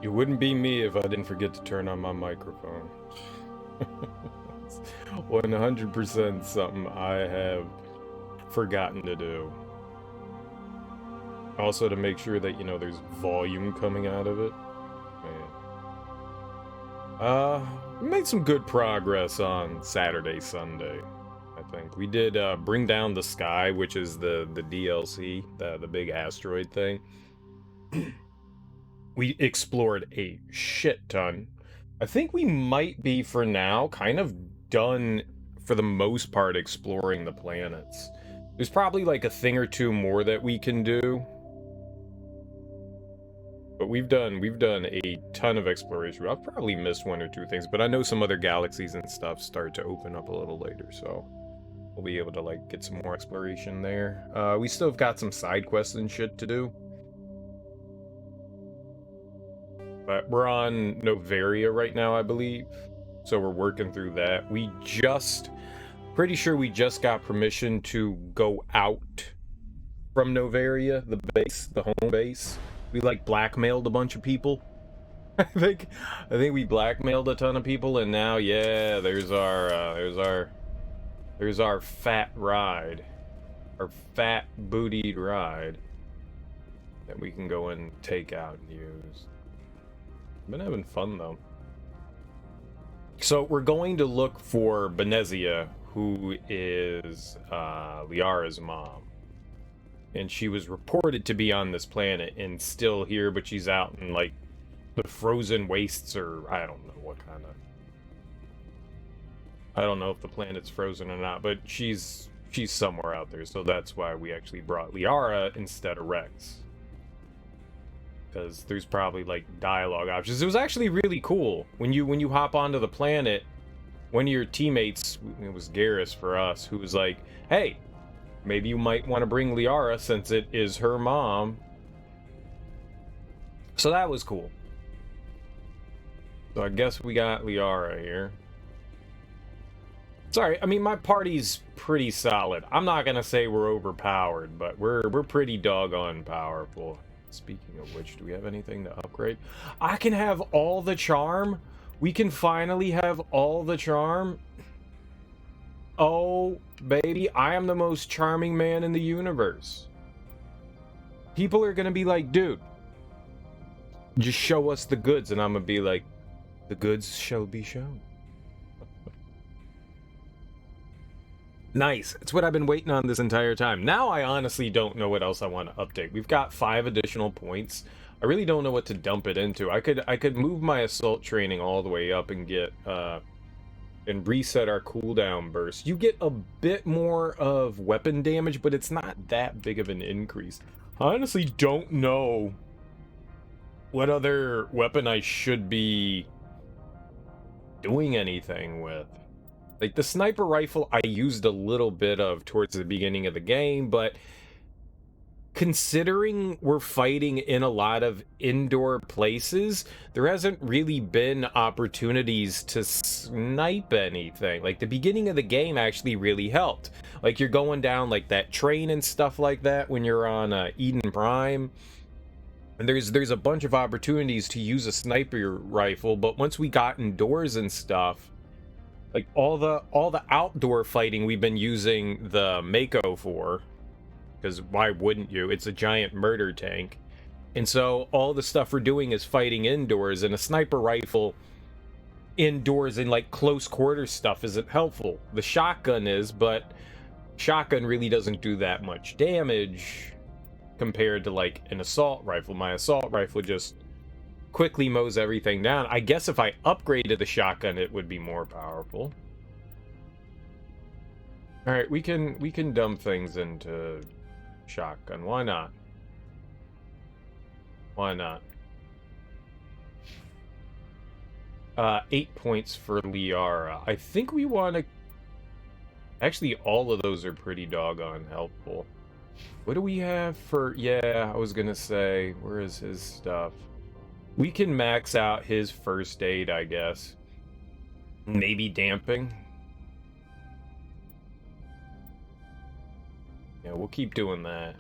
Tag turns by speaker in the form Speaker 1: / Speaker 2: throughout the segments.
Speaker 1: It wouldn't be me if I didn't forget to turn on my microphone. 100% something I have forgotten to do. Also to make sure that, there's volume coming out of it. Man. We made some good progress on Saturday, Sunday. I think we did Bring Down the Sky, which is the DLC, the big asteroid thing. We explored a shit ton. I think we might be, for now, kind of done, for the most part, exploring the planets. There's probably like a thing or two more that we can do. But we've done a ton of exploration. I've probably missed one or two things, but I know some other galaxies and stuff start to open up a little later, so we'll be able to like get some more exploration there. We still have got some side quests and shit to do. But we're on Noveria right now, I believe. So we're working through that. Pretty sure we just got permission to go out from Noveria, the base, the home base. We like blackmailed a bunch of people. I think we blackmailed a ton of people, and now, yeah, there's our fat ride, our fat bootied ride that we can go and take out and use. Been having fun though. So we're going to look for Benezia, who is Liara's mom. And she was reported to be on this planet and still here, but she's out in like the frozen wastes, or I don't know what kind of. I don't know if the planet's frozen or not, but she's somewhere out there, so that's why we actually brought Liara instead of Rex. Because there's probably like dialogue options. It was actually really cool when you hop onto the planet. One of your teammates, it was Garrus for us, who was like, "Hey, maybe you might want to bring Liara since it is her mom." So that was cool. So I guess we got Liara here. Sorry, I mean my party's pretty solid. I'm not gonna say we're overpowered, but we're pretty doggone powerful. Speaking of which, do we have anything to upgrade? I can have all the charm. We can finally have all the charm. Oh, baby, I am the most charming man in the universe. People are gonna be like, dude, just show us the goods, and I'm gonna be like, the goods shall be shown. Nice. It's what I've been waiting on this entire time. Now I honestly don't know what else I want to update. We've got 5 additional points. I really don't know what to dump it into. I could move my assault training all the way up and get and reset our cooldown burst. You get a bit more of weapon damage, but it's not that big of an increase. I honestly don't know what other weapon I should be doing anything with. Like, the sniper rifle I used a little bit of towards the beginning of the game, but considering we're fighting in a lot of indoor places, there hasn't really been opportunities to snipe anything. Like, the beginning of the game actually really helped. Like, you're going down, like, that train and stuff like that when you're on Eden Prime. And there's a bunch of opportunities to use a sniper rifle, but once we got indoors and stuff, like all the outdoor fighting we've been using the Mako for, because why wouldn't you? It's a giant murder tank. And so all the stuff we're doing is fighting indoors, and a sniper rifle indoors in like close quarter stuff isn't helpful. The shotgun is, but shotgun really doesn't do that much damage compared to like an assault rifle. My assault rifle just quickly mows everything down. I guess if I upgraded the shotgun, it would be more powerful. All right, we can dump things into shotgun. Why not? Why not? 8 points for Liara. I think we want to. Actually, all of those are pretty doggone helpful. What do we have for? Yeah, I was gonna say, where is his stuff? We can max out his first aid, I guess. Maybe damping. Yeah, we'll keep doing that.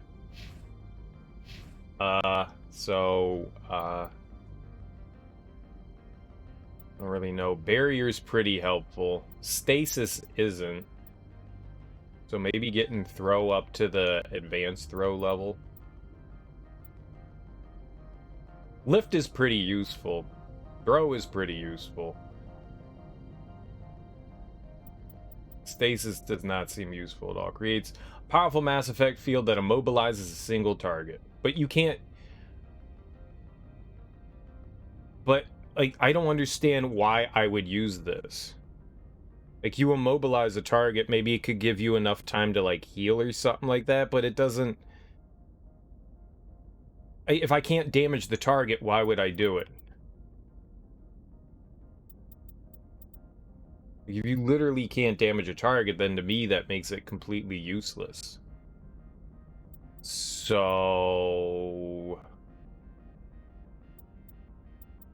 Speaker 1: don't really know. Barrier's pretty helpful. Stasis isn't. So maybe getting throw up to the advanced throw level. Lift is pretty useful. Throw is pretty useful. Stasis does not seem useful at all. Creates a powerful Mass Effect field that immobilizes a single target. But you can't... But, like, I don't understand why I would use this. Like, you immobilize a target, maybe it could give you enough time to, like, heal or something like that, but it doesn't... If I can't damage the target, why would I do it? If you literally can't damage a target, then to me that makes it completely useless. So...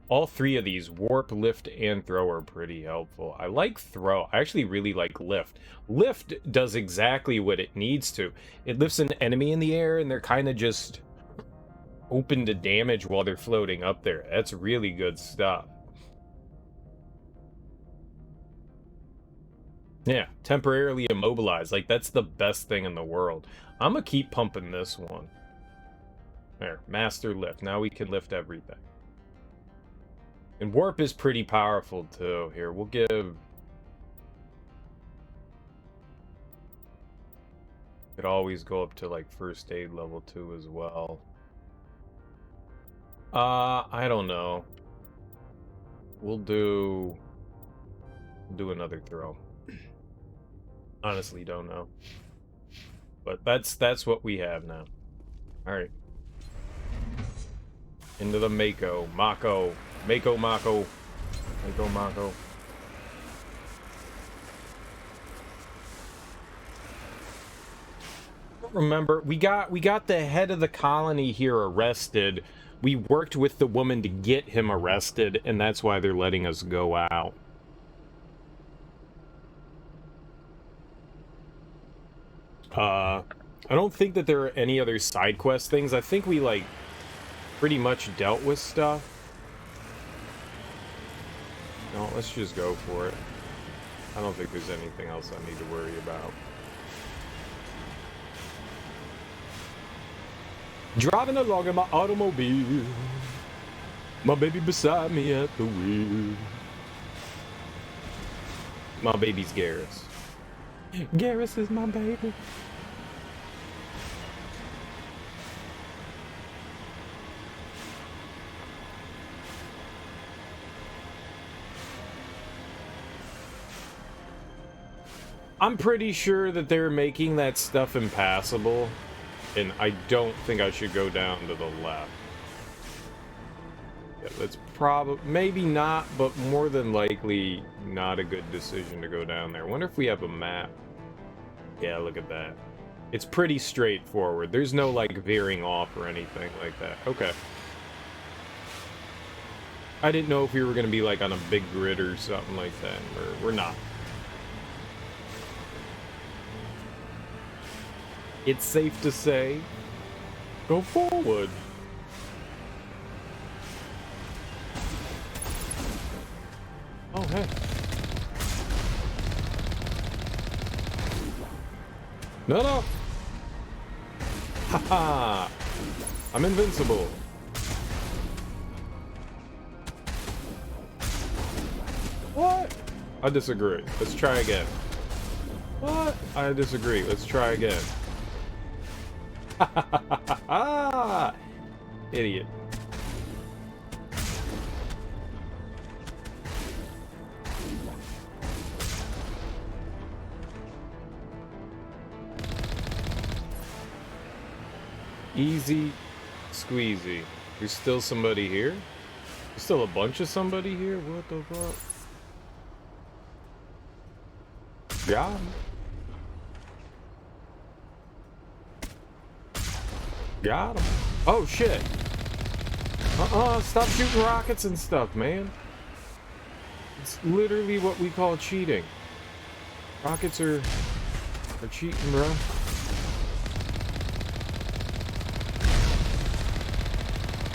Speaker 1: all three of these, warp, lift, and throw, are pretty helpful. I like throw. I actually really like lift. Lift does exactly what it needs to. It lifts an enemy in the air, and they're kind of just open to damage while they're floating up there. That's really good stuff. Yeah, temporarily immobilized. Like, that's the best thing in the world. I'm gonna keep pumping this one. There, master lift. Now we can lift everything. And warp is pretty powerful, too. Here, we'll give... Could always go up to, like, first aid level 2 as well. I don't know. We'll do another throw. Honestly, don't know. But that's what we have now. Alright. Into the Mako. Mako. Mako. Mako. Remember, we got the head of the colony here arrested. We worked with the woman to get him arrested, and that's why they're letting us go out. I don't think that there are any other side quest things. I think we, like, pretty much dealt with stuff. No, let's just go for it. I don't think there's anything else I need to worry about. Driving along in my automobile, my baby beside me at the wheel. My baby's Garrus. Garrus is my baby. I'm pretty sure that they're making that stuff impassable, and I don't think I should go down to the left. Yeah, that's probably, maybe not, but more than likely not a good decision to go down there. I wonder if we have a map. Yeah, look at that. It's pretty straightforward. There's no, like, veering off or anything like that. Okay. I didn't know if we were going to be, like, on a big grid or something like that. We're not. It's safe to say, go forward. Oh, hey. No. Haha. I'm invincible. What? I disagree. Let's try again. What? I disagree. Let's try again. Idiot. Easy squeezy. There's still somebody here? There's still a bunch of somebody here? What the fuck? Got him. Got him. Oh, shit. Stop shooting rockets and stuff, man. It's literally what we call cheating. Rockets are cheating, bro.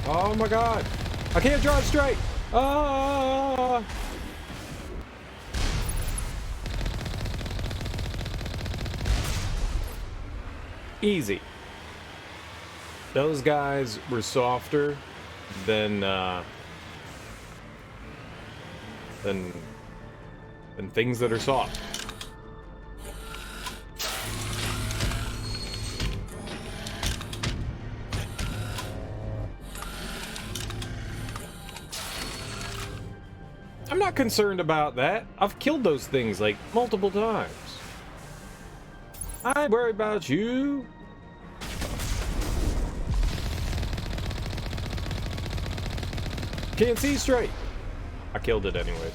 Speaker 1: Oh my god. I can't drive straight. Ah! Easy. Those guys were softer than things that are soft. I'm not concerned about that. I've killed those things like multiple times. I worry about you. Can't see straight. I killed it anyways.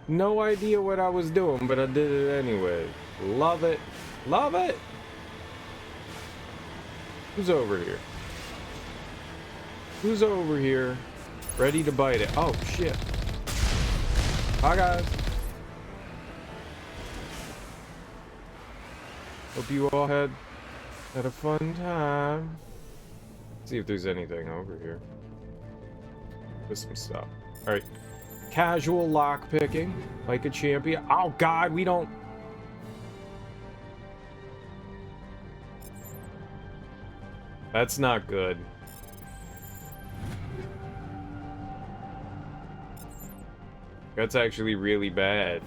Speaker 1: No idea what I was doing, but I did it anyway. Love it. Love it. Who's over here? Who's over here? Ready to bite it. Oh, shit. Hi, guys. Hope you all had a fun time. See if there's anything over here. There's some stuff. Alright. Casual lockpicking. Like a champion. Oh, God, we don't... That's not good. That's actually really bad.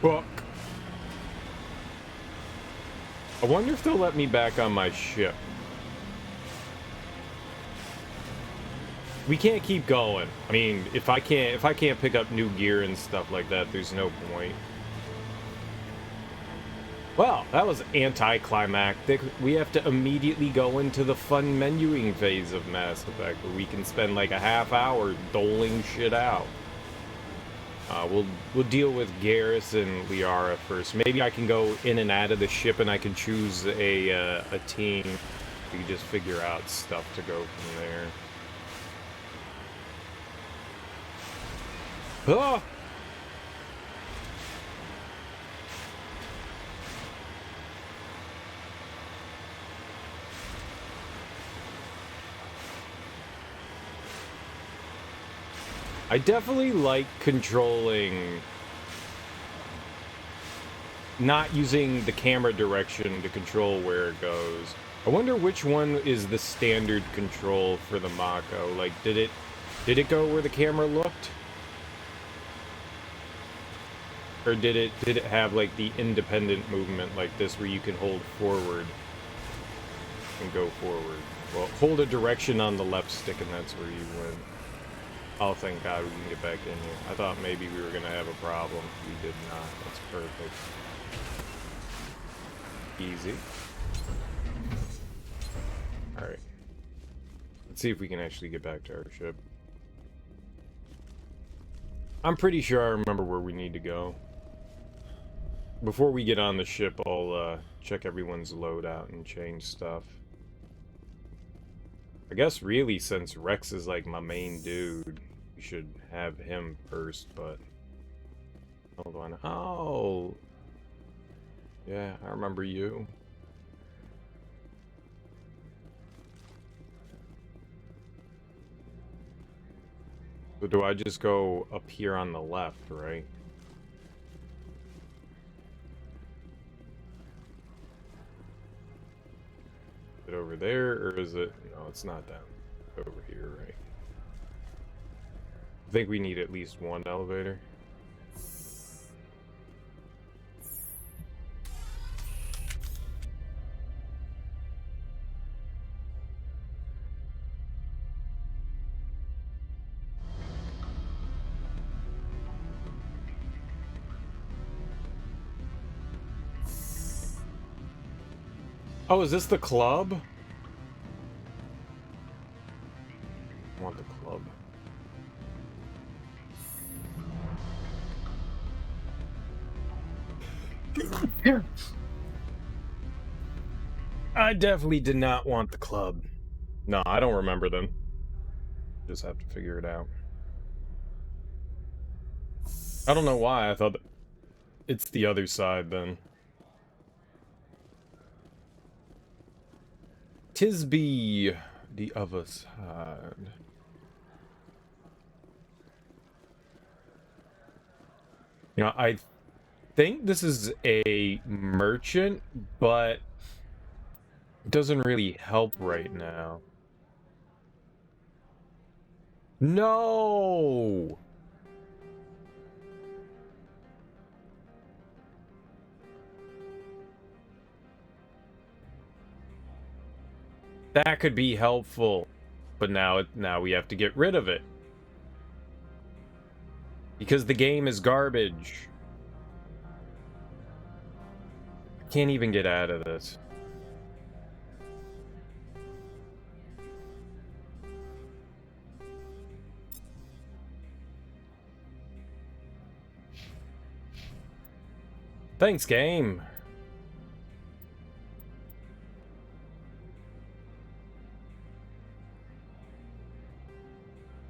Speaker 1: Fuck. I wonder if they'll let me back on my ship. We can't keep going. I mean, if I can't pick up new gear and stuff like that, there's no point. Well, that was anticlimactic. We have to immediately go into the fun menuing phase of Mass Effect, where we can spend like a half hour doling shit out. We'll deal with Garrus and Liara first. Maybe I can go in and out of the ship, and I can choose a team. We can just figure out stuff to go from there. Ah! I definitely like controlling, not using the camera direction to control where it goes. I wonder which one is the standard control for the Mako. Like, did it go where the camera looked? Or did it have like the independent movement like this, where you can hold forward and go forward? Well, hold a direction on the left stick and that's where you win. Oh, thank God we can get back in here. I thought maybe we were going to have a problem. We did not. That's perfect. Easy. Alright. Let's see if we can actually get back to our ship. I'm pretty sure I remember where we need to go. Before we get on the ship, I'll check everyone's loadout and change stuff. I guess really, since Rex is like my main dude, we should have him first, but... Hold on. Oh! Yeah, I remember you. So do I just go up here on the left, right? Is it over there, or is it... No, it's not down over here, right? I think we need at least one elevator. Oh, is this the club? I want the club. I definitely did not want the club. No, I don't remember them. Just have to figure it out. I don't know why I thought it's the other side then. Tisby, the other side. You know, I think this is a merchant, but it doesn't really help right now. No! That could be helpful, but now we have to get rid of it because the game is garbage. I can't even get out of this. Thanks, game.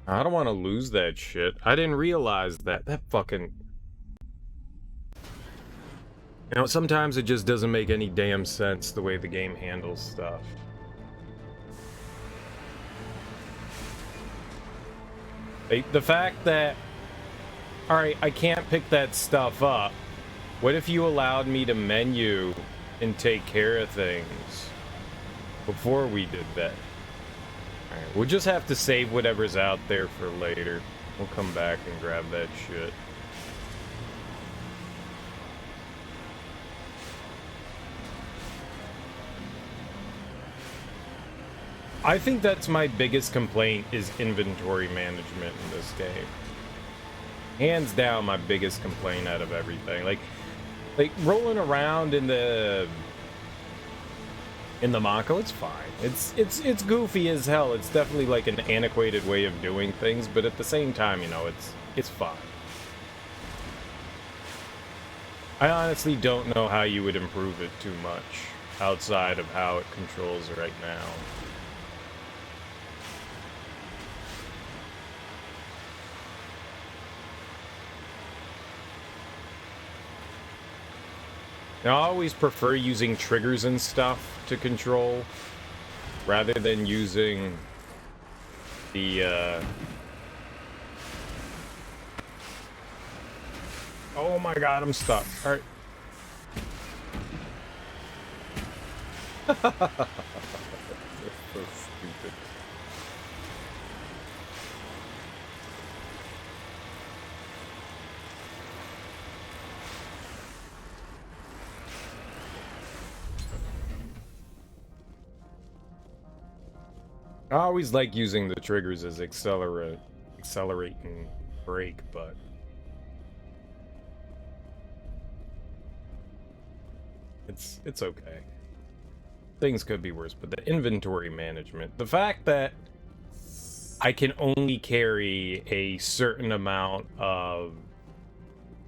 Speaker 1: I don't want to lose that shit. I didn't realize that. That fucking... You know, sometimes it just doesn't make any damn sense the way the game handles stuff. Like, the fact that... Alright, I can't pick that stuff up. What if you allowed me to menu and take care of things before we did that? Alright, we'll just have to save whatever's out there for later. We'll come back and grab that shit. I think that's my biggest complaint is inventory management in this game. Hands down, my biggest complaint out of everything. Like rolling around in the Mako, it's fine. It's goofy as hell. It's definitely like an antiquated way of doing things, but at the same time, you know, it's fine. I honestly don't know how you would improve it too much outside of how it controls right now. Now, I always prefer using triggers and stuff to control, rather than using the, Oh my god, I'm stuck. Alright. That's so stupid. I always like using the triggers as accelerate and brake, but it's okay. Things could be worse, but the inventory management, the fact that I can only carry a certain amount of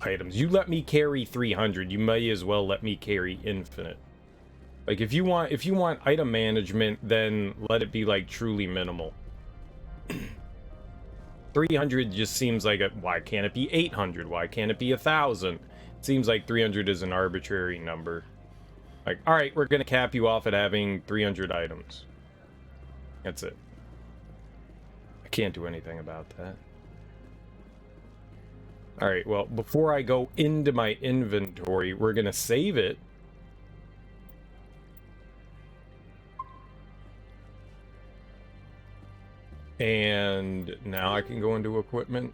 Speaker 1: items. You let me carry 300, you may as well let me carry infinite. Like if you want item management, then let it be like truly minimal. 300 just seems like why can't it be 800? Why can't it be 1,000? It seems like 300 is an arbitrary number. Like, all right, we're gonna cap you off at having 300 items. That's it. I can't do anything about that. All right, well, before I go into my inventory, we're gonna save it. And now I can go into equipment.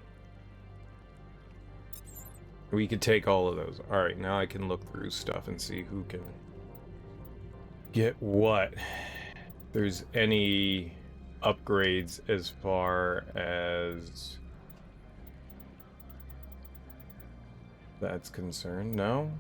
Speaker 1: We could take all of those. All right, now I can look through stuff and see who can get what. There's any upgrades as far as that's concerned. No?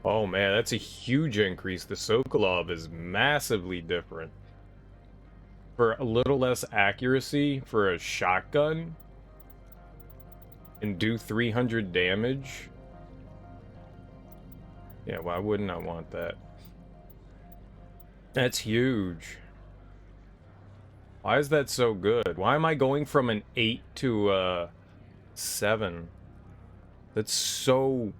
Speaker 1: Oh man, that's a huge increase. The Sokolov is massively different. For a little less accuracy for a shotgun and do 300 damage. Yeah, why wouldn't I want that? That's huge. Why is that so good? Why am I going from an 8 to a 7? That's so...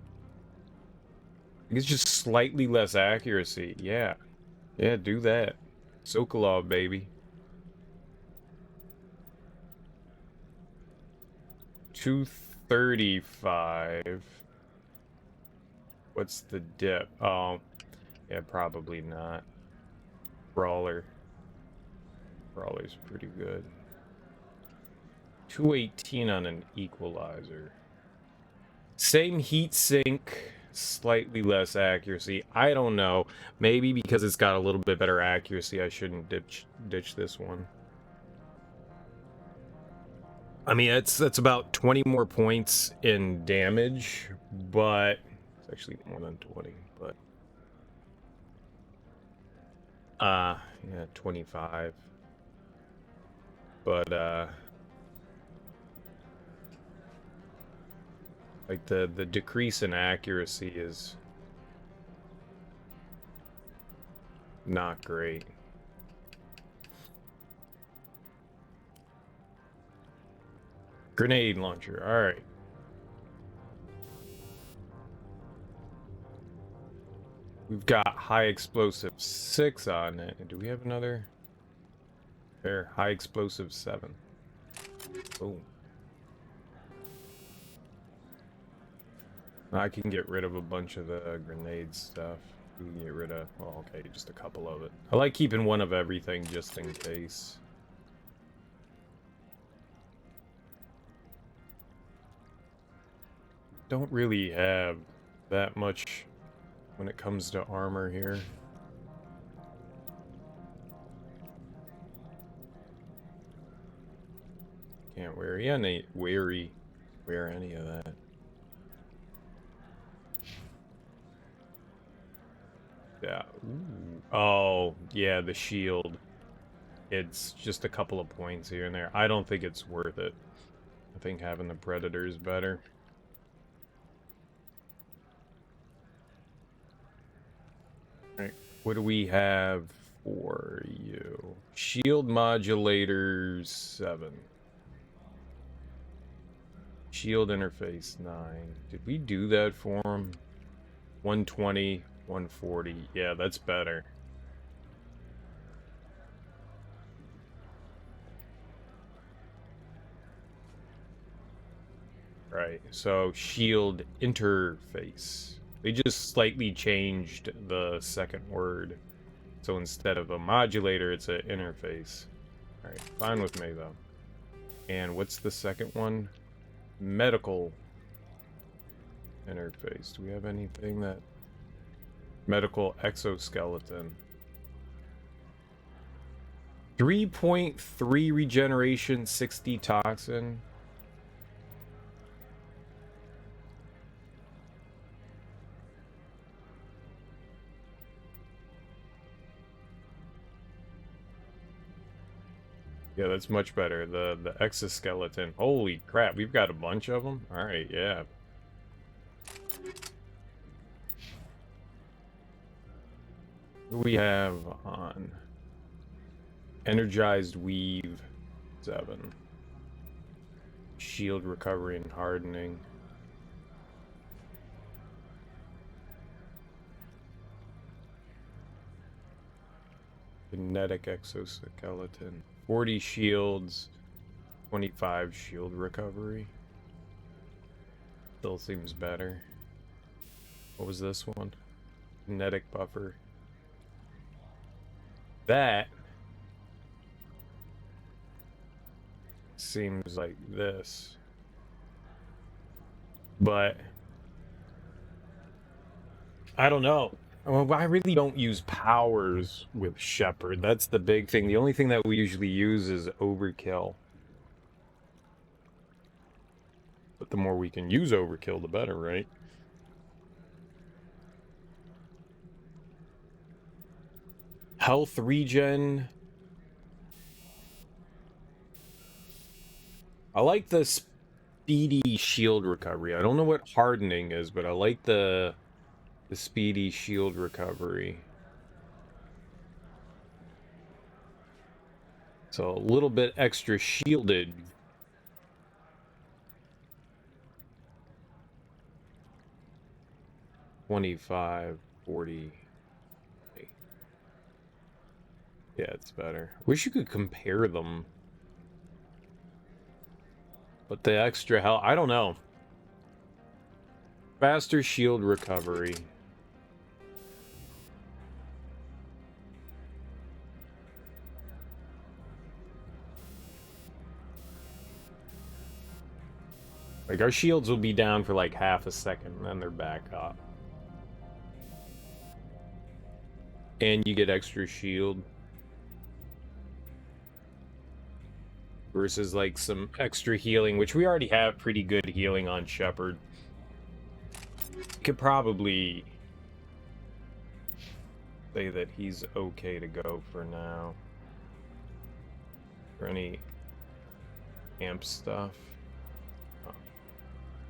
Speaker 1: It's just slightly less accuracy. Yeah. Yeah, do that. Sokolov, baby. 235. What's the dip? Oh, yeah, probably not. Brawler's pretty good. 218 on an equalizer. Same heat sink, slightly less accuracy. I don't know. Maybe because it's got a little bit better accuracy, I shouldn't ditch this one. I mean, that's about 20 more points in damage, but it's actually more than 20, but yeah, 25. But like the decrease in accuracy is not great. Grenade launcher. All right. We've got high explosive 6 on it. Do we have another? There, high explosive 7. Boom. I can get rid of a bunch of the grenade stuff. We can get rid of, well, okay, just a couple of it. I like keeping one of everything just in case. Don't really have that much when it comes to armor here. Can't wear any of that. Yeah. Ooh. Oh, yeah, the shield. It's just a couple of points here and there. I don't think it's worth it. I think having the Predator is better. Alright, what do we have for you? Shield modulators 7. Shield interface 9. Did we do that for him? 120, 140. Yeah, that's better. Right, so shield interface. They just slightly changed the second word. So instead of a modulator, it's an interface. Alright, fine with me though. And what's the second one? Medical interface. Do we have anything that... Medical exoskeleton. 3.3 regeneration, 60 toxin. Yeah, that's much better. The exoskeleton. Holy crap, we've got a bunch of them. All right, yeah. What do we have on? Energized weave 7. Shield recovery and hardening. Kinetic exoskeleton. 40 shields, 25 shield recovery. Still seems better. What was this one? Kinetic buffer. That seems like this. But I don't know. Well, I really don't use powers with Shepard. That's the big thing. The only thing that we usually use is overkill. But the more we can use overkill, the better, right? Health regen. I like the speedy shield recovery. I don't know what hardening is, but I like the speedy shield recovery. So a little bit extra shielded. $25, $40. Yeah, it's better. Wish you could compare them. But the extra health, I don't know. Faster shield recovery. Like, our shields will be down for like half a second, and then they're back up. And you get extra shield. Versus like some extra healing, which we already have pretty good healing on Shepard. Could probably say that he's okay to go for now. For any amp stuff. Oh.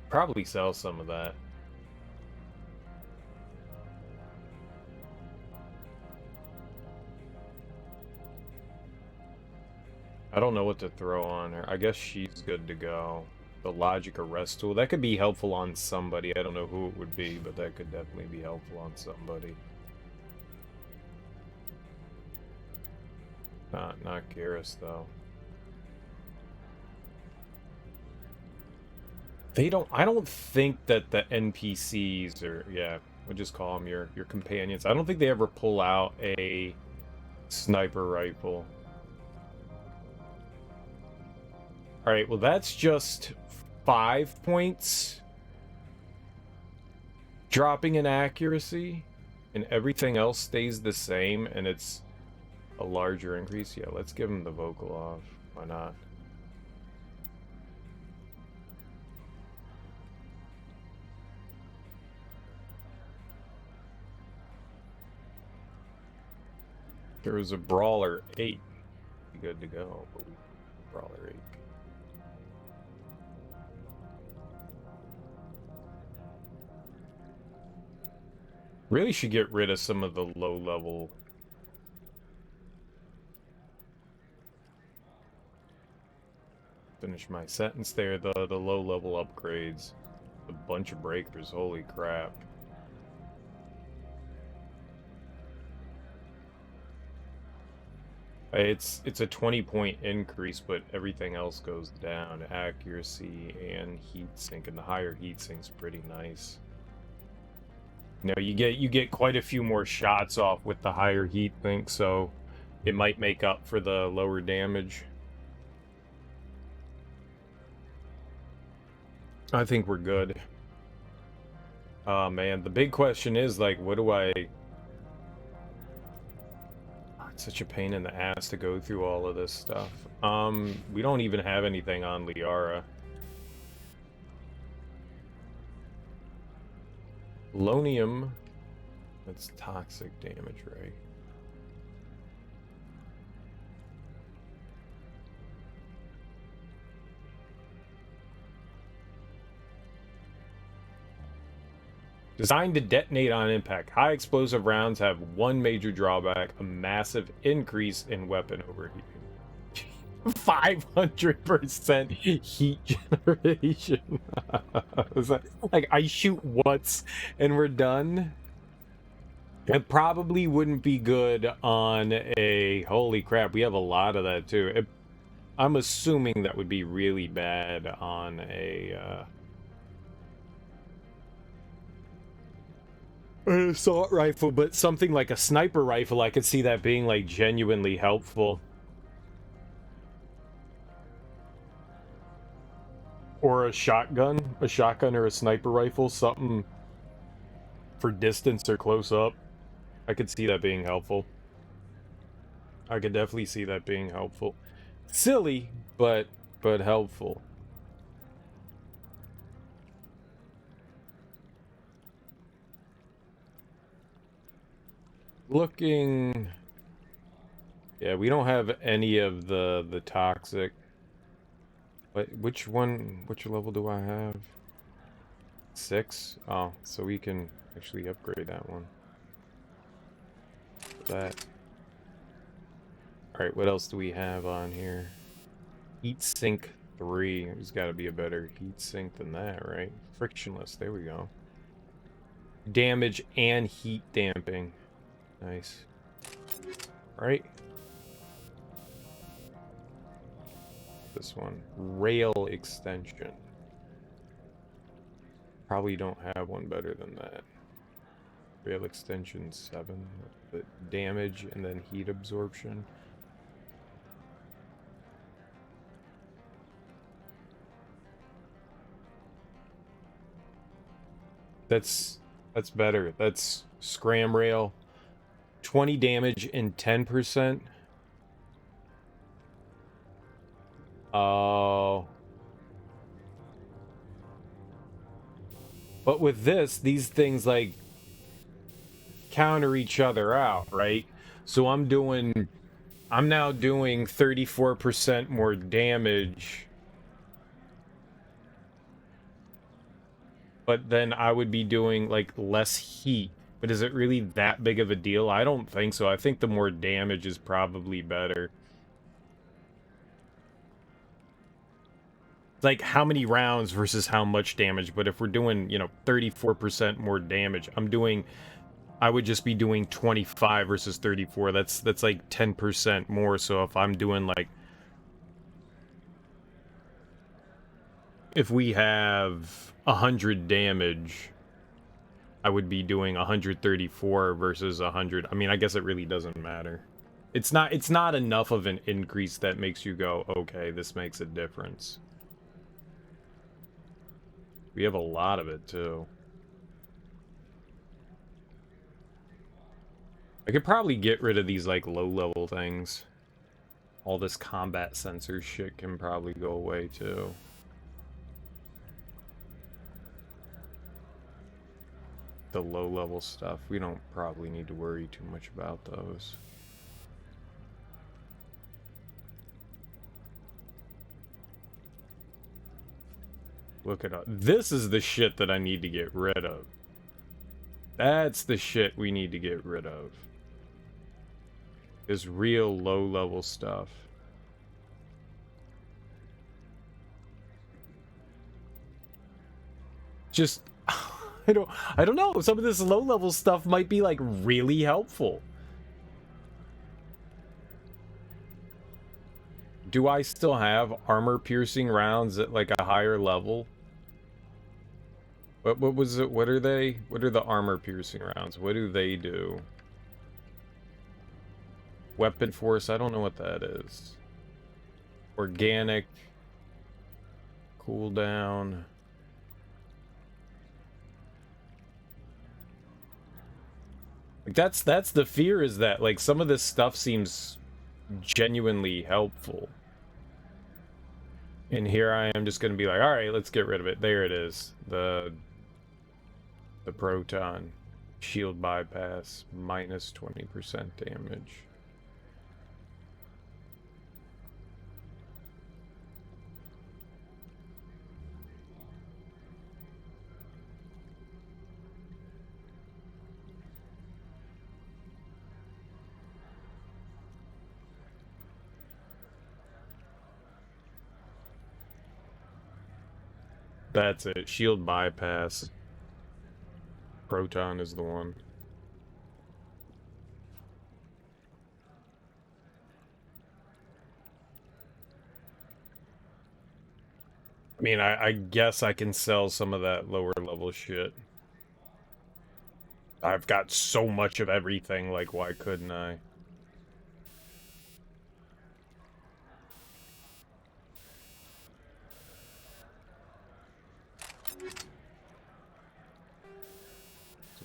Speaker 1: Probably sell some of that. I don't know what to throw on her. I guess she's good to go. The logic arrest tool. That could be helpful on somebody. I don't know who it would be, but that could definitely be helpful on somebody. Not Garrus, though. I don't think that the NPCs, or, yeah, we'll just call them your companions. I don't think they ever pull out a sniper rifle. Alright, well that's just 5 points dropping in accuracy, and everything else stays the same, and it's a larger increase. Yeah, let's give him the vocal off. Why not? There was a Brawler 8. Good to go, but we Brawler 8. Really should get rid of some of the low level. Finish my sentence there. The low level upgrades. A bunch of breakers. Holy crap. It's a 20-point increase, but everything else goes down. Accuracy and heat sink, and the higher heat sink's pretty nice. You know, you get quite a few more shots off with the higher heat sink, so it might make up for the lower damage. I think we're good. Oh man, the big question is, like, what do I... It's such a pain in the ass to go through all of this stuff. We don't even have anything on Liara. Polonium. That's toxic damage, right? Designed to detonate on impact. High explosive rounds have one major drawback: a massive increase in weapon overheating. 500% heat generation. Like, I shoot once and we're done. It probably wouldn't be good on a... Holy crap, we have a lot of that too. I'm assuming that would be really bad on a an assault rifle, but something like a sniper rifle, I could see that being like genuinely helpful. Or a shotgun or a sniper rifle, something for distance or close up. I could see that being helpful. I could definitely see that being helpful. Silly, but helpful. Looking... Yeah, we don't have any of the toxic. Which level do I have? 6? Oh, so we can actually upgrade that one. That. Alright, what else do we have on here? Heat sink 3. There's got to be a better heat sink than that, right? Frictionless, there we go. Damage and heat damping. Nice. Right. this one? Rail extension. Probably don't have one better than that. Rail extension 7. The damage and then heat absorption. That's better. That's scram rail. 20 damage and 10%. Oh. But with this, these things like counter each other out, right? So I'm now doing 34% more damage. But then I would be doing like less heat. But is it really that big of a deal? I don't think so. I think the more damage is probably better. Like how many rounds versus how much damage. But if we're doing, 34% more damage, I would just be doing 25 versus 34. That's like 10% more. So if I'm doing like, if we have 100 damage, I would be doing 134 versus 100. I mean, I guess it really doesn't matter. It's not enough of an increase that makes you go, okay, this makes a difference. We have a lot of it, too. I could probably get rid of these, like, low-level things. All this combat sensor shit can probably go away, too. The low-level stuff, we don't probably need to worry too much about those. Look it up. This is the shit that I need to get rid of. That's the shit we need to get rid of. This real low-level stuff. Just, I don't know. Some of this low-level stuff might be like really helpful. Do I still have armor-piercing rounds at like a higher level? What was it? What are they? What are the armor-piercing rounds? What do they do? Weapon force, I don't know what that is. Organic. Cooldown. Like that's the fear, is that like some of this stuff seems genuinely helpful. And here I am just gonna be like, alright, let's get rid of it. There it is. The proton. Shield bypass. Minus 20% damage. That's it. Shield bypass. Proton is the one. I mean, I guess I can sell some of that lower level shit. I've got so much of everything, like, why couldn't I?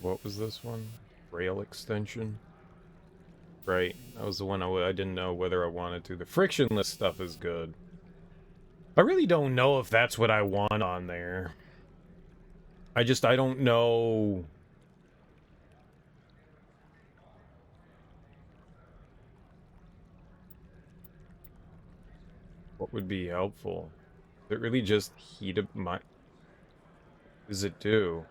Speaker 1: What was this one? Rail extension? Right, that was the one I didn't know whether I wanted to. The frictionless stuff is good. I really don't know if that's what I want on there. I don't know. What would be helpful? Is it really just heat up my... What does it do?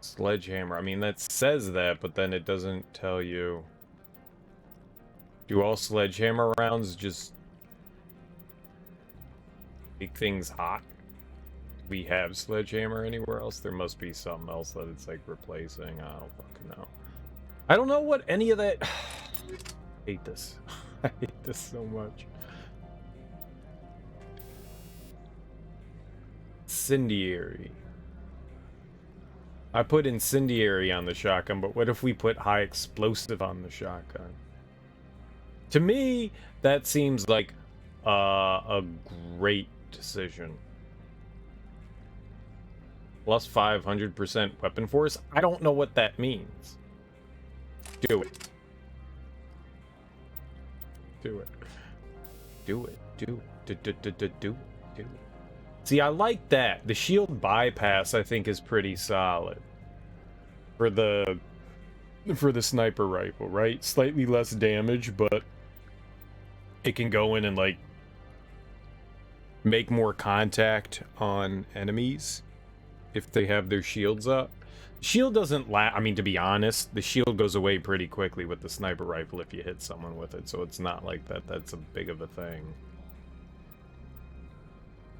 Speaker 1: Sledgehammer. I mean, that says that, but then it doesn't tell you. Do all sledgehammer rounds just make things hot? We have sledgehammer anywhere else? There must be something else that it's like replacing. I don't fucking know. I don't know what any of that... hate this. I hate this so much. Incendiary. I put incendiary on the shotgun, but what if we put high explosive on the shotgun? To me, that seems like a great decision. Plus 500% weapon force? I don't know what that means. Do it. Do it. Do it. Do it. Do it. See, I like that. The shield bypass, I think, is pretty solid. For the sniper rifle, right? Slightly less damage, but it can go in and, like, make more contact on enemies if they have their shields up. Shield doesn't I mean, to be honest, the shield goes away pretty quickly with the sniper rifle if you hit someone with it, so it's not like that's a big of a thing.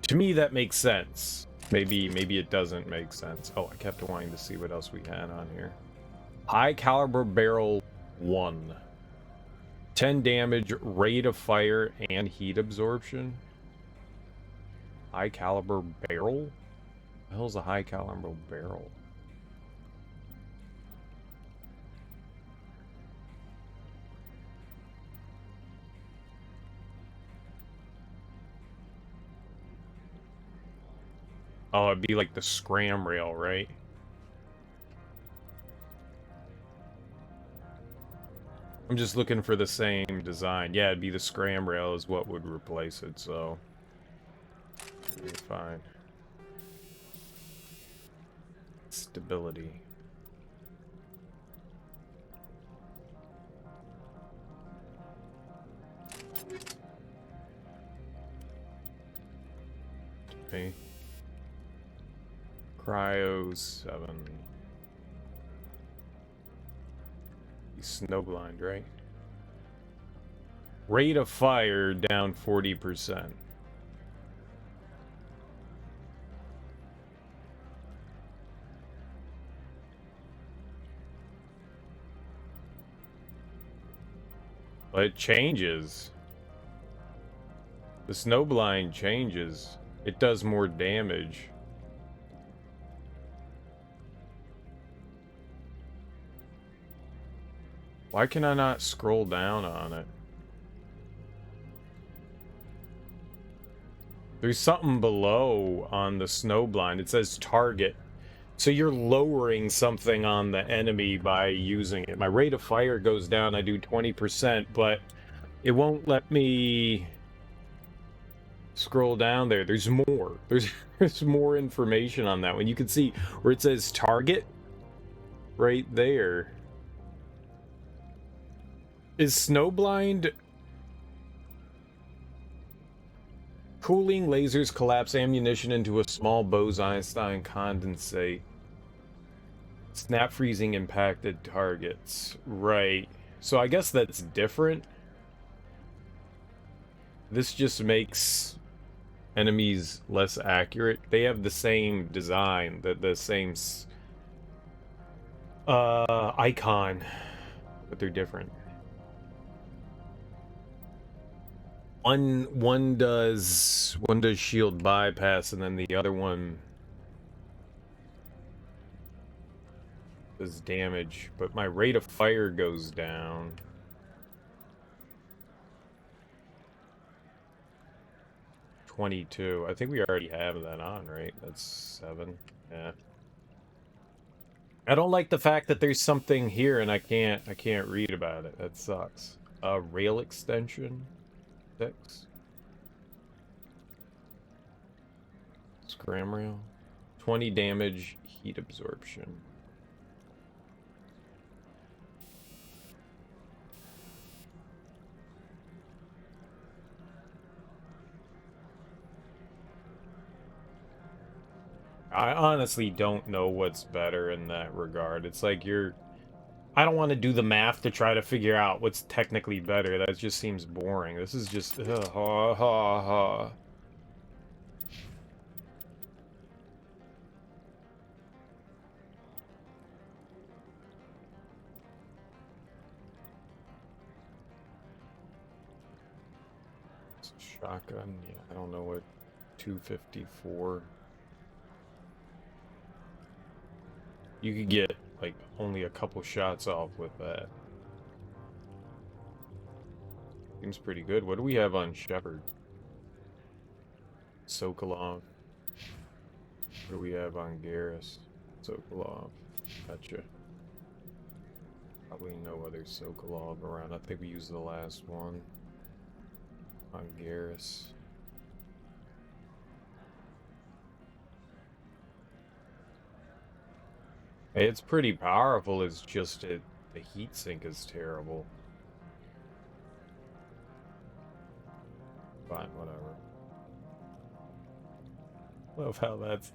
Speaker 1: To me, that makes sense. Maybe it doesn't make sense. Oh, I kept wanting to see what else we had on here. High caliber barrel 1. 10 damage, rate of fire, and heat absorption. High caliber barrel? What the hell's a high caliber barrel? Oh, it'd be like the scram rail, right? I'm just looking for the same design. Yeah, it'd be the scram rail is what would replace it, so... Okay, fine. Stability. Okay. Cryo 7. He's snowblind, right? Rate of fire down 40%. But it changes. The snowblind changes. It does more damage. Why can I not scroll down on it? There's something below on the snowblind. It says target. So you're lowering something on the enemy by using it. My rate of fire goes down. I do 20%, but it won't let me scroll down there. There's more. There's more information on that one. You can see where it says target right there. Is snowblind cooling lasers collapse ammunition into a small Bose-Einstein condensate? Snap freezing impacted targets. Right. So I guess that's different. This just makes enemies less accurate. They have the same design, the same icon, but they're different. One does shield bypass, and then the other one does damage, but my rate of fire goes down. $22. I think we already have that on, right? That's 7. Yeah. I don't like the fact that there's something here and I can't read about it. That sucks. Rail extension 6. Scram rail. 20 damage, heat absorption. I honestly don't know what's better in that regard. It's like I don't want to do the math to try to figure out what's technically better. That just seems boring. This is just ha ha ha. Shotgun, yeah, I don't know what 254. You could get like only a couple shots off with that. Seems pretty good. What do we have on Shepard? Sokolov. What do we have on Garrus? Sokolov. Gotcha. Probably no other Sokolov around. I think we used the last one on Garrus. It's pretty powerful, it's just the heatsink is terrible. Fine, whatever. Love how that's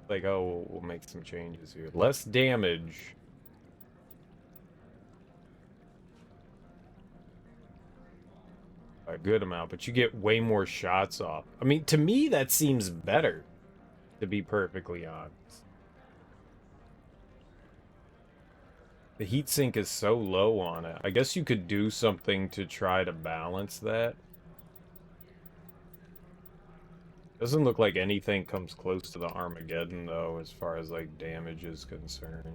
Speaker 1: like, oh, we'll make some changes here. Less damage. A good amount, but you get way more shots off. I mean, to me, that seems better, to be perfectly honest. The heatsink is so low on it. I guess you could do something to try to balance that. Doesn't look like anything comes close to the Armageddon, though, as far as, like, damage is concerned.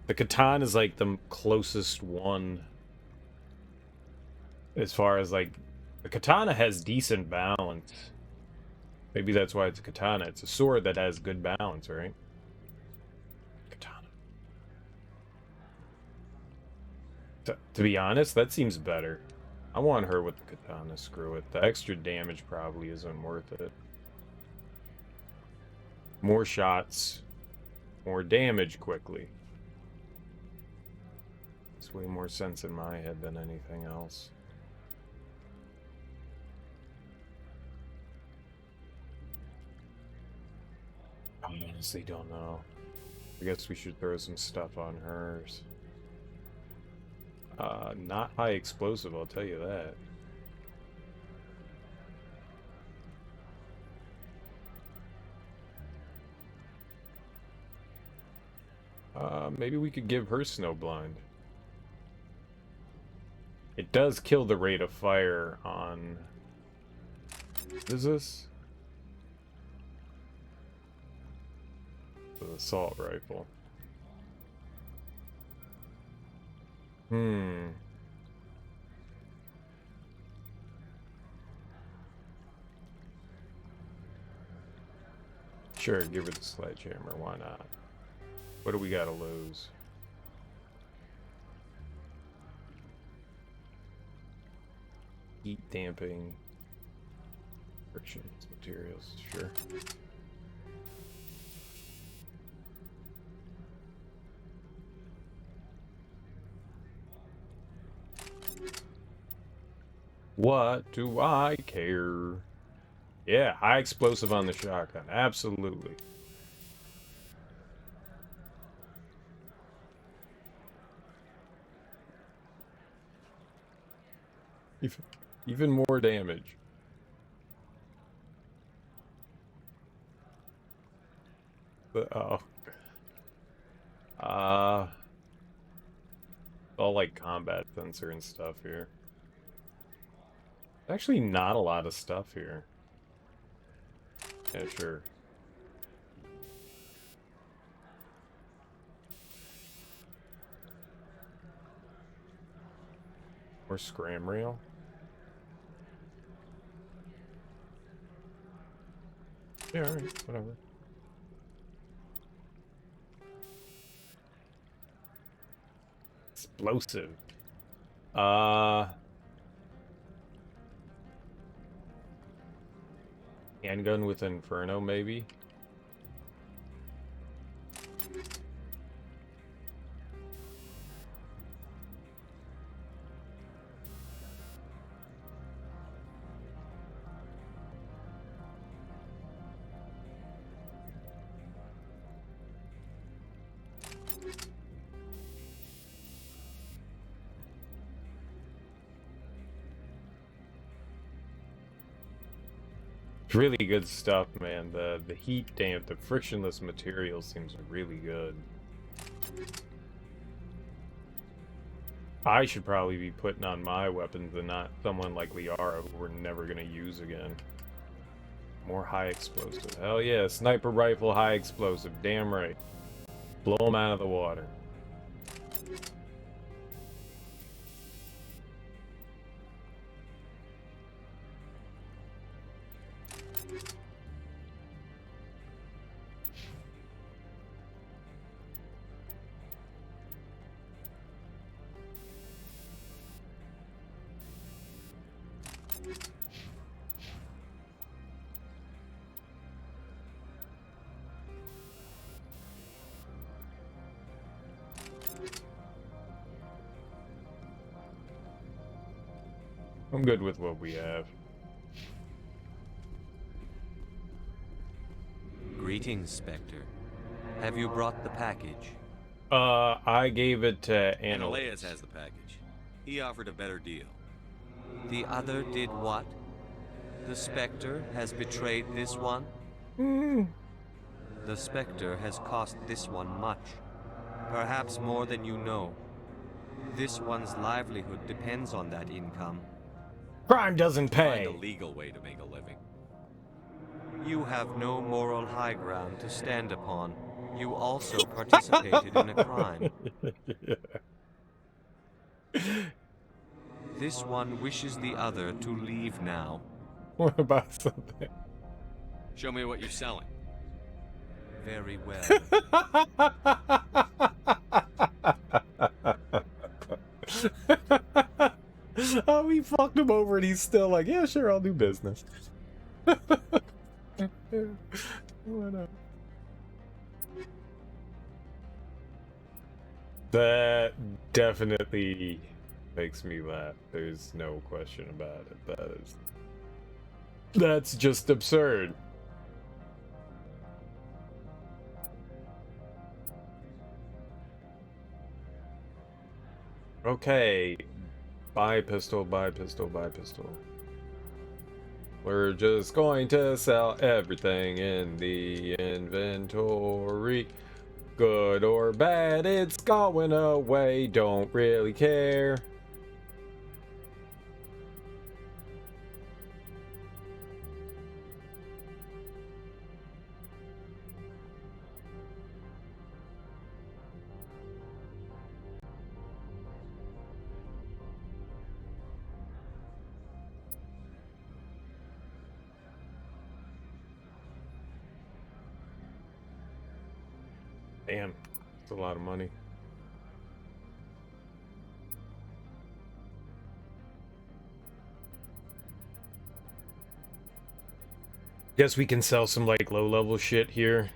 Speaker 1: The Catan is, like, the closest one. As far as, like, the Katana has decent balance. Maybe that's why it's a Katana. It's a sword that has good balance, right? Katana. To be honest, that seems better. I want her with the Katana, screw it. The extra damage probably isn't worth it. More shots, more damage quickly. It's way more sense in my head than anything else. I honestly don't know. I guess we should throw some stuff on hers. Not high explosive, I'll tell you that. Maybe we could give her Snowblind. It does kill the rate of fire on... What is this? The assault rifle. Sure, give her the sledgehammer, why not? What do we gotta lose? Heat damping. Friction materials, sure. What do I care? Yeah, high explosive on the shotgun, absolutely. Even more damage. Oh. All like combat sensor and stuff here. Actually not a lot of stuff here. Yeah, sure. Or scram rail. Yeah, alright, whatever. Explosive. Handgun with Inferno, maybe? Really good stuff, man. The heat damp, the frictionless material seems really good. I should probably be putting on my weapons and not someone like Liara who we're never gonna use again. More high explosive. Hell yeah, sniper rifle high explosive. Damn right. Blow them out of the water. I'm good with what we have.
Speaker 2: Greetings, Spectre. Have you brought the package?
Speaker 1: I gave it to
Speaker 3: Analeus has the package. He offered a better deal.
Speaker 2: The other did what? The Spectre has betrayed this one? The Spectre has cost this one much. Perhaps more than you know. This one's livelihood depends on that income.
Speaker 1: Crime doesn't pay.
Speaker 3: Find a legal way to make a living.
Speaker 2: You have no moral high ground to stand upon. You also participated in a crime. This one wishes the other to leave now.
Speaker 1: What about something?
Speaker 3: Show me what you're selling.
Speaker 2: Very well.
Speaker 1: Oh, we fucked him over and he's still like, yeah, sure, I'll do business. Whatever. That definitely makes me laugh. There's no question about it. That's just absurd. Okay. Buy pistol, buy pistol, buy pistol. We're just going to sell everything in the inventory. Good or bad, it's going away. Don't really care. Damn, that's a lot of money. Guess we can sell some like low-level shit here.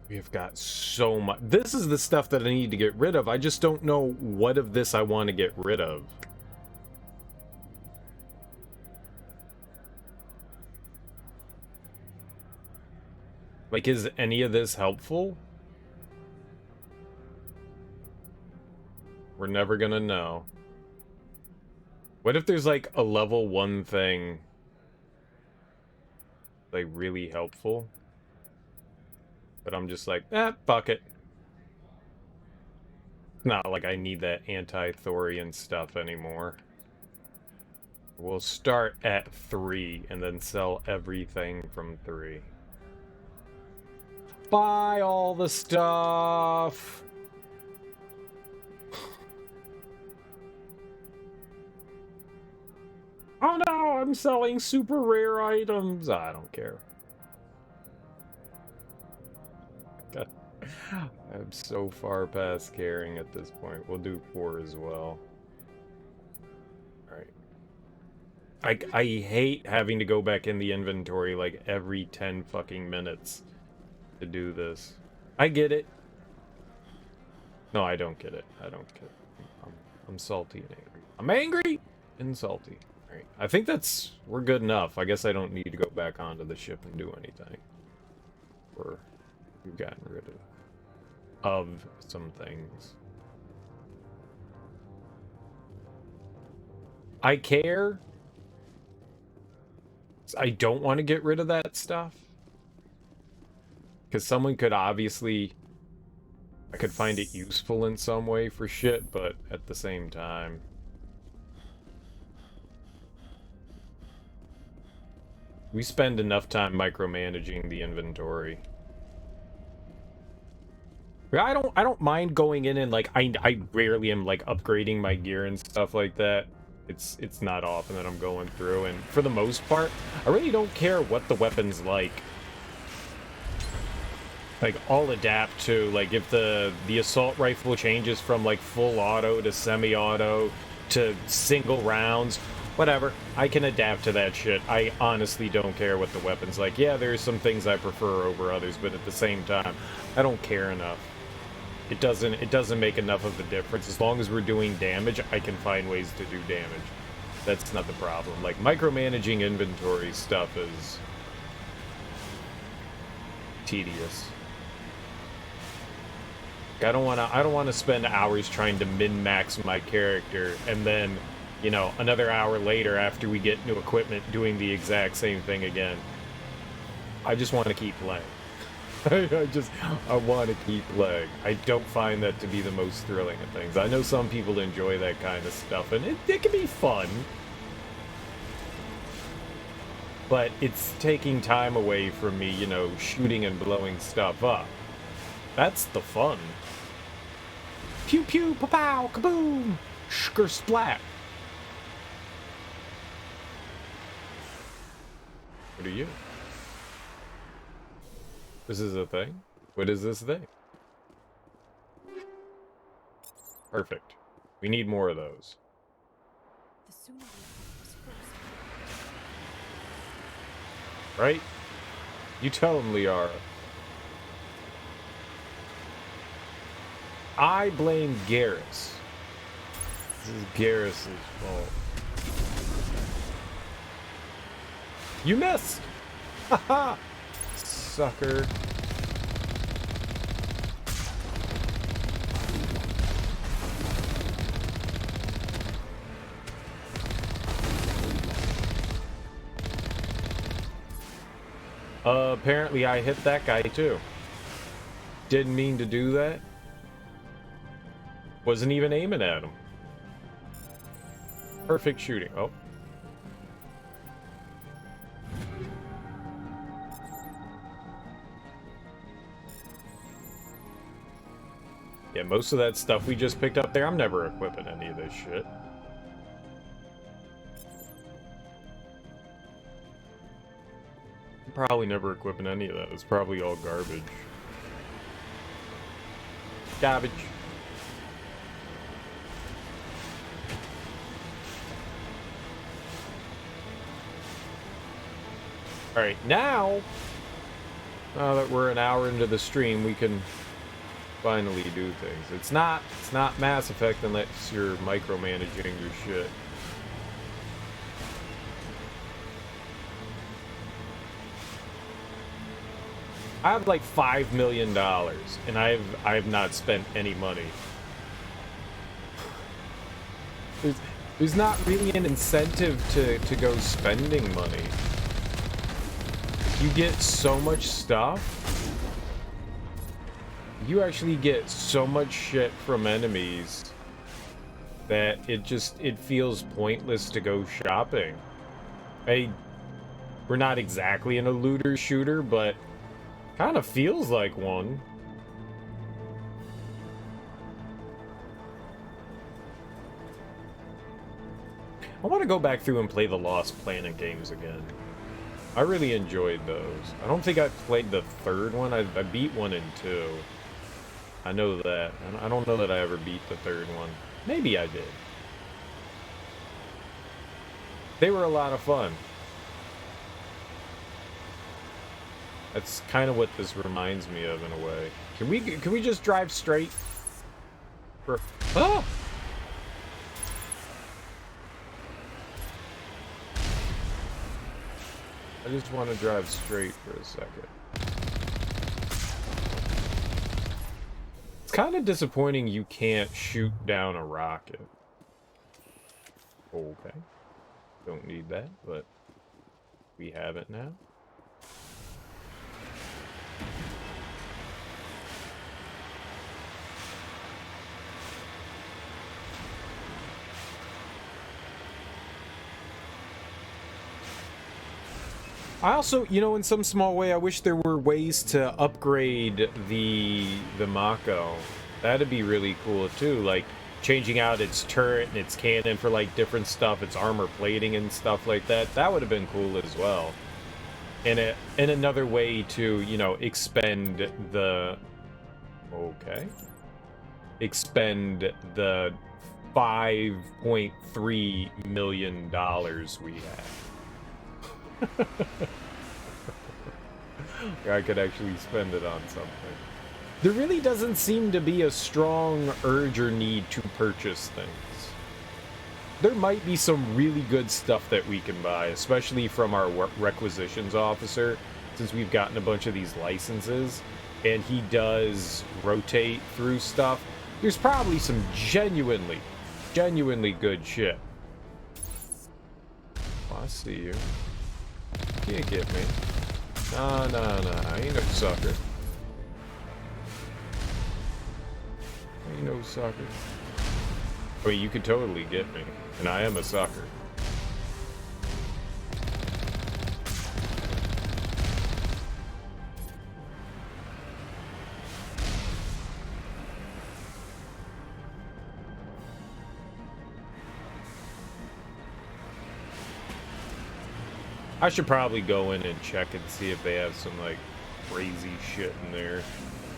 Speaker 1: We have got so much. This is the stuff that I need to get rid of. I just don't know what of this I want to get rid of. Like, is any of this helpful? We're never gonna know. What if there's like a level 1 thing like really helpful? But I'm just like, fuck it. Not like I need that anti-thorian stuff anymore. We'll start at 3 and then sell everything from 3. Buy all the stuff. Oh no, I'm selling super rare items. I don't care. God. I'm so far past caring at this point. We'll do 4 as well. Alright. I hate having to go back in the inventory like every 10 fucking minutes to do this. I get it. No, I don't get it. I don't get it. I'm salty and angry. I'm angry and salty. Alright. I think we're good enough. I guess I don't need to go back onto the ship and do anything. We've gotten rid of some things. I care. I don't want to get rid of that stuff. Because someone could obviously I could find it useful in some way for shit, but at the same time... We spend enough time micromanaging the inventory. I don't mind going in and like I rarely am like upgrading my gear and stuff like that. It's not often that I'm going through, and for the most part, I really don't care what the weapon's like. Like I'll adapt to like if the assault rifle changes from like full auto to semi-auto to single rounds, whatever. I can adapt to that shit. I honestly don't care what the weapon's like. Yeah, there's some things I prefer over others, but at the same time, I don't care enough. It doesn't make enough of a difference. As long as we're doing damage, I can find ways to do damage. That's not the problem. Like micromanaging inventory stuff is tedious. I don't want to spend hours trying to min-max my character and then, you know, another hour later after we get new equipment doing the exact same thing again. I just want to keep playing. I want to keep playing. I don't find that to be the most thrilling of things. I know some people enjoy that kind of stuff, and it can be fun. But it's taking time away from me, you know, shooting and blowing stuff up. That's the fun. Pew pew, pa-pow, kaboom, shker splat. What are you? This is a thing? What is this thing? Perfect. We need more of those.
Speaker 4: The sooner we have this first.
Speaker 1: Right? You tell him, Liara. I blame Garrus. This is Garrus' fault. You missed! Haha! Sucker. Apparently I hit that guy too. Didn't mean to do that. Wasn't even aiming at him. Perfect shooting. Oh. Yeah, most of that stuff we just picked up there, I'm never equipping any of this shit. I'm probably never equipping any of that. It's probably all garbage. Garbage. Alright, now that we're an hour into the stream, we can finally do things. It's not Mass Effect unless you're micromanaging your shit. I have like $5 million and I've not spent any money. There's not really an incentive to go spending money. You get so much stuff. You actually get so much shit from enemies that it feels pointless to go shopping. We're not exactly in a looter shooter, but kind of feels like one. I want to go back through and play the Lost Planet games again. I really enjoyed those. I don't think I played the third one. I beat 1 and 2. I know that. I don't know that I ever beat the third one. Maybe I did. They were a lot of fun. That's kind of what this reminds me of in a way. Can we just drive straight? Oh! I just want to drive straight for a second. It's kind of disappointing you can't shoot down a rocket. Okay. Don't need that, but we have it now. I also, you know, in some small way, I wish there were ways to upgrade the Mako. That'd be really cool too, like changing out its turret and its cannon for like different stuff, its armor plating and stuff like that. That would have been cool as well. And another way to, you know, expend the $5.3 million we have. I could actually spend it on something. There really doesn't seem to be a strong urge or need to purchase things. There might be some really good stuff that we can buy, especially from our requisitions officer, since we've gotten a bunch of these licenses, and he does rotate through stuff. There's probably some genuinely good shit. Oh, I see you. Can't get me. Nah, I ain't no sucker. Ain't no sucker. I mean, you could totally get me, and I am a sucker. I should probably go in and check and see if they have some, like, crazy shit in there.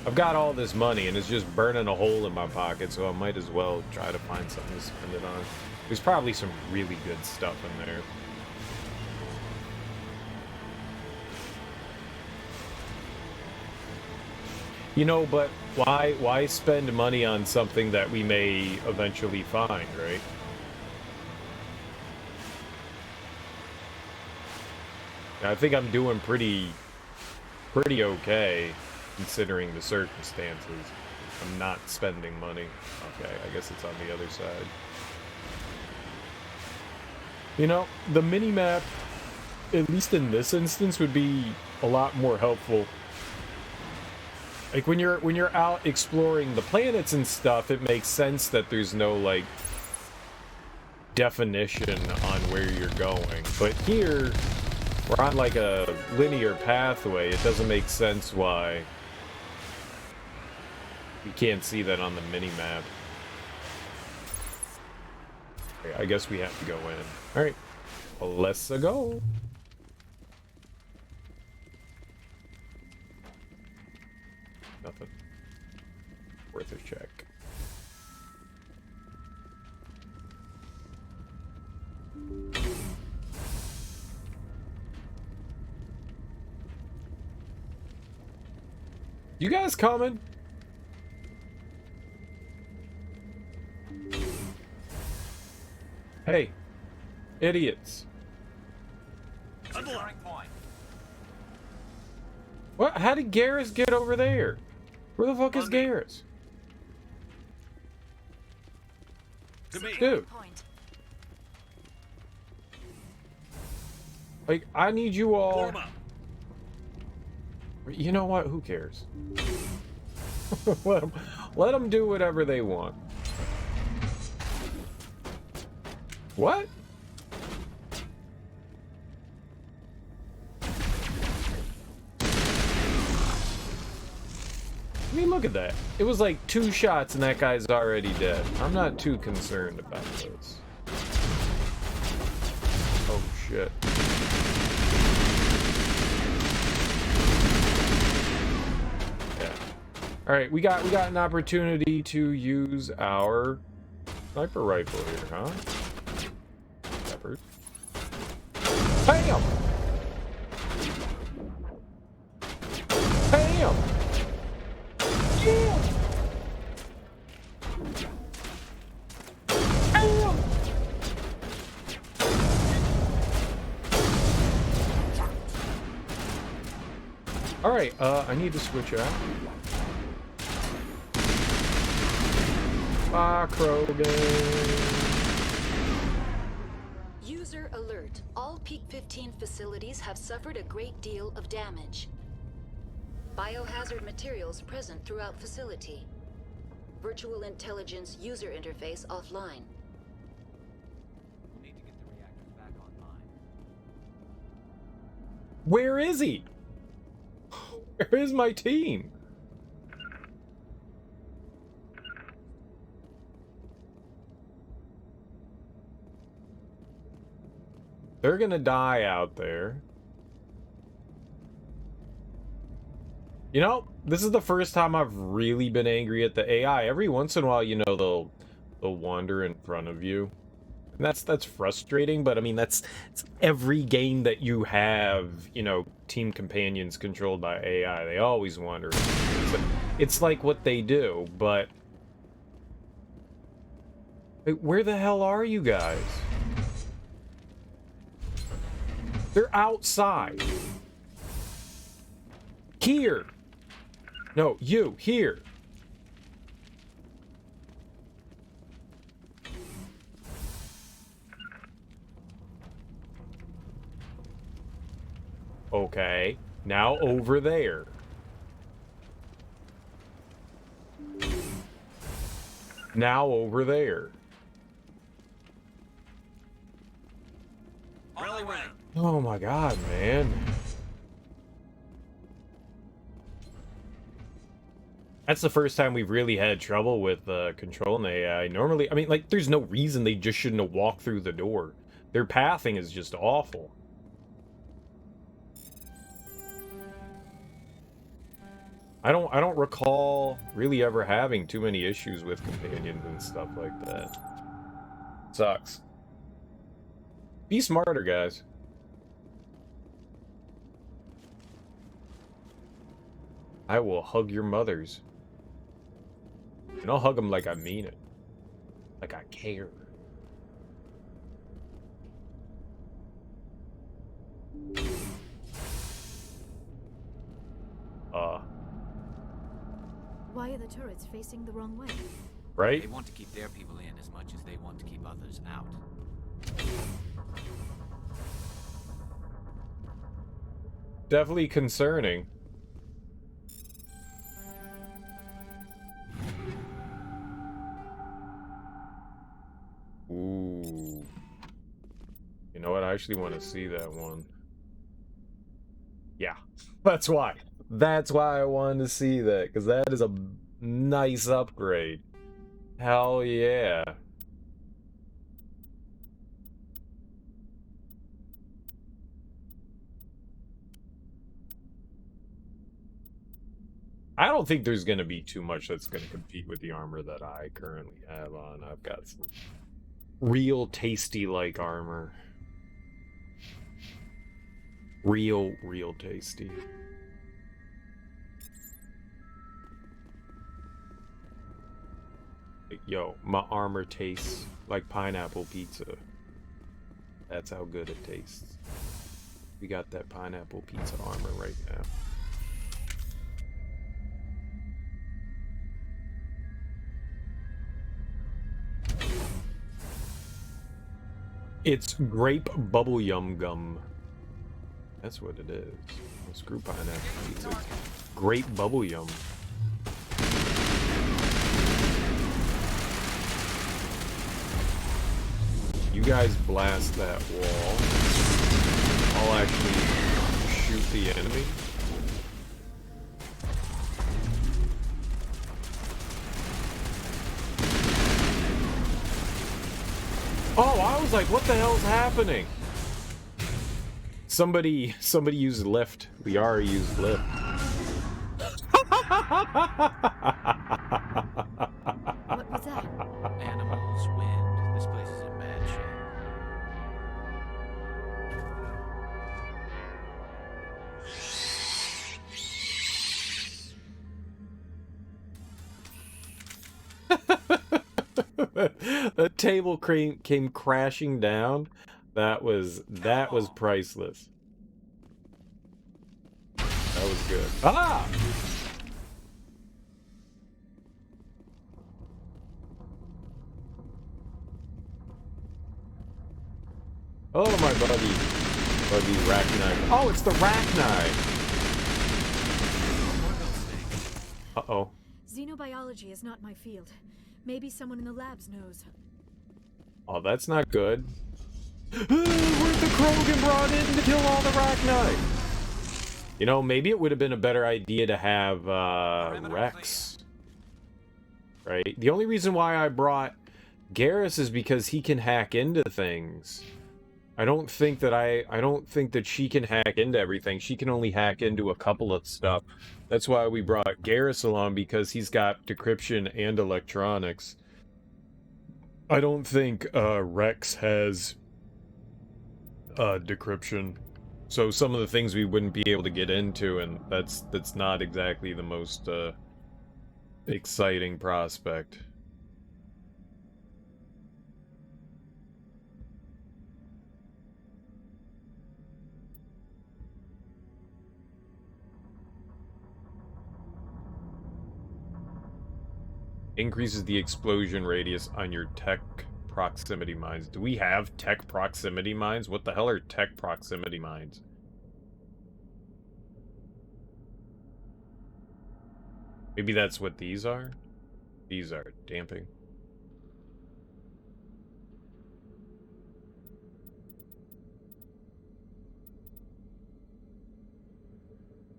Speaker 1: I've got all this money, and it's just burning a hole in my pocket, so I might as well try to find something to spend it on. There's probably some really good stuff in there. You know, but why spend money on something that we may eventually find, right? I think I'm doing pretty okay, considering the circumstances. I'm not spending money. Okay, I guess it's on the other side. You know, the mini-map, at least in this instance, would be a lot more helpful. Like, when you're out exploring the planets and stuff, it makes sense that there's no, like, definition on where you're going. But here, we're on like a linear pathway. It doesn't make sense why we can't see that on the mini-map. Okay, I guess we have to go in. Alright, well, let's go. Nothing. Worth a check. You guys coming? Hey, idiots. What? How did Garrus get over there? Where the fuck is Garrus? Dude. Like, I need you all... You know what? Who cares? Let them do whatever they want. What? I mean, look at that. It was like 2 shots and that guy's already dead. I'm not too concerned about this. Oh, shit. Alright, we got an opportunity to use our sniper rifle here, huh? Shepard. Bam! Bam! Yeah! Bam! Alright, I need to switch out. Krogan.
Speaker 5: User alert. All Peak 15 facilities have suffered a great deal of damage. Biohazard materials present throughout facility. Virtual intelligence user interface offline.
Speaker 2: Need to get the reactors back online.
Speaker 1: Where is he? Where is my team? They're gonna die out there. You know, this is the first time I've really been angry at the AI. Every once in a while, you know, they'll wander in front of you. And that's frustrating, but I mean, it's every game that you have, you know, team companions controlled by AI. They always wander. It's like what they do, but... Wait, where the hell are you guys? They're outside. Here. No, you, here. Okay, now over there. Now over there.
Speaker 3: Really right.
Speaker 1: Oh my god, man. That's the first time we've really had trouble with controlling the AI. Normally, I mean, like, there's no reason they just shouldn't have walked through the door. Their pathing is just awful. I don't recall really ever having too many issues with companions and stuff like that. Sucks. Be smarter, guys. I will hug your mothers. And I'll hug them like I mean it. Like I care.
Speaker 4: Why are the turrets facing the wrong way?
Speaker 1: Right?
Speaker 6: They want to keep their people in as much as they want to keep others out.
Speaker 1: Definitely concerning. Ooh. You know what? I actually want to see that one. Yeah, that's why. That's why I wanted to see that, because that is a nice upgrade. Hell yeah. I don't think there's going to be too much that's going to compete with the armor that I currently have on. I've got some real tasty like armor. Real tasty. Yo, my armor tastes like pineapple pizza. That's how good it tastes. We got that pineapple pizza armor right now. It's grape bubble yum gum. That's what it is. Screw pineapple pizza. Grape bubble yum. You guys blast that wall. I'll actually shoot the enemy. Oh, I was like, what the hell's happening? Somebody used lift. Liara used lift.
Speaker 4: What was that?
Speaker 6: Animals, wind. This place is in bad shape.
Speaker 1: The table came crashing down. That was priceless. That was good. Ah! Oh, my buddy Rachni. Oh, it's the Rachni. Uh-oh.
Speaker 4: Xenobiology is not my field. Maybe someone in the labs knows.
Speaker 1: Oh, that's not good. Where's the Krogan brought in to kill all the Rachni? You know, maybe it would have been a better idea to have Rex. Right? The only reason why I brought Garrus is because he can hack into things. I don't think that she can hack into everything. She can only hack into a couple of stuff. That's why we brought Garrus along, because he's got decryption and electronics. I don't think Rex has decryption. So some of the things we wouldn't be able to get into, and that's not exactly the most exciting prospect. Increases the explosion radius on your tech proximity mines. Do we have tech proximity mines? What the hell are tech proximity mines? Maybe that's what these are? These are damping.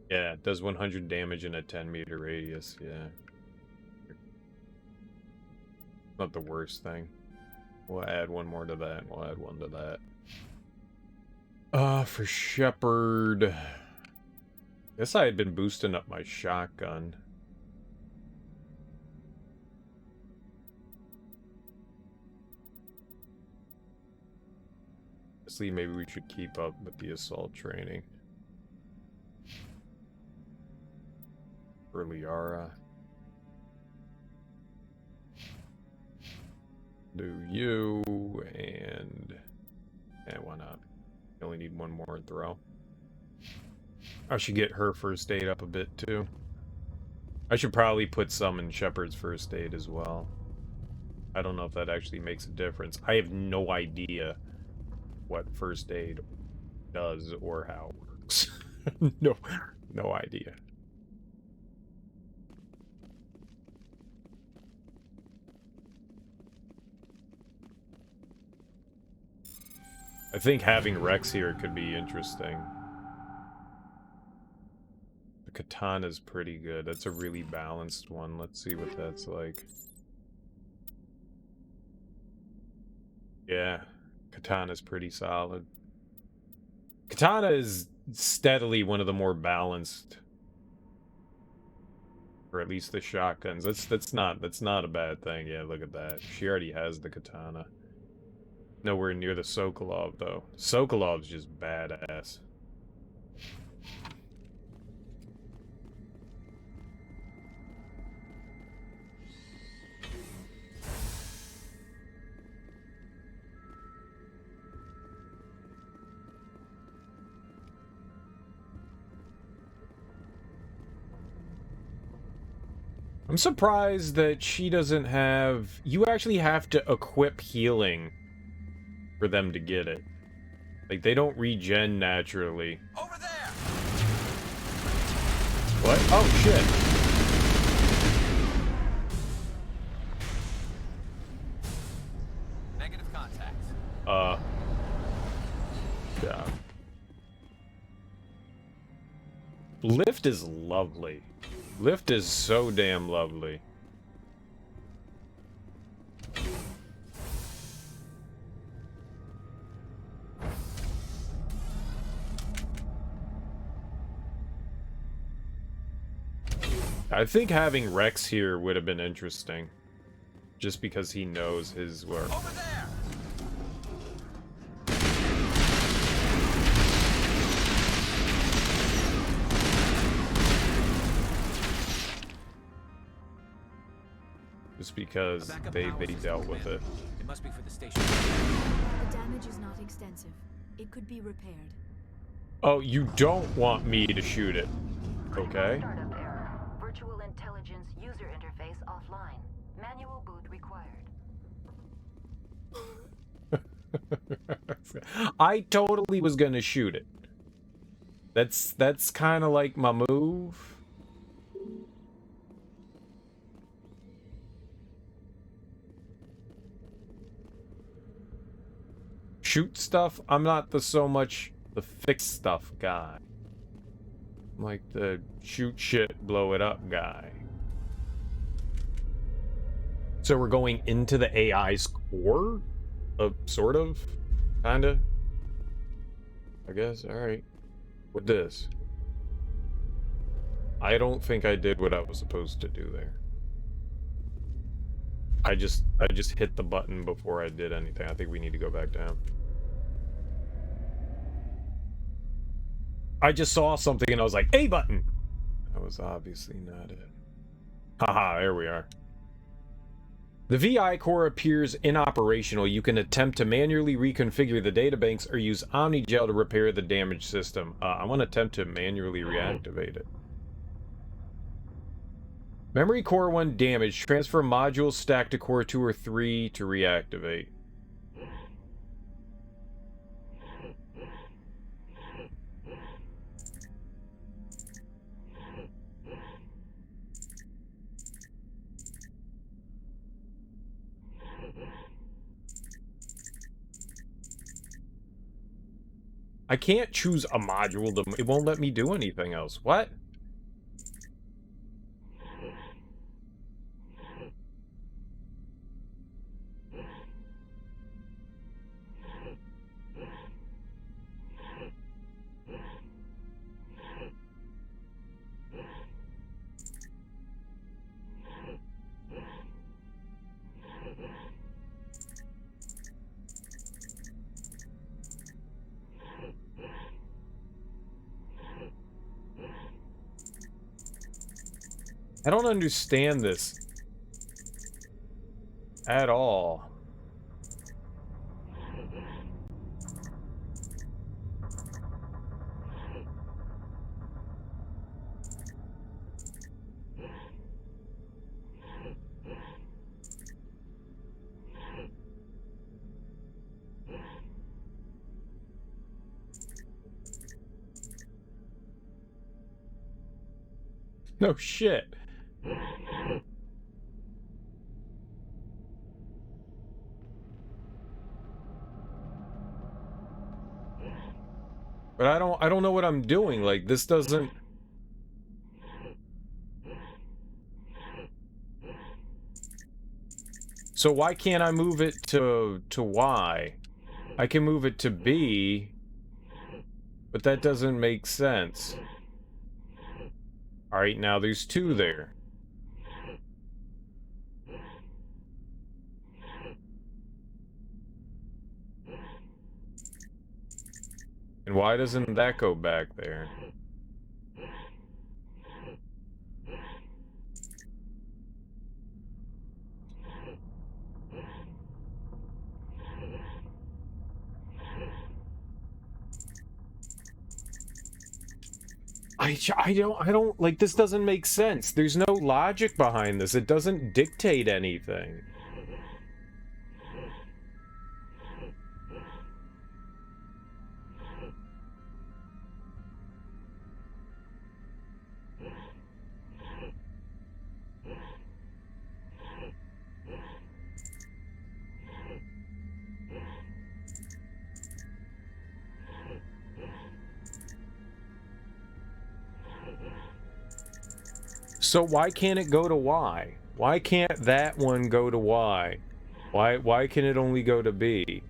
Speaker 1: Yeah, it does 100 damage in a 10-meter radius, yeah. Not the worst thing. We'll add one more to that, and we'll add one to that. For Shepard... Guess I had been boosting up my shotgun. Honestly, maybe we should keep up with the assault training. For Liara. Do you, and why not? You only need one more throw. I should get her first aid up a bit too. I should probably put some in Shepard's first aid as well. I don't know if that actually makes a difference. I have no idea what first aid does or how it works. No idea. I think having Rex here could be interesting. The katana's pretty good. That's a really balanced one. Let's see what that's like. Yeah, katana's pretty solid. Katana is steadily one of the more balanced, or at least the shotguns. That's not a bad thing. Yeah, look at that. She already has the katana. Nowhere near the Sokolov, though. Sokolov's just badass. I'm surprised that she doesn't have... You actually have to equip healing for them to get it. Like, they don't regen naturally.
Speaker 6: Over there!
Speaker 1: What? Oh, shit.
Speaker 6: Negative contact.
Speaker 1: Yeah. Lift is lovely. Lift is so damn lovely. I think having Rex here would have been interesting. Just because he knows his work.
Speaker 6: Over there!
Speaker 1: Just because they dealt with it.
Speaker 6: It must be for the station.
Speaker 4: The damage is not extensive. It could be repaired.
Speaker 1: Oh, you don't want me to shoot it. Okay.
Speaker 5: Startup error. Virtual intelligence user interface offline. Manual boot required.
Speaker 1: I totally was gonna shoot it. That's kind of like my move. Shoot stuff. I'm not so much the fix stuff guy. I'm like the shoot shit, blow it up guy. So we're going into the AI's core? Sort of? Kinda? I guess, alright. With this. I don't think I did what I was supposed to do there. I just hit the button before I did anything. I think we need to go back down. I just saw something and I was like, A button! That was obviously not it. Haha, there we are. The VI core appears inoperational. You can attempt to manually reconfigure the databanks or use OmniGel to repair the damaged system. I want to attempt to manually reactivate it. Memory core 1 damaged. Transfer modules stacked to core 2 or 3 to reactivate. I can't choose a module. It won't let me do anything else. What? I don't understand this at all. No shit. But I don't know what I'm doing. Like, this doesn't... So why can't I move it to Y? I can move it to B, but that doesn't make sense. Alright, now there's 2 there. And why doesn't that go back there? I don't, like, this doesn't make sense. There's no logic behind this. It doesn't dictate anything. So why can't it go to Y? Why can't that one go to Y? Why can it only go to B?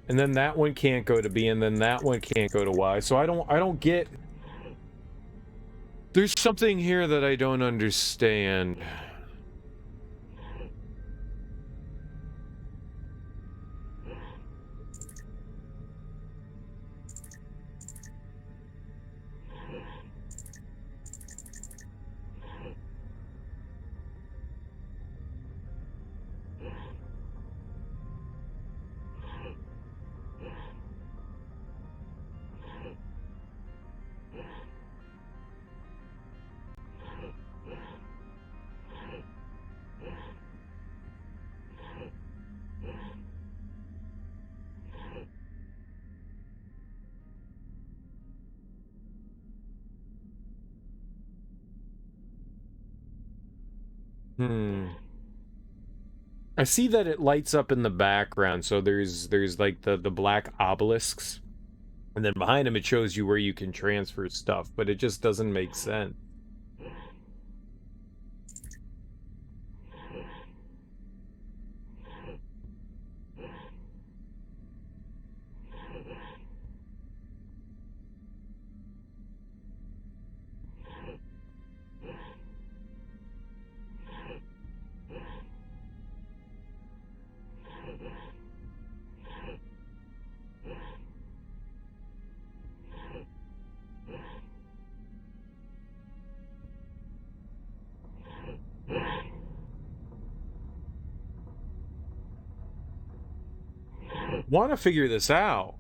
Speaker 1: And then that one can't go to B, and then that one can't go to Y. So I don't get... There's something here that I don't understand. I see that it lights up in the background, so there's like the black obelisks And then behind him, it shows you where you can transfer stuff, but it just doesn't make sense. Want to figure this out.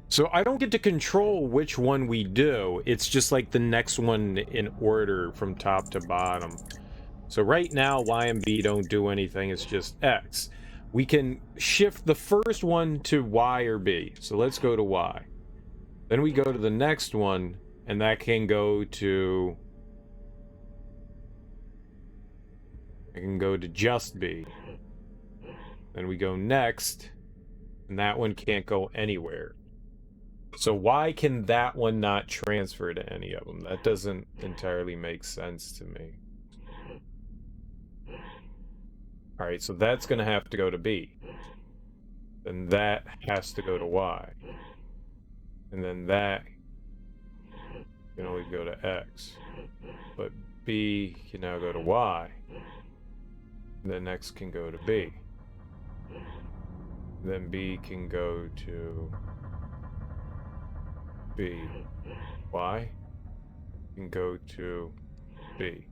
Speaker 1: So I don't get to control which one we do. It's just like the next one in order from top to bottom. So right now, Y and B don't do anything. It's just X. We can shift the first one to Y or B. So let's go to Y. Then we go to the next one, and that can go to... I can go to just B. Then we go next, and that one can't go anywhere. So why can that one not transfer to any of them? That doesn't entirely make sense to me. Alright, so that's going to have to go to B. Then that has to go to Y. And then that can only go to X. But B can now go to Y. Then X can go to B. Then B can go to B. Y can go to B.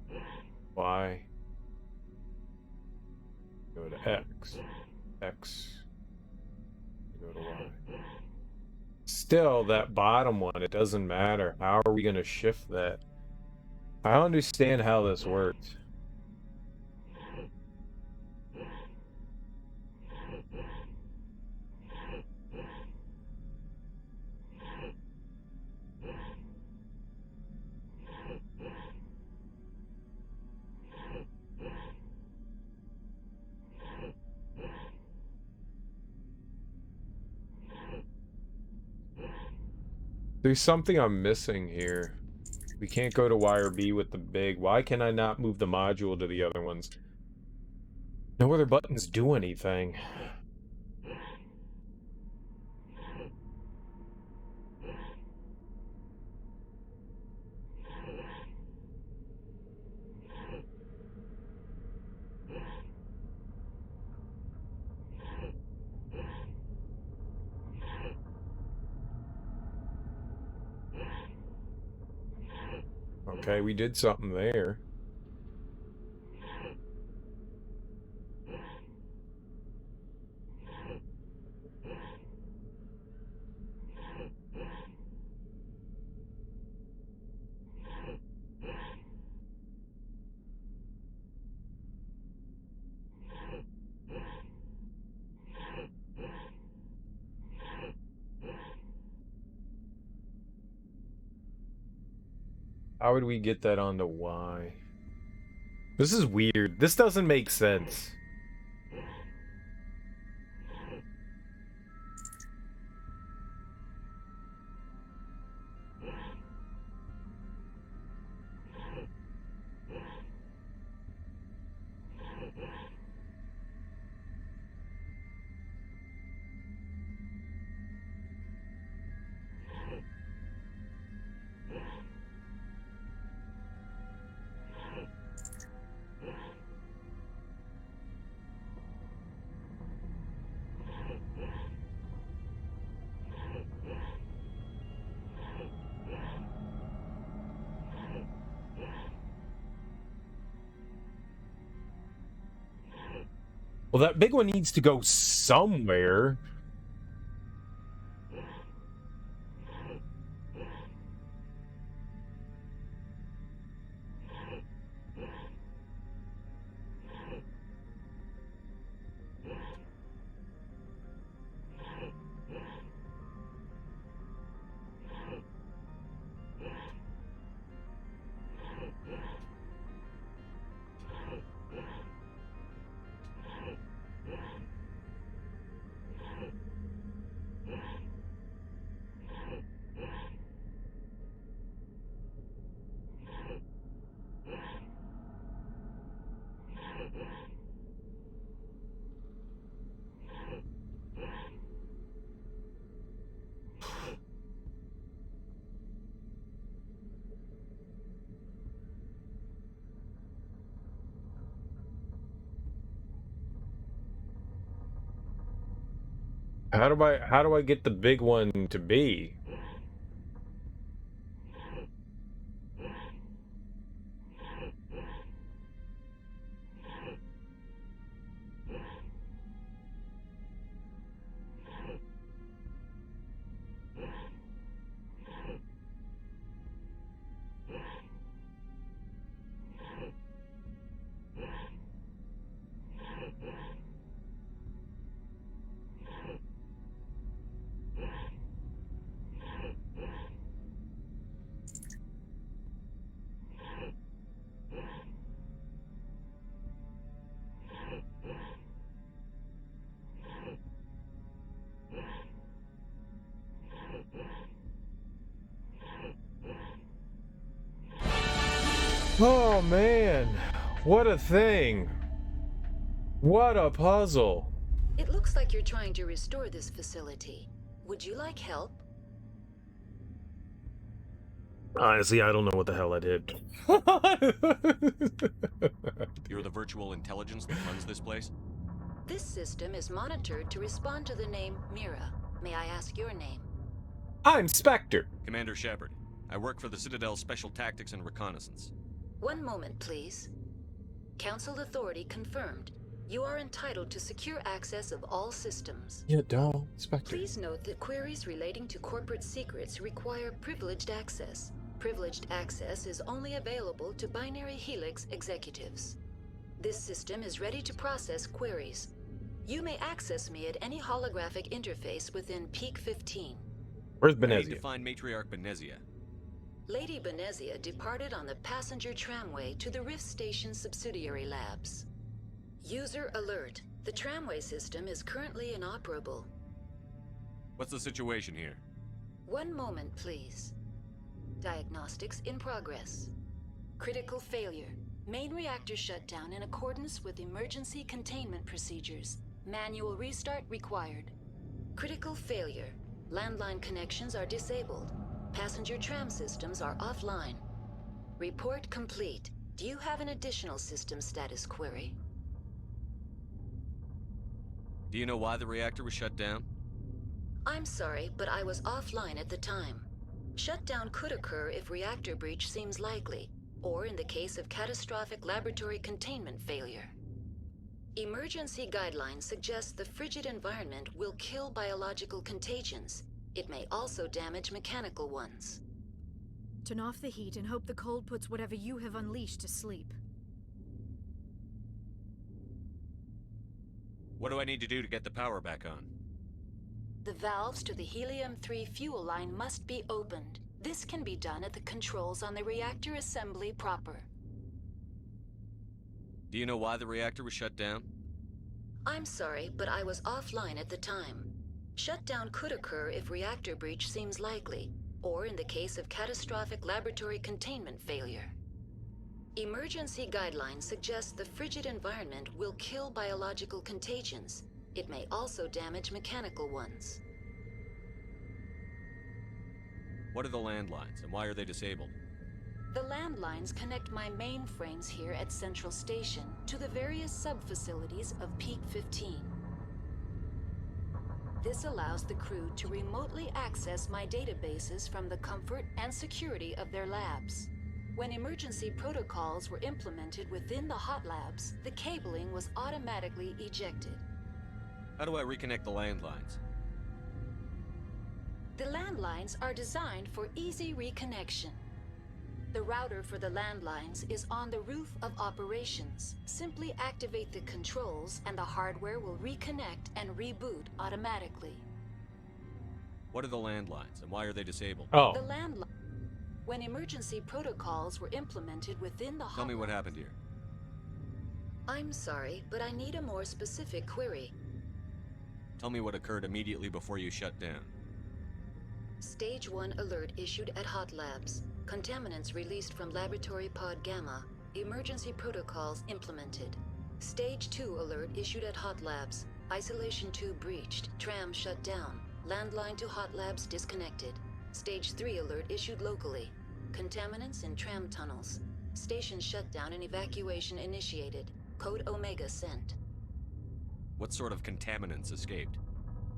Speaker 1: Y go to X. X go to Y. Still, that bottom one, it doesn't matter. How are we going to shift that? I don't understand how this works. There's something I'm missing here. We can't go to Y or B with the big. Why can I not move the module to the other ones? No other buttons do anything. Okay, we did something there. How would we get that onto Y? This is weird. This doesn't make sense. Well, that big one needs to go somewhere. How do I get the big one to be? Oh man, what a thing. What a puzzle.
Speaker 5: It looks like you're trying to restore this facility. Would you like help?
Speaker 1: Honestly, I don't know what the hell I did.
Speaker 3: You're the virtual intelligence that runs this place?
Speaker 5: This system is monitored to respond to the name Mira. May I ask your name?
Speaker 1: I'm Spectre.
Speaker 3: Commander Shepard. I work for the Citadel Special Tactics and Reconnaissance.
Speaker 5: One moment, please. Council authority confirmed. You are entitled to secure access of all systems.
Speaker 1: Yeah, duh, Spectre.
Speaker 5: Please note that queries relating to corporate secrets require privileged access. Privileged access is only available to Binary Helix executives. This system is ready to process queries. You may access me at any holographic interface within Peak 15.
Speaker 1: Where's
Speaker 3: I need
Speaker 1: Benezia?
Speaker 3: to find Matriarch Benezia.
Speaker 5: Lady Benezia departed on the passenger tramway to the Rift Station subsidiary labs. User alert. The tramway system is currently inoperable.
Speaker 3: What's the situation here?
Speaker 5: One moment, please. Diagnostics in progress. Critical failure. Main reactor shut down in accordance with emergency containment procedures. Manual restart required. Critical failure. Landline connections are disabled. Passenger tram systems are offline. Report complete. Do you have an additional system status query?
Speaker 3: Do you know why the reactor was shut down?
Speaker 5: I'm sorry, but I was offline at the time. Shutdown could occur if reactor breach seems likely, or in the case of catastrophic laboratory containment failure. Emergency guidelines suggest the frigid environment will kill biological contagions. It may also damage mechanical ones.
Speaker 4: Turn off the heat and hope the cold puts whatever you have unleashed to sleep.
Speaker 3: What do I need to do to get the power back on?
Speaker 5: The valves to the helium-3 fuel line must be opened. This can be done at the controls on the reactor assembly proper.
Speaker 3: Do you know why the reactor was shut down?
Speaker 5: I'm sorry, but I was offline at the time. Shutdown could occur if reactor breach seems likely, or in the case of catastrophic laboratory containment failure. Emergency guidelines suggest the frigid environment will kill biological contagions. It may also damage mechanical ones.
Speaker 3: What are the landlines, and why are they disabled?
Speaker 5: The landlines connect my mainframes here at Central Station to the various sub-facilities of Peak 15. This allows the crew to remotely access my databases from the comfort and security of their labs. When emergency protocols were implemented within the hot labs, the cabling was automatically ejected.
Speaker 3: How do I reconnect the landlines?
Speaker 5: The landlines are designed for easy reconnection. The router for the landlines is on the roof of operations. Simply activate the controls and the hardware will reconnect and reboot automatically.
Speaker 3: What are the landlines, and why are they disabled?
Speaker 1: Oh,
Speaker 5: The landline. When emergency protocols were implemented within the
Speaker 3: Tell me what happened here.
Speaker 5: I'm sorry, but I need a more specific query.
Speaker 3: Tell me what occurred immediately before you shut down.
Speaker 5: Stage 1 alert issued at Hot Labs. Contaminants released from Laboratory Pod Gamma. Emergency protocols implemented. Stage 2 alert issued at Hot Labs. Isolation 2 breached. Tram shut down. Landline to Hot Labs disconnected. Stage 3 alert issued locally. Contaminants in tram tunnels. Station shutdown and evacuation initiated. Code Omega sent.
Speaker 3: What sort of contaminants escaped?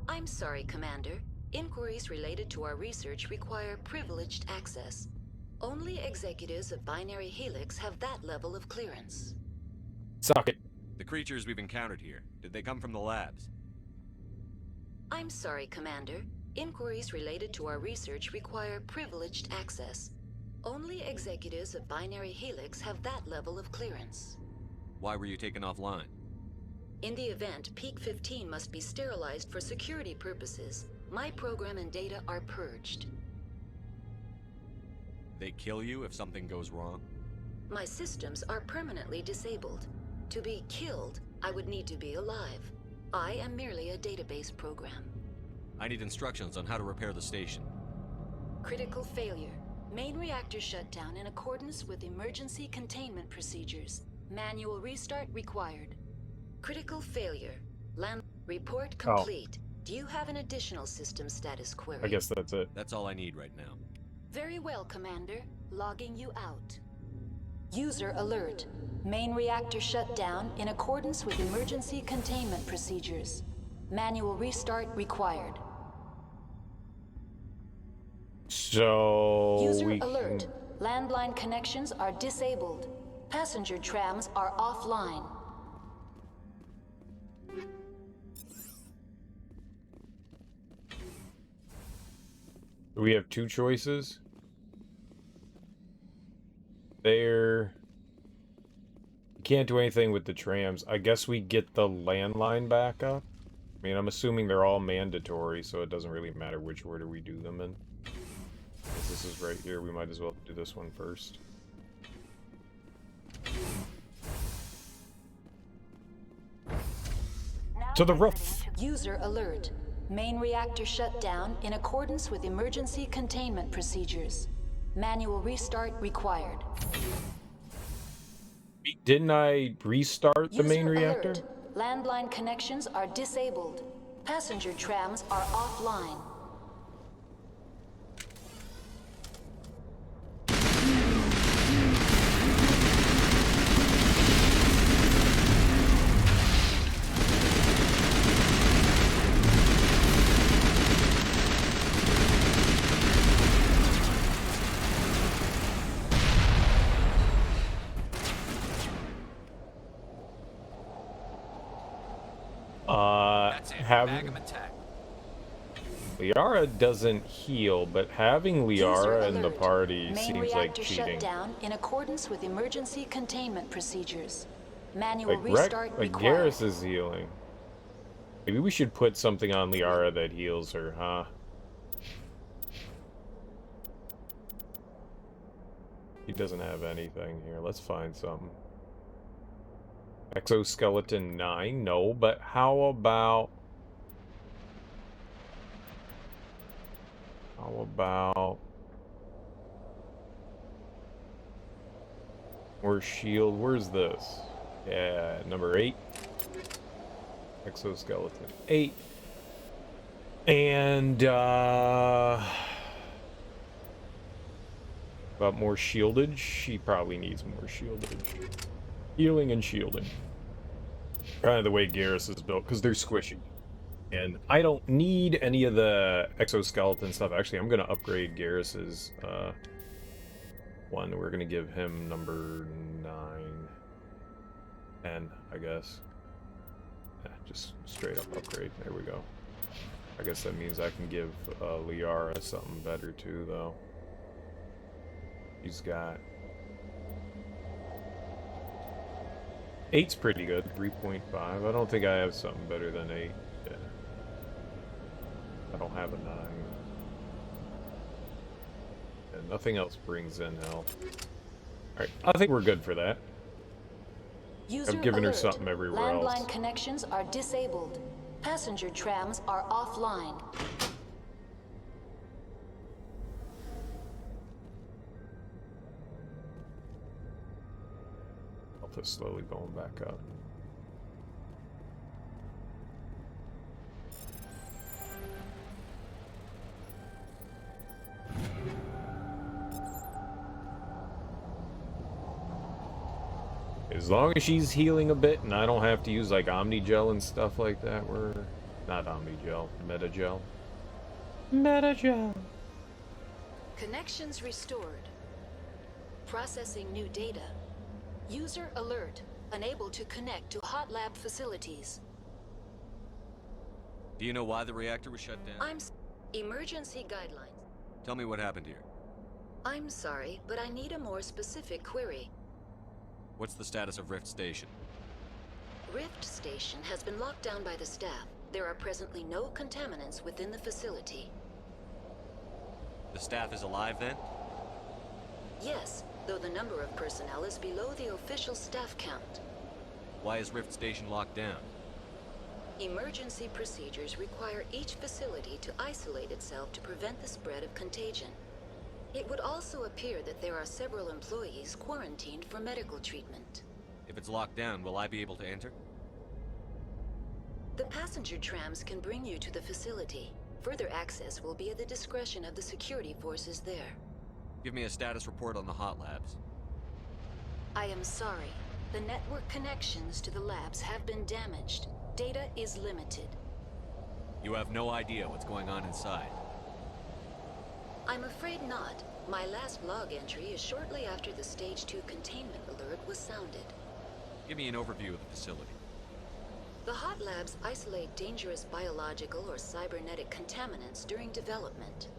Speaker 5: I'm sorry, Commander. Inquiries related to our research require privileged access. Only executives of Binary Helix have that level of clearance.
Speaker 1: Suck it.
Speaker 3: The creatures we've encountered here, did they come from the labs?
Speaker 5: I'm sorry, Commander. Inquiries related to our research require privileged access. Only executives of Binary Helix have that level of clearance.
Speaker 3: Why were you taken offline?
Speaker 5: In the event, Peak 15 must be sterilized for security purposes. My program and data are purged.
Speaker 3: They kill you if something goes wrong?
Speaker 5: My systems are permanently disabled. To be killed, I would need to be alive. I am merely a database program.
Speaker 3: I need instructions on how to repair the station.
Speaker 5: Critical failure. Main reactor shut down in accordance with emergency containment procedures. Manual restart required. Critical failure. Land report complete. Do you have an additional system status query?
Speaker 1: I guess that's it.
Speaker 3: That's all I need right now.
Speaker 5: Very well, Commander. Logging you out. User alert. Main reactor shut down in accordance with emergency containment procedures. Manual restart required.
Speaker 1: So
Speaker 5: User
Speaker 1: we
Speaker 5: alert. Landline connections are disabled. Passenger trams are offline.
Speaker 1: We have two choices. There. You can't do anything with the trams. I guess we get the landline back up. I mean, I'm assuming they're all mandatory, so it doesn't really matter which order we do them in. This is right here. We might as well do this one first. To the roof!
Speaker 5: User alert. Main reactor shut down in accordance with emergency containment procedures. Manual restart required.
Speaker 1: Didn't I restart the main reactor?
Speaker 5: Alert. Landline connections are disabled. Passenger trams are offline.
Speaker 6: That's it.
Speaker 1: Having
Speaker 6: Bag 'em attack.
Speaker 1: Liara doesn't heal, but having Liara in the
Speaker 5: alert.
Speaker 1: party
Speaker 5: Main
Speaker 1: seems
Speaker 5: reactor
Speaker 1: like cheating.
Speaker 5: shut down in accordance with emergency containment procedures. Manual
Speaker 1: Like
Speaker 5: restart
Speaker 1: like
Speaker 5: required.
Speaker 1: Garrus is healing. Maybe we should put something on Liara that heals her, huh? He doesn't have anything here. Let's find something. Exoskeleton 9? No, but how about... More shield? Where's this? Yeah, number 8. Exoskeleton 8. And, about more shieldage? She probably needs more shieldage. Healing and shielding. Kind of the way Garrus is built, because they're squishy. And I don't need any of the exoskeleton stuff. Actually, I'm going to upgrade Garrus's one. We're going to give him number 9. 10, I guess. Yeah, just straight up upgrade. There we go. I guess that means I can give Liara something better too, though. He's got... 8's pretty good. 3.5. I don't think I have something better than 8. Yeah. I don't have a 9. And nothing else brings in health. Alright, I think we're good for that.
Speaker 5: User
Speaker 1: I've given her
Speaker 5: alert.
Speaker 1: something everywhere
Speaker 5: Landline
Speaker 1: else.
Speaker 5: connections are disabled. Passenger trams are offline.
Speaker 1: Health is slowly going back up. As long as she's healing a bit and I don't have to use like Omni Gel and stuff like that, we're Not Omnigel. Metagel. Metagel.
Speaker 5: Connections restored. Processing new data. User alert. Unable to connect to hot lab facilities.
Speaker 3: Do you know why the reactor was shut down?
Speaker 5: Emergency guidelines.
Speaker 3: Tell me what happened here.
Speaker 5: I'm sorry, but I need a more specific query.
Speaker 3: What's the status of Rift Station?
Speaker 5: Rift Station has been locked down by the staff. There are presently no contaminants within the facility.
Speaker 3: The staff is alive then?
Speaker 5: Yes, though the number of personnel is below the official staff count.
Speaker 3: Why is Rift Station locked down?
Speaker 5: Emergency procedures require each facility to isolate itself to prevent the spread of contagion. It would also appear that there are several employees quarantined for medical treatment.
Speaker 3: If it's locked down, will I be able to enter?
Speaker 5: The passenger trams can bring you to the facility. Further access will be at the discretion of the security forces there.
Speaker 3: Give me a status report on the hot labs.
Speaker 5: I am sorry. The network connections to the labs have been damaged. Data is limited.
Speaker 3: You have no idea what's going on inside.
Speaker 5: I'm afraid not. My last log entry is shortly after the Stage 2 containment alert was sounded.
Speaker 3: Give me an overview of the facility.
Speaker 5: The hot labs isolate dangerous biological or cybernetic contaminants during development.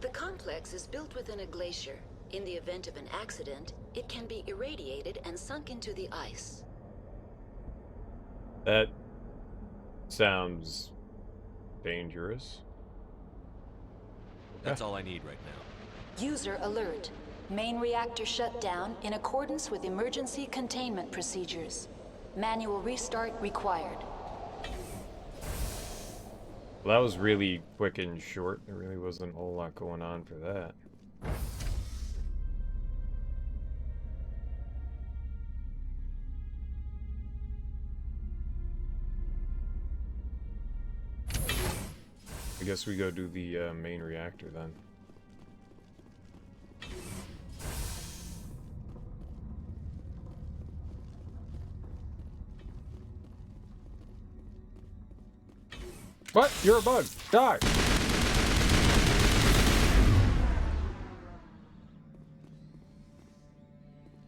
Speaker 5: The complex is built within a glacier. In the event of an accident, it can be irradiated and sunk into the ice.
Speaker 1: That sounds dangerous.
Speaker 3: That's all I need right now.
Speaker 5: User alert. Main reactor shut down in accordance with emergency containment procedures. Manual restart required.
Speaker 1: Well, that was really quick and short. There really wasn't a whole lot going on for that. I guess we go do the main reactor then. What? You're a bug. Die.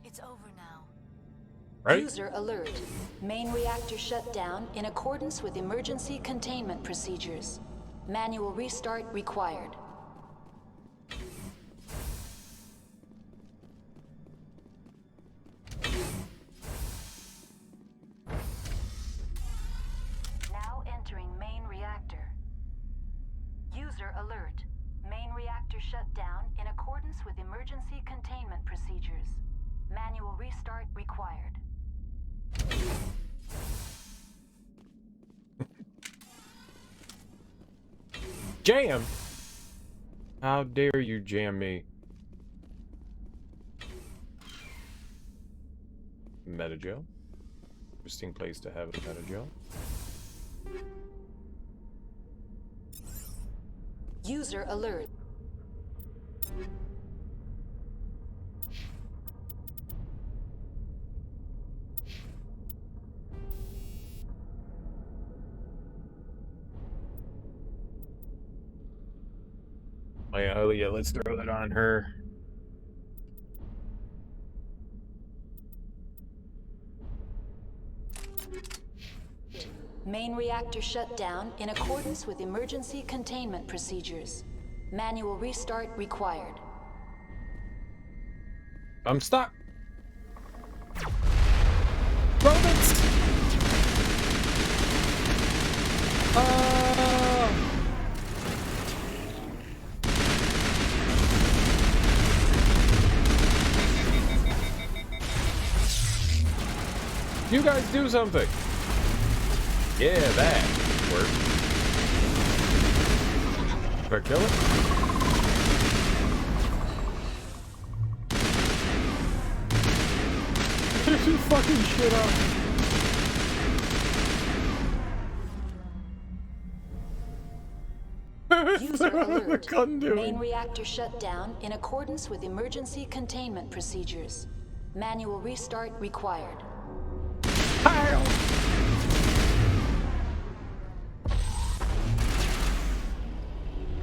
Speaker 4: It's over now.
Speaker 1: Right?
Speaker 5: User alert. Main reactor shut down in accordance with emergency containment procedures. Manual restart required. Now entering main reactor. User alert. Main reactor shut down in accordance with emergency containment procedures. Manual restart required.
Speaker 1: Jam! How dare you jam me? Metagel. Interesting place to have a metagel.
Speaker 5: User alert.
Speaker 1: Oh yeah, let's throw that on her.
Speaker 5: Main reactor shut down in accordance with emergency containment procedures. Manual restart required.
Speaker 1: I'm stuck. Romans! You guys do something. Yeah, that worked. Did I kill it? You fucking shit up.
Speaker 5: User alert.
Speaker 1: Gun doing?
Speaker 5: Main reactor shut down in accordance with emergency containment procedures. Manual restart required.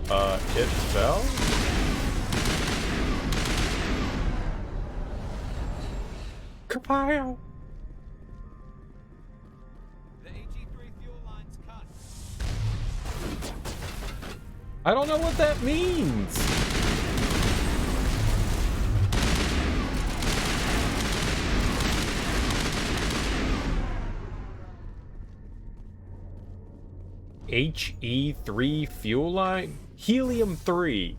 Speaker 1: It fell? Kapow!
Speaker 2: The AG3 fuel line's cut.
Speaker 1: I don't know what that means. HE3 fuel line? Helium-3.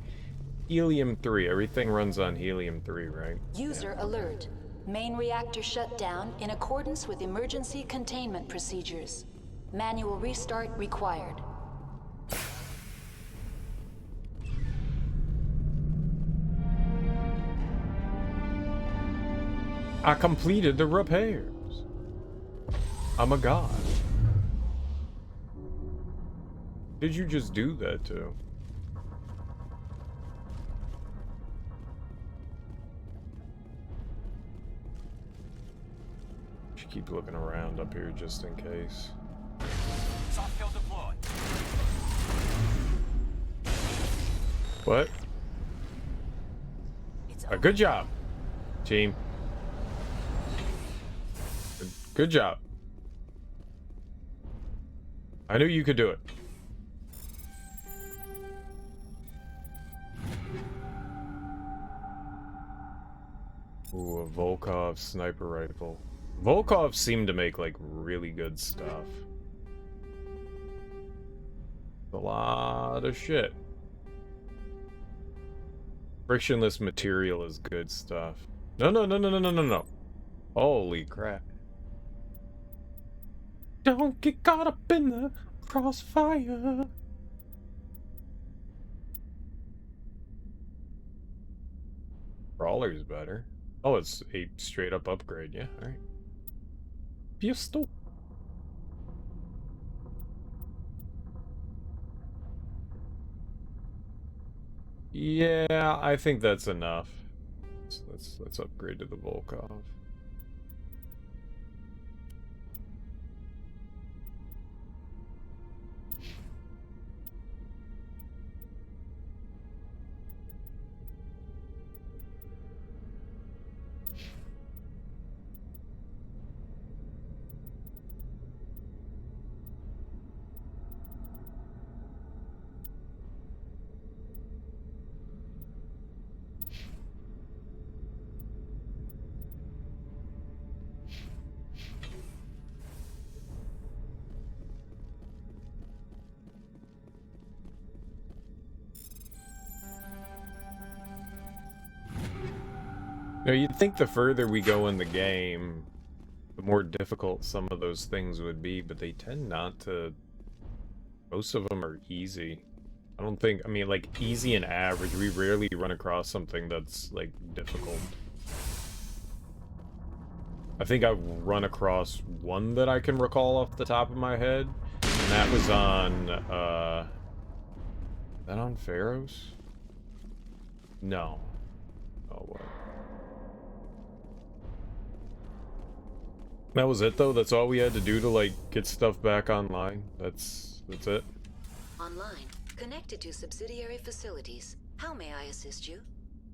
Speaker 1: Helium-3. Everything runs on helium-3, right?
Speaker 5: User alert. Main reactor shut down in accordance with emergency containment procedures. Manual restart required.
Speaker 1: I completed the repairs. I'm a god. Did you just do that too? Should keep looking around up here just in case.
Speaker 2: Soft kill deployed.
Speaker 1: What? Good job, team. Good job. I knew you could do it. Ooh, a Volkov sniper rifle. Volkov seemed to make, like, really good stuff. A lot of shit. Frictionless material is good stuff. No, no, no, no, no, no, no, no. Holy crap. Don't get caught up in the crossfire. Brawler's better. Oh, it's a straight up upgrade, yeah, alright. Pistol. Yeah, I think that's enough. Let's upgrade to the Volkov. Now, you'd think the further we go in the game, the more difficult some of those things would be, but they tend not to. Most of them are easy. I don't think, I mean, like, easy and average, we rarely run across something that's, like, difficult. I think I've run across one that I can recall off the top of my head, and that was on, is that on Pharos? No. Oh, what? That was it, though? That's all we had to do to, like, get stuff back online? That's it?
Speaker 5: Online. Connected to subsidiary facilities. How may I assist you?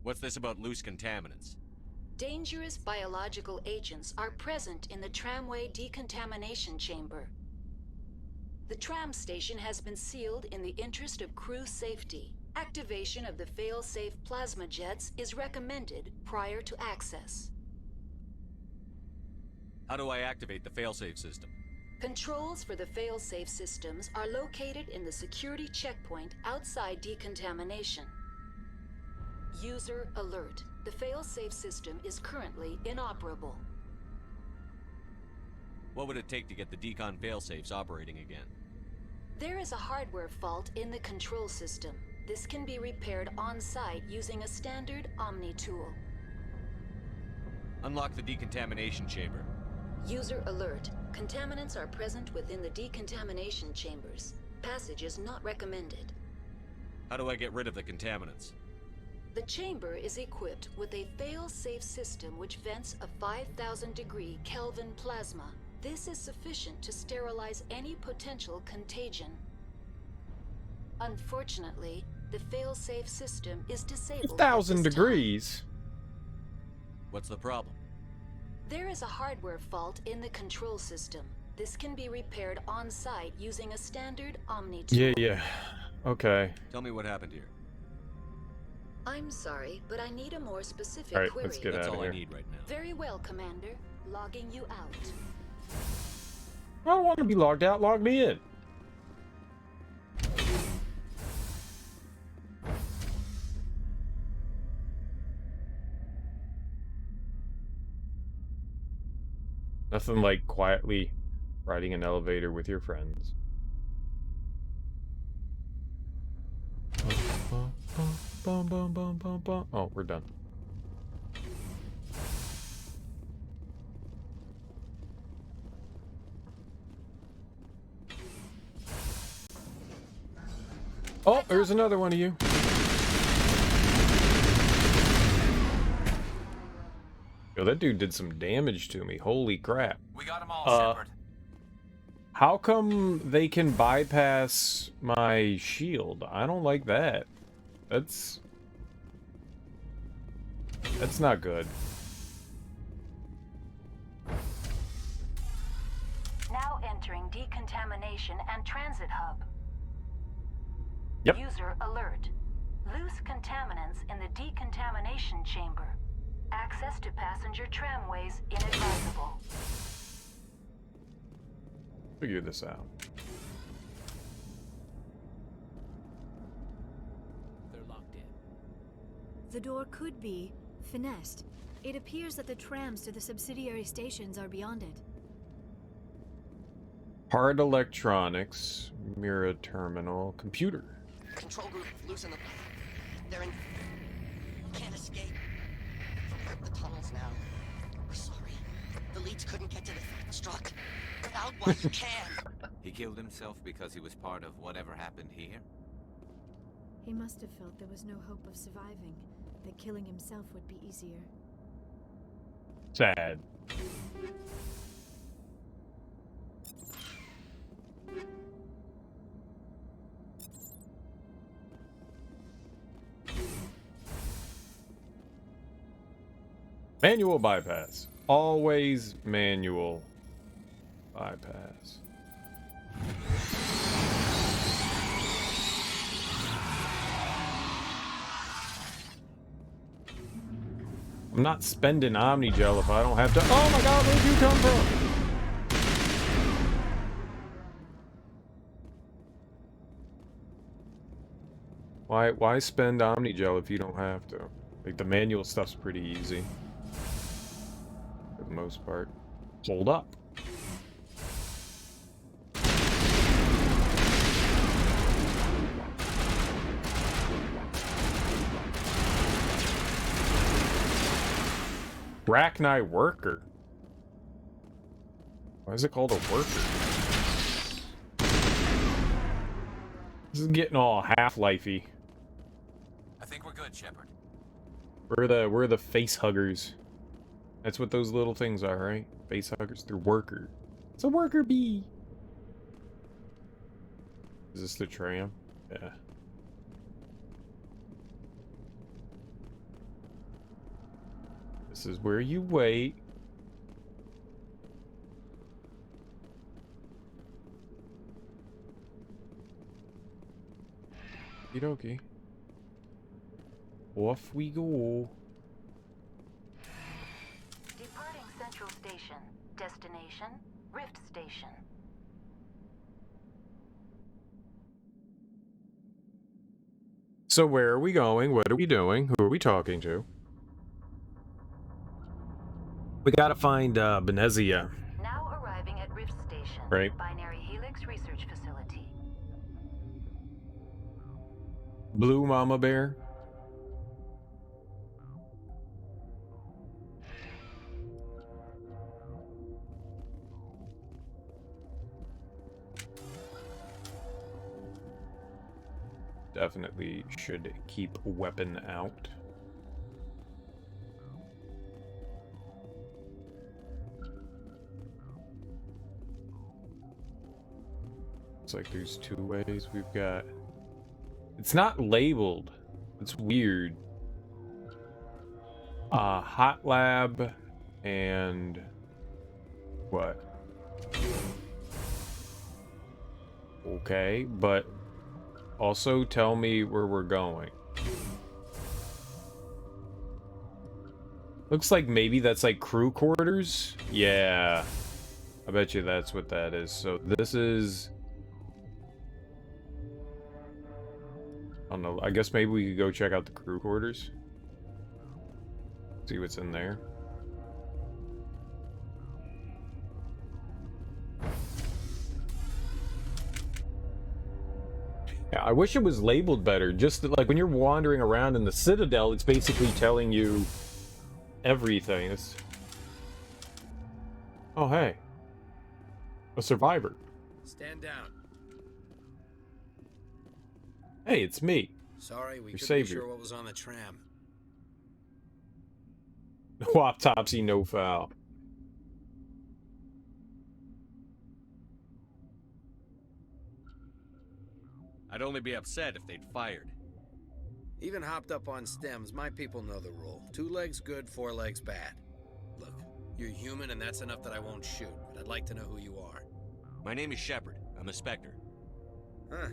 Speaker 3: What's this about loose contaminants?
Speaker 5: Dangerous biological agents are present in the tramway decontamination chamber. The tram station has been sealed in the interest of crew safety. Activation of the fail-safe plasma jets is recommended prior to access.
Speaker 3: How do I activate the failsafe system?
Speaker 5: Controls for the fail-safe systems are located in the security checkpoint outside decontamination. User alert. The fail-safe system is currently inoperable.
Speaker 3: What would it take to get the decon failsafes operating again?
Speaker 5: There is a hardware fault in the control system. This can be repaired on-site using a standard Omni tool.
Speaker 3: Unlock the decontamination chamber.
Speaker 5: User alert. Contaminants are present within the decontamination chambers. Passage is not recommended.
Speaker 3: How do I get rid of the contaminants?
Speaker 5: The chamber is equipped with a fail-safe system which vents a 5,000-degree Kelvin plasma. This is sufficient to sterilize any potential contagion. Unfortunately, the fail-safe system is disabled.
Speaker 1: 1,000 degrees.
Speaker 3: What's the problem?
Speaker 5: There is a hardware fault in the control system. This can be repaired on-site using a standard Omni tool.
Speaker 1: Yeah. Okay.
Speaker 3: Tell me what happened here.
Speaker 5: I'm sorry, but I need a more specific
Speaker 1: All right,
Speaker 5: query.
Speaker 1: let's get
Speaker 3: That's
Speaker 1: out of
Speaker 3: all
Speaker 1: here.
Speaker 3: I need right now.
Speaker 5: Very well, Commander. Logging you out.
Speaker 1: I don't want to be logged out. Log me in. Nothing like quietly riding an elevator with your friends. Oh, we're done. Oh, there's another one of you. Yo, that dude did some damage to me. Holy crap.
Speaker 7: We got them all, Shepard.
Speaker 1: How come they can bypass my shield? I don't like that. That's not good.
Speaker 5: Now entering decontamination and transit hub.
Speaker 1: Yep.
Speaker 5: User alert. Loose contaminants in the decontamination chamber. Access to passenger tramways inadvisable.
Speaker 1: Figure this out.
Speaker 7: They're locked in.
Speaker 4: The door could be finessed. It appears that the trams to the subsidiary stations are beyond it.
Speaker 1: Hard electronics, mirror terminal, computer.
Speaker 8: Control group, loosen them. They're in. Can't escape. The tunnels now. We're sorry. The leads couldn't get to the struck. Get out while you can.
Speaker 7: He killed himself because he was part of whatever happened here?
Speaker 4: He must have felt there was no hope of surviving, that killing himself would be easier.
Speaker 1: Sad. Manual bypass. Always manual bypass. I'm not spending Omni Gel if I don't have to. Oh my god, where'd you come from? Why spend Omni Gel if you don't have to? Like, the manual stuff's pretty easy. For the most part. Hold up. Brackneye worker. Why is it called a worker? This is getting all Half-Life-y.
Speaker 7: I think we're good, Shepard.
Speaker 1: We're the face huggers. That's what those little things are, right? Face huggers. They're worker. It's a worker bee. Is this the tram? Yeah. This is where you wait. Okie dokie. Off we go.
Speaker 5: Departing Central Station. Destination, Rift Station.
Speaker 1: So where are we going? What are we doing? Who are we talking to? We gotta find Benezia.
Speaker 5: Now arriving at Rift Station.
Speaker 1: Right.
Speaker 5: Binary Helix Research Facility.
Speaker 1: Blue Mama Bear. Definitely should keep weapon out. Looks like there's two ways. We've got It's not labeled. It's weird. Hot lab and what? Okay, but also tell me where we're going. Looks like maybe that's like crew quarters. Yeah, I bet you that's what that is. So this is, I don't know, I guess maybe we could go check out the crew quarters. See what's in there. Yeah, I wish it was labeled better. Just like when you're wandering around in the Citadel, it's basically telling you everything. It's... Oh, hey. A survivor.
Speaker 9: Stand down.
Speaker 1: Hey, it's me.
Speaker 9: Sorry, we
Speaker 1: Your
Speaker 9: couldn't
Speaker 1: savior.
Speaker 9: be sure what was on the tram.
Speaker 1: No autopsy, no foul.
Speaker 3: I'd only be upset if they'd fired.
Speaker 9: Even hopped up on stems, my people know the rule. 2 legs good, 4 legs bad. Look, you're human and that's enough that I won't shoot, but I'd like to know who you are.
Speaker 3: My name is Shepard. I'm a Spectre.
Speaker 9: Huh.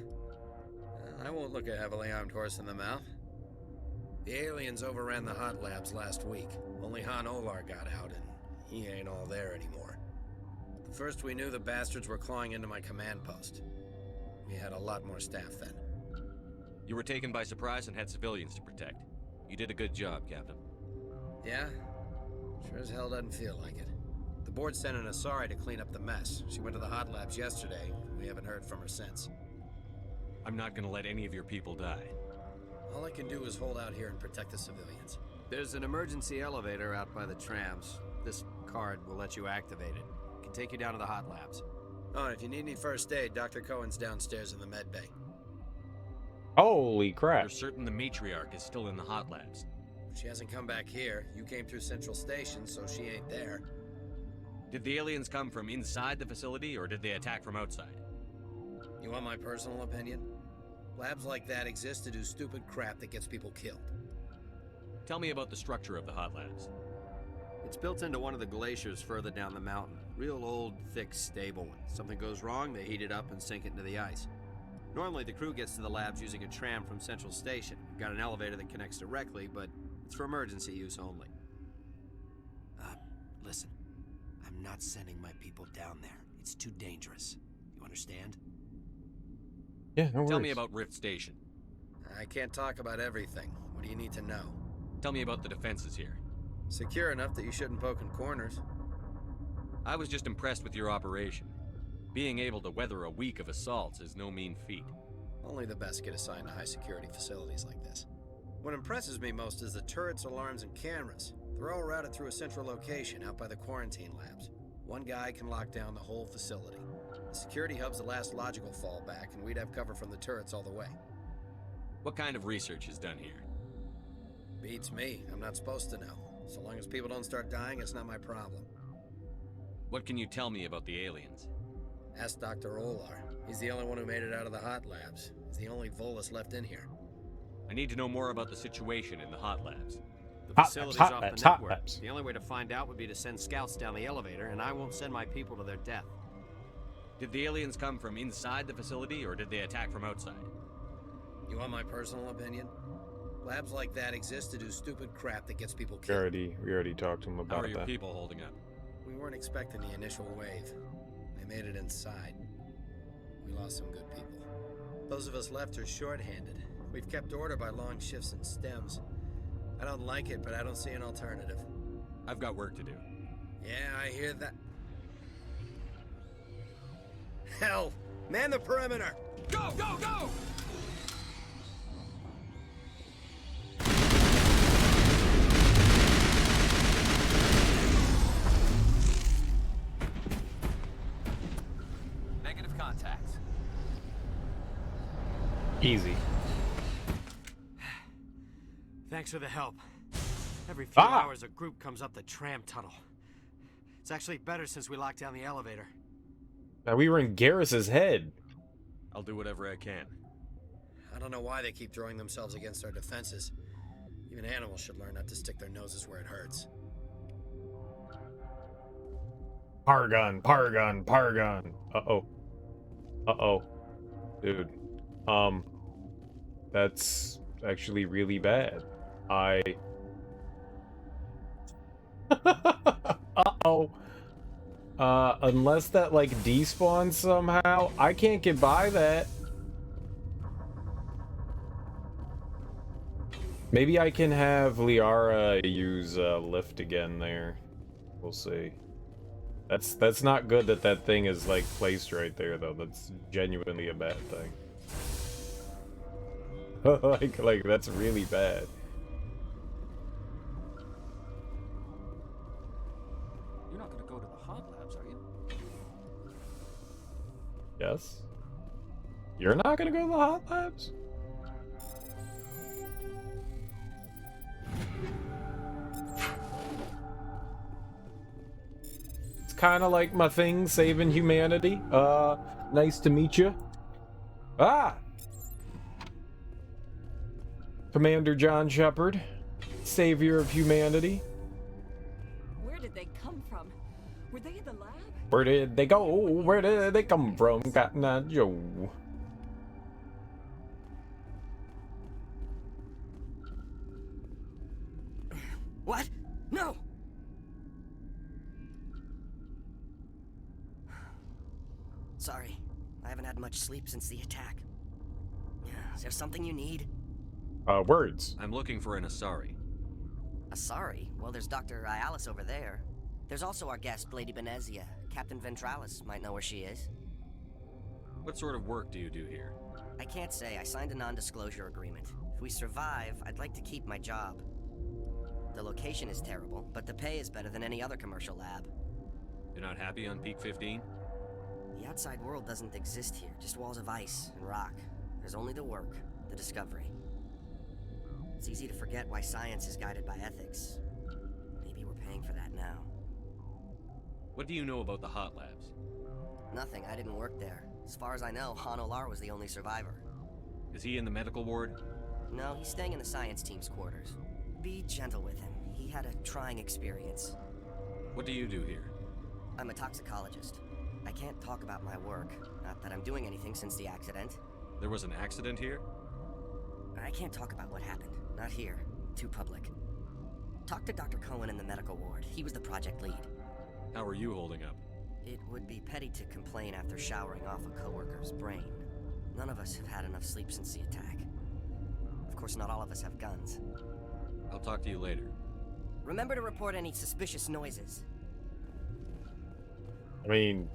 Speaker 9: I won't look a heavily armed horse in the mouth. The aliens overran the hot labs last week. Only Han Olar got out, and he ain't all there anymore. The first we knew, the bastards were clawing into my command post. We had a lot more staff then.
Speaker 3: You were taken by surprise and had civilians to protect. You did a good job, Captain.
Speaker 9: Yeah? Sure as hell doesn't feel like it. The board sent an Asari to clean up the mess. She went to the hot labs yesterday. We haven't heard from her since.
Speaker 3: I'm not gonna let any of your people die.
Speaker 9: All I can do is hold out here and protect the civilians. There's an emergency elevator out by the trams. This card will let you activate it. It can take you down to the hot labs. Oh, and if you need any first aid, Dr. Cohen's downstairs in the med bay.
Speaker 1: Holy crap.
Speaker 3: You're certain the matriarch is still in the hot labs?
Speaker 9: She hasn't come back here. You came through Central Station, so she ain't there.
Speaker 3: Did the aliens come from inside the facility, or did they attack from outside?
Speaker 9: You want my personal opinion? Labs like that exist to do stupid crap that gets people killed.
Speaker 3: Tell me about the structure of the hot labs.
Speaker 9: It's built into one of the glaciers further down the mountain. Real old, thick, stable one. Something goes wrong, they heat it up and sink it into the ice. Normally, the crew gets to the labs using a tram from Central Station. We've got an elevator that connects directly, but it's for emergency use only. Listen. I'm not sending my people down there. It's too dangerous. You understand?
Speaker 1: Yeah, no worries.
Speaker 3: Tell me about Rift Station.
Speaker 9: I can't talk about everything. What do you need to know?
Speaker 3: Tell me about the defenses here.
Speaker 9: Secure enough that you shouldn't poke in corners.
Speaker 3: I was just impressed with your operation. Being able to weather a week of assaults is no mean feat.
Speaker 9: Only the best get assigned to high-security facilities like this. What impresses me most is the turrets, alarms, and cameras. They're all routed through a central location out by the quarantine labs. One guy can lock down the whole facility. The security hub's the last logical fallback, and we'd have cover from the turrets all the way.
Speaker 3: What kind of research is done here?
Speaker 9: Beats me. I'm not supposed to know. So long as people don't start dying, it's not my problem.
Speaker 3: What can you tell me about the aliens?
Speaker 9: Ask Dr. Olar. He's the only one who made it out of the hot labs. He's the only Volus left in here.
Speaker 3: I need to know more about the situation in the hot labs.
Speaker 9: The facility's off the
Speaker 1: hot
Speaker 9: network.
Speaker 1: labs.
Speaker 9: The only way to find out would be to send scouts down the elevator, and I won't send my people to their death.
Speaker 3: Did the aliens come from inside the facility, or did they attack from outside?
Speaker 9: You want my personal opinion? Labs like that exist to do stupid crap that gets people killed.
Speaker 1: We already talked to him
Speaker 3: How
Speaker 1: about
Speaker 3: are your
Speaker 1: that.
Speaker 3: people holding up?
Speaker 9: We weren't expecting the initial wave. They made it inside. We lost some good people. Those of us left are short-handed. We've kept order by long shifts and stems. I don't like it, but I don't see an alternative.
Speaker 3: I've got work to do.
Speaker 9: Yeah, I hear that. Hell! Man the perimeter!
Speaker 3: Go, go, go!
Speaker 7: Negative contacts.
Speaker 1: Easy.
Speaker 9: Thanks for the help. Every few
Speaker 1: Ah!
Speaker 9: hours, a group comes up the tram tunnel. It's actually better since we locked down the elevator.
Speaker 1: Now we were in Garrus's head.
Speaker 3: I'll do whatever I can.
Speaker 9: I don't know why they keep throwing themselves against our defenses. Even animals should learn not to stick their noses where it hurts.
Speaker 1: Pargon, Pargon, Pargon. Uh-oh. Uh-oh. Dude. That's actually really bad. Uh-oh. Unless that, like, despawns somehow, I can't get by that. Maybe I can have Liara use lift again there. We'll see. That's not good that that thing is, like, placed right there, though. That's genuinely a bad thing. like, that's really bad.
Speaker 6: You're not gonna go to the hot labs, are you?
Speaker 1: Yes? You're not gonna go to the hot labs? It's kind of like my thing, saving humanity. Nice to meet you. Ah! Commander John Shepard, savior of humanity.
Speaker 10: Where did they come from? Were they in the lab?
Speaker 1: Where did they go? Where did they come from? Cotton Eye Joe.
Speaker 8: What? No! Sorry, I haven't had much sleep since the attack. Is there something you need?
Speaker 1: Words.
Speaker 3: I'm looking for an Asari.
Speaker 8: Asari? Well, there's Dr. Ayalis over there. There's also our guest, Lady Benezia. Captain Ventralis might know where she is.
Speaker 3: What sort of work do you do here?
Speaker 8: I can't say. I signed a non-disclosure agreement. If we survive, I'd like to keep my job. The location is terrible, but the pay is better than any other commercial lab.
Speaker 3: You're not happy on Peak 15?
Speaker 8: The outside world doesn't exist here, just walls of ice and rock. There's only the work, the discovery. It's easy to forget why science is guided by ethics. Maybe we're paying for that now.
Speaker 3: What do you know about the hot labs?
Speaker 8: Nothing, I didn't work there. As far as I know, Han Olar was the only survivor.
Speaker 3: Is he in the medical ward?
Speaker 8: No, he's staying in the science team's quarters. Be gentle with him. He had a trying experience.
Speaker 3: What do you do here?
Speaker 8: I'm a toxicologist. I can't talk about my work. Not that I'm doing anything since the accident.
Speaker 3: There was an accident here?
Speaker 8: I can't talk about what happened. Not here. Too public. Talk to Dr. Cohen in the medical ward. He was the project lead.
Speaker 3: How are you holding up?
Speaker 8: It would be petty to complain after showering off a coworker's brain. None of us have had enough sleep since the attack. Of course, not all of us have guns.
Speaker 3: I'll talk to you later.
Speaker 8: Remember to report any suspicious noises.
Speaker 1: I mean,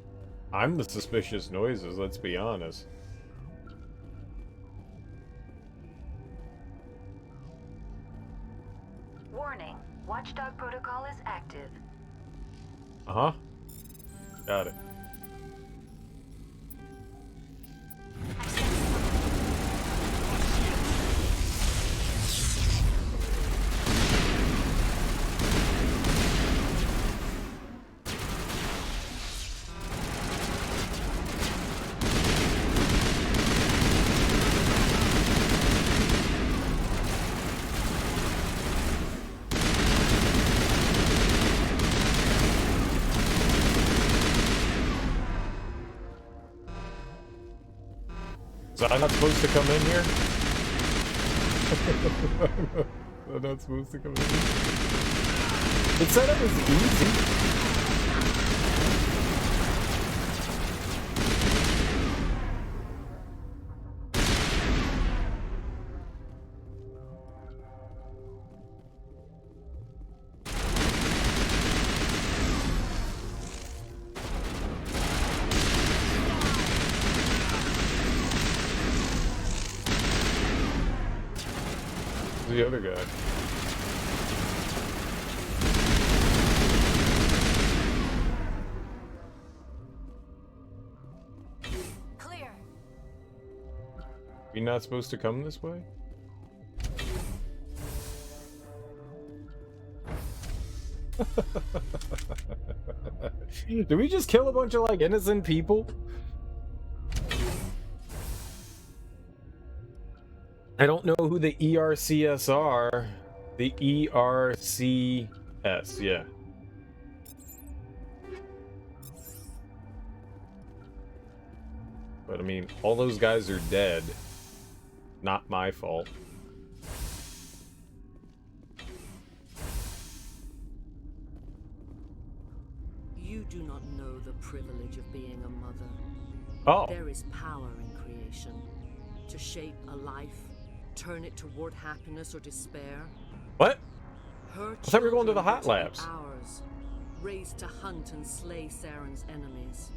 Speaker 1: I'm the suspicious noises, let's be honest.
Speaker 5: Warning, Watchdog protocol is active.
Speaker 1: Uh-huh. Got it. So I'm not supposed to come in here? I'm not supposed to come in here? It said it was easy. The other guy.
Speaker 4: Clear.
Speaker 1: You're not supposed to come this way? Did we just kill a bunch of, like, innocent people? I don't know who the ERCS are. The ERCS, yeah. But I mean, all those guys are dead. Not my fault.
Speaker 11: You do not know the privilege of being a mother.
Speaker 1: Oh.
Speaker 11: There is power in creation. To shape a life, turn it toward happiness or despair.
Speaker 1: What?
Speaker 11: Her
Speaker 1: I thought we were going to the
Speaker 11: children
Speaker 1: hot
Speaker 11: were be
Speaker 1: labs.
Speaker 11: ours, raised to hunt and slay Saren's enemies.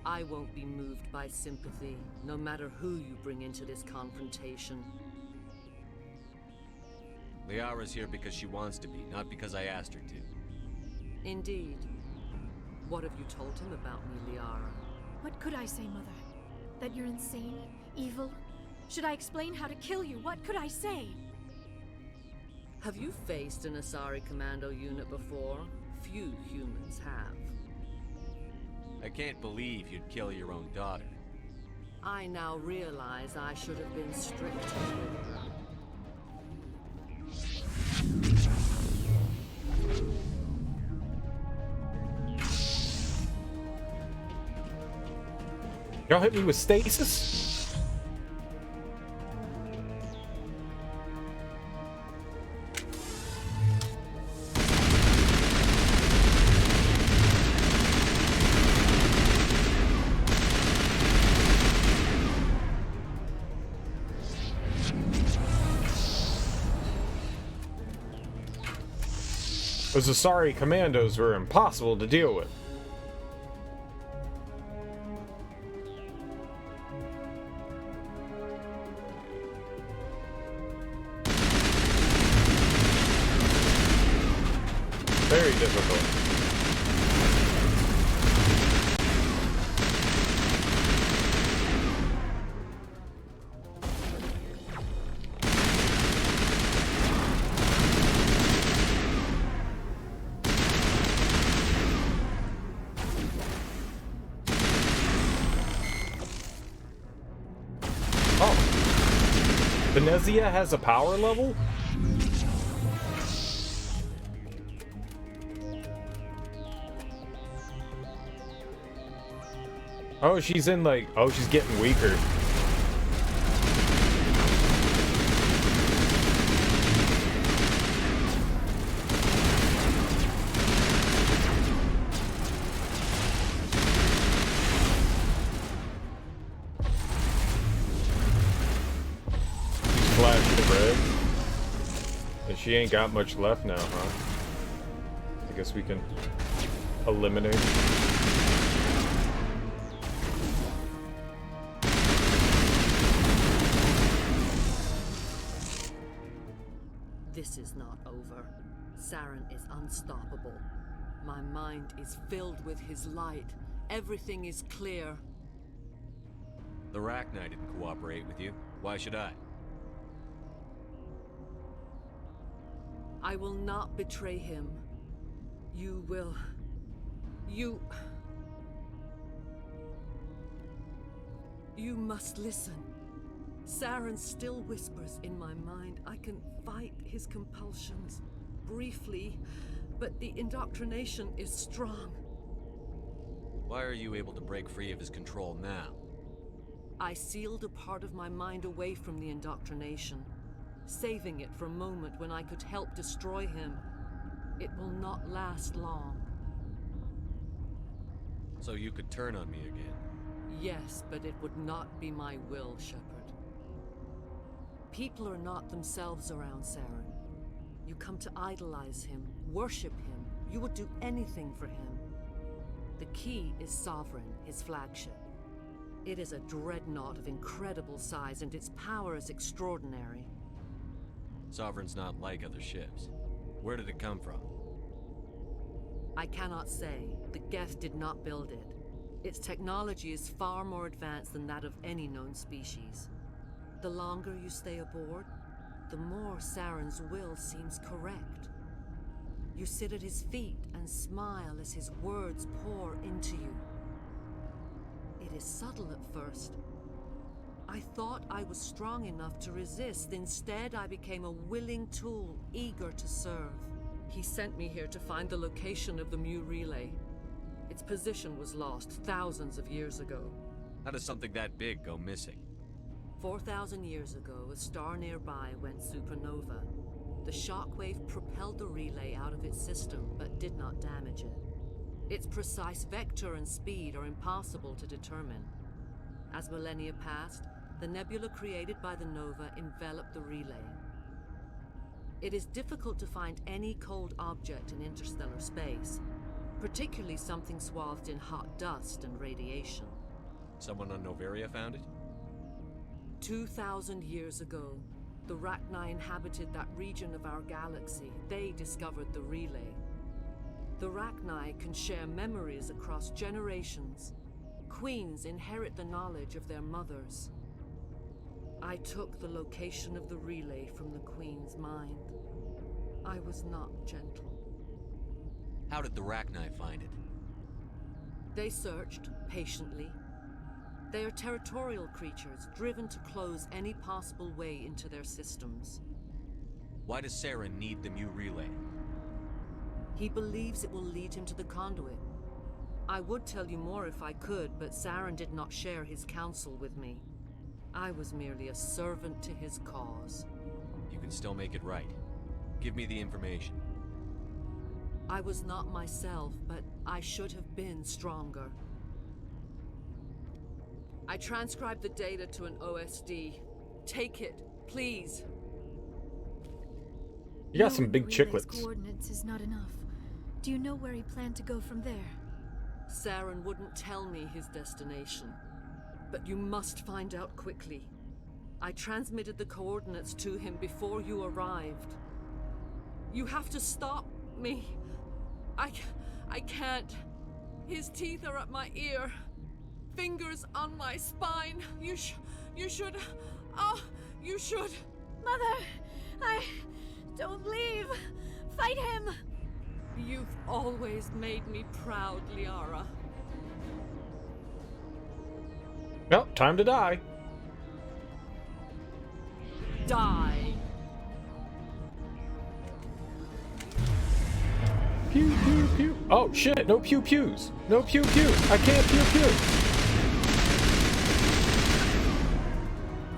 Speaker 11: I won't be moved by sympathy, no matter who you bring into this confrontation.
Speaker 3: Liara's here because she wants to be, not because I asked her to.
Speaker 11: Indeed. What have you told him about me, Liara?
Speaker 4: What could I say, Mother? That you're insane? Evil? Should I explain how to kill you? What could I say?
Speaker 11: Have you faced an Asari commando unit before? Few humans have.
Speaker 3: I can't believe you'd kill your own daughter.
Speaker 11: I now realize I should have been stricter with her.
Speaker 1: Y'all hit me with stasis? Those Asari commandos were impossible to deal with. Very difficult. Oh. Venezia has a power level? Oh, she's in like, oh, she's getting weaker. Flash the red. And she ain't got much left now, huh? I guess we can eliminate her.
Speaker 11: This is not over. Saren is unstoppable. My mind is filled with his light. Everything is clear.
Speaker 3: The Rachni didn't cooperate with you. Why should I?
Speaker 11: I will not betray him. You will... You must listen. Saren still whispers in my mind. I can fight his compulsions. Briefly, but the indoctrination is strong.
Speaker 3: Why are you able to break free of his control now?
Speaker 11: I sealed a part of my mind away from the indoctrination, saving it for a moment when I could help destroy him. It will not last long.
Speaker 3: So you could turn on me again?
Speaker 11: Yes, but it would not be my will, Shepard. People are not themselves around Saren. You come to idolize him, worship him. You would do anything for him. The key is Sovereign, his flagship. It is a dreadnought of incredible size, and its power is extraordinary.
Speaker 3: Sovereign's not like other ships. Where did it come from?
Speaker 11: I cannot say. The Geth did not build it. Its technology is far more advanced than that of any known species. The longer you stay aboard, the more Saren's will seems correct. You sit at his feet and smile as his words pour into you. It is subtle at first. I thought I was strong enough to resist. Instead, I became a willing tool, eager to serve. He sent me here to find the location of the Mu relay. Its position was lost thousands of years ago.
Speaker 3: How does something that big go missing?
Speaker 11: 4,000 years ago, a star nearby went supernova. The shockwave propelled the relay out of its system, but did not damage it. Its precise vector and speed are impossible to determine. As millennia passed, the nebula created by the nova enveloped the relay. It is difficult to find any cold object in interstellar space, particularly something swathed in hot dust and radiation.
Speaker 3: Someone on Noveria found it?
Speaker 11: 2,000 years ago, the Rachni inhabited that region of our galaxy. They discovered the relay. The Rachni can share memories across generations. Queens inherit the knowledge of their mothers. I took the location of the relay from the Queen's mind. I was not gentle.
Speaker 3: How did the Rachni find it?
Speaker 11: They searched, patiently. They are territorial creatures, driven to close any possible way into their systems.
Speaker 3: Why does Saren need the Mu relay?
Speaker 11: He believes it will lead him to the conduit. I would tell you more if I could, but Saren did not share his counsel with me. I was merely a servant to his cause.
Speaker 3: You can still make it right. Give me the information.
Speaker 11: I was not myself, but I should have been stronger. I transcribed the data to an OSD. Take it, please.
Speaker 1: You got some big
Speaker 4: Relay's
Speaker 1: chiclets.
Speaker 4: Coordinates is not enough. Do you know where he planned to go from there?
Speaker 11: Saren wouldn't tell me his destination. But you must find out quickly. I transmitted the coordinates to him before you arrived. You have to stop me. I can't. His teeth are at my ear. Fingers on my spine. You should. Oh, you should.
Speaker 4: Mother, don't leave. Fight him.
Speaker 11: You've always made me proud, Liara.
Speaker 1: Well, time to die.
Speaker 11: Die.
Speaker 1: Pew, pew, pew. Oh, shit. No pew pews. No pew pew. I can't pew pew.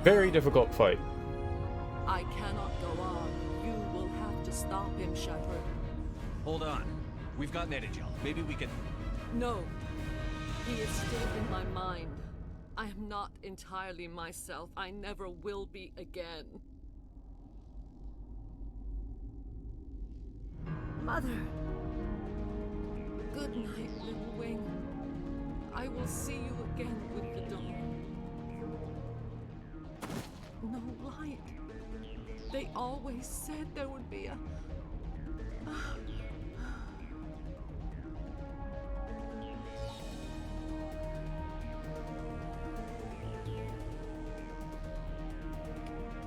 Speaker 1: Very difficult fight.
Speaker 11: I cannot go on. You will have to stop him, Shepard.
Speaker 3: Hold on. We've got Netagel. Maybe we can...
Speaker 11: No. He is still in my mind. I am not entirely myself. I never will be again.
Speaker 4: Mother.
Speaker 11: Good night, little wing. I will see you again with the dawn. No light. They always said there would be a...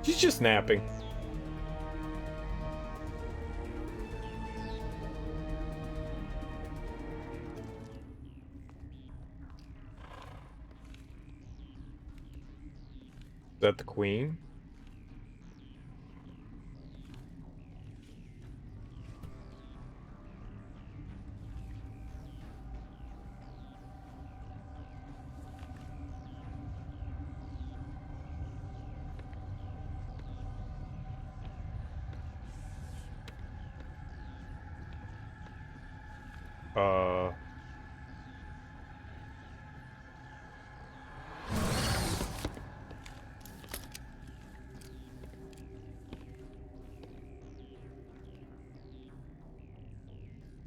Speaker 1: She's just napping. Is that the queen?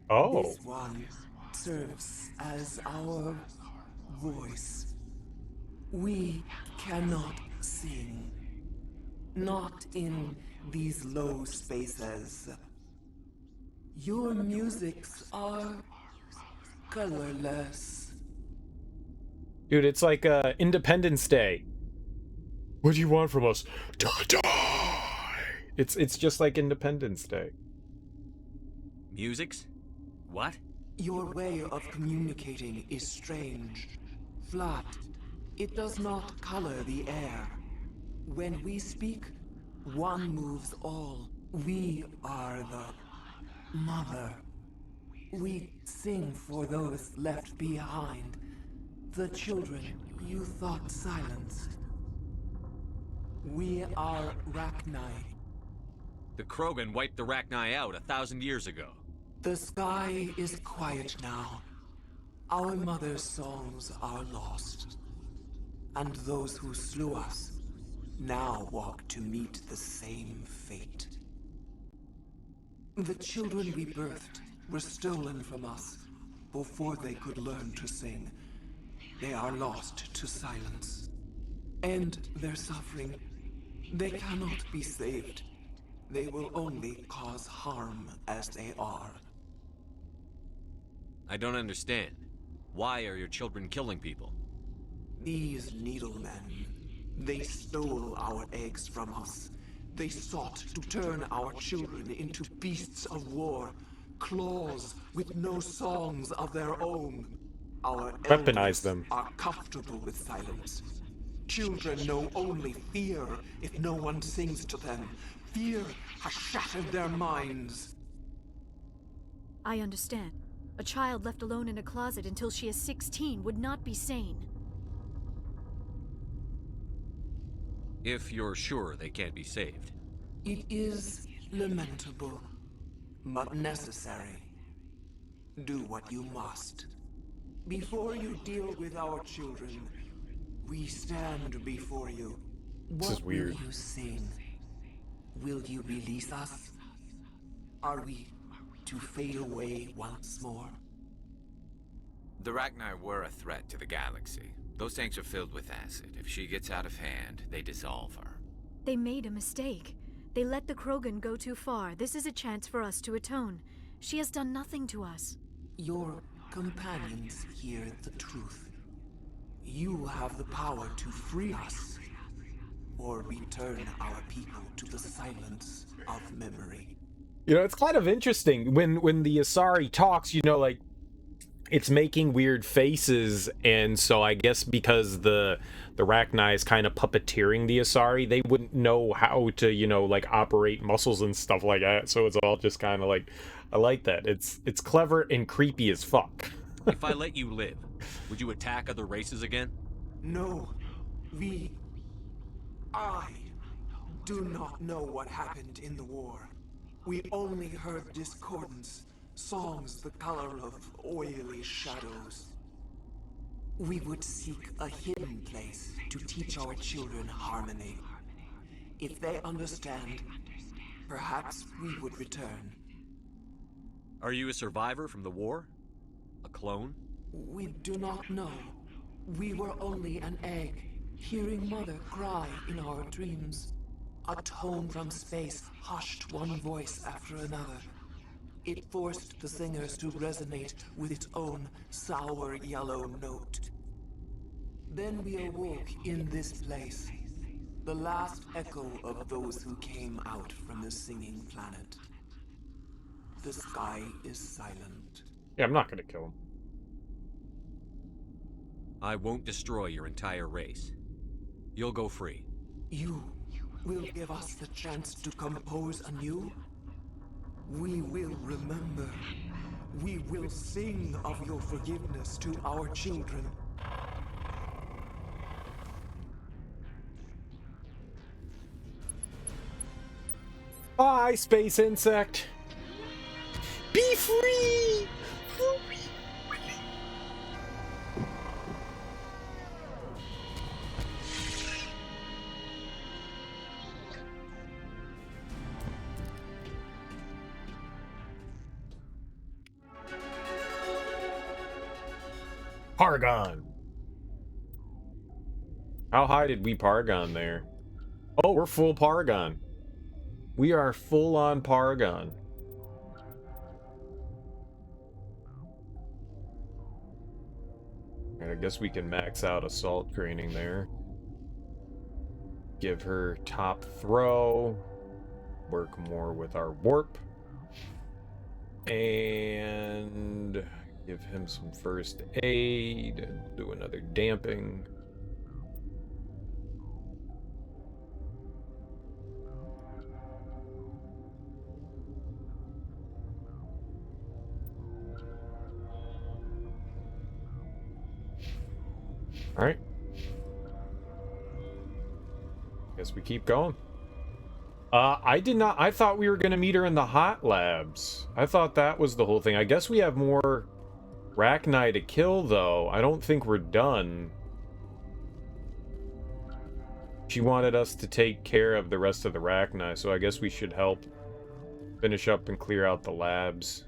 Speaker 1: Oh.
Speaker 12: This one serves as our voice. We cannot sing. Not in these low spaces. Your musics are colorless.
Speaker 1: Dude, it's like Independence Day. What do you want from us? To die! It's just like Independence Day.
Speaker 3: Musics? What?
Speaker 12: Your way of communicating is strange, flat, It does not color the air. When we speak, one moves all. We are the mother. We sing for those left behind. The children you thought silenced. We are Rachni.
Speaker 3: The Krogan wiped the Rachni out 1,000 years ago.
Speaker 12: The sky is quiet now. Our mother's songs are lost. And those who slew us now walk to meet the same fate. The children we birthed were stolen from us before they could learn to sing. They are lost to silence. End their suffering. They cannot be saved. They will only cause harm as they are.
Speaker 3: I don't understand. Why are your children killing people?
Speaker 12: These needlemen, they stole our eggs from us. They sought to turn our children into beasts of war, claws with no songs of their own. Our
Speaker 1: Weaponize
Speaker 12: elders
Speaker 1: them.
Speaker 12: are comfortable with silence. Children know only fear if no one sings to them. Fear has shattered their minds.
Speaker 4: I understand. A child left alone in a closet until she is 16 would not be sane.
Speaker 3: If you're sure they can't be saved.
Speaker 12: It is lamentable, but necessary. Do what you must. Before you deal with our children, we stand before you.
Speaker 1: This is weird.
Speaker 12: What will you sing? Will you release us? Are we to fade away once more?
Speaker 7: The Rachni were a threat to the galaxy. Those tanks are filled with acid. If she gets out of hand, they dissolve her.
Speaker 4: They made a mistake. They let the Krogan go too far. This is a chance for us to atone. She has done nothing to us.
Speaker 12: Your companions hear the truth. You have the power to free us, or return our people to the silence of memory.
Speaker 1: You know, it's kind of interesting when the Asari talks, you know, like, it's making weird faces, and so I guess because the Rachni is kind of puppeteering the Asari, they wouldn't know how to, you know, like, operate muscles and stuff like that, so it's all just kind of like, I like that. It's clever and creepy as fuck.
Speaker 3: If I let you live, would you attack other races again?
Speaker 12: No, I do not know what happened in the war. We only heard discordance, songs the color of oily shadows. We would seek a hidden place to teach our children harmony. If they understand, perhaps we would return.
Speaker 3: Are you a survivor from the war? A clone?
Speaker 12: We do not know. We were only an egg, hearing Mother cry in our dreams. A tone from space hushed one voice after another. It forced the singers to resonate with its own sour yellow note. Then we awoke in this place, the last echo of those who came out from the singing planet. The sky is silent.
Speaker 1: Yeah, I'm not gonna kill him.
Speaker 3: I won't destroy your entire race. You'll go free.
Speaker 12: You will give us the chance to compose anew? We will remember. We will sing of your forgiveness to our children.
Speaker 1: Bye, space insect. Be free! Paragon. How high did we Paragon there? Oh, we're full Paragon. We are full on Paragon. I guess we can max out assault training there. Give her top throw. Work more with our warp. And give him some first aid and do another damping. Alright. Guess we keep going. I thought we were gonna meet her in the hot labs. I thought that was the whole thing. I guess we have more Rachni to kill, though. I don't think we're done. She wanted us to take care of the rest of the Rachni, so I guess we should help finish up and clear out the labs.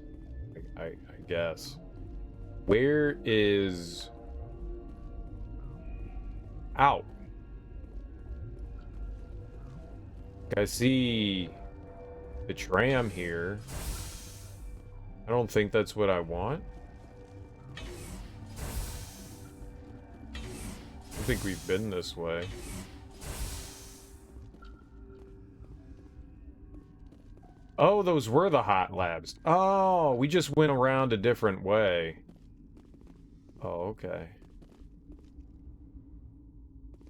Speaker 1: I guess. Where is... Ow. I see the tram here. I don't think that's what I want. I think we've been this way. Oh, those were the hot labs. Oh, we just went around a different way. Oh, okay.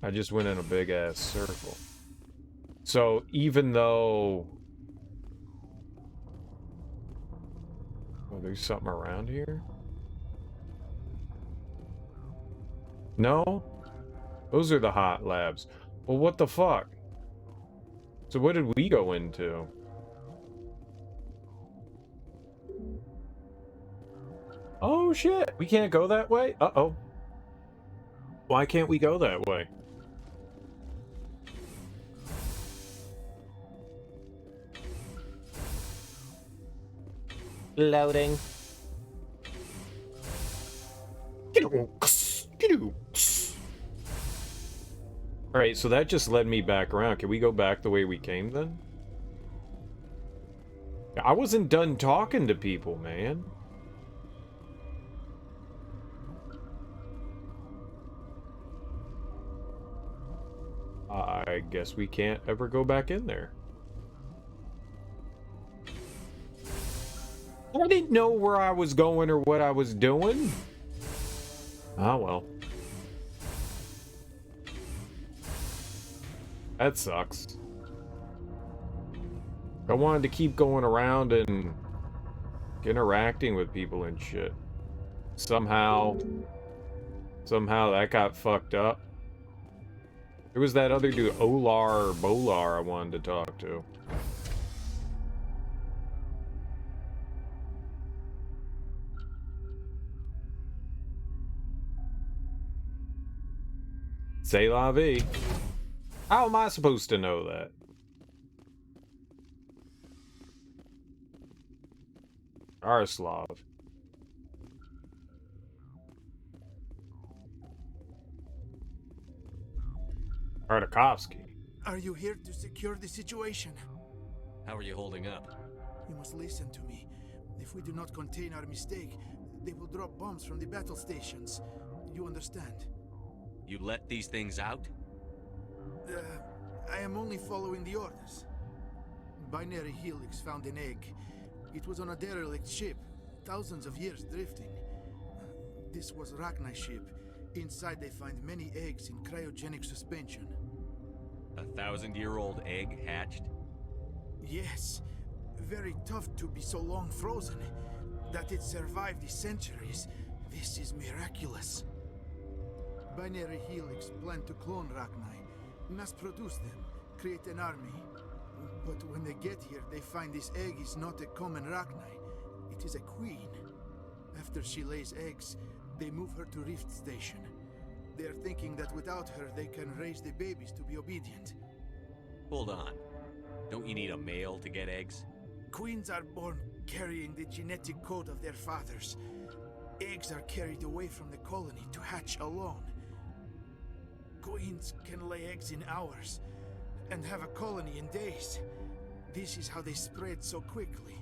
Speaker 1: I just went in a big-ass circle. So, even though... Oh, there's something around here? No? Those are the hot labs. Well, what the fuck? So what did we go into? Oh, shit! We can't go that way? Uh-oh. Why can't we go that way? Loading. Alright, so that just led me back around. Can we go back the way we came then? I wasn't done talking to people, man. I guess we can't ever go back in there. I didn't know where I was going or what I was doing. Oh, well. That sucks. I wanted to keep going around and interacting with people and shit. Somehow that got fucked up. There was that other dude, Olar or Bolar, I wanted to talk to. C'est la vie. How am I supposed to know that? Arislav. Artakovsky.
Speaker 13: Are you here to secure the situation?
Speaker 3: How are you holding up?
Speaker 13: You must listen to me. If we do not contain our mistake, they will drop bombs from the battle stations. You understand?
Speaker 3: You let these things out?
Speaker 13: I am only following the orders. Binary Helix found an egg. It was on a derelict ship, thousands of years drifting. This was Rachni's ship. Inside they find many eggs in cryogenic suspension.
Speaker 3: 1,000-year-old egg hatched?
Speaker 13: Yes. Very tough to be so long frozen. That it survived the centuries. This is miraculous. Binary Helix planned to clone Rachni, mass produce them, create an army. But when they get here, they find this egg is not a common Rachni. It is a queen. After she lays eggs, they move her to Rift Station. They are thinking that without her, they can raise the babies to be obedient.
Speaker 3: Hold on. Don't you need a male to get eggs?
Speaker 13: Queens are born carrying the genetic code of their fathers. Eggs are carried away from the colony to hatch alone. Queens can lay eggs in hours and have a colony in days. This is how they spread so quickly.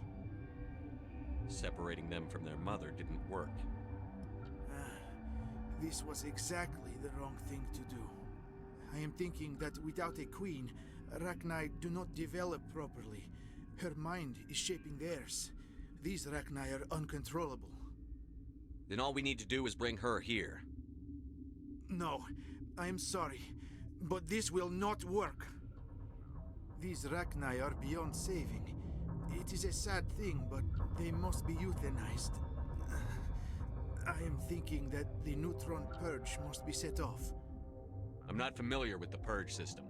Speaker 3: Separating them from their mother didn't work.
Speaker 13: This was exactly the wrong thing to do. I am thinking that without a queen, Rachni do not develop properly. Her mind is shaping theirs. These Rachni are uncontrollable.
Speaker 3: Then all we need to do is bring her here.
Speaker 13: No, I am sorry, but this will not work. These Rachni are beyond saving. It is a sad thing, but they must be euthanized. I am thinking that the neutron purge must be set off.
Speaker 3: I'm not familiar with the purge system.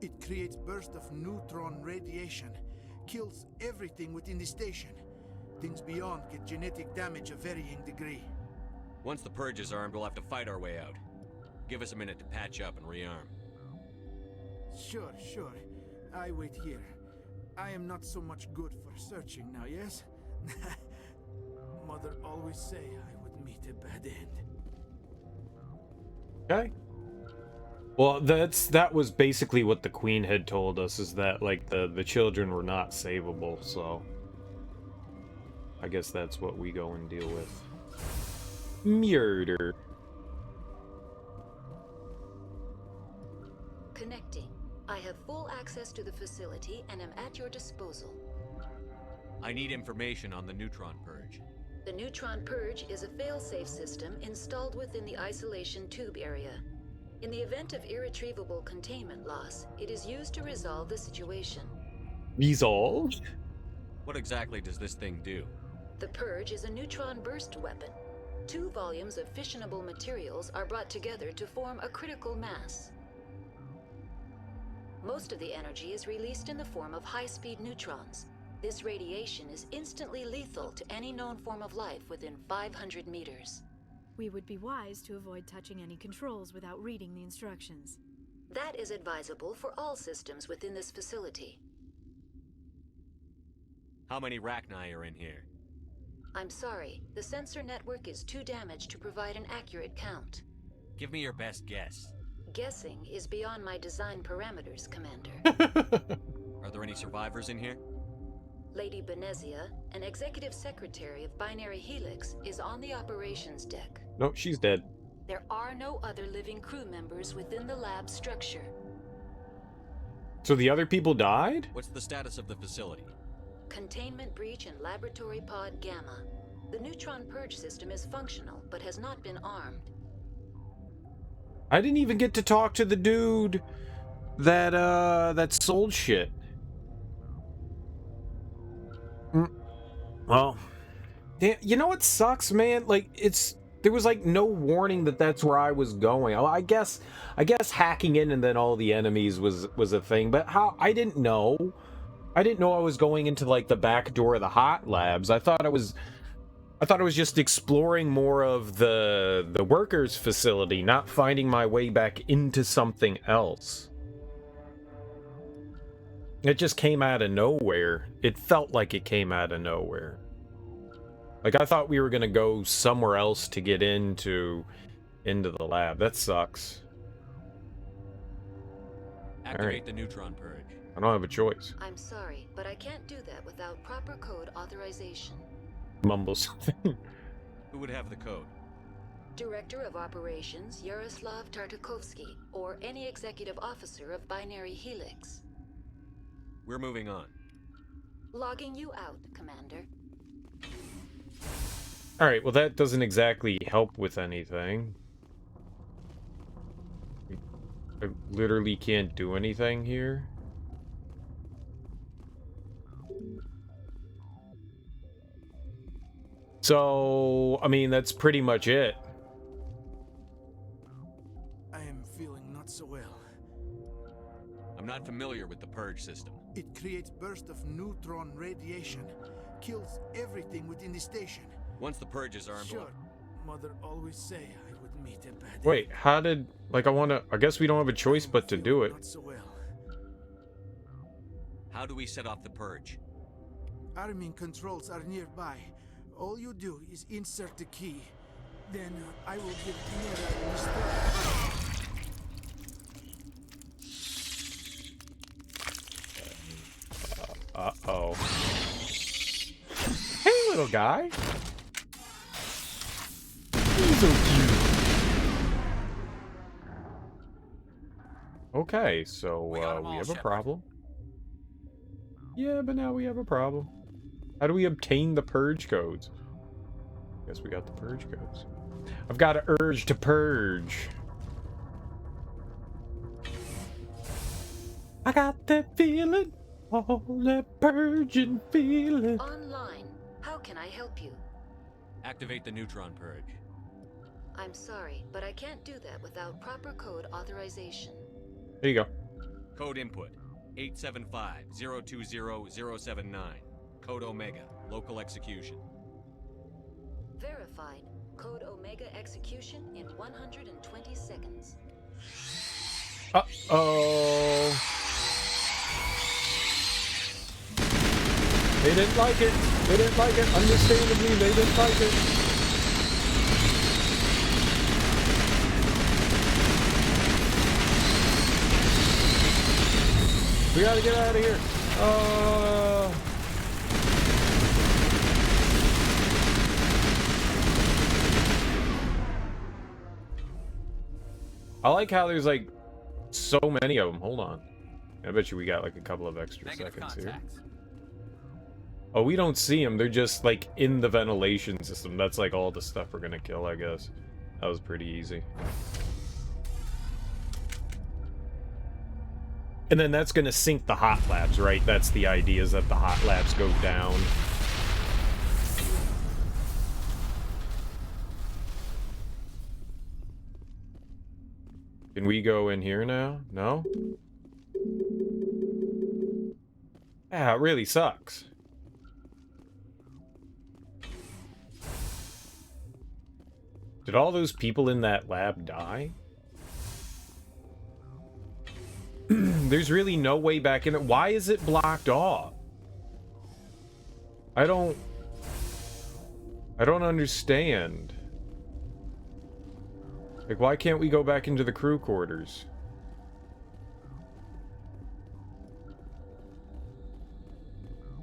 Speaker 13: It creates bursts of neutron radiation, kills everything within the station. Things beyond get genetic damage of varying degree.
Speaker 3: Once the purge is armed, we'll have to fight our way out. Give us a minute to patch up and rearm.
Speaker 13: Sure. I wait here. I am not so much good for searching now, yes? Mother always say I would meet a bad end.
Speaker 1: Okay. Well, that was basically what the Queen had told us, is that like the children were not savable, so I guess that's what we go and deal with. Murder.
Speaker 5: Connecting. I have full access to the facility and am at your disposal.
Speaker 3: I need information on the neutron purge.
Speaker 5: The neutron purge is a fail-safe system installed within the isolation tube area. In the event of irretrievable containment loss, it is used to resolve the situation.
Speaker 1: Resolved?
Speaker 3: What exactly does this thing do?
Speaker 5: The purge is a neutron burst weapon. 2 volumes of fissionable materials are brought together to form a critical mass. Most of the energy is released in the form of high-speed neutrons. This radiation is instantly lethal to any known form of life within 500 meters.
Speaker 4: We would be wise to avoid touching any controls without reading the instructions.
Speaker 5: That is advisable for all systems within this facility.
Speaker 3: How many Rachni are in here?
Speaker 5: I'm sorry, the sensor network is too damaged to provide an accurate count.
Speaker 3: Give me your best guess.
Speaker 5: Guessing is beyond my design parameters, Commander.
Speaker 3: Are there any survivors in here?
Speaker 5: Lady Benezia, an executive secretary of Binary Helix, is on the operations deck.
Speaker 1: No, she's dead.
Speaker 5: There are no other living crew members within the lab structure.
Speaker 1: So the other people died?
Speaker 3: What's the status of the facility?
Speaker 5: Containment breach in Laboratory Pod Gamma. The neutron purge system is functional, but has not been armed.
Speaker 1: I didn't even get to talk to the dude that sold shit. Well, damn, you know what sucks, man? Like, there was like no warning that that's where I was going. I guess hacking in and then all the enemies was a thing, but how? I didn't know I was going into like the back door of the hot labs. I thought I was just exploring more of the workers' facility, not finding my way back into something else. It just came out of nowhere. It felt like it came out of nowhere. Like, I thought we were gonna go somewhere else to get into the lab. That sucks.
Speaker 3: Activate the neutron purge.
Speaker 1: I don't have a choice.
Speaker 5: I'm sorry, but I can't do that without proper code authorization.
Speaker 1: Mumble something.
Speaker 3: Who would have the code?
Speaker 5: Director of Operations Yaroslav Tartakovsky, or any executive officer of Binary Helix.
Speaker 3: We're moving on.
Speaker 5: Logging you out, Commander.
Speaker 1: Alright, well that doesn't exactly help with anything. I literally can't do anything here. So, I mean, that's pretty much it.
Speaker 13: I am feeling not so well.
Speaker 3: I'm not familiar with the purge system.
Speaker 13: It creates bursts of neutron radiation, kills everything within the station.
Speaker 3: Once the purge is armed...
Speaker 13: Sure. Mother always say I would meet a bad end.
Speaker 1: Wait, how did... Like, I guess we don't have a choice but to do it.
Speaker 13: Not so well.
Speaker 3: How do we set off the purge?
Speaker 13: Arming controls are nearby. All you do is insert the key. Then I will give Mira the start.
Speaker 1: Uh-oh. Hey, little guy. He's so cute. Okay, so we have a problem. Yeah, but now we have a problem. How do we obtain the purge codes? Guess we got the purge codes. I've got an urge to purge. I got that feeling. All that purging feeling.
Speaker 5: Online. How can I help you?
Speaker 3: Activate the neutron purge.
Speaker 5: I'm sorry, but I can't do that without proper code authorization.
Speaker 1: There you go.
Speaker 3: Code input 875-020-079. Code Omega. Local execution.
Speaker 5: Verified. Code Omega execution in 120 seconds.
Speaker 1: Uh-oh. They didn't like it. They didn't like it. Understandably, they didn't like it. We gotta get out of here. I like how there's like so many of them. Hold on. I bet you we got like a couple of extra seconds here. Oh, we don't see them. They're just like in the ventilation system. That's like all the stuff we're gonna kill, I guess. That was pretty easy. And then that's gonna sink the hot labs, right? That's the idea, is that the hot labs go down. Can we go in here now? No? Yeah, it really sucks. Did all those people in that lab die? There's really no way back in it. Why is it blocked off? I don't understand. Like, why can't we go back into the crew quarters?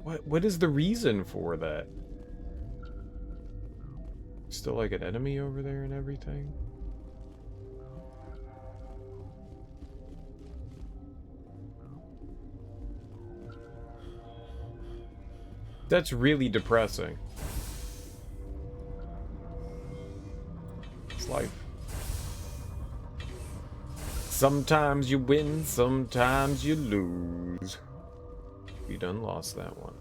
Speaker 1: What is the reason for that? Still like an enemy over there and everything? That's really depressing. It's life. Sometimes you win, sometimes you lose. We done lost that one.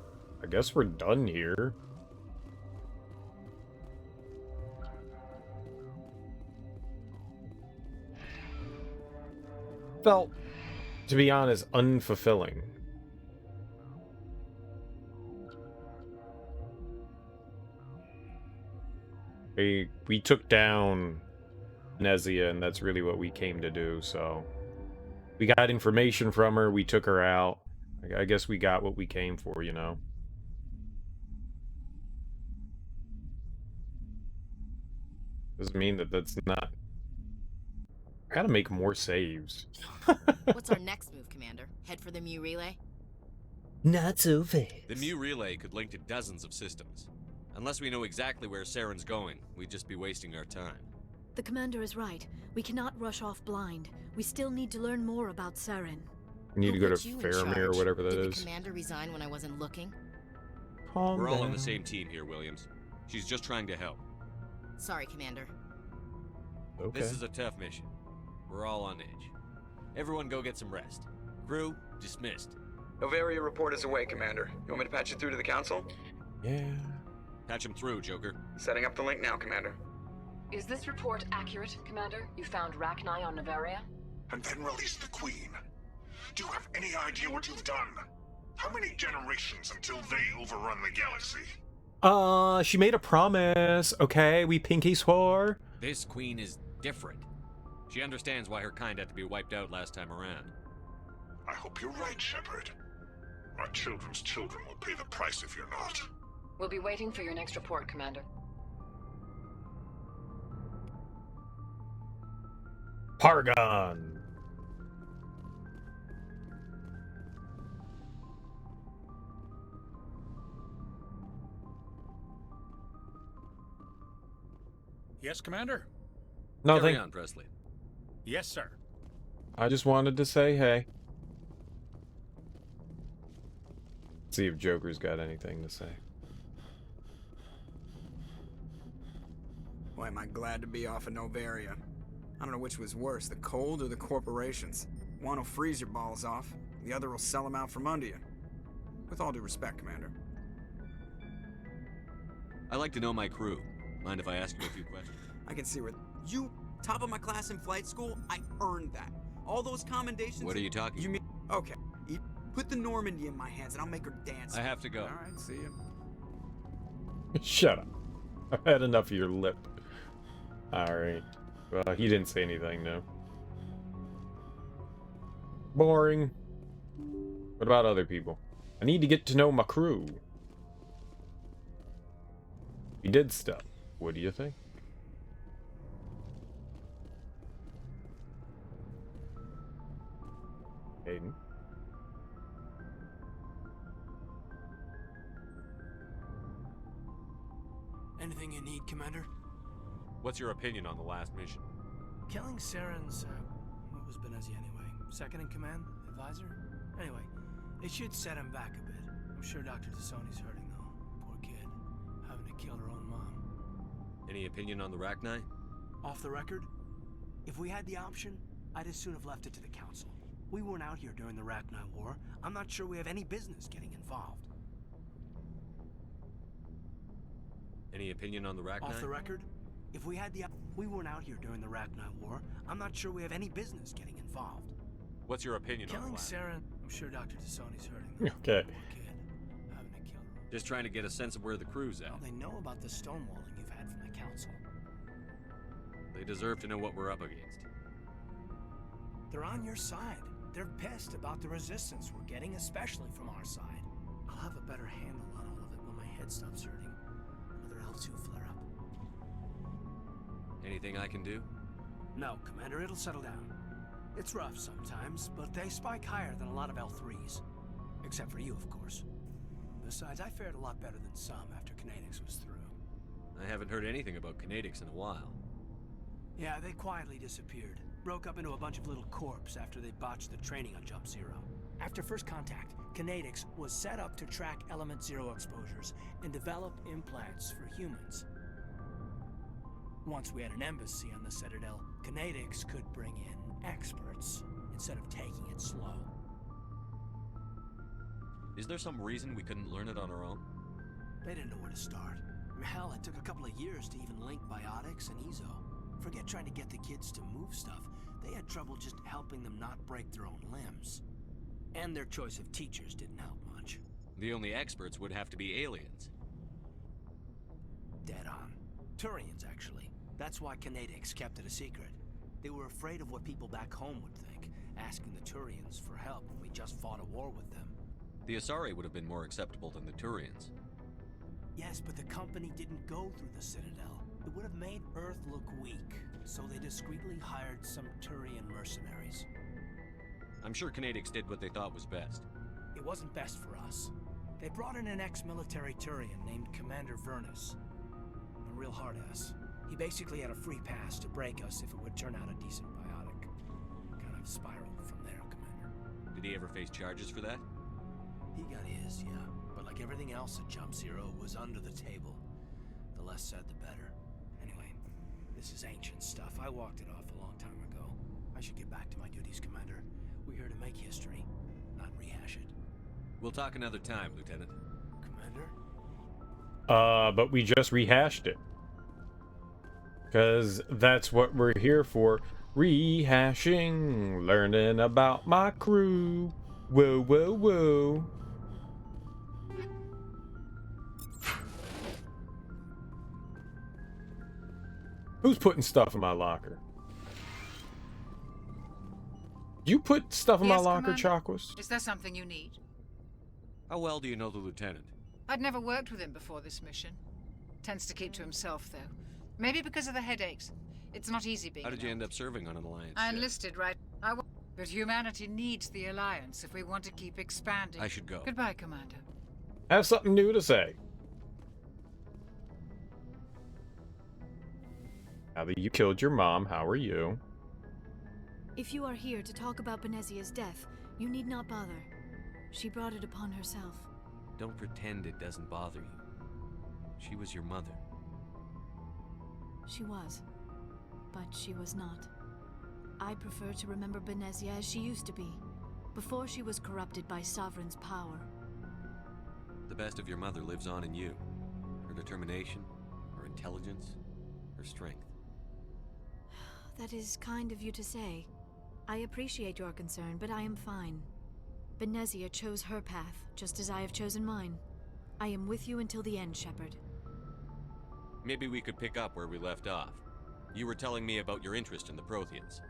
Speaker 1: I guess we're done here. Felt, to be honest, unfulfilling. We took down Nezia, and that's really what we came to do, so... We got information from her, we took her out. I guess we got what we came for, you know? Doesn't mean that that's not... I gotta make more saves.
Speaker 14: What's our next move, Commander? Head for the Mu relay?
Speaker 15: Not so fast.
Speaker 3: The Mu relay could link to dozens of systems. Unless we know exactly where Saren's going, we'd just be wasting our time.
Speaker 4: The commander is right. We cannot rush off blind. We still need to learn more about Saren.
Speaker 1: We need to go to Faramir or whatever that is.
Speaker 14: Did the commander resign when I wasn't looking?
Speaker 3: We're all on the same team here, Williams. She's just trying to help.
Speaker 14: Sorry, Commander.
Speaker 1: Okay.
Speaker 3: This is a tough mission. We're all on edge. Everyone go get some rest. Crew, dismissed.
Speaker 16: Noveria report is away, Commander. You want me to patch it through to the Council?
Speaker 1: Yeah.
Speaker 3: Patch him through, Joker.
Speaker 16: Setting up the link now, Commander.
Speaker 17: Is this report accurate, Commander? You found Rachni on Noveria?
Speaker 18: And then released the Queen. Do you have any idea what you've done? How many generations until they overrun the galaxy?
Speaker 1: She made a promise, okay? We pinky swore.
Speaker 3: This Queen is different. She understands why her kind had to be wiped out last time around.
Speaker 18: I hope you're right, Shepard. Our children's children will pay the price if you're not.
Speaker 17: We'll be waiting for your next report, Commander.
Speaker 1: Pargon.
Speaker 6: Yes, Commander?
Speaker 1: Nothing.
Speaker 3: Carry on, Presley.
Speaker 6: Yes, sir.
Speaker 1: I just wanted to say hey. See if Joker's got anything to say.
Speaker 19: Boy, am I glad to be off of Noveria. I don't know which was worse, the cold or the corporations. One will freeze your balls off, the other will sell them out from under you. With all due respect, Commander.
Speaker 3: I like to know my crew. Mind if I ask you a few questions?
Speaker 19: I can see where you top of my class in flight school. I earned that. All those commendations.
Speaker 3: What are you talking
Speaker 19: You mean okay? Put the Normandy in my hands and I'll make her dance.
Speaker 3: I have to go.
Speaker 19: All right, see you.
Speaker 1: Shut up. I've had enough of your lip. Alright. Well, he didn't say anything, no. Boring. What about other people? I need to get to know my crew. We did stuff. What do you think? Aiden?
Speaker 20: Anything you need, Commander?
Speaker 3: What's your opinion on the last mission?
Speaker 20: Killing Saren's, what was Benezia anyway? Second in command? Advisor? Anyway, it should set him back a bit. I'm sure Dr. Tassoni's hurting, though. Poor kid. Having to kill her own mom.
Speaker 3: Any opinion on the Rachni?
Speaker 20: Off the record? If we had the option, I'd as soon have left it to the Council. We weren't out here during the Rachni War. I'm not sure we have any business getting involved.
Speaker 3: Any opinion on the Rachni?
Speaker 20: Off the record? If we had the we weren't out here during the Rachni War. I'm not sure we have any business getting involved.
Speaker 3: What's your opinion on
Speaker 20: Killing
Speaker 3: the
Speaker 20: Saren? I'm sure Dr. Tassoni's hurting. Though.
Speaker 1: Okay.
Speaker 20: Poor kid. Having to kill her.
Speaker 3: Just trying to get a sense of where the crew's at.
Speaker 20: Well, they know about the stonewalling you've had from the Council.
Speaker 3: They deserve to know what we're up against.
Speaker 20: They're on your side. They're pissed about the resistance we're getting, especially from our side. I'll have a better handle on all of it when my head stops hurting. Another L2 flare-up.
Speaker 3: Anything I can do?
Speaker 20: No, Commander, it'll settle down. It's rough sometimes, but they spike higher than a lot of L3s. Except for you, of course. Besides, I fared a lot better than some after Kinetics was through.
Speaker 3: I haven't heard anything about Kinetics in a while.
Speaker 20: Yeah, they quietly disappeared. Broke up into a bunch of little corps after they botched the training on Jump Zero. After first contact, Kinetics was set up to track Element Zero exposures and develop implants for humans. Once we had an embassy on the Citadel, Kinetics could bring in experts instead of taking it slow.
Speaker 3: Is there some reason we couldn't learn it on our own?
Speaker 20: They didn't know where to start. Hell, it took a couple of years to even link biotics and Ezo. Forget trying to get the kids to move stuff. They had trouble just helping them not break their own limbs. And their choice of teachers didn't help much.
Speaker 3: The only experts would have to be aliens.
Speaker 20: Dead on. Turians, actually. That's why Kinetics kept it a secret. They were afraid of what people back home would think, asking the Turians for help when we just fought a war with them.
Speaker 3: The Asari would have been more acceptable than the Turians.
Speaker 20: Yes, but the company didn't go through the Citadel. It would have made Earth look weak, so they discreetly hired some Turian mercenaries.
Speaker 3: I'm sure Kinetics did what they thought was best.
Speaker 20: It wasn't best for us. They brought in an ex-military Turian named Commander Vernus. A real hard-ass. He basically had a free pass to break us if it would turn out a decent biotic. Kind of spiraled from there, Commander.
Speaker 3: Did he ever face charges for that?
Speaker 20: He got his, yeah. But like everything else at Jump Zero, it was under the table. The less said, the better. Anyway, this is ancient stuff. I walked it off a long time ago. I should get back to my duties, Commander. We're here to make history, not rehash it.
Speaker 3: We'll talk another time, Lieutenant.
Speaker 20: Commander?
Speaker 1: But we just rehashed it. Because that's what we're here for. Rehashing, learning about my crew. Whoa, whoa, whoa. Who's putting stuff in my locker? You put stuff in my locker, Chakwas?
Speaker 21: Is there something you need?
Speaker 3: How well do you know the Lieutenant?
Speaker 21: I'd never worked with him before this mission. Tends to keep to himself, though. Maybe because of the headaches. It's not easy being.
Speaker 3: How did you end up serving on an Alliance
Speaker 21: I
Speaker 3: ship?
Speaker 21: enlisted, right? But humanity needs the Alliance if we want to keep expanding.
Speaker 3: I should go.
Speaker 21: Goodbye, Commander.
Speaker 1: Have something new to say. Now that you killed your mom, how are you?
Speaker 4: If you are here to talk about Benezia's death, you need not bother. She brought it upon herself.
Speaker 3: Don't pretend it doesn't bother you. She was your mother.
Speaker 4: She was. But she was not. I prefer to remember Benezia as she used to be, before she was corrupted by Sovereign's power.
Speaker 3: The best of your mother lives on in you. Her determination, her intelligence, her strength?
Speaker 4: That is kind of you to say. I appreciate your concern, but I am fine. Benezia chose her path, just as I have chosen mine. I am with you until the end, Shepard.
Speaker 3: Maybe we could pick up where we left off. You were telling me about your interest in the Protheans.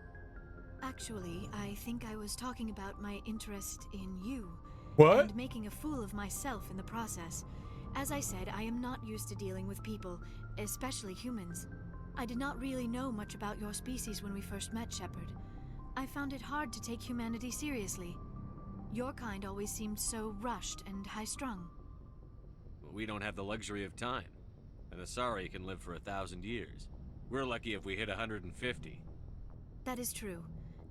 Speaker 4: Actually, I think I was talking about my interest in you.
Speaker 1: What?
Speaker 4: And making a fool of myself in the process. As I said, I am not used to dealing with people, especially humans. I did not really know much about your species when we first met, Shepard. I found it hard to take humanity seriously. Your kind always seemed so rushed and high-strung.
Speaker 3: We don't have the luxury of time. An Asari can live for 1,000 years. We're lucky if we hit 150.
Speaker 4: That is true.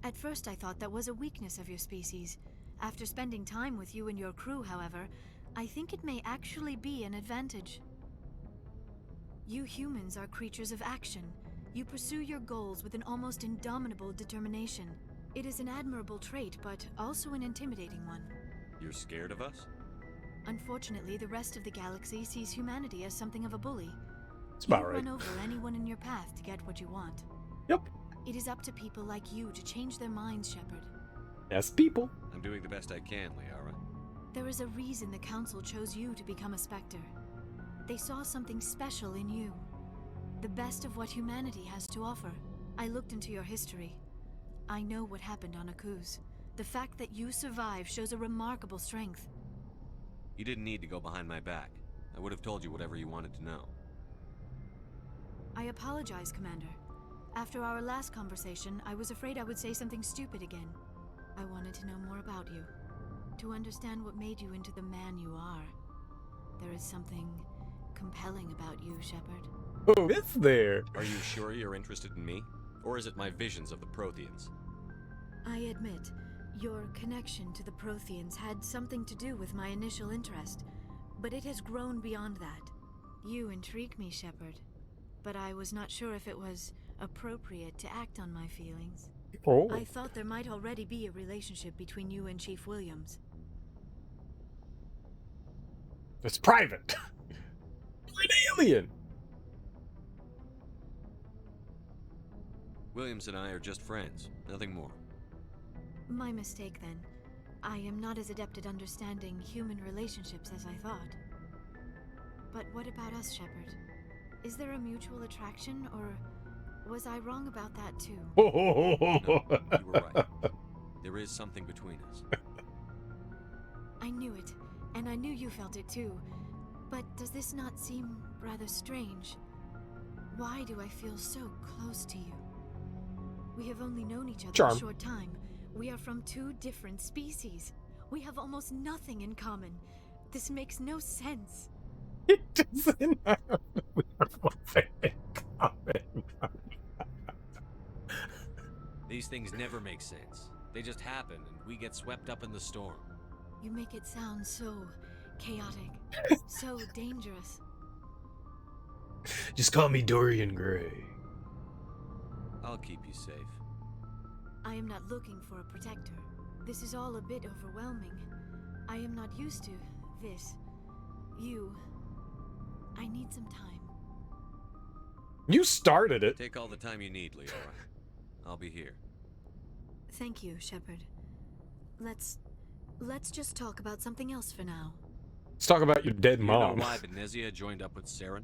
Speaker 4: At first I thought that was a weakness of your species. After spending time with you and your crew, however, I think it may actually be an advantage. You humans are creatures of action. You pursue your goals with an almost indomitable determination. It is an admirable trait, but also an intimidating one.
Speaker 3: You're scared of us?
Speaker 4: Unfortunately, the rest of the galaxy sees humanity as something of a bully.
Speaker 1: That's about
Speaker 4: You
Speaker 1: right.
Speaker 4: run over anyone in your path to get what you want.
Speaker 1: Yep.
Speaker 4: It is up to people like you to change their minds, Shepard.
Speaker 1: That's people.
Speaker 3: I'm doing the best I can, Liara.
Speaker 4: There is a reason the Council chose you to become a Spectre. They saw something special in you. The best of what humanity has to offer. I looked into your history. I know what happened on Akuz. The fact that you survived shows a remarkable strength.
Speaker 3: You didn't need to go behind my back. I would have told you whatever you wanted to know.
Speaker 4: I apologize, Commander. After our last conversation, I was afraid I would say something stupid again. I wanted to know more about you. To understand what made you into the man you are. There is something compelling about you, Shepard.
Speaker 1: Oh, it's there.
Speaker 3: Are you sure you're interested in me? Or is it my visions of the Protheans?
Speaker 4: I admit, your connection to the Protheans had something to do with my initial interest, but it has grown beyond that. You intrigue me, Shepard, but I was not sure if it was appropriate to act on my feelings.
Speaker 1: Oh.
Speaker 4: I thought there might already be a relationship between you and Chief Williams.
Speaker 1: It's private. You're an alien.
Speaker 3: Williams and I are just friends, nothing more.
Speaker 4: My mistake, then. I am not as adept at understanding human relationships as I thought. But what about us, Shepard? Is there a mutual attraction, or was I wrong about that too?
Speaker 3: No, you were right. There is something between us.
Speaker 4: I knew it, and I knew you felt it too. But does this not seem rather strange? Why do I feel so close to you? We have only known each other a short time. We are from two different species. We have almost nothing in common. This makes no sense.
Speaker 1: It doesn't have nothing in common.
Speaker 3: These things never make sense. They just happen, and we get swept up in the storm.
Speaker 4: You make it sound so chaotic, so dangerous.
Speaker 1: Just call me Dorian Gray.
Speaker 3: I'll keep you safe.
Speaker 4: I am not looking for a protector. This is all a bit overwhelming. I am not used to this. I need some time.
Speaker 1: You started it.
Speaker 3: Take all the time you need, Liara. I'll be here.
Speaker 4: Thank you, Shepard. Let's just talk about something else for now.
Speaker 1: Let's talk about your dead mom.
Speaker 3: You know why Benezia joined up with Saren?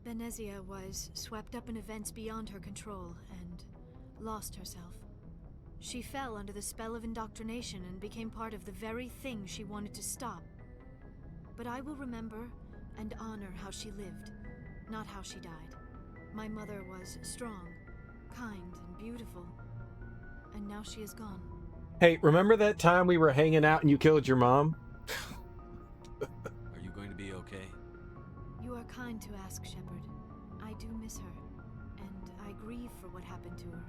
Speaker 4: Benezia was swept up in events beyond her control and lost herself. She fell under the spell of indoctrination and became part of the very thing she wanted to stop. But I will remember and honor how she lived, not how she died. My mother was strong, kind, and beautiful, and now she is gone.
Speaker 1: Hey, remember that time we were hanging out and you killed your mom?
Speaker 3: Are you going to be okay?
Speaker 4: You are kind to ask, Shepard. I do miss her, and I grieve for what happened to her.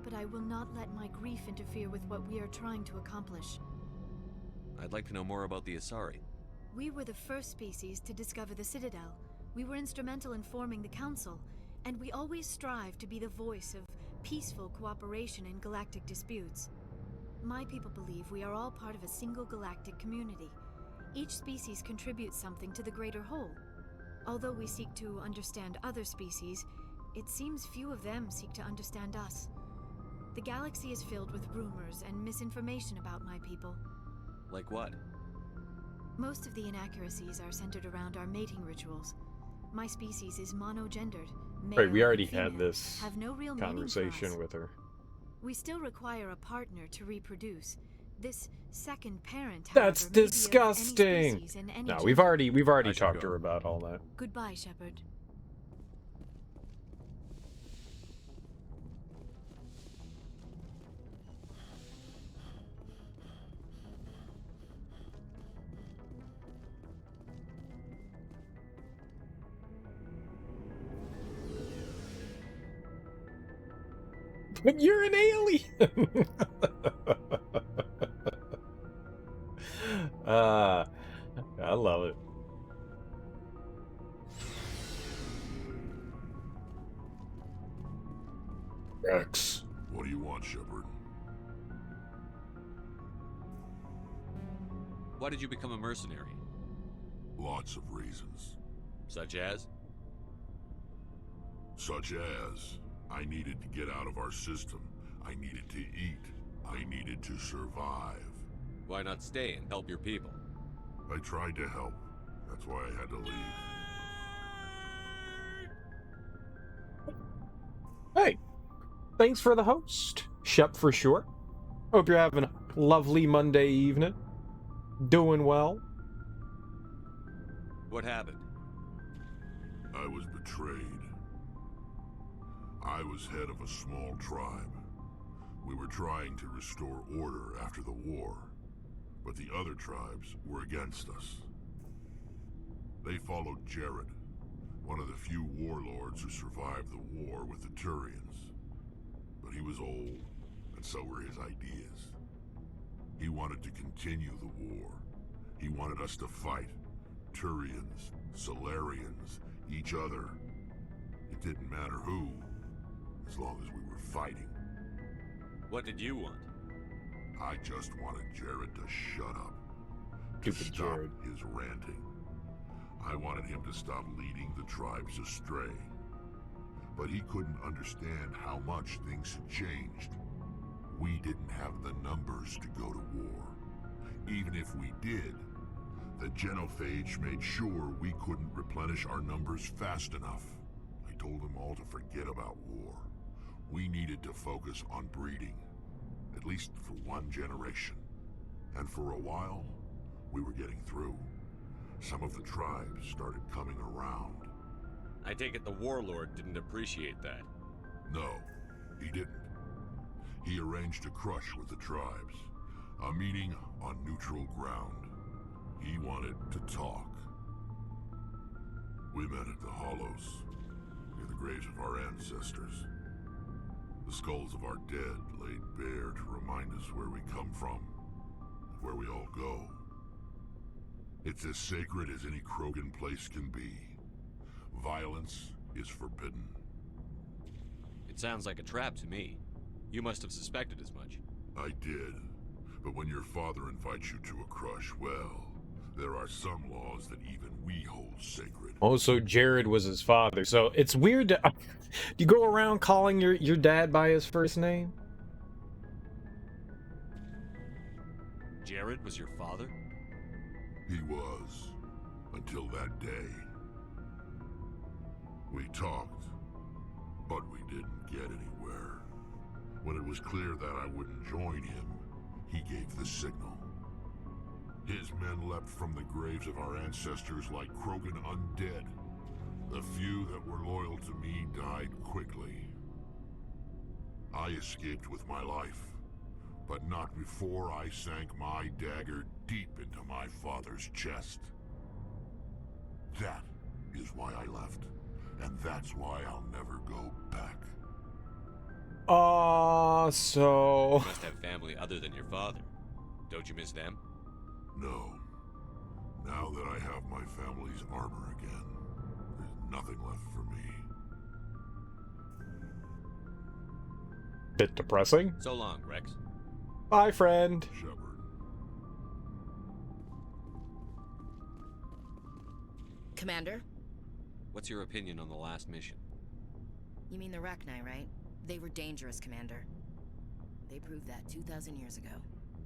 Speaker 4: But I will not let my grief interfere with what we are trying to accomplish.
Speaker 3: I'd like to know more about the Asari.
Speaker 4: We were the first species to discover the Citadel. We were instrumental in forming the Council, and we always strive to be the voice of peaceful cooperation in galactic disputes. My people believe we are all part of a single galactic community. Each species contributes something to the greater whole. Although we seek to understand other species, it seems few of them seek to understand us. The galaxy is filled with rumors and misinformation about my people.
Speaker 3: Like what?
Speaker 4: Most of the inaccuracies are centered around our mating rituals. My species is monogendered. Male
Speaker 1: Right, we already
Speaker 4: and female
Speaker 1: had this
Speaker 4: have no real meaning for us.
Speaker 1: conversation with her.
Speaker 4: We still require a partner to reproduce. This second parent,
Speaker 1: That's
Speaker 4: however, may be of any
Speaker 1: disgusting.
Speaker 4: species and any
Speaker 1: No,
Speaker 4: gender.
Speaker 1: we've already
Speaker 3: I should
Speaker 1: talked
Speaker 3: go.
Speaker 1: to her about all that.
Speaker 4: Goodbye, Shepard.
Speaker 1: You're an alien. I love it. X.
Speaker 18: What do you want, Shepard?
Speaker 3: Why did you become a mercenary?
Speaker 18: Lots of reasons.
Speaker 3: Such as?
Speaker 18: Such as, I needed to get out of our system. I needed to eat. I needed to survive.
Speaker 3: Why not stay and help your people?
Speaker 18: I tried to help. That's why I had to leave.
Speaker 1: Hey, thanks for the host, Shep for sure. Hope you're having a lovely Monday evening. Doing well.
Speaker 3: What happened?
Speaker 18: I was betrayed. I was head of a small tribe. We were trying to restore order after the war, but the other tribes were against us. They followed Jared, one of the few warlords who survived the war with the Turians. But he was old, and so were his ideas. He wanted to continue the war. He wanted us to fight. Turians, Solarians, each other. It didn't matter who, as long as we were fighting.
Speaker 3: What did you want?
Speaker 18: I just wanted Jared to shut up. To
Speaker 1: Stupid
Speaker 18: stop
Speaker 1: Jared.
Speaker 18: his ranting. I wanted him to stop leading the tribes astray. But he couldn't understand how much things had changed. We didn't have the numbers to go to war. Even if we did, the genophage made sure we couldn't replenish our numbers fast enough. I told them all to forget about war. We needed to focus on breeding, at least for one generation. And for a while, we were getting through. Some of the tribes started coming around.
Speaker 3: I take it the warlord didn't appreciate that.
Speaker 18: No, he didn't. He arranged a crush with the tribes, a meeting on neutral ground. He wanted to talk. We met at the Hollows, near the graves of our ancestors. The skulls of our dead laid bare to remind us where we come from, and where we all go. It's as sacred as any Krogan place can be. Violence is forbidden.
Speaker 3: It sounds like a trap to me. You must have suspected as much.
Speaker 18: I did. But when your father invites you to a crush, well, there are some laws that even we hold sacred.
Speaker 1: Oh, so Jared was his father. So it's weird to... Do you go around calling your dad by his first name?
Speaker 3: Jared was your father?
Speaker 18: He was. Until that day. We talked, but we didn't get anywhere. When it was clear that I wouldn't join him, he gave the signal. His men leapt from the graves of our ancestors like Krogan undead. The few that were loyal to me died quickly. I escaped with my life, but not before I sank my dagger deep into my father's chest. That is why I left, and that's why I'll never go back.
Speaker 1: So...
Speaker 3: You must have family other than your father. Don't you miss them?
Speaker 18: No. Now that I have my family's armor again, there's nothing left for me.
Speaker 1: Bit depressing.
Speaker 3: So long, Rex.
Speaker 1: Bye, friend.
Speaker 18: Shepard.
Speaker 14: Commander?
Speaker 3: What's your opinion on the last mission?
Speaker 14: You mean the Rachni, right? They were dangerous, Commander. They proved that 2,000 years ago.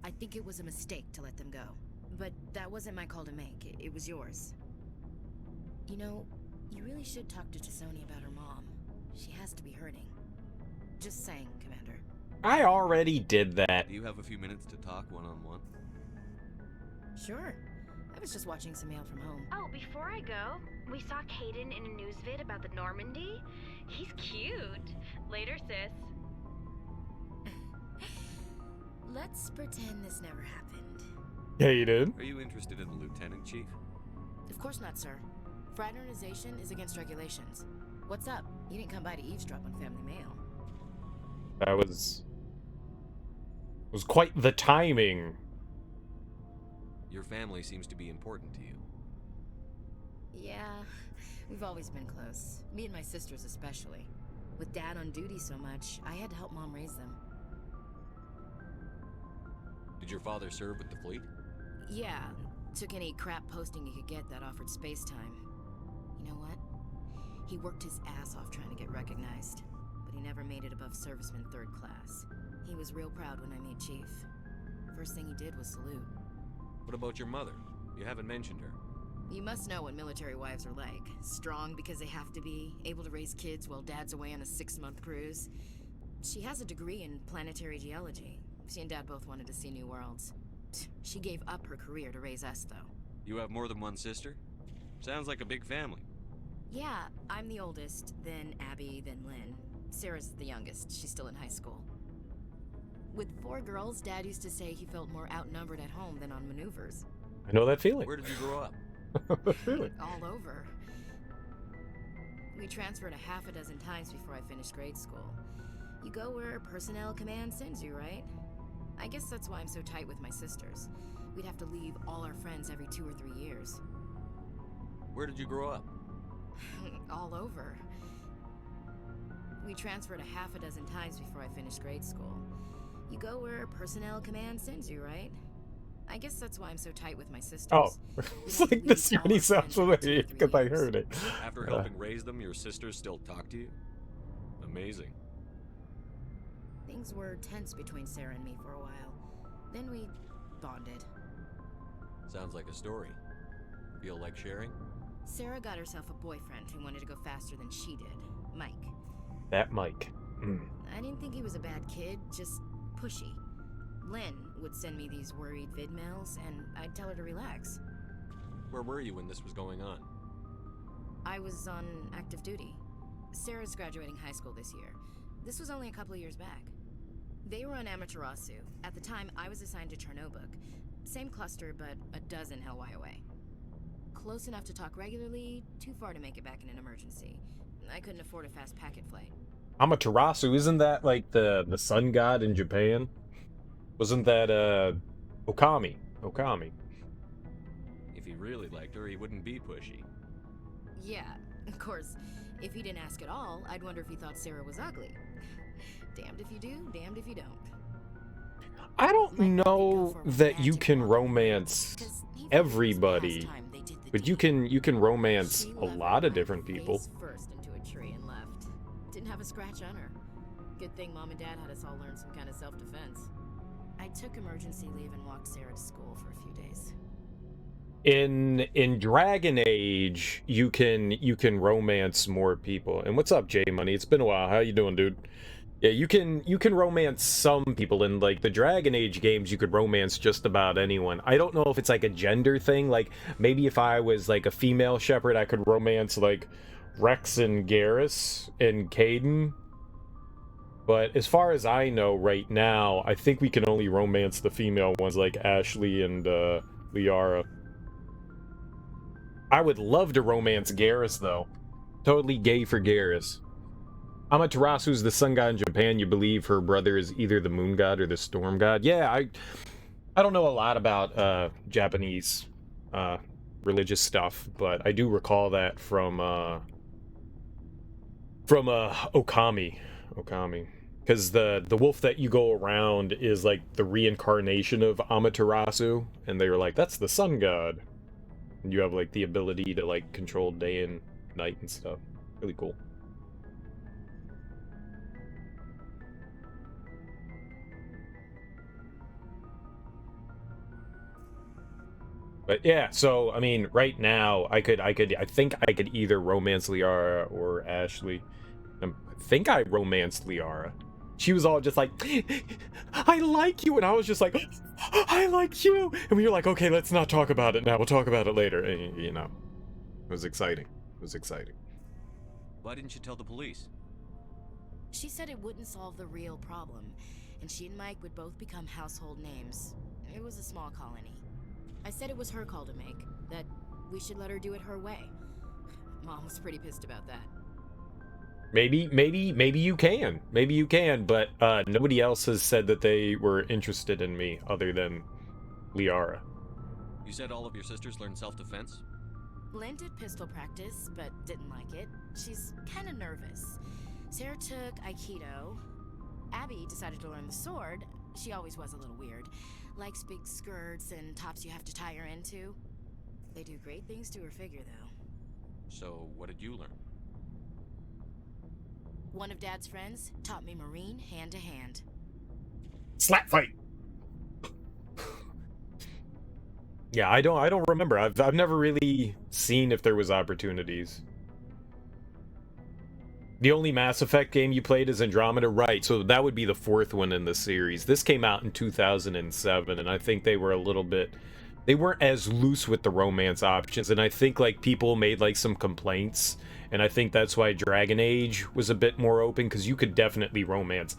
Speaker 14: I think it was a mistake to let them go. But that wasn't my call to make. It was yours. You know, you really should talk to T'Soni about her mom. She has to be hurting. Just saying, Commander.
Speaker 1: I already did that.
Speaker 3: Do you have a few minutes to talk one-on-one?
Speaker 14: Sure. I was just watching some mail from home.
Speaker 2: Oh, before I go, we saw Caden in a news vid about the Normandy. He's cute. Later, sis.
Speaker 14: Let's pretend this never happened.
Speaker 1: Caden?
Speaker 3: Are you interested in the Lieutenant, Chief?
Speaker 14: Of course not, sir. Fraternization is against regulations. What's up? You didn't come by to eavesdrop on family mail.
Speaker 1: That was quite the timing.
Speaker 3: Your family seems to be important to you.
Speaker 14: Yeah, we've always been close. Me and my sisters especially. With Dad on duty so much, I had to help Mom raise them.
Speaker 3: Did your father serve with the fleet?
Speaker 14: Yeah, took any crap posting he could get that offered space time. You know what? He worked his ass off trying to get recognized, but he never made it above serviceman 3rd class. He was real proud when I made Chief. First thing he did was salute.
Speaker 3: What about your mother? You haven't mentioned her.
Speaker 14: You must know what military wives are like. Strong because they have to be, able to raise kids while Dad's away on a 6-month cruise. She has a degree in planetary geology. She and Dad both wanted to see new worlds. She gave up her career to raise us, though.
Speaker 3: You have more than one sister? Sounds like a big family.
Speaker 14: Yeah, I'm the oldest, then Abby, then Lynn. Sarah's the youngest. She's still in high school. With 4 girls, Dad used to say he felt more outnumbered at home than on maneuvers.
Speaker 1: I know that feeling.
Speaker 3: Where did you grow up?
Speaker 1: Really?
Speaker 14: All over. We transferred a half a dozen times before I finished grade school. You go where personnel command sends you, right? I guess that's why I'm so tight with my sisters. We'd have to leave all our friends every 2 or 3 years.
Speaker 3: Where did you grow up?
Speaker 14: All over. We transferred a half a dozen times before I finished grade school. You go where personnel command sends you, right? I guess that's why I'm so tight with my sisters.
Speaker 1: Oh, it's like this many sounds familiar because I heard it.
Speaker 3: After helping raise them, your sisters still talk to you? Amazing.
Speaker 14: Things were tense between Sarah and me for a while. Then we bonded.
Speaker 3: Sounds like a story. Feel like sharing?
Speaker 14: Sarah got herself a boyfriend who wanted to go faster than she did, Mike.
Speaker 1: That Mike.
Speaker 14: I didn't think he was a bad kid, just pushy. Lynn would send me these worried vid mails, and I'd tell her to relax.
Speaker 3: Where were you when this was going on?
Speaker 14: I was on active duty. Sarah's graduating high school this year. This was only a couple of years back. They were on Amaterasu. At the time, I was assigned to Chernobog. Same cluster, but a dozen Hellwire away. Close enough to talk regularly, too far to make it back in an emergency. I couldn't afford a fast packet flight.
Speaker 1: Amaterasu, isn't that like the sun god in Japan? Wasn't that Okami? Okami.
Speaker 3: If he really liked her, he wouldn't be pushy.
Speaker 14: Yeah, of course. If he didn't ask at all, I'd wonder if he thought Sarah was ugly. Damned if you do, damned if you don't.
Speaker 1: I don't know that you can romance everybody, but you can romance a lot of different people.
Speaker 14: First into a tree and left. Didn't have a scratch on her. Good thing Mom and Dad had us all learn some kind of self-defense. I took emergency leave and walked Sarah to school for a few days.
Speaker 1: In Dragon Age, you can romance more people. And what's up, J Money? It's been a while. How you doing, dude? Yeah, you can romance some people. In like the Dragon Age games, you could romance just about anyone. I don't know if it's like a gender thing. Like maybe if I was like a female Shepard, I could romance like Rex and Garrus and Caden. But as far as I know right now, I think we can only romance the female ones like Ashley and Liara. I would love to romance Garrus, though. Totally gay for Garrus. Amaterasu's the sun god in Japan. You believe her brother is either the moon god or the storm god? Yeah, I don't know a lot about Japanese religious stuff, but I do recall that from Okami. Because the wolf that you go around is like the reincarnation of Amaterasu, and they were like, that's the sun god. And you have like the ability to like control day and night and stuff. Really cool. But yeah, so I mean, right now I think I could either romance Liara or Ashley. I think I romanced Liara. She was all just like, I like you, and I was just like, I like you, and we were like, okay, let's not talk about it now. We'll talk about it later. And, you know, it was exciting. It was exciting.
Speaker 3: Why didn't you tell the police?
Speaker 14: She said it wouldn't solve the real problem, and she and Mike would both become household names. It was a small colony. I said it was her call to make, that we should let her do it her way. Mom was pretty pissed about that.
Speaker 1: Maybe you can. Maybe you can, but nobody else has said that they were interested in me other than Liara.
Speaker 3: You said all of your sisters learned self-defense?
Speaker 14: Lynn did pistol practice, but didn't like it. She's kind of nervous. Sarah took Aikido. Abby decided to learn the sword. She always was a little weird. Likes big skirts and tops you have to tie her into. They do great things to her figure, though.
Speaker 3: So, what did you learn?
Speaker 14: One of Dad's friends taught me Marine hand-to-hand.
Speaker 1: Slap fight! Yeah, I don't remember. I've never really seen if there was opportunities. The only Mass Effect game you played is Andromeda, right? So that would be the fourth one in the series. This came out in 2007, and I think they were a little bit... They weren't as loose with the romance options, and I think, like, people made, like, some complaints, and I think that's why Dragon Age was a bit more open, because you could definitely romance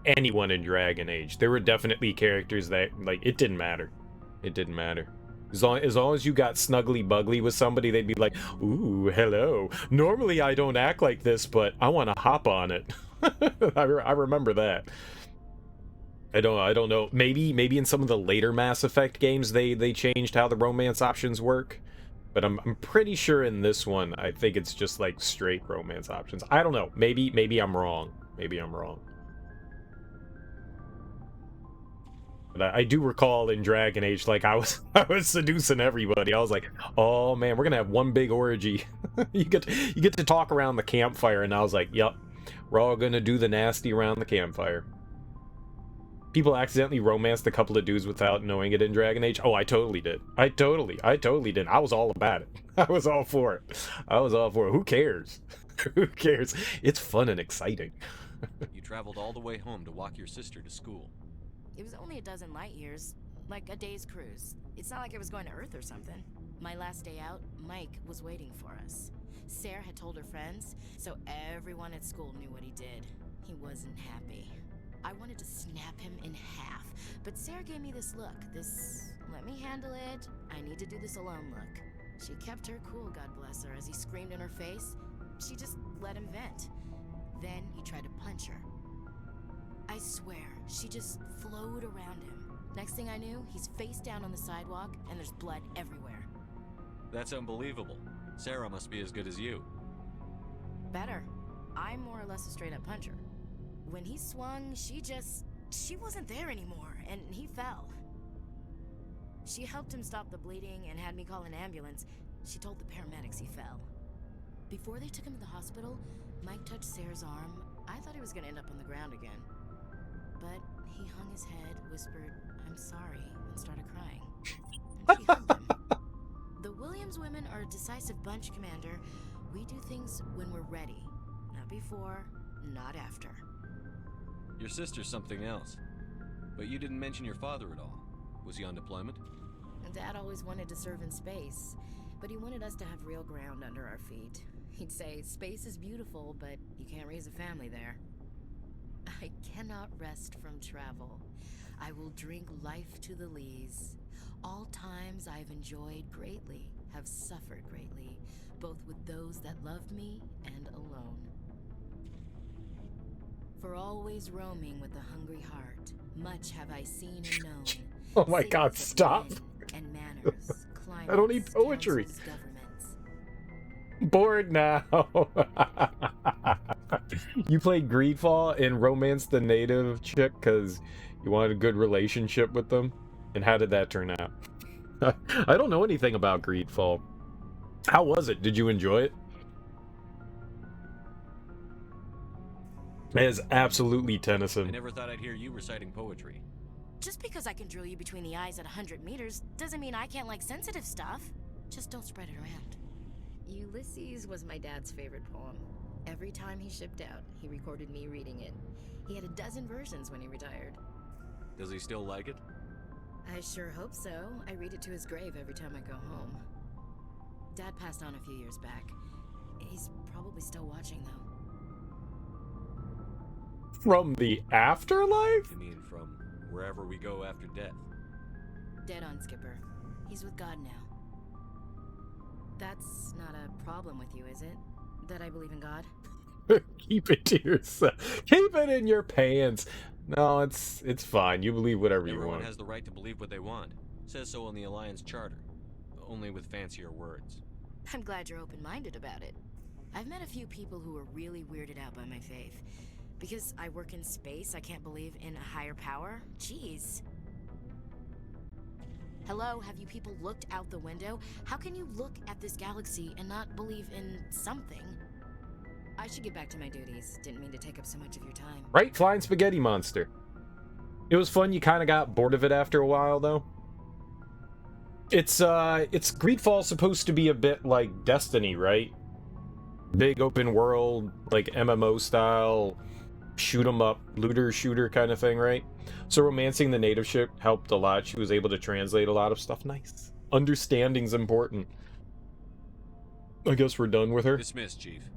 Speaker 1: anyone in Dragon Age. There were definitely characters that, like, it didn't matter. It didn't matter. As long as you got snuggly buggly with somebody, they'd be like, ooh, hello. Normally I don't act like this, but I want to hop on it. I remember that. I don't know. Maybe in some of the later Mass Effect games they changed how the romance options work. But I'm pretty sure in this one, I think it's just like straight romance options. I don't know. Maybe I'm wrong. Maybe I'm wrong. But I do recall in Dragon Age, like, I was seducing everybody. I was like, oh man, we're gonna have one big orgy. you get to talk around the campfire, and I was like, yep, we're all gonna do the nasty around the campfire. People accidentally romanced a couple of dudes without knowing it in Dragon Age. Oh, I totally did. I totally did. I was all about it. I was all for it. I was all for it. Who cares? Who cares? It's fun and exciting.
Speaker 3: You traveled all the way home to walk your sister to school.
Speaker 14: It was only a dozen light years, like a day's cruise. It's not like I was going to Earth or something. My last day out, Mike was waiting for us. Sarah had told her friends, so everyone at school knew what he did. He wasn't happy. I wanted to snap him in half, but Sarah gave me this look, this let me handle it, I need to do this alone look. She kept her cool, God bless her, as he screamed in her face. She just let him vent. Then he tried to punch her. I swear, she just flowed around him. Next thing I knew, he's face down on the sidewalk, and there's blood everywhere.
Speaker 3: That's unbelievable. Sarah must be as good as you.
Speaker 14: Better. I'm more or less a straight-up puncher. When he swung, she wasn't there anymore, and he fell. She helped him stop the bleeding and had me call an ambulance. She told the paramedics he fell. Before they took him to the hospital, Mike touched Sarah's arm. I thought he was gonna end up on the ground again. But he hung his head, whispered, "I'm sorry," and started crying. And she hugged him. The Williams women are a decisive bunch, Commander. We do things when we're ready. Not before, not after.
Speaker 3: Your sister's something else. But you didn't mention your father at all. Was he on deployment?
Speaker 14: Dad always wanted to serve in space, but he wanted us to have real ground under our feet. He'd say, space is beautiful, but you can't raise a family there. I cannot rest from travel. I will drink life to the lees. All times I've enjoyed greatly, have suffered greatly, both with those that loved me and alone. For always roaming with a hungry heart, much have I seen and known.
Speaker 1: Oh my god, stop!
Speaker 14: And manners,
Speaker 1: I don't need poetry. Bored now. You played Greedfall and romanced the native chick because you wanted a good relationship with them? And how did that turn out? I don't know anything about Greedfall. How was it? Did you enjoy it? That is absolutely
Speaker 3: I
Speaker 1: Tennyson.
Speaker 3: never thought I'd hear you reciting poetry.
Speaker 14: Just because I can drill you between the eyes at 100 meters doesn't mean I can't like sensitive stuff. Just don't spread it around. Ulysses was my dad's favorite poem. Every time he shipped out, he recorded me reading it. He had a dozen versions when he retired.
Speaker 3: Does he still like it?
Speaker 14: I sure hope so. I read it to his grave every time I go home. Dad passed on a few years back. He's probably still watching, though.
Speaker 1: From the afterlife?
Speaker 3: You mean from wherever we go after death?
Speaker 14: Dead on, Skipper. He's with God now. That's not a problem with you, is it? That I believe in God?
Speaker 1: Keep it to yourself. Keep it in your pants. No, it's fine. You believe whatever you
Speaker 3: Everyone
Speaker 1: want.
Speaker 3: has the right to believe what they want. Says so in the Alliance Charter. Only with fancier words.
Speaker 14: I'm glad you're open-minded about it. I've met a few people who are really weirded out by my faith. Because I work in space, I can't believe in a higher power? Jeez. Hello, have you people looked out the window? How can you look at this galaxy and not believe in something? I should get back to my duties. Didn't mean to take up so much of your time.
Speaker 1: Right, Flying Spaghetti Monster. It was fun. You kind of got bored of it after a while, though. It's Greedfall supposed to be a bit like Destiny, right? Big open world, like MMO style, shoot 'em up, looter shooter kind of thing, right? So romancing the native ship helped a lot. She was able to translate a lot of stuff. Nice. Understanding's important. I guess we're done with her.
Speaker 3: Dismissed, Chief.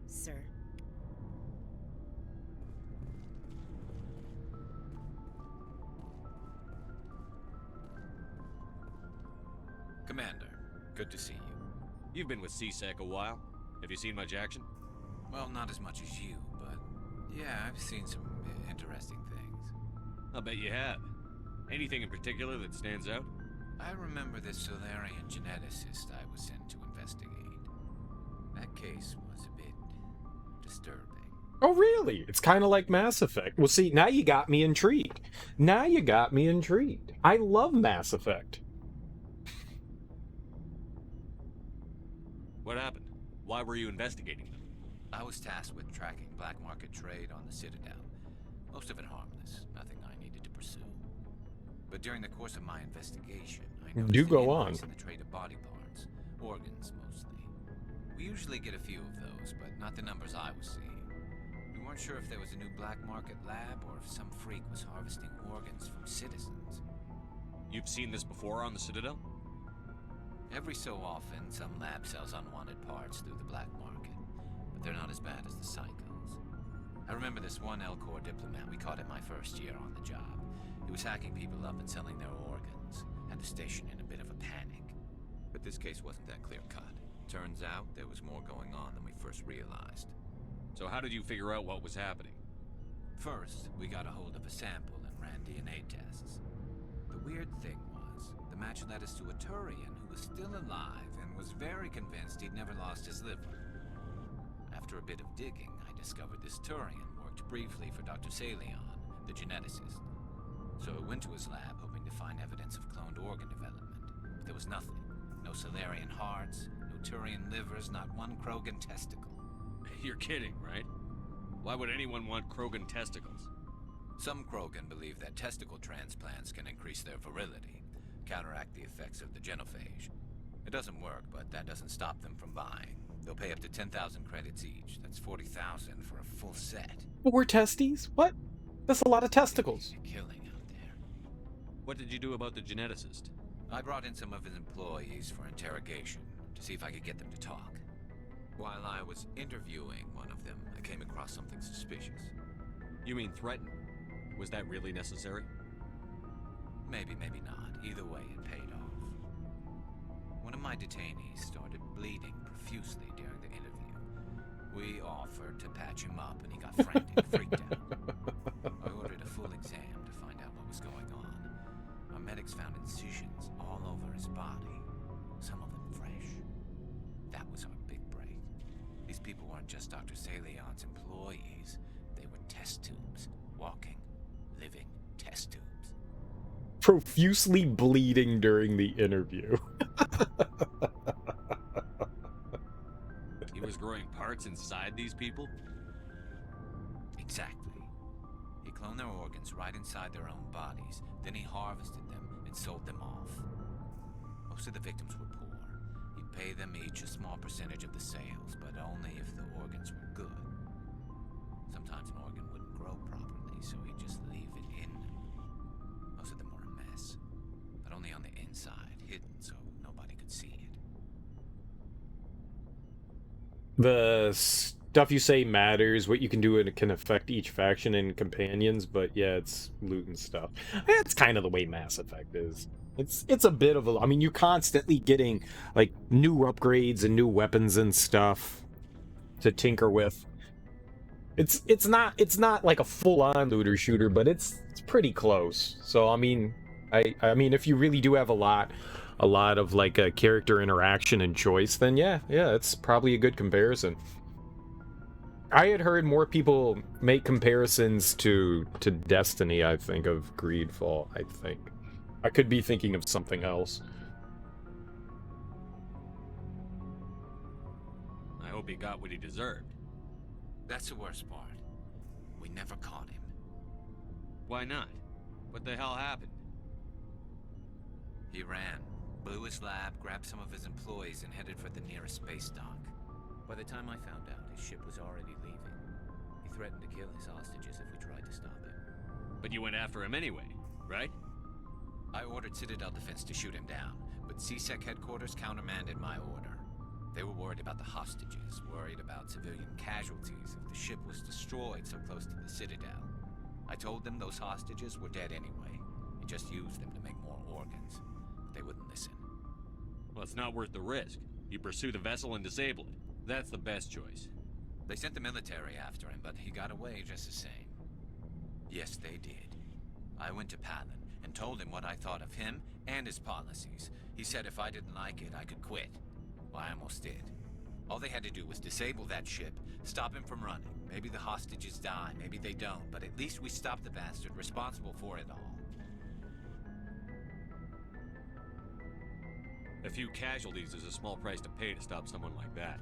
Speaker 14: Sir.
Speaker 7: Commander, good to see you.
Speaker 3: You've been with CSEC a while. Have you seen much action?
Speaker 7: Well, not as much as you, but yeah, I've seen some interesting things.
Speaker 3: I'll bet you have. Anything in particular that stands out?
Speaker 7: I remember this Solarian geneticist I was sent to investigate. That case was a bit disturbing.
Speaker 1: Oh, really? It's kind of like Mass Effect. Well, see, now you got me intrigued. Now you got me intrigued. I love Mass Effect.
Speaker 3: What happened? Why were you investigating them?
Speaker 7: I was tasked with tracking black market trade on the Citadel. Most of it harmless, nothing I needed to pursue. But during the course of my investigation, I noticed
Speaker 1: Do
Speaker 7: an
Speaker 1: go on.
Speaker 7: increase in the trade of body parts, organs mostly. We usually get a few of those, but not the numbers I was seeing. We weren't sure if there was a new black market lab or if some freak was harvesting organs from citizens.
Speaker 3: You've seen this before on the Citadel?
Speaker 7: Every so often, some lab sells unwanted parts through the black market, but they're not as bad as the psychos. I remember this one L-Corps diplomat we caught in my first year on the job. He was hacking people up and selling their organs, had the station in a bit of a panic. But this case wasn't that clear-cut. Turns out there was more going on than we first realized.
Speaker 3: So how did you figure out what was happening?
Speaker 7: First, we got a hold of a sample and ran DNA tests. The weird thing was, the match led us to a Turian who was still alive and was very convinced he'd never lost his liver. After a bit of digging, I discovered this Turian worked briefly for Dr. Salion, the geneticist. So I went to his lab hoping to find evidence of cloned organ development, but there was nothing. No Solarian hearts, no Turian livers, not one Krogan testicle.
Speaker 3: You're kidding, right? Why would anyone want Krogan testicles?
Speaker 7: Some Krogan believe that testicle transplants can increase their virility, counteract the effects of the genophage. It doesn't work, but that doesn't stop them from buying. They'll pay up to 10,000 credits each. That's 40,000 for a full set.
Speaker 1: 4 testes? What? That's a lot of testicles.
Speaker 7: Killing out there.
Speaker 3: What did you do about the geneticist?
Speaker 7: I brought in some of his employees for interrogation to see if I could get them to talk. While I was interviewing one of them, I came across something suspicious.
Speaker 3: You mean threaten? Was that really necessary?
Speaker 7: Maybe, maybe not. Either way, it paid off. One of my detainees started bleeding profusely during the interview. We offered to patch him up, and he got frantic, freaked out. I ordered a full exam to find out what was going on. Our medics found incisions all over his body, some of them fresh. That was our big break. These people weren't just Dr. Salion's employees. They were test tubes, walking, living test tubes.
Speaker 1: Profusely bleeding during the interview.
Speaker 3: He was growing parts inside these people?
Speaker 7: Exactly. He cloned their organs right inside their own bodies. Then he harvested them and sold them off. Most of the victims were poor. He'd pay them each a small percentage of the sales, but only if the organs were good. Sometimes an organ wouldn't grow properly, so he'd just leave it in them. Most of them were a mess, but only on the inside, hidden so nobody could see it.
Speaker 1: The stuff you say matters. What you can do, it can affect each faction and companions, but yeah, it's loot and stuff. It's kind of the way Mass Effect is. It's a bit of a... I mean, you're constantly getting, like, new upgrades and new weapons and stuff to tinker with. It's not like a full-on looter shooter, but it's pretty close. So, I mean, I mean, if you really do have a lot of, like, a character interaction and choice, then yeah, it's probably a good comparison. I had heard more people make comparisons to Destiny, I think, of Greedfall, I think. I could be thinking of something else.
Speaker 3: I hope he got what he deserved.
Speaker 7: That's the worst part. We never caught him.
Speaker 3: Why not? What the hell happened?
Speaker 7: He ran, blew his lab, grabbed some of his employees, and headed for the nearest space dock. By the time I found out, his ship was already leaving. He threatened to kill his hostages if we tried to stop him.
Speaker 3: But you went after him anyway, right?
Speaker 7: I ordered Citadel Defense to shoot him down, but CSEC headquarters countermanded my order. They were worried about the hostages, worried about civilian casualties if the ship was destroyed so close to the Citadel. I told them those hostages were dead anyway, and just used them to make more organs. But they wouldn't listen.
Speaker 3: Well, it's not worth the risk. You pursue the vessel and disable it. That's the best choice.
Speaker 7: They sent the military after him, but he got away just the same. Yes, they did. I went to Palin and told him what I thought of him and his policies. He said if I didn't like it, I could quit. Well, I almost did. All they had to do was disable that ship, stop him from running. Maybe the hostages die, maybe they don't, but at least we stopped the bastard responsible for it all.
Speaker 3: A few casualties is a small price to pay to stop someone like that.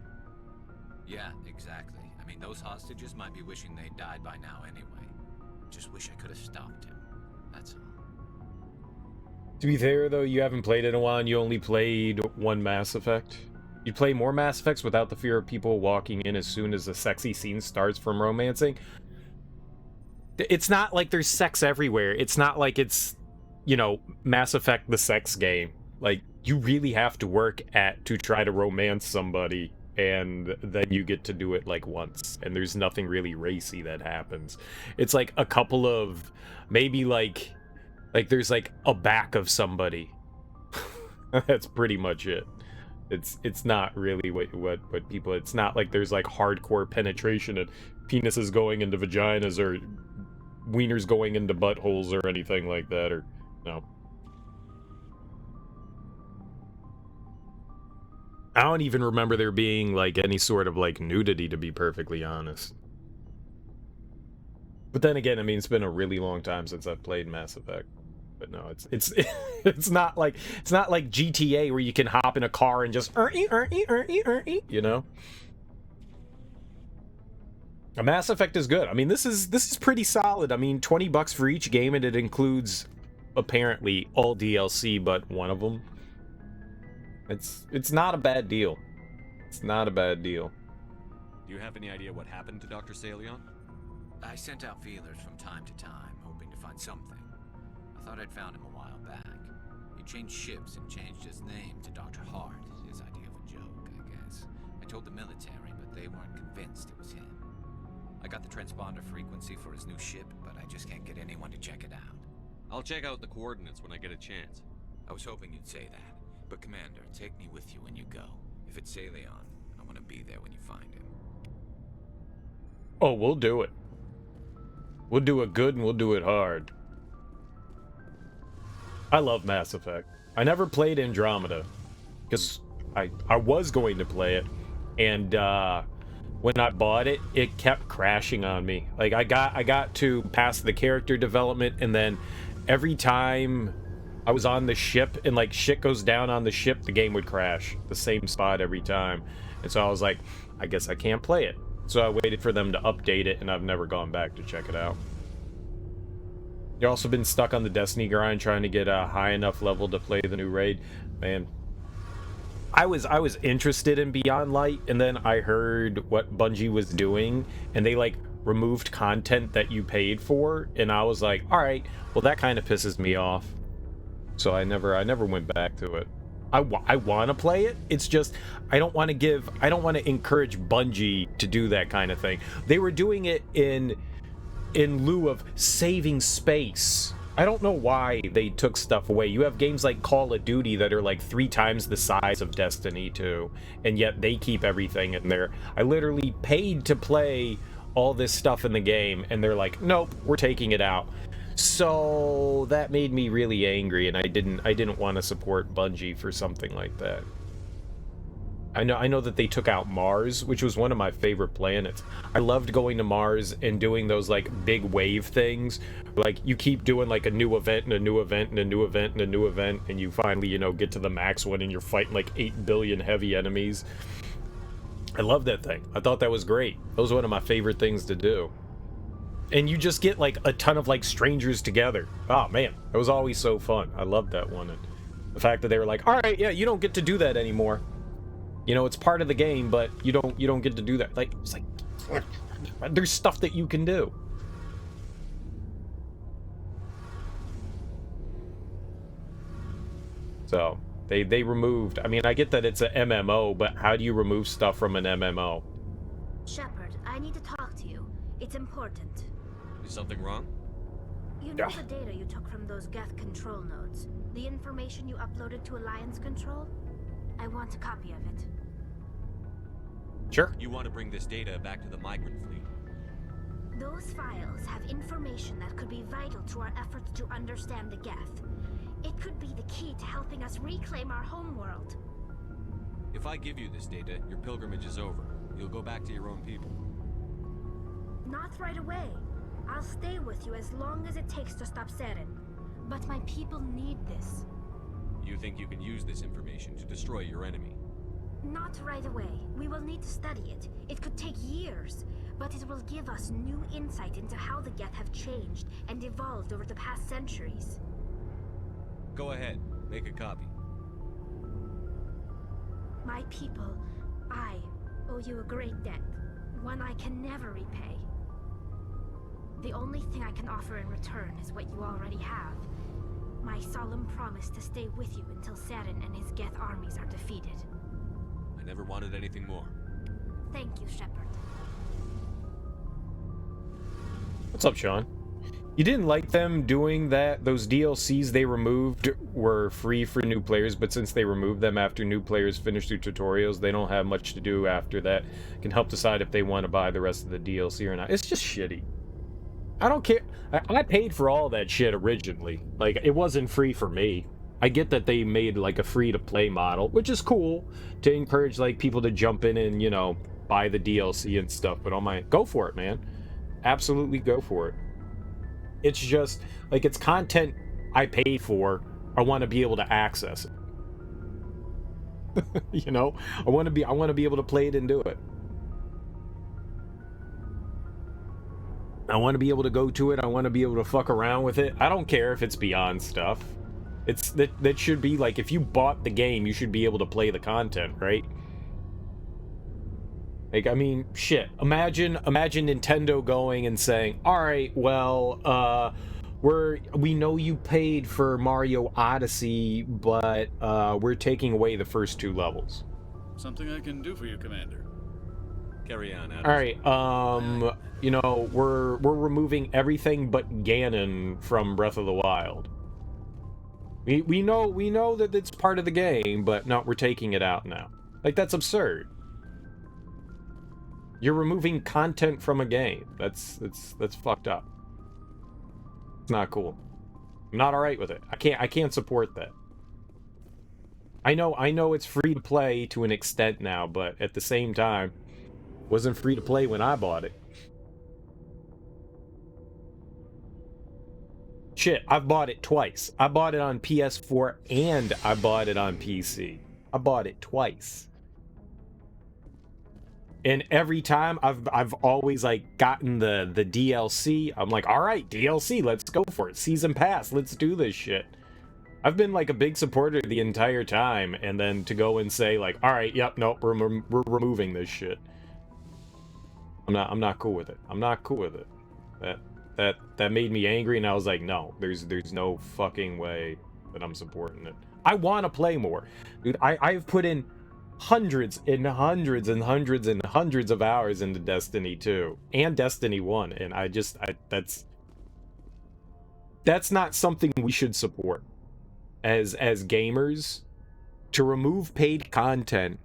Speaker 7: Yeah, exactly. I mean, those hostages might be wishing they'd died by now anyway. Just wish I could have stopped him. That's all.
Speaker 1: To be fair, though, you haven't played it in a while and you only played one Mass Effect. You'd play more Mass Effects without the fear of people walking in as soon as the sexy scene starts from romancing. It's not like there's sex everywhere. It's not like it's, you know, Mass Effect the sex game. Like, you really have to work to try to romance somebody, and then you get to do it like once, and there's nothing really racy that happens. It's like a couple of, maybe like there's like a back of somebody. That's pretty much it. It's not really what people, it's not like there's like hardcore penetration and penises going into vaginas or wieners going into buttholes or anything like that, or no. I don't even remember there being like any sort of like nudity, to be perfectly honest. But then again, I mean, it's been a really long time since I've played Mass Effect. But no, it's not like GTA where you can hop in a car and just you know. A Mass Effect is good. I mean, this is pretty solid. I mean, $20 for each game, and it includes apparently all DLC but one of them. It's not a bad deal. It's not a bad deal.
Speaker 3: Do you have any idea what happened to Dr. Salion?
Speaker 7: I sent out feelers from time to time, hoping to find something. I thought I'd found him a while back. He changed ships and changed his name to Dr. Hart, his idea of a joke, I guess. I told the military, but they weren't convinced it was him. I got the transponder frequency for his new ship, but I just can't get anyone to check it out.
Speaker 3: I'll check out the coordinates when I get a chance.
Speaker 7: I was hoping you'd say that. But Commander, take me with you when you go. If it's Salion, I want to be there when you find him.
Speaker 1: Oh, we'll do it. We'll do it good and we'll do it hard. I love Mass Effect. I never played Andromeda because I was going to play it, and when I bought it, it kept crashing on me. Like I got to past the character development, and then every time I was on the ship and like shit goes down on the ship, the game would crash the same spot every time. And so I was like, I guess I can't play it. So I waited for them to update it, and I've never gone back to check it out. You also been stuck on the Destiny grind trying to get a high enough level to play the new raid. Man, I was interested in Beyond Light, and then I heard what Bungie was doing, and they like removed content that you paid for, and I was like, all right, well that kind of pisses me off. So I never went back to it. I want to play it. It's just I don't want to encourage Bungie to do that kind of thing. They were doing it in lieu of saving space. I don't know why they took stuff away. You have games like Call of Duty that are like 3 times the size of Destiny 2, and yet they keep everything in there. I literally paid to play all this stuff in the game, and they're like, nope, we're taking it out. So that made me really angry, and I didn't want to support Bungie for something like that. I know that they took out Mars, which was one of my favorite planets. I loved going to Mars and doing those like big wave things. Like you keep doing like a new event and a new event and a new event and a new event, and you finally, you know, get to the max one and you're fighting like 8 billion heavy enemies. I love that thing. I thought that was great. That was one of my favorite things to do. And you just get like a ton of like strangers together. Oh man, it was always so fun. I loved that one. And the fact that they were like, all right, yeah, you don't get to do that anymore. You know, it's part of the game, but you don't get to do that. Like, it's like, there's stuff that you can do. So, they removed, I mean, I get that it's a MMO, but how do you remove stuff from an MMO?
Speaker 9: Shepard, I need to talk to you. It's important.
Speaker 3: Is something wrong?
Speaker 9: You know the data you took from those Geth control nodes? The information you uploaded to Alliance Control? I want a copy of it.
Speaker 1: Sure.
Speaker 3: You want to bring this data back to the migrant fleet?
Speaker 9: Those files have information that could be vital to our efforts to understand the Geth. It could be the key to helping us reclaim our homeworld.
Speaker 3: If I give you this data, your pilgrimage is over. You'll go back to your own people.
Speaker 9: Not right away. I'll stay with you as long as it takes to stop Seren. But my people need this.
Speaker 3: You think you can use this information to destroy your enemy?
Speaker 9: Not right away. We will need to study it. It could take years, but it will give us new insight into how the Geth have changed and evolved over the past centuries.
Speaker 3: Go ahead. Make a copy.
Speaker 9: My people, I owe you a great debt. One I can never repay. The only thing I can offer in return is what you already have. My solemn promise to stay with you until Seren and his Geth armies are defeated.
Speaker 3: I never wanted anything more.
Speaker 9: Thank you, Shepard.
Speaker 1: What's up, Sean? You didn't like them doing that? Those DLCs they removed were free for new players, but since they removed them after new players finish their tutorials, they don't have much to do after that. Can help decide if they want to buy the rest of the DLC or not. It's just shitty. I don't care. I paid for all that shit originally. Like, it wasn't free for me. I get that they made like a free-to-play model, which is cool to encourage like people to jump in and, you know, buy the DLC and stuff, but go for it, man. Absolutely go for it. It's just like it's content I pay for. I want to be able to access it. You know, I want to be able to play it and do it. I want to be able to go to it. I want to be able to fuck around with it. I don't care if it's beyond stuff. It's that should be like, if you bought the game, you should be able to play the content, right? Like, I mean, shit. Imagine Nintendo going and saying, "All right, well, we know you paid for Mario Odyssey, but we're taking away the first 2 levels."
Speaker 6: Something I can do for you, Commander.
Speaker 3: Carry on, Adams.
Speaker 1: All right, you know, we're removing everything but Ganon from Breath of the Wild. We know that it's part of the game, but no, we're taking it out now. Like, that's absurd. You're removing content from a game. That's fucked up. It's not cool. I'm not alright with it. I can't support that. I know it's free to play to an extent now, but at the same time, it wasn't free to play when I bought it. Shit, I've bought it twice. I bought it on PS4 and I bought it on PC. I bought it twice. And every time I've always like gotten the DLC. I'm like, all right, DLC, let's go for it. Season pass, let's do this shit. I've been like a big supporter the entire time, and then to go and say like, all right, yep, nope, we're removing this shit. I'm not cool with it. I'm not cool with it. That made me angry, and I was like, no, there's no fucking way that I'm supporting it. I want to play more, dude. I've put in hundreds and hundreds and hundreds and hundreds of hours into Destiny 2 and Destiny 1, and that's not something we should support as gamers. To remove paid content,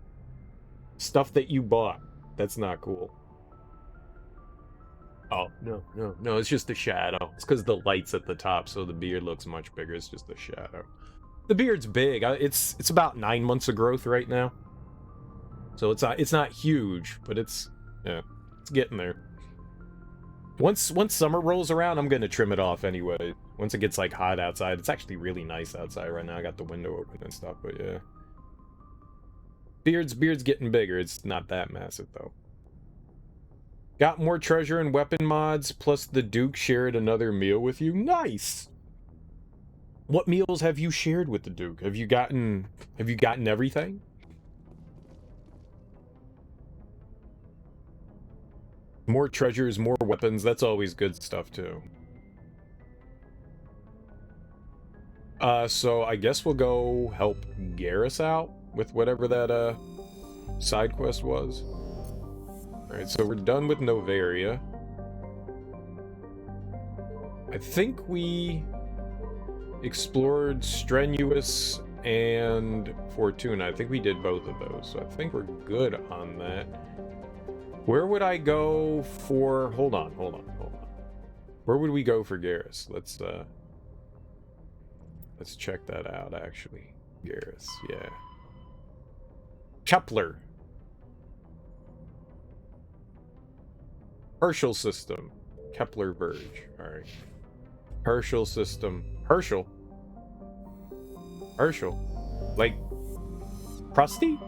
Speaker 1: stuff that you bought, that's not cool. Oh, no, it's just the shadow. It's because the light's at the top, so the beard looks much bigger. It's just the shadow. The beard's big. It's about 9 months of growth right now. So it's not huge, but it's getting there. Once summer rolls around, I'm gonna trim it off anyway. Once it gets like hot outside. It's actually really nice outside right now. I got the window open and stuff, but yeah. Beard's getting bigger. It's not that massive though. Got more treasure and weapon mods, plus the Duke shared another meal with you. Nice! What meals have you shared with the Duke? Have you gotten everything? More treasures, more weapons, that's always good stuff too. So I guess we'll go help Garrus out with whatever that side quest was. Alright, so we're done with Novaria. I think we explored Strenuous and Fortuna. I think we did both of those, so I think we're good on that. Where would I go for... Hold on. Where would we go for Garrus? Let's check that out, actually. Garrus, yeah. Kepler. Herschel system. Kepler Verge. Alright. Herschel system. Herschel? Like... Krusty?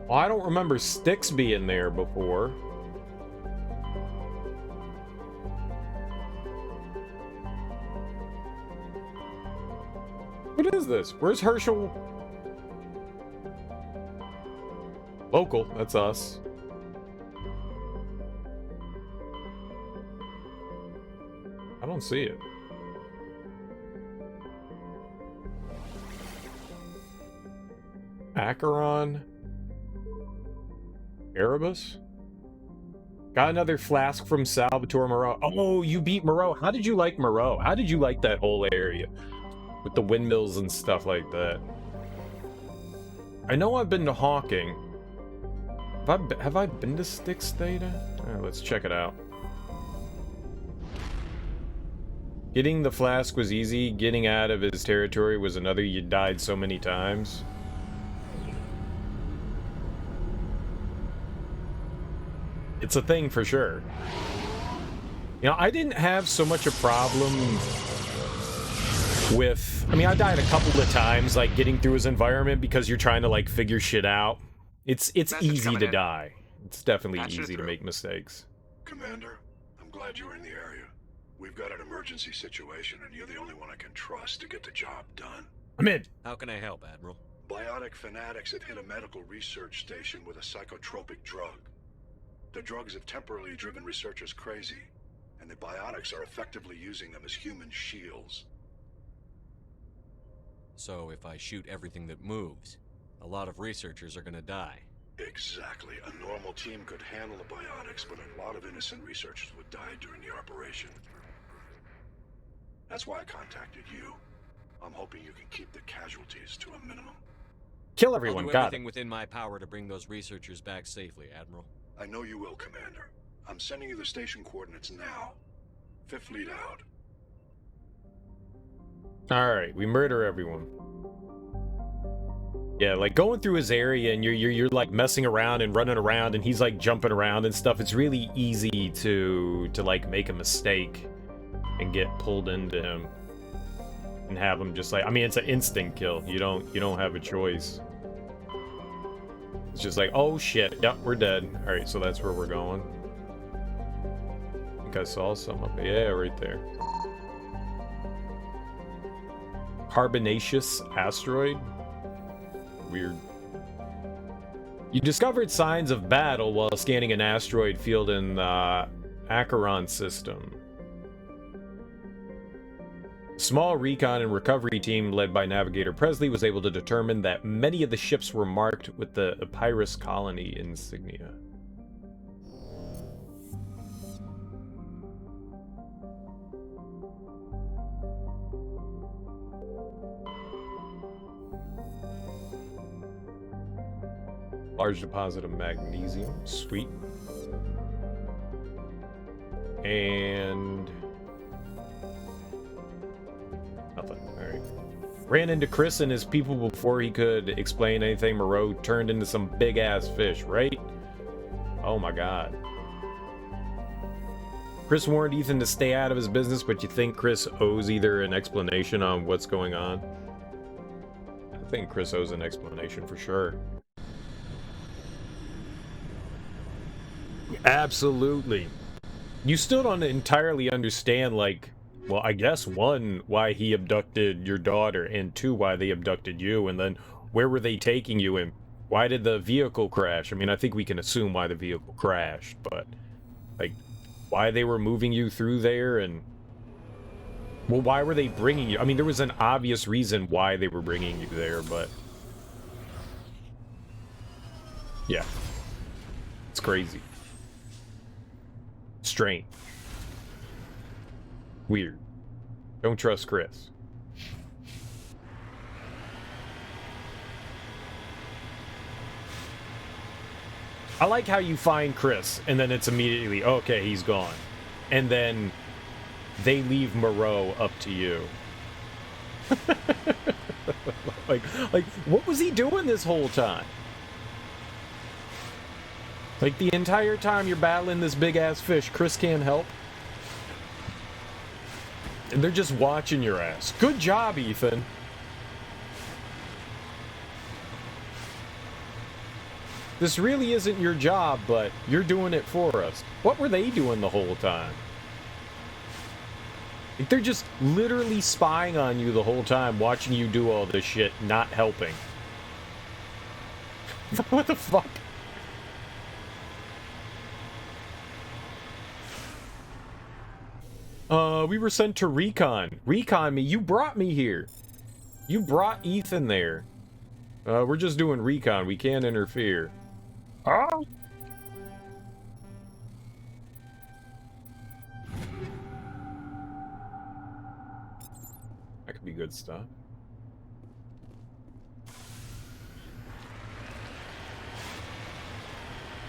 Speaker 1: Well, I don't remember Styx being there before. What is this? Where's Herschel? Local, that's us. I don't see it. Acheron? Erebus? Got another flask from Salvatore Moreau. Oh, you beat Moreau. How did you like Moreau? How did you like that whole area? With the windmills and stuff like that. I know I've been to Hawking. Have I been to Styx Theta? Let's check it out. Getting the flask was easy. Getting out of his territory was another. You died so many times. It's a thing for sure. You know, I didn't have so much a problem with... I mean, I died a couple of times, like, getting through his environment because you're trying to, like, figure shit out. It's easy to die. It's definitely easy to make mistakes.
Speaker 10: Commander, I'm glad you were in the area. We've got an emergency situation, and you're the only one I can trust to get the job done.
Speaker 1: I'm in.
Speaker 3: How can I help, Admiral?
Speaker 10: Biotic fanatics have hit a medical research station with a psychotropic drug. The drugs have temporarily driven researchers crazy, and the biotics are effectively using them as human shields.
Speaker 3: So if I shoot everything that moves, a lot of researchers are gonna die.
Speaker 10: Exactly. A normal team could handle the biotics, but a lot of innocent researchers would die during the operation. That's why I contacted you. I'm hoping you can keep the casualties to a minimum.
Speaker 1: Kill everyone,
Speaker 3: I'll do
Speaker 1: got
Speaker 3: everything
Speaker 1: it.
Speaker 3: within my power to bring those researchers back safely, Admiral.
Speaker 10: I know you will, Commander. I'm sending you the station coordinates now. Fifth Fleet out.
Speaker 1: Alright, we murder everyone. Yeah, like going through his area and you're like messing around and running around and he's like jumping around and stuff. It's really easy to like make a mistake and get pulled into him and have him just like, I mean, it's an instant kill. You don't have a choice. It's just like, oh shit, yep, we're dead. All right, so that's where we're going. I think I saw some up, yeah, right there. Carbonaceous asteroid. Weird. You discovered signs of battle while scanning an asteroid field in the Acheron system. Small recon and recovery team led by Navigator Presley was able to determine that many of the ships were marked with the Epirus colony insignia. Large deposit of magnesium, sweet. And nothing. Alright. Ran into Chris and his people before he could explain anything. Moreau turned into some big ass fish, right? Oh my god. Chris warned Ethan to stay out of his business, but you think Chris owes either an explanation on what's going on? I think Chris owes an explanation for sure. Absolutely. You still don't entirely understand, like, well, I guess, one, why he abducted your daughter, and two, why they abducted you, and then where were they taking you, and why did the vehicle crash? I mean, I think we can assume why the vehicle crashed, but, like, why they were moving you through there, and, well, why were they bringing you? I mean, there was an obvious reason why they were bringing you there, but, yeah. It's crazy. Strange. Weird. Don't trust Chris. I like how you find Chris, and then it's immediately, okay, he's gone. And then they leave Moreau up to you. like, what was he doing this whole time? Like, the entire time you're battling this big-ass fish, Chris can't help. And they're just watching your ass. Good job, Ethan. This really isn't your job, but you're doing it for us. What were they doing the whole time? Like, they're just literally spying on you the whole time, watching you do all this shit, not helping. What the fuck? We were sent to recon. Recon me. You brought me here. You brought Ethan there. We're just doing recon. We can't interfere. Oh. That could be good stuff.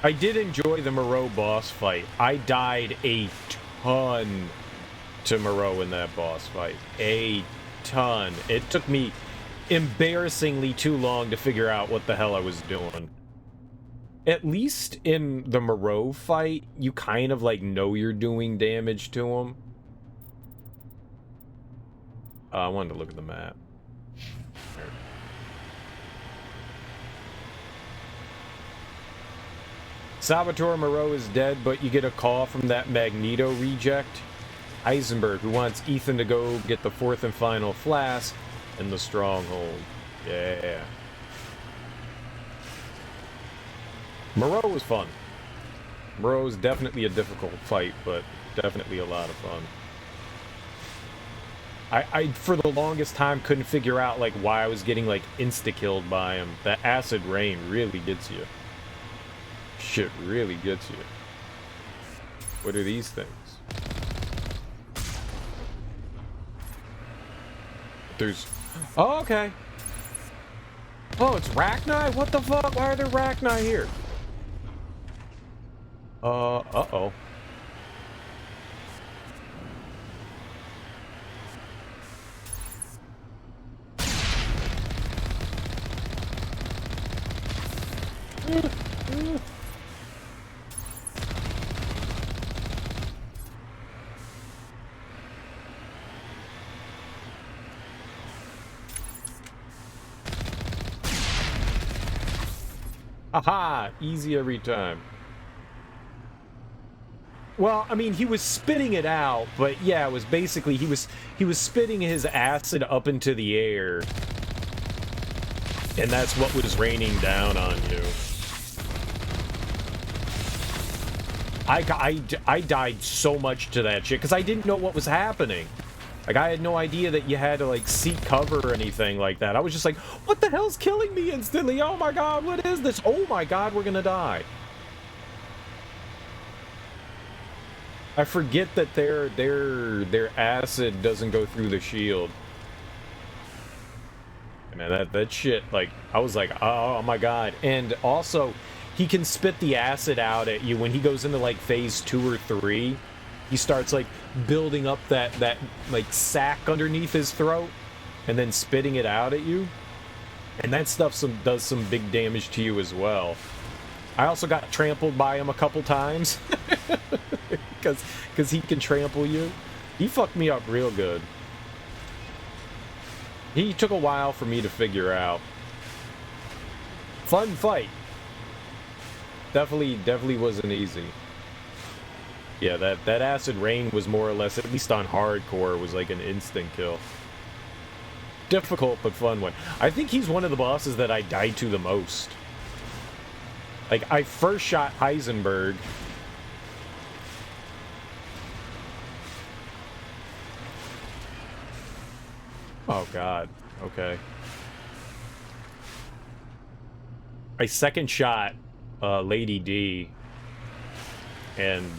Speaker 1: I did enjoy the Moreau boss fight. I died a ton to Moreau in that boss fight. A ton. It took me embarrassingly too long to figure out what the hell I was doing. At least in the Moreau fight, you kind of like know you're doing damage to him. I wanted to look at the map. There. Salvatore Moreau is dead, but you get a call from that Magneto reject. Eisenberg, who wants Ethan to go get the fourth and final flask in the stronghold. Yeah. Moreau was fun. Moreau is definitely a difficult fight, but definitely a lot of fun. I for the longest time couldn't figure out like why I was getting like insta-killed by him. That acid rain really gets you. Shit really gets you. What are these things? There's... Oh, okay. Oh, it's Rachni? What the fuck? Why are there Rachni here? Uh-oh. Aha! Easy every time. Well, I mean, he was spitting it out, but yeah, it was basically he was spitting his acid up into the air, and that's what was raining down on you. I died so much to that shit because I didn't know what was happening. Like, I had no idea that you had to, like, seek cover or anything like that. I was just like, what the hell's killing me instantly? Oh my god, what is this? Oh my god, we're gonna die. I forget that their acid doesn't go through the shield. Man, that shit, like, I was like, oh my god. And also, he can spit the acid out at you when he goes into, like, phase 2 or 3. He starts, like, building up that like, sack underneath his throat and then spitting it out at you. And that stuff does some big damage to you as well. I also got trampled by him a couple times. Because he can trample you. He fucked me up real good. He took a while for me to figure out. Fun fight. Definitely wasn't easy. Yeah, that acid rain was more or less, at least on hardcore, was like an instant kill. Difficult but fun one. I think he's one of the bosses that I died to the most. Like, I first shot Heisenberg. Oh god, okay. I second shot Lady D, and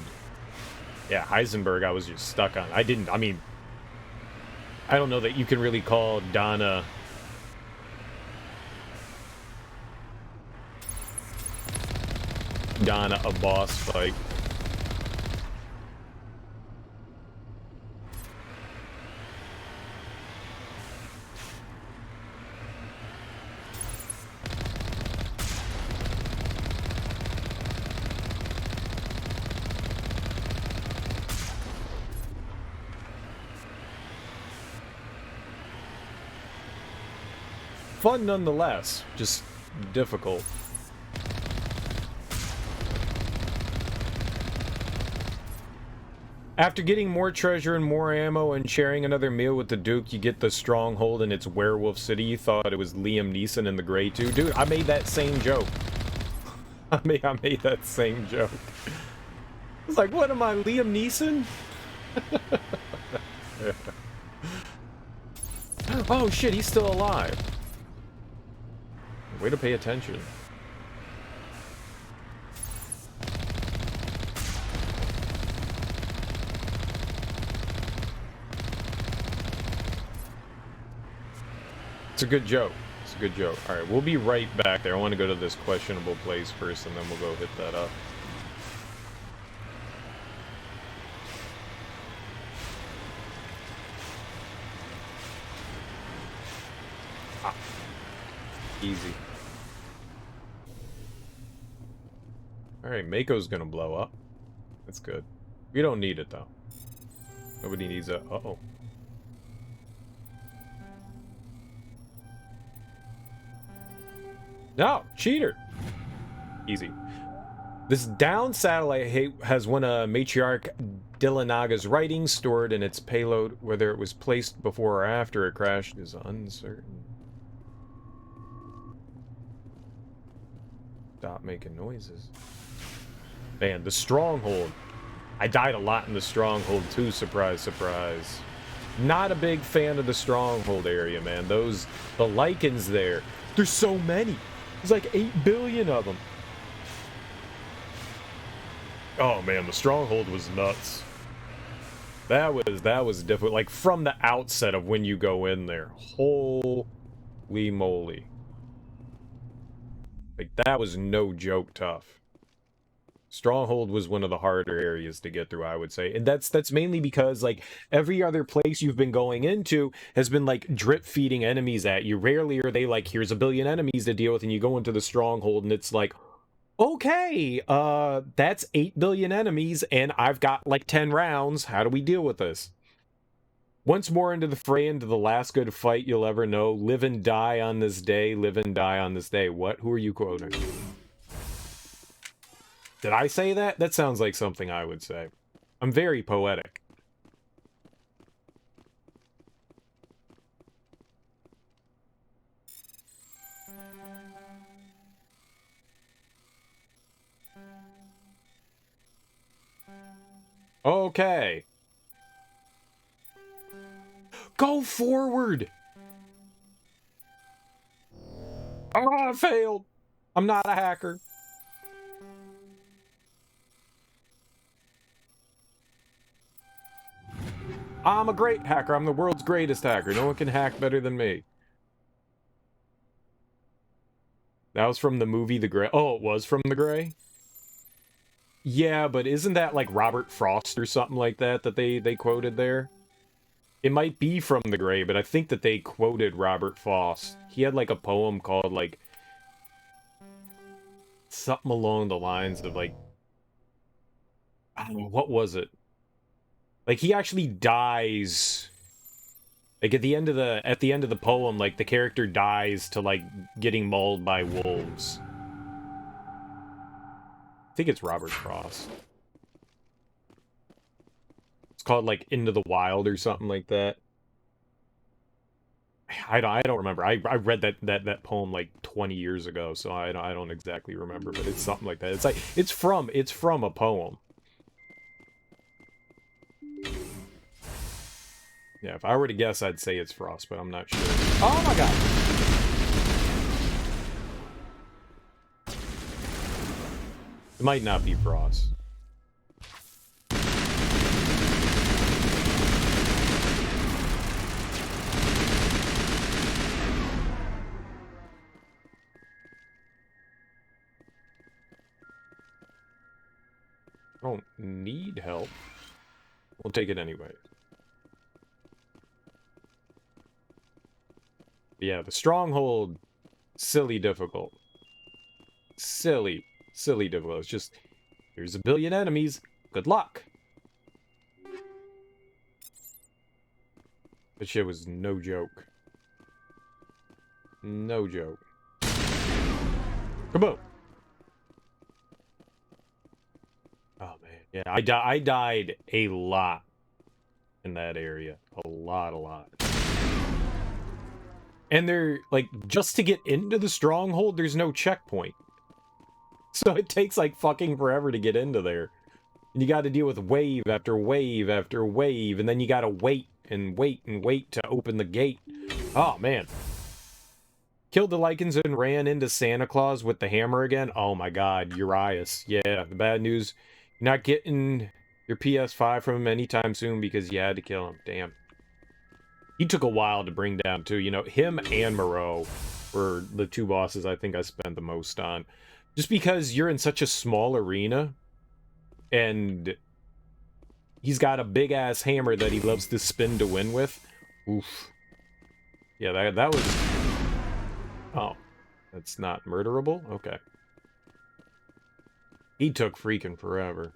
Speaker 1: yeah, Heisenberg I was just stuck on. I mean, I don't know that you can really call Donna a boss fight. Fun nonetheless, just difficult. After getting more treasure and more ammo and sharing another meal with the Duke, you get the stronghold and it's Werewolf City. You thought it was Liam Neeson in The Grey 2. Dude, I made that same joke. I made that same joke. It's like, what am I, Liam Neeson? Oh shit, he's still alive. Way to pay attention. It's a good joke. It's a good joke. Alright, we'll be right back there. I want to go to this questionable place first, and then we'll go hit that up. Ah. Easy. Alright, Mako's gonna blow up. That's good. We don't need it, though. Nobody needs a... Uh-oh. No! Cheater! Easy. This down satellite has one of Matriarch Dillanaga's writings stored in its payload. Whether it was placed before or after it crashed is uncertain. Stop making noises. Man, the Stronghold. I died a lot in the Stronghold too, surprise, surprise. Not a big fan of the Stronghold area, man. The Lycans there. There's so many. There's like 8 billion of them. Oh man, the Stronghold was nuts. That was difficult. Like from the outset of when you go in there. Holy moly. Like that was no joke tough. Stronghold was one of the harder areas to get through, I would say. And that's mainly because, like, every other place you've been going into has been, like, drip-feeding enemies at you. Rarely are they like, here's a billion enemies to deal with, and you go into the Stronghold, and it's like, okay, that's 8 billion enemies, and I've got, like, 10 rounds. How do we deal with this? Once more into the fray, into the last good fight you'll ever know. Live and die on this day, live and die on this day. What? Who are you quoting? Did I say that? That sounds like something I would say. I'm very poetic. Okay. Go forward! Oh, I failed. I'm not a hacker. I'm a great hacker. I'm the world's greatest hacker. No one can hack better than me. That was from the movie The Gray. Oh, it was from The Gray? Yeah, but isn't that like Robert Frost or something like that they quoted there? It might be from The Gray, but I think that they quoted Robert Frost. He had like a poem called like something along the lines of like, I don't know, what was it? Like he actually dies. Like at the end of the poem, like the character dies to like getting mauled by wolves. I think it's Robert Frost. It's called like Into the Wild or something like that. I don't remember. I read that poem like 20 years ago, so I don't exactly remember, but it's something like that. It's like it's from a poem. Yeah, if I were to guess, I'd say it's Frost, but I'm not sure. Oh my god! It might not be Frost. I don't need help. We'll take it anyway. Yeah, the stronghold, silly difficult. Silly difficult. It's just, here's a billion enemies. Good luck. That shit was no joke. No joke. Kaboom! Oh, man. Yeah, I died a lot in that area. A lot. And they're, like, just to get into the stronghold, there's no checkpoint. So it takes, like, fucking forever to get into there. And you gotta deal with wave after wave after wave, and then you gotta wait and wait and wait to open the gate. Oh, man. Killed the Lycans and ran into Santa Claus with the hammer again. Oh my god, Urias. Yeah, the bad news, you're not getting your PS5 from him anytime soon because you had to kill him. Damn. He took a while to bring down, too. You know, him and Moreau were the two bosses I think I spent the most on. Just because you're in such a small arena, and he's got a big-ass hammer that he loves to spin to win with. Oof. Yeah, that was... Oh, that's not murderable? Okay. He took freaking forever.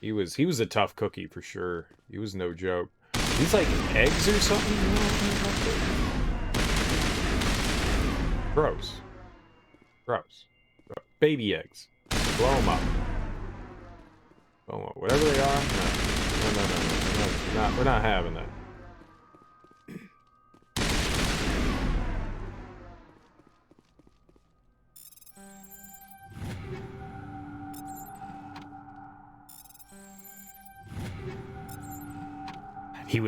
Speaker 1: He was a tough cookie for sure. He was no joke. These like eggs or something? Gross. Gross. Baby eggs. Blow them up. Blow them up. Whatever they are. No. We're not having that. He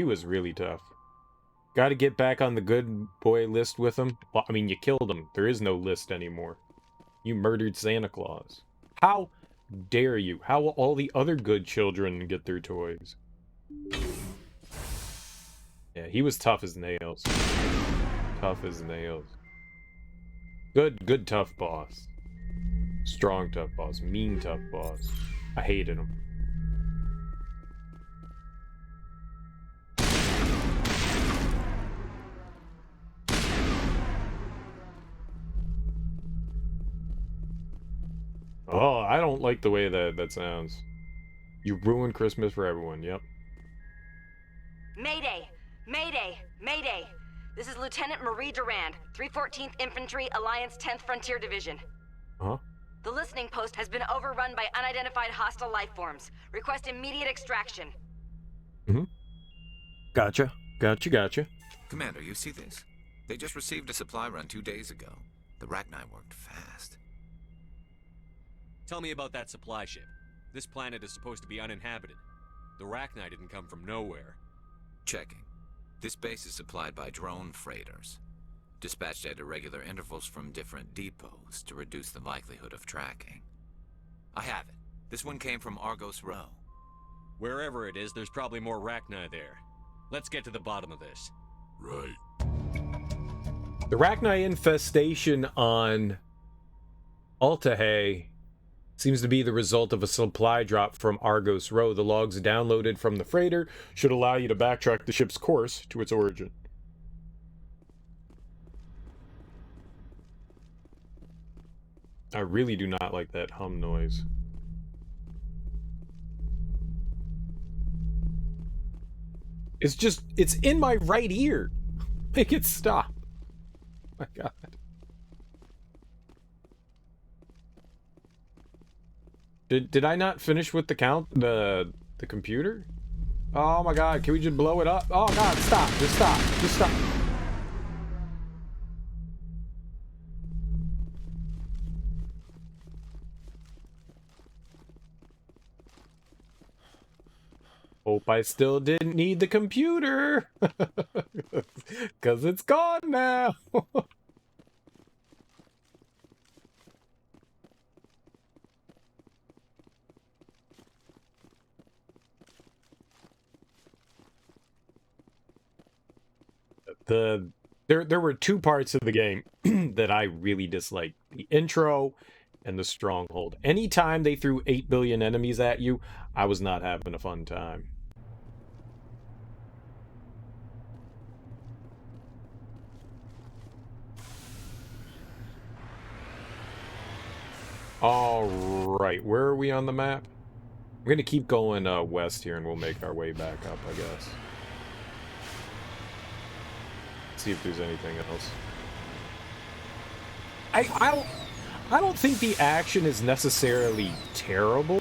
Speaker 1: was really tough. Got to get back on the good boy list with him. Well, I mean, you killed him. There is no list anymore. You murdered Santa Claus. How dare you? How will all the other good children get their toys? Yeah, he was tough as nails. Tough as nails. Good tough boss. Strong tough boss. Mean tough boss. I hated him. Oh, I don't like the way that sounds. You ruined Christmas for everyone, yep.
Speaker 8: Mayday! Mayday! Mayday! This is Lieutenant Marie Durand, 314th Infantry, Alliance 10th Frontier Division.
Speaker 1: Huh?
Speaker 8: The listening post has been overrun by unidentified hostile life forms. Request immediate extraction.
Speaker 1: Mm-hmm. Gotcha.
Speaker 7: Commander, you see this? They just received a supply run 2 days ago. The Rachni worked fast.
Speaker 3: Tell me about that supply ship. This planet is supposed to be uninhabited. The Rachni didn't come from nowhere.
Speaker 7: Checking. This base is supplied by drone freighters, dispatched at irregular intervals from different depots to reduce the likelihood of tracking. I have it. This one came from Argos Row.
Speaker 3: Wherever it is, there's probably more Rachni there. Let's get to the bottom of this.
Speaker 18: Right.
Speaker 1: The Rachni infestation on Altahay seems to be the result of a supply drop from Argos Row. The logs downloaded from the freighter should allow you to backtrack the ship's course to its origin. I really do not like that hum noise. It's in my right ear. Make it stop. Oh my God. Did I not finish with the the computer? Oh my God, can we just blow it up? Oh God, stop. Just stop. Hope I still didn't need the computer. 'Cause it's gone now. There were two parts of the game that I really disliked. The intro and the stronghold. Anytime they threw 8 billion enemies at you, I was not having a fun time. Alright, where are we on the map? We're gonna keep going west here and we'll make our way back up, I guess. See if there's anything else. I don't think the action is necessarily terrible.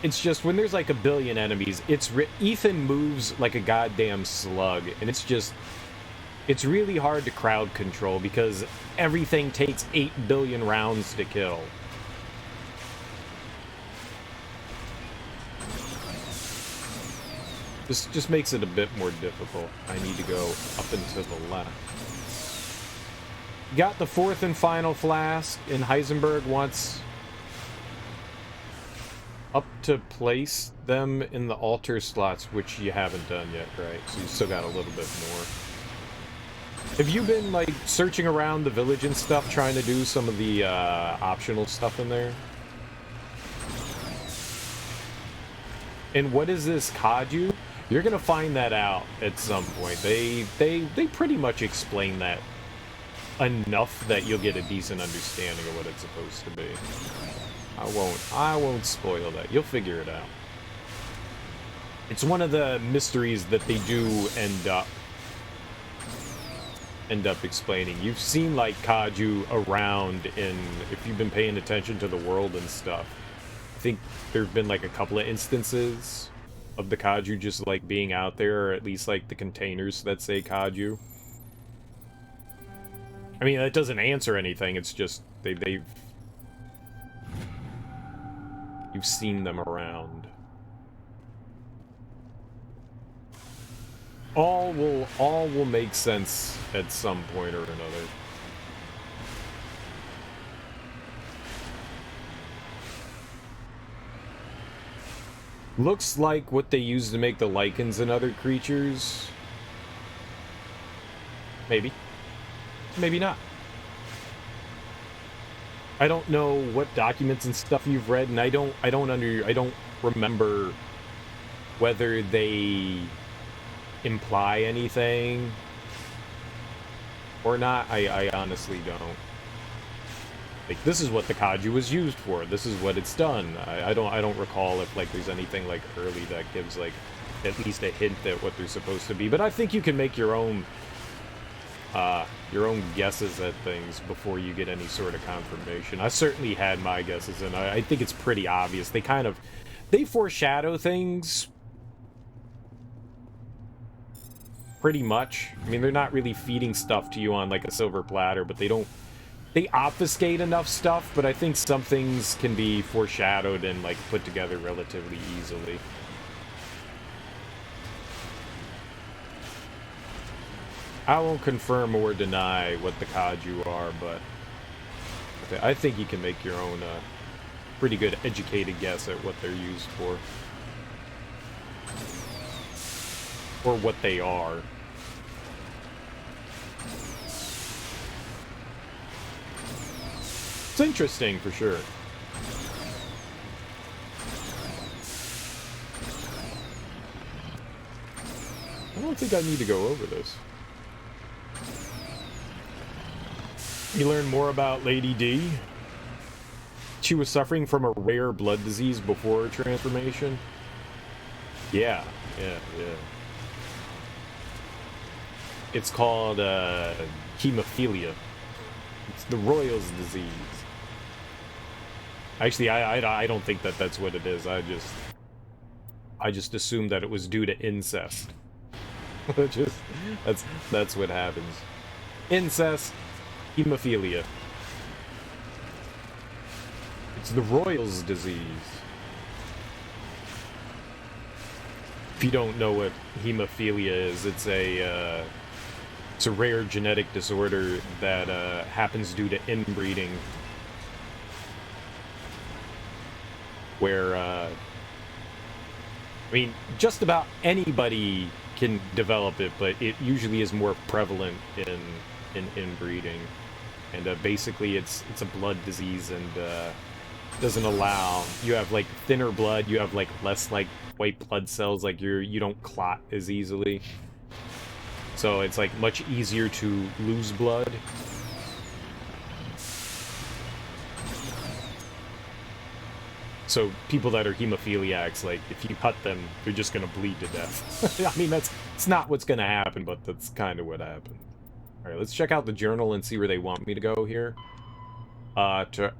Speaker 1: It's just when there's like a billion enemies, Ethan moves like a goddamn slug, and it's really hard to crowd control because everything takes 8 billion rounds to kill. This just makes it a bit more difficult. I need to go up and to the left. Got the fourth and final flask, and Heisenberg wants up to place them in the altar slots, which you haven't done yet, right? So you still got a little bit more. Have you been, like, searching around the village and stuff, trying to do some of the optional stuff in there? And what is this Kaju? You're gonna find that out at some point. They pretty much explain that enough that you'll get a decent understanding of what it's supposed to be. I won't spoil that. You'll figure it out. It's one of the mysteries that they do end up explaining. You've seen like Kaju around if you've been paying attention to the world and stuff. I think there've been like a couple of instances of the Kaju just like being out there, or at least like the containers that say Kaju. I mean, that doesn't answer anything. It's just you've seen them around. All will make sense at some point or another. Looks like what they use to make the lichens and other creatures. Maybe. Maybe not. I don't know what documents and stuff you've read, and I don't remember whether they imply anything or not. I honestly don't. Like, this is what the Kaju was used for. This is what it's done. I don't recall if like there's anything like early that gives like at least a hint at what they're supposed to be. But I think you can make your own your own guesses at things before you get any sort of confirmation. I certainly had my guesses, and I think it's pretty obvious. They foreshadow things pretty much. I mean, they're not really feeding stuff to you on like a silver platter, but they obfuscate enough stuff, but I think some things can be foreshadowed and like put together relatively easily. I won't confirm or deny what the Kaiju are, but I think you can make your own pretty good educated guess at what they're used for. Or what they are. It's interesting for sure. I don't think I need to go over this. You learn more about Lady D. She was suffering from a rare blood disease before her transformation. Yeah. It's called hemophilia. It's the royal's disease. Actually, I don't think that's what it is. I just assumed that it was due to incest. That's what happens. Incest, hemophilia. It's the royal's disease. If you don't know what hemophilia is, it's a rare genetic disorder that happens due to inbreeding, where I mean, just about anybody can develop it, but it usually is more prevalent in inbreeding, and basically it's a blood disease, and doesn't allow, you have like thinner blood, you have like less like white blood cells, like you don't clot as easily, so it's like much easier to lose blood. So people that are hemophiliacs, like if you cut them, they're just gonna bleed to death. I mean, it's not what's gonna happen, but that's kind of what happened. All right, let's check out the journal and see where they want me to go here. To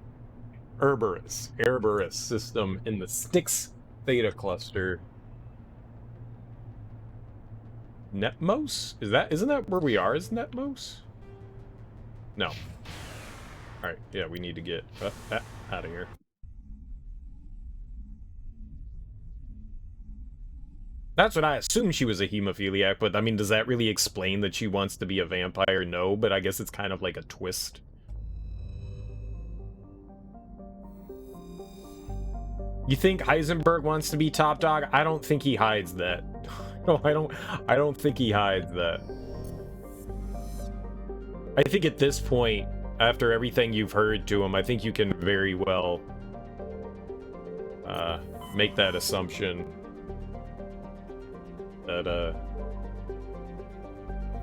Speaker 1: Erberus system in the Styx Theta cluster. Netmos? Isn't that where we are? Is Netmos? No. Alright, yeah, we need to get out of here. That's what I assumed she was a hemophiliac, but I mean, does that really explain that she wants to be a vampire? No, but I guess it's kind of like a twist. You think Heisenberg wants to be top dog? I don't think he hides that. No, I don't think he hides that. I think at this point, after everything you've heard to him, I think you can very well make that assumption that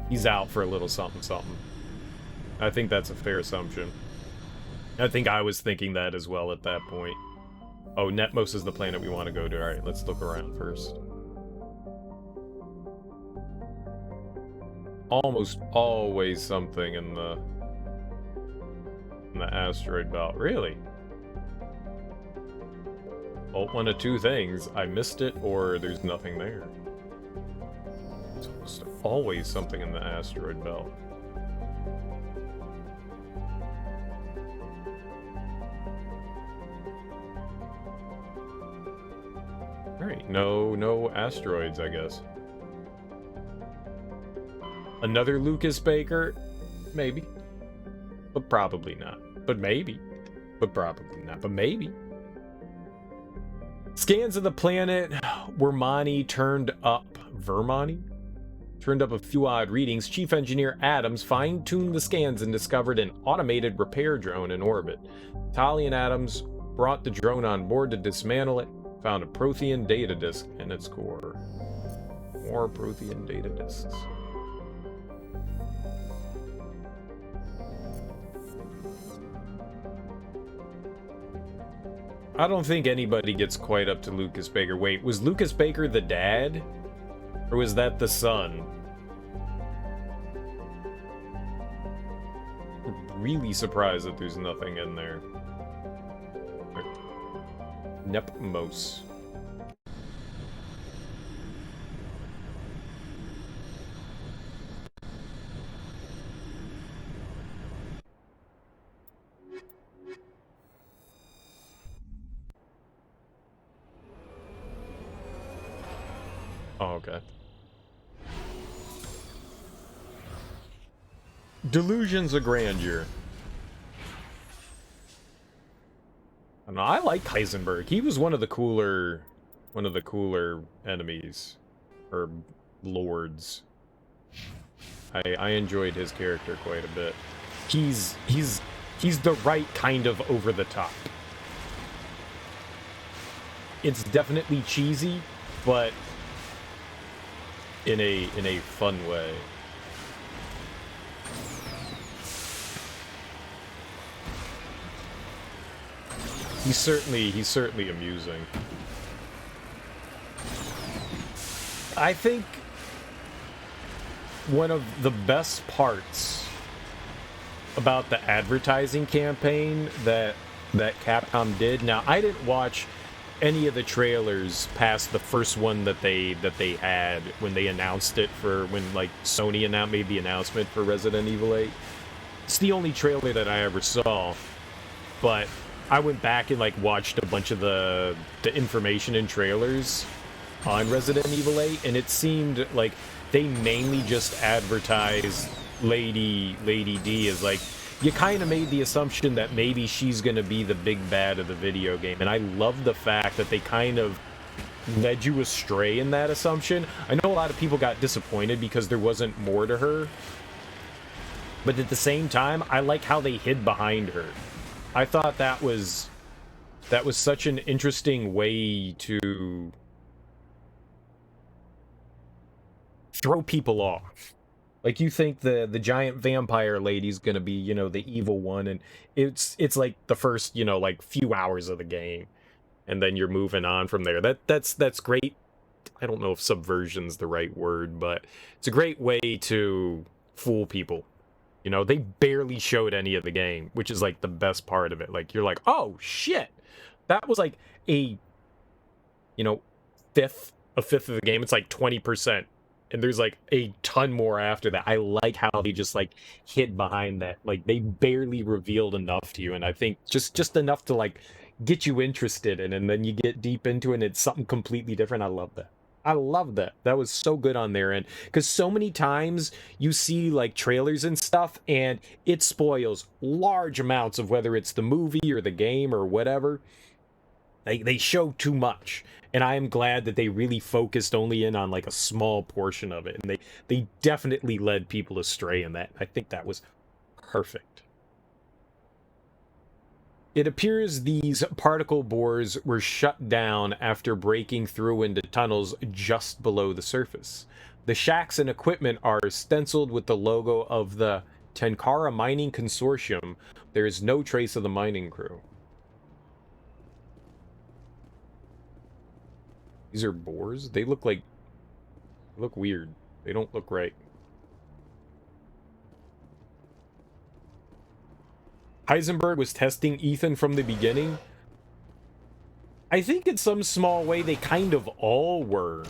Speaker 1: he's out for a little something. I think that's a fair assumption. I think I was thinking that as well at that point. Oh, Netmos is the planet we want to go to. Alright, let's look around first. Almost always something in the asteroid belt. Really? Well, one of two things. I missed it, or there's nothing there. It's almost always something in the asteroid belt. Alright, no asteroids, I guess. Another Lucas Baker? Maybe. But probably not. But maybe. But probably not. But maybe. Scans of the planet Vermani turned up a few odd readings. Chief Engineer Adams fine-tuned the scans and discovered an automated repair drone in orbit. Tali and Adams brought the drone on board to dismantle it. Found a Prothean data disk in its core. More Prothean data disks. I don't think anybody gets quite up to Lucas Baker. Wait, was Lucas Baker the dad? Or was that the son? really surprised that there's nothing in there. Nepmos. Oh, okay. Delusions of Grandeur. I don't know, I like Heisenberg. He was one of the cooler enemies. Or lords. I enjoyed his character quite a bit. He's the right kind of over the top. It's definitely cheesy, but in a fun way. He's certainly amusing. I think one of the best parts about the advertising campaign that Capcom did. Now, I didn't watch any of the trailers past the first one that they had when they announced it when like Sony made the announcement for Resident Evil 8. It's the only trailer that I ever saw, but I went back and like watched a bunch of the information and trailers on Resident Evil 8, and it seemed like they mainly just advertised Lady D as like, you kind of made the assumption that maybe she's going to be the big bad of the video game. And I love the fact that they kind of led you astray in that assumption. I know a lot of people got disappointed because there wasn't more to her. But at the same time, I like how they hid behind her. I thought that was such an interesting way to throw people off. Like, you think the giant vampire lady's gonna be, you know, the evil one, and it's like the first, you know, like few hours of the game, and then you're moving on from there. That's great. I don't know if subversion's the right word, but it's a great way to fool people. You know, they barely showed any of the game, which is like the best part of it. Like, you're like, oh shit, that was like a, you know, fifth of the game. It's like 20%. And there's like a ton more after that. I like how they just like hid behind that. Like, they barely revealed enough to you. And I think just enough to like get you interested in, and then you get deep into it and it's something completely different. I love that. I love that. That was so good on their end. Because so many times you see like trailers and stuff, and it spoils large amounts of whether it's the movie or the game or whatever. They show too much. And I am glad that they really focused only in on like a small portion of it. And they definitely led people astray in that. I think that was perfect. It appears these particle bores were shut down after breaking through into tunnels just below the surface. The shacks and equipment are stenciled with the logo of the Tenkara Mining Consortium. There is no trace of the mining crew. These are boars? They look weird. They don't look right. Heisenberg was testing Ethan from the beginning. I think in some small way they kind of all were.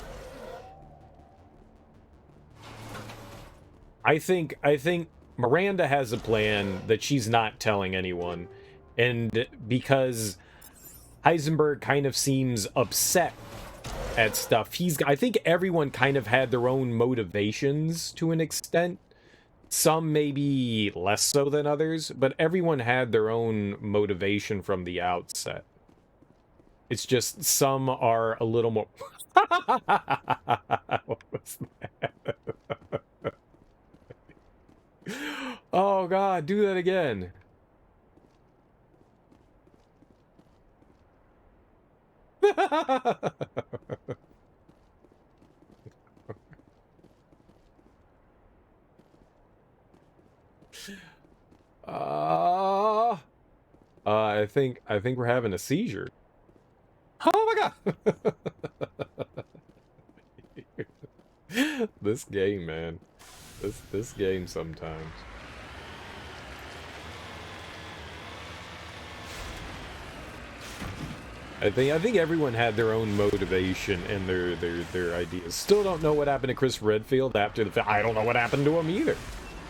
Speaker 1: I think Miranda has a plan that she's not telling anyone. And because Heisenberg kind of seems upset at stuff, I think everyone kind of had their own motivations to an extent. Some maybe less so than others, but everyone had their own motivation from the outset. It's just some are a little more... What was that? Oh god, do that again. I think we're having a seizure. Oh my god. This game, man. This game sometimes. I think everyone had their own motivation and their ideas. Still don't know what happened to Chris Redfield after the I don't know what happened to him either.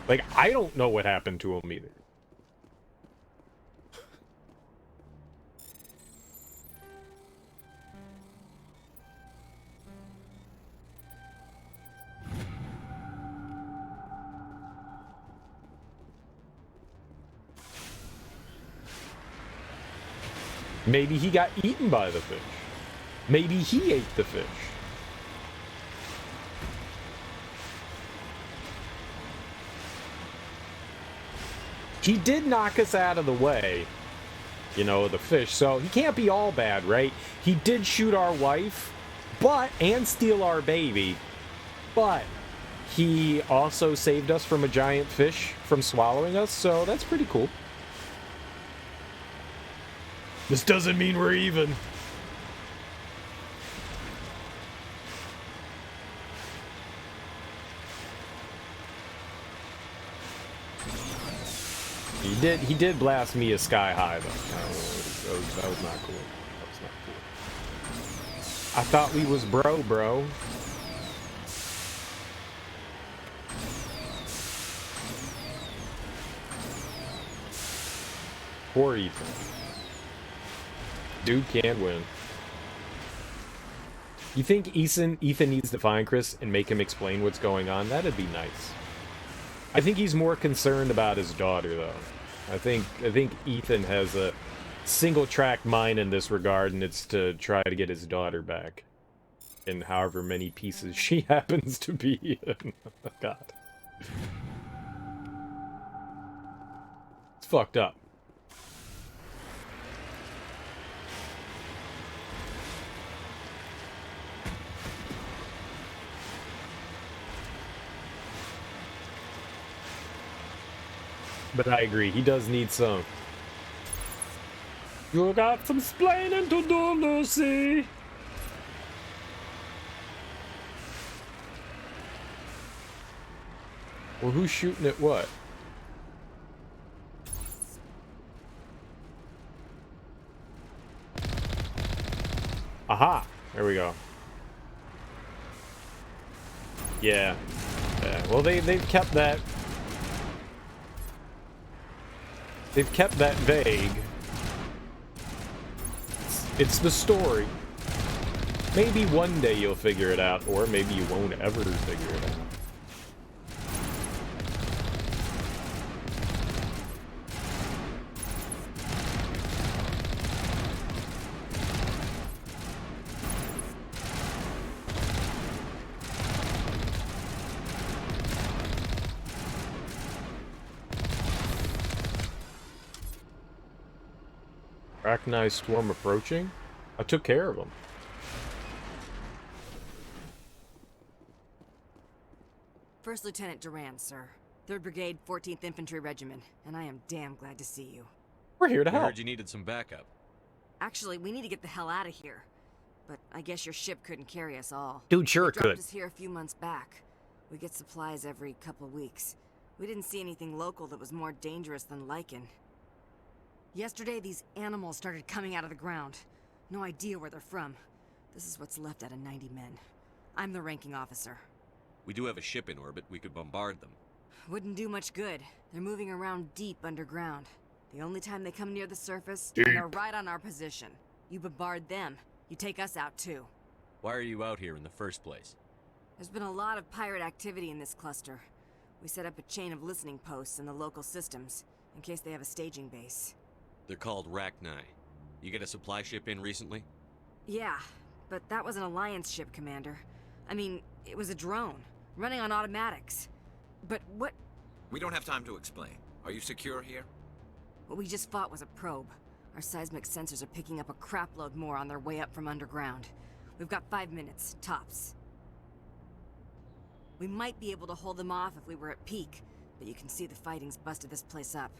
Speaker 1: Like, I don't know what happened to him either. Maybe he got eaten by the fish. Maybe he ate the fish. He did knock us out of the way, you know, the fish, so he can't be all bad, right? He did shoot our wife, and steal our baby, but he also saved us from a giant fish from swallowing us, so that's pretty cool. This doesn't mean we're even. He did blast me a sky high though. That was not cool. That was not cool. I thought we was bro. Poor Ethan. Dude can't win. You think Ethan needs to find Chris and make him explain what's going on? That'd be nice. I think he's more concerned about his daughter, though. I think Ethan has a single-track mind in this regard, and it's to try to get his daughter back. In however many pieces she happens to be in. God. It's fucked up. But I agree, he does need some. You got some splaining to do, Lucy. Well, who's shooting at what? Aha! There we go. Yeah. Well, they've kept that. They've kept that vague. It's the story. Maybe one day you'll figure it out, or maybe you won't ever figure it out. Arachnized swarm approaching? I took care of them.
Speaker 8: First Lieutenant Duran, sir. 3rd Brigade, 14th Infantry Regiment, and I am damn glad to see you.
Speaker 1: We're here to
Speaker 3: I
Speaker 1: help.
Speaker 3: heard you needed some backup.
Speaker 8: Actually, we need to get the hell out of here. But I guess your ship couldn't carry us all.
Speaker 1: Dude, sure it
Speaker 8: They dropped
Speaker 1: could.
Speaker 8: us here a few months back. We get supplies every couple weeks. We didn't see anything local that was more dangerous than lichen. Yesterday, these animals started coming out of the ground. No idea where they're from. This is what's left out of 90 men. I'm the ranking officer.
Speaker 3: We do have a ship in orbit. We could bombard them.
Speaker 8: Wouldn't do much good. They're moving around deep underground. The only time they come near the surface,
Speaker 3: Deep.
Speaker 8: and they're right on our position. You bombard them, you take us out too.
Speaker 3: Why are you out here in the first place?
Speaker 8: There's been a lot of pirate activity in this cluster. We set up a chain of listening posts in the local systems, in case they have a staging base.
Speaker 3: They're called Rachni. You get a supply ship in recently?
Speaker 8: Yeah, but that was an Alliance ship, Commander. I mean, it was a drone, running on automatics. But what...
Speaker 7: We don't have time to explain. Are you secure here?
Speaker 8: What we just fought was a probe. Our seismic sensors are picking up a crapload more on their way up from underground. We've got 5 minutes, tops. We might be able to hold them off if we were at peak, but you can see the fighting's busted this place up.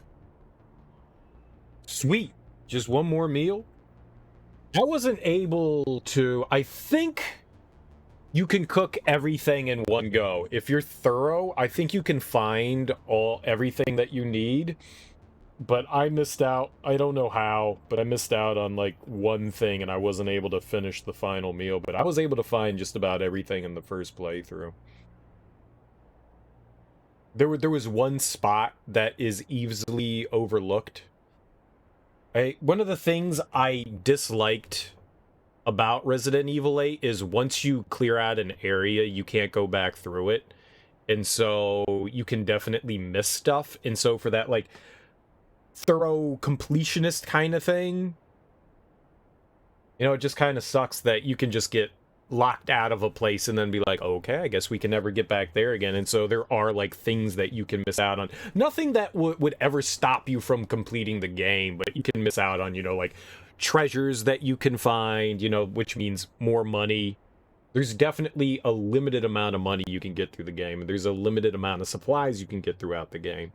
Speaker 1: Sweet. Just one more meal? I wasn't able to... I think you can cook everything in one go. If you're thorough, I think you can find everything that you need. but I missed out. I don't know how, but I missed out on like one thing and I wasn't able to finish the final meal, but I was able to find just about everything in the first playthrough. There was one spot that is easily overlooked. One of the things I disliked about Resident Evil 8 is once you clear out an area, you can't go back through it. And so you can definitely miss stuff. And so for that, like, thorough completionist kind of thing, you know, it just kind of sucks that you can just get locked out of a place and then be like, okay, I guess we can never get back there again. And so there are like things that you can miss out on. Nothing that would ever stop you from completing the game, but you can miss out on, you know, like treasures that you can find, you know, which means more money. There's definitely a limited amount of money you can get through the game, and there's a limited amount of supplies you can get throughout the game.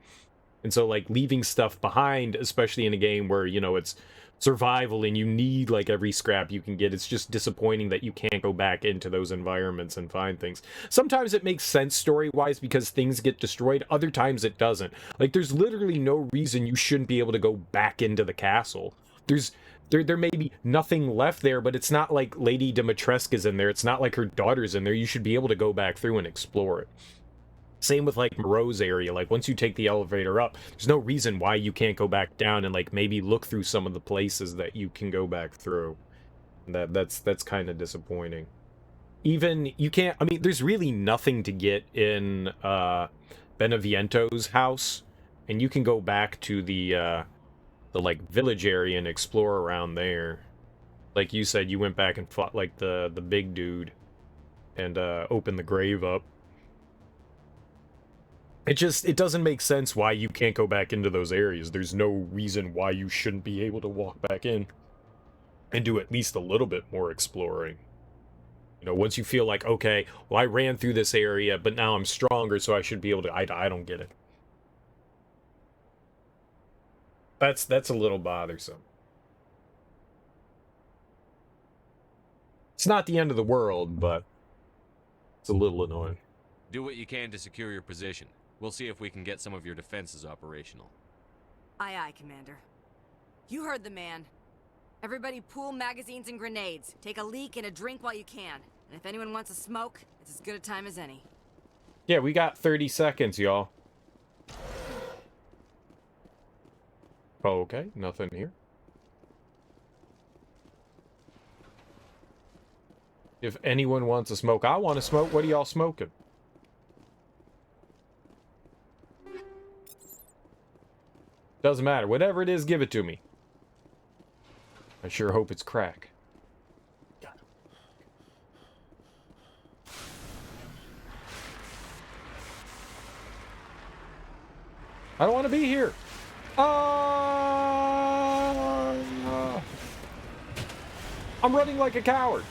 Speaker 1: And so like leaving stuff behind, especially in a game where, you know, it's survival and you need like every scrap you can get, it's just disappointing that you can't go back into those environments and find things. Sometimes it makes sense story-wise because things get destroyed, other times it doesn't. Like there's literally no reason you shouldn't be able to go back into the castle. There may be nothing left there, but it's not like Lady Dimitrescu's in there, it's not like her daughter's in there. You should be able to go back through and explore it. Same with like Moreau's area. Like once you take the elevator up, there's no reason why you can't go back down and like maybe look through some of the places that you can go back through. That's kind of disappointing. Even you can't, I mean, there's really nothing to get in Beneviento's house, and you can go back to the like village area and explore around there. Like you said, you went back and fought like the big dude and opened the grave up. It doesn't make sense why you can't go back into those areas. There's no reason why you shouldn't be able to walk back in and do at least a little bit more exploring. You know, once you feel like, okay, well, I ran through this area, but now I'm stronger, so I should be able to... I don't get it. That's a little bothersome. It's not the end of the world, but it's a little annoying.
Speaker 3: Do what you can to secure your position. We'll see if we can get some of your defenses operational.
Speaker 8: Aye, aye, Commander. You heard the man. Everybody pool magazines and grenades. Take a leak and a drink while you can. And if anyone wants a smoke, it's as good a time as any.
Speaker 1: Yeah, we got 30 seconds, y'all. Okay, nothing here. If anyone wants a smoke, I want to smoke. What are y'all smoking? Doesn't matter. Whatever it is, give it to me. I sure hope it's crack. I don't want to be here. I'm running like a coward.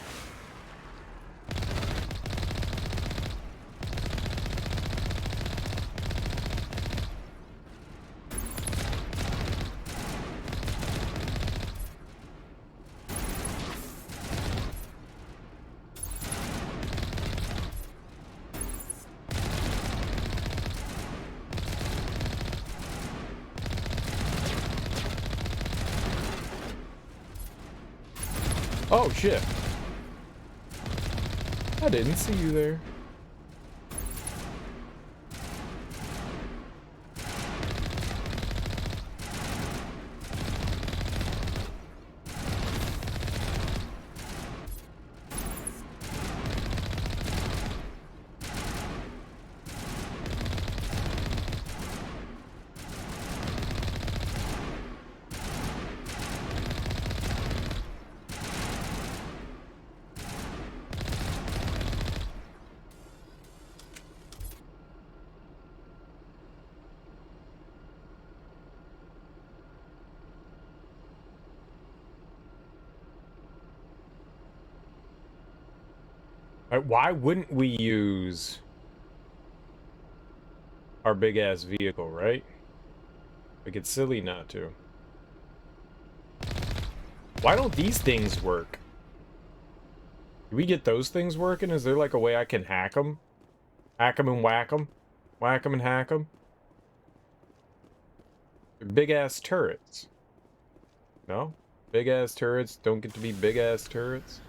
Speaker 1: Oh, shit. I didn't see you there. Why wouldn't we use our big-ass vehicle, right? Like, it's silly not to. Why don't these things work? Do we get those things working? Is there, like, a way I can hack them? Hack them and whack them? Whack them and hack them? They're big-ass turrets. No? Big-ass turrets don't get to be big-ass turrets?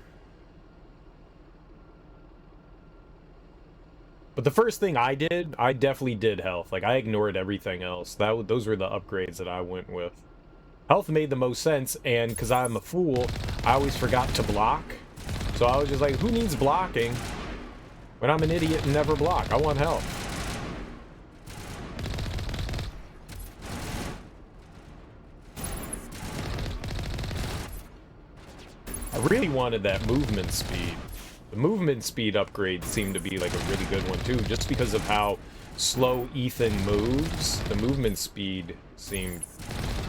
Speaker 1: But the first thing I did, I definitely did health. Like, I ignored everything else. Those were the upgrades that I went with. Health made the most sense, and because I'm a fool, I always forgot to block. So I was just like, who needs blocking when I'm an idiot and never block? I want health. I really wanted that movement speed. The movement speed upgrade seemed to be like a really good one too, just because of how slow Ethan moves. The movement speed seemed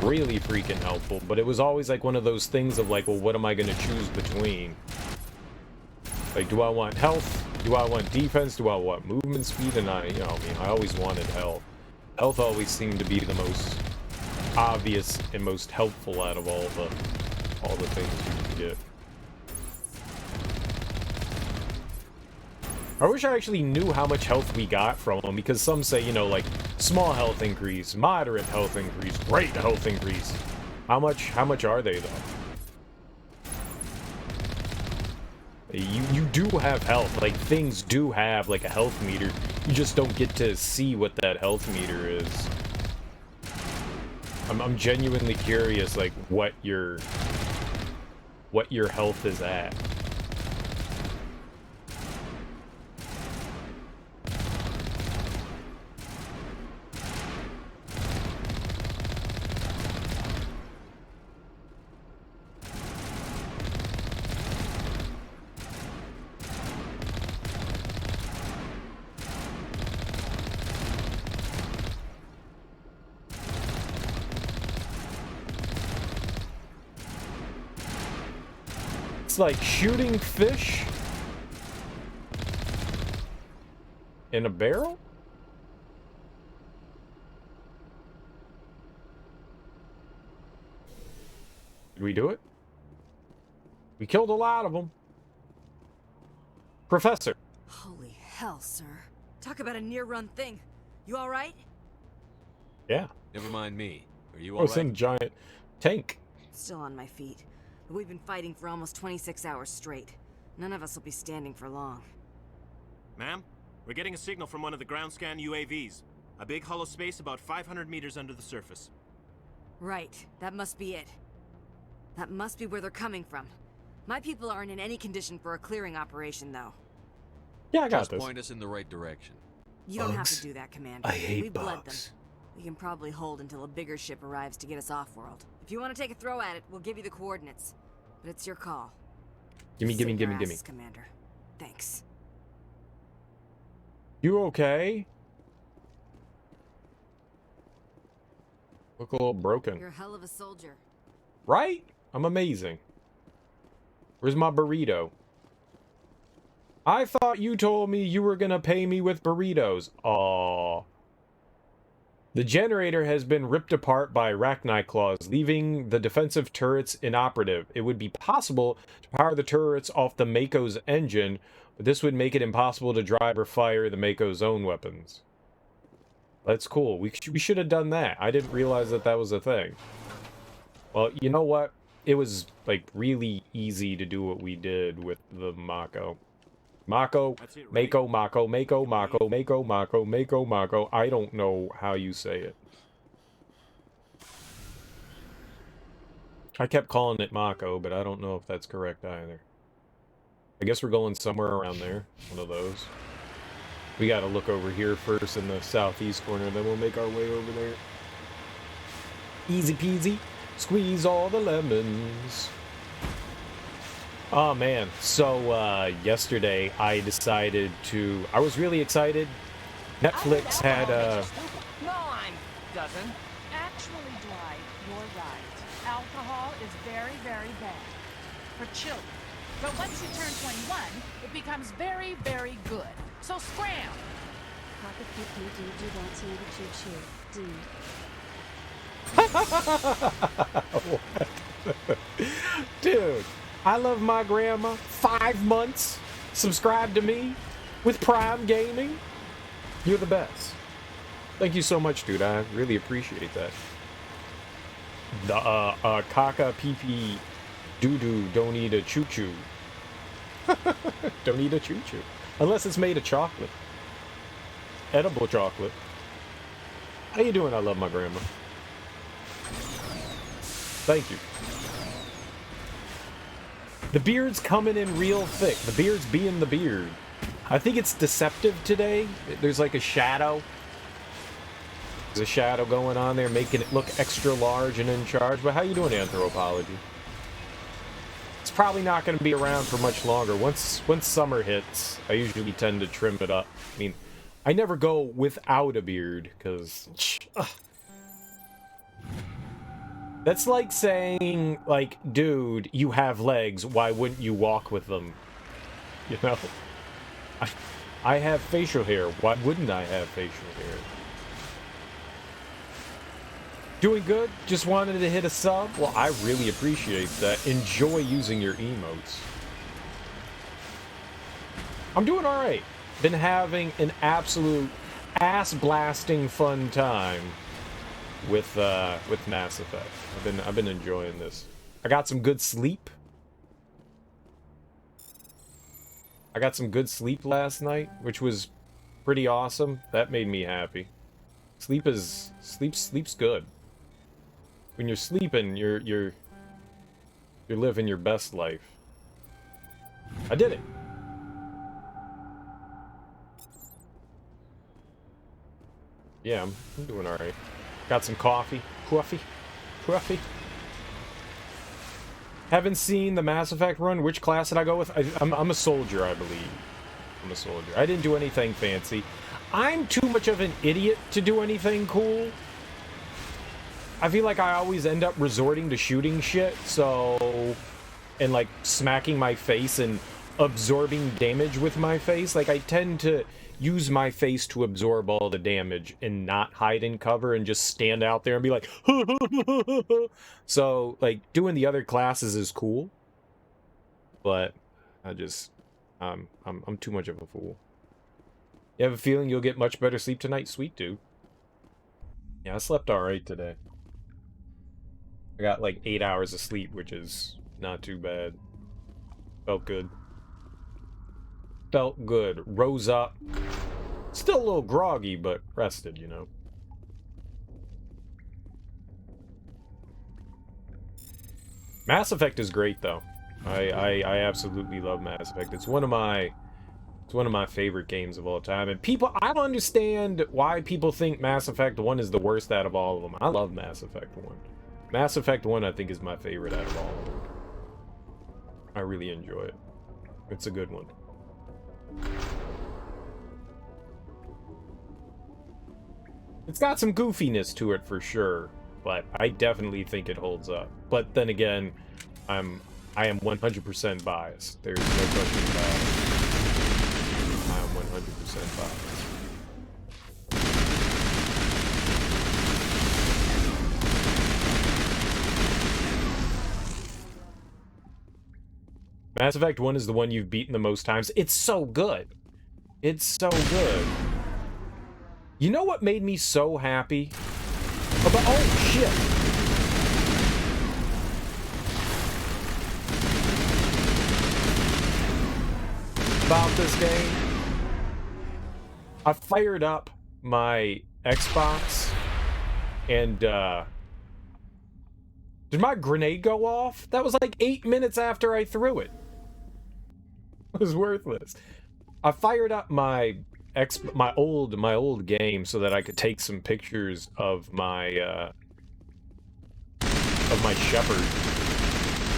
Speaker 1: really freaking helpful, but it was always like one of those things of like, well, what am I going to choose between? Like, do I want health? Do I want defense? Do I want movement speed? And I always wanted health. Health always seemed to be the most obvious and most helpful out of all the things you could get. I wish I actually knew how much health we got from them, because some say, you know, like, small health increase, moderate health increase, great health increase. How much are they, though? You do have health, like, things do have, like, a health meter. You just don't get to see what that health meter is. I'm genuinely curious, like, what your health is at. Like shooting fish in a barrel? Did we do it? We killed a lot of them. Professor.
Speaker 8: Holy hell, sir. Talk about a near-run thing. You all right?
Speaker 1: Yeah.
Speaker 3: Never mind me. Are you
Speaker 1: Oh,
Speaker 3: all right?
Speaker 1: some giant tank.
Speaker 8: Still on my feet. But we've been fighting for almost 26 hours straight. None of us will be standing for long.
Speaker 11: Ma'am, we're getting a signal from one of the ground scan UAVs. A big hollow space about 500 meters under the surface.
Speaker 8: Right. That must be it. That must be where they're coming from. My people aren't in any condition for a clearing operation, thoff.
Speaker 1: Yeah, I got
Speaker 3: Just
Speaker 1: this.
Speaker 3: point us in the right direction.
Speaker 8: You don't have to do that, Commander.
Speaker 15: I hate
Speaker 8: We've bled them.
Speaker 15: bugs.
Speaker 8: We can probably hold until a bigger ship arrives to get us off-world. If you want to take a throw at it, we'll give you the coordinates. But it's your call.
Speaker 1: Gimme.
Speaker 8: Save your asses, Commander. Thanks.
Speaker 1: You okay? Look a little broken.
Speaker 8: You're a hell of a soldier.
Speaker 1: Right? I'm amazing. Where's my burrito? I thought you told me you were gonna pay me with burritos. Aww. The generator has been ripped apart by arachnite claws, leaving the defensive turrets inoperative. It would be possible to power the turrets off the Mako's engine, but this would make it impossible to drive or fire the Mako's own weapons. That's cool. We should have done that. I didn't realize that that was a thing. Well, you know what? It was, like, really easy to do what we did with the Mako. Mako, Mako, Mako, Mako, Mako, Mako, Mako, Mako, Mako. I don't know how you say it. I kept calling it Mako, but I don't know if that's correct either. I guess we're going somewhere around there. One of those. We gotta look over here first in the southeast corner, then we'll make our way over there. Easy peasy. Squeeze all the lemons. Oh man, so yesterday I decided to, I was really excited. Netflix had
Speaker 22: No, I doesn't. Actually, Dwight, you're right. Alcohol is very, very bad for children. But once you turn 21, it becomes very, very good. So scram!
Speaker 23: Papa pick me, dude. You don't see the choo-choo, dude.
Speaker 1: Dude, I love my grandma. 5 months. Subscribe to me with Prime Gaming. You're the best. Thank you so much, dude. I really appreciate that. The caca pee pee doo doo don't eat a choo choo. Don't eat a choo choo unless it's made of chocolate, edible chocolate. How you doing? I love my grandma. Thank you. The beard's coming in real thick. The beard's being the beard. I think it's deceptive today. There's like a shadow. There's a shadow going on there, making it look extra large and in charge. But how you doing, Anthropology? It's probably not going to be around for much longer. Once summer hits, I usually tend to trim it up. I mean, I never go without a beard, because... That's like saying, like, dude, you have legs, why wouldn't you walk with them? You know? I have facial hair, why wouldn't I have facial hair? Doing good? Just wanted to hit a sub? Well, I really appreciate that. Enjoy using your emotes. I'm doing alright. Been having an absolute ass-blasting fun time with Mass Effect. I've been enjoying this. I got some good sleep. I got some good sleep last night, which was pretty awesome. That made me happy. Sleep's good. When you're sleeping, you're living your best life. I did it. Yeah, I'm doing alright. Got some coffee. Coffee. Haven't seen the Mass Effect run. Which class did I go with? I'm a soldier, I believe. I'm a soldier. I didn't do anything fancy. I'm too much of an idiot to do anything cool. I feel like I always end up resorting to shooting shit, so... And, like, smacking my face and absorbing damage with my face. Like, I tend to use my face to absorb all the damage and not hide in cover and just stand out there and be like... So, like, doing the other classes is cool. But, I just... I'm too much of a fool. You have a feeling you'll get much better sleep tonight? Sweet, dude. Yeah, I slept alright today. I got like 8 hours of sleep, which is not too bad. Felt good. Felt good. Rose up. Still a little groggy, but rested, you know. Mass Effect is great, though. I absolutely love Mass Effect. It's one of my favorite games of all time. And people, I don't understand why people think Mass Effect 1 is the worst out of all of them. I love Mass Effect 1. Mass Effect 1, I think, is my favorite out of all of them. I really enjoy it. It's a good one. It's got some goofiness to it for sure, but I definitely think it holds up. But then again, I am 100% biased. There's no question about it. I am 100% biased. Mass Effect 1 is the one you've beaten the most times. It's so good. It's so good. You know what made me so happy? Oh, shit. About this game. I fired up my Xbox and, did my grenade go off? That was like 8 minutes after I threw it. It was worthless. I fired up my old game so that I could take some pictures of my Shepard.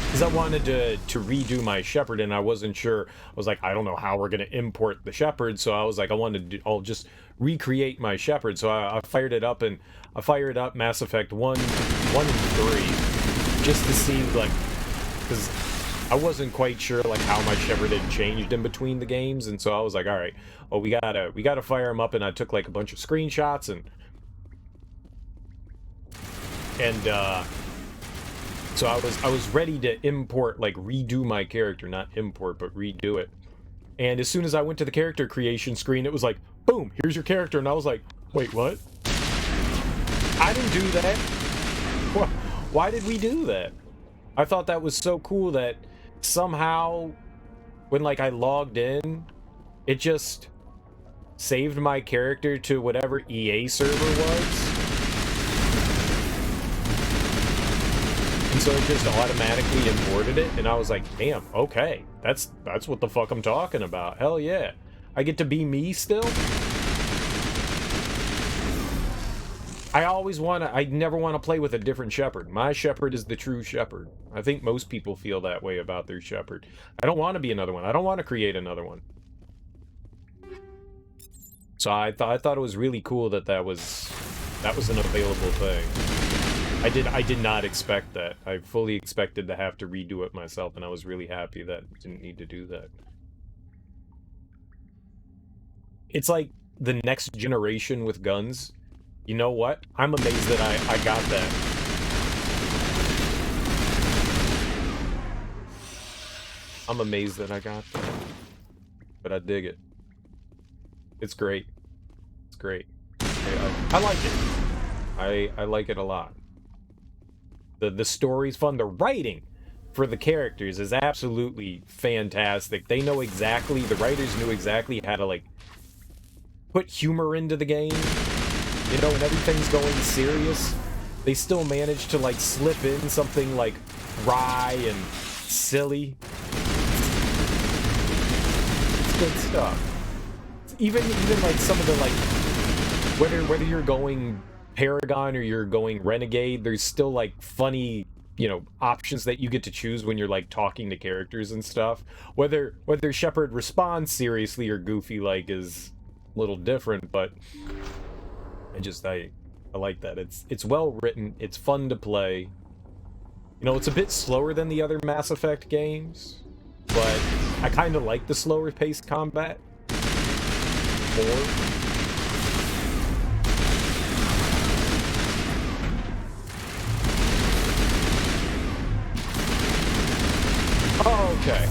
Speaker 1: Because I wanted to redo my Shepard and I wasn't sure. I was like, I don't know how we're going to import the Shepard. So I was like, I'll just recreate my Shepard. So I fired it up, and I fired up Mass Effect 1 and 3 just to see, like, because I wasn't quite sure like how my Shepard had changed in between the games, and so I was like, all right, well, we gotta fire him up, and I took like a bunch of screenshots and so I was ready to import, like redo my character, not import, but redo it. And as soon as I went to the character creation screen, it was like, boom, here's your character, and I was like, wait, what? I didn't do that. Why did we do that? I thought that was so cool that somehow when like I logged in, it just saved my character to whatever EA server was. And so it just automatically imported it, and I was like, damn, okay. That's what the fuck I'm talking about. Hell yeah. I get to be me still? I never want to play with a different Shepard. My Shepard is the true Shepard. I think most people feel that way about their Shepard. I don't want to be another one. I don't want to create another one. So I thought it was really cool that was an available thing. I did not expect that. I fully expected to have to redo it myself, and I was really happy that I didn't need to do that. It's like the next generation with guns. You know what? I'm amazed that I got that. I'm amazed that I got that. But I dig it. It's great. It's great. I like it. I like it a lot. The story's fun. The writing for the characters is absolutely fantastic. They know exactly, the writers knew exactly how to like put humor into the game. You know, when everything's going serious, they still manage to like slip in something like wry and silly. It's good stuff. Even like some of the like, whether you're going Paragon or you're going Renegade, there's still like funny, you know, options that you get to choose when you're like talking to characters and stuff. Whether Shepard responds seriously or goofy like is a little different, but I like that. It's well written, it's fun to play. You know, it's a bit slower than the other Mass Effect games, but I kind of like the slower paced combat more. Oh, okay.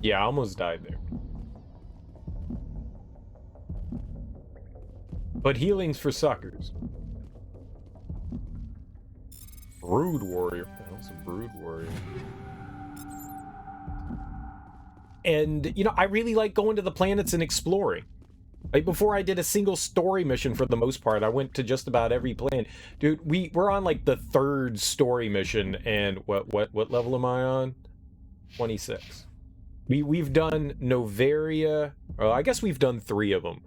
Speaker 1: Yeah, I almost died there. But healing's for suckers. Brood Warrior. What the hell's a Brood Warrior? And, you know, I really like going to the planets and exploring. Like, before I did a single story mission for the most part, I went to just about every planet. Dude, we're on, like, the 3rd story mission, and what level am I on? 26. We've done Novaria. Well, I guess we've done 3 of them.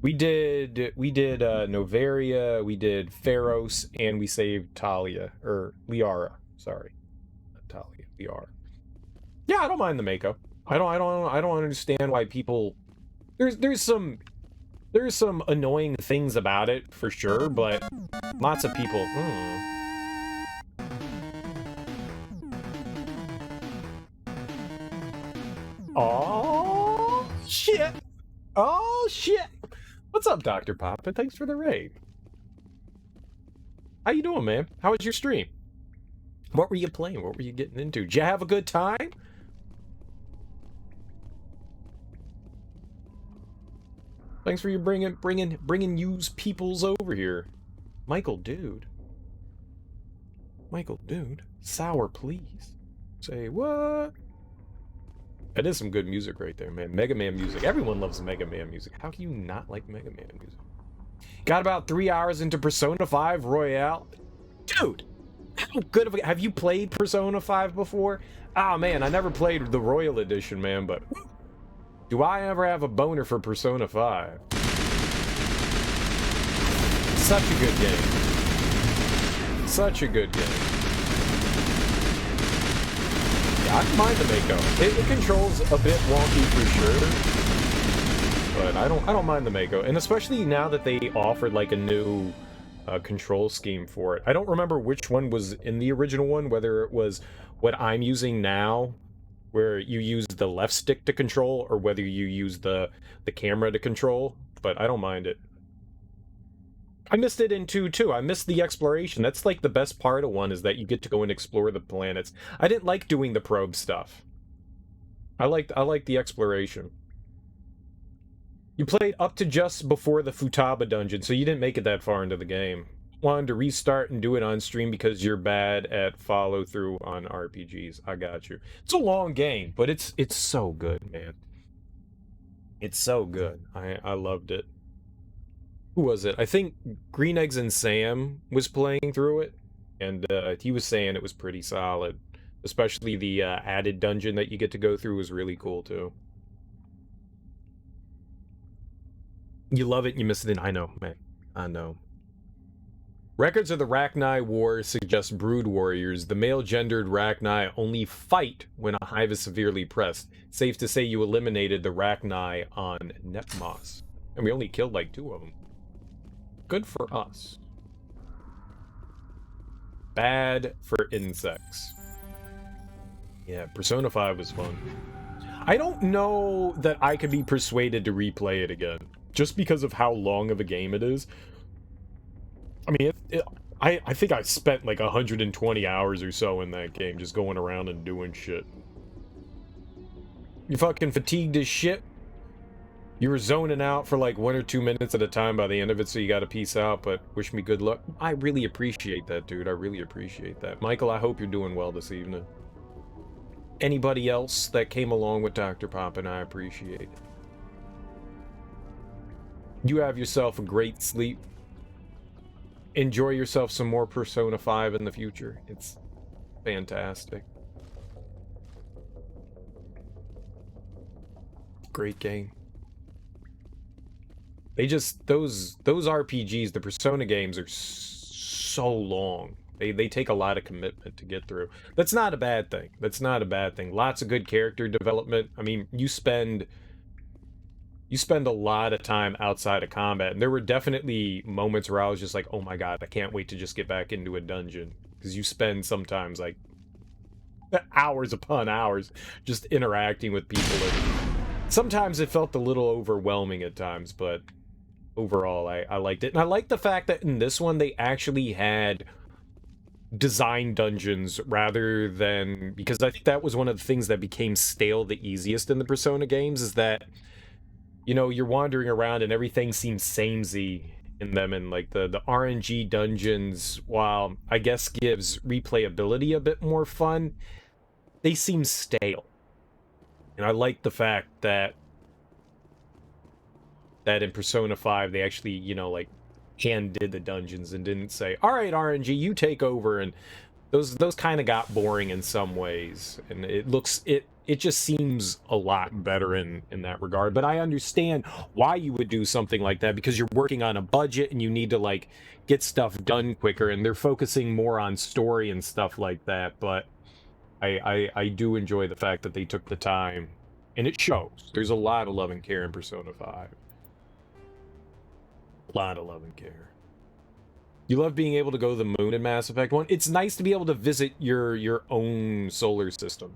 Speaker 1: We did Novaria, we did Pharos, and we saved Talia, or Liara. Sorry, not Talia, Liara. Yeah, I don't mind the Mako. I don't understand why people. There's some annoying things about it for sure, but lots of people. Oh shit! Oh shit! What's up, Dr. Pop? And thanks for the raid. How you doing, man? How was your stream? What were you playing? What were you getting into? Did you have a good time? Thanks for you bringing yous peoples over here. Michael, dude. Michael, dude. Sour, please. Say what? That is some good music right there, man. Mega Man music. Everyone loves Mega Man music. How can you not like Mega Man music? Got about 3 hours into Persona 5 Royale. Dude! How good of a... Have you played Persona 5 before? Ah, man, I never played the Royal Edition, man, but... Do I ever have a boner for Persona 5? Such a good game. Such a good game. Yeah, I don't mind the Mako. It controls a bit wonky for sure, but I don't mind the Mako, and especially now that they offered like a new control scheme for it. I don't remember which one was in the original one, whether it was what I'm using now, where you use the left stick to control, or whether you use the camera to control, but I don't mind it. I missed it in 2 too. I missed the exploration. That's like the best part of 1, is that you get to go and explore the planets. I didn't like doing the probe stuff. I liked the exploration. You played up to just before the Futaba dungeon, so you didn't make it that far into the game. Wanted to restart and do it on stream because you're bad at follow through on RPGs. I got you. It's a long game, but it's so good, man. It's so good. I loved it. Who was it? I think Green Eggs and Sam was playing through it, and he was saying it was pretty solid. Especially the added dungeon that you get to go through was really cool too. You love it and you miss it. I know, man. I know. Records of the Rachni War suggest brood warriors. The male-gendered Rachni only fight when a hive is severely pressed. Safe to say you eliminated the Rachni on Nepmos. And we only killed like 2 of them. Good for us. Bad for insects. Yeah, Persona 5 was fun. I don't know that I could be persuaded to replay it again. Just because of how long of a game it is. I mean, I think I spent like 120 hours or so in that game, just going around and doing shit. You fucking fatigued as shit? You were zoning out for like 1 or 2 minutes at a time by the end of it, so you gotta peace out, but wish me good luck. I really appreciate that, dude. I really appreciate that. Michael, I hope you're doing well this evening. Anybody else that came along with Dr. Pop, and I appreciate it. You have yourself a great sleep. Enjoy yourself some more Persona 5 in the future. It's fantastic. Great game. They just, those RPGs, the Persona games are so long. They take a lot of commitment to get through. That's not a bad thing. That's not a bad thing. Lots of good character development. I mean, you spend a lot of time outside of combat, and there were definitely moments where I was just like, oh my god, I can't wait to just get back into a dungeon, because you spend sometimes like hours upon hours just interacting with people, and sometimes it felt a little overwhelming at times, but overall I liked it. And I like the fact that in this one they actually had design dungeons rather than, because I think that was one of the things that became stale the easiest in the Persona games, is that, you know, you're wandering around and everything seems samey in them, and like the RNG dungeons, while I guess gives replayability a bit more fun, they seem stale. And I like the fact that in Persona 5 they actually, you know, like hand did the dungeons and didn't say, all right, RNG, you take over. And those kind of got boring in some ways, and it just seems a lot better in that regard. But I understand why you would do something like that, because you're working on a budget and you need to like get stuff done quicker, and they're focusing more on story and stuff like that. But I do enjoy the fact that they took the time, and it shows. There's a lot of love and care in Persona 5. A lot of love and care. You love being able to go to the moon in Mass Effect 1. It's nice to be able to visit your own solar system.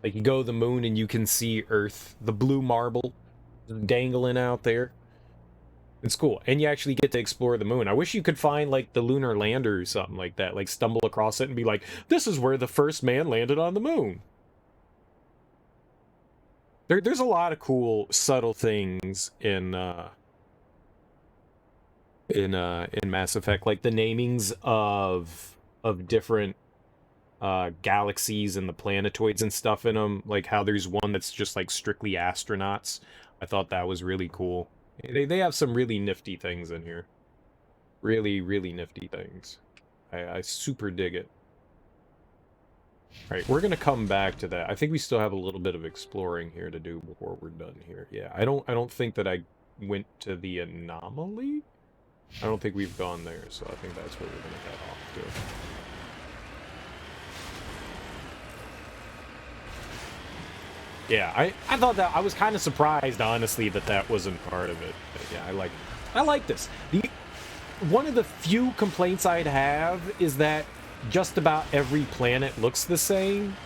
Speaker 1: Like, you go to the moon and you can see Earth, the blue marble dangling out there. It's cool. And you actually get to explore the moon. I wish you could find, like, the lunar lander or something like that. Like, stumble across it and be like, this is where the first man landed on the moon. There's a lot of cool, subtle things in Mass Effect, like the namings of different galaxies and the planetoids and stuff in them, like how there's one that's just like strictly astronauts. I thought that was really cool. They have some really nifty things in here. Really, really nifty things. I super dig it. Alright, we're gonna come back to that. I think we still have a little bit of exploring here to do before we're done here. Yeah, I don't think that I went to the anomaly. I don't think we've gone there, so I think that's where we're gonna head off to. Yeah, I thought that, I was kind of surprised, honestly, that wasn't part of it. But yeah, I like this. One of the few complaints I'd have is that just about every planet looks the same,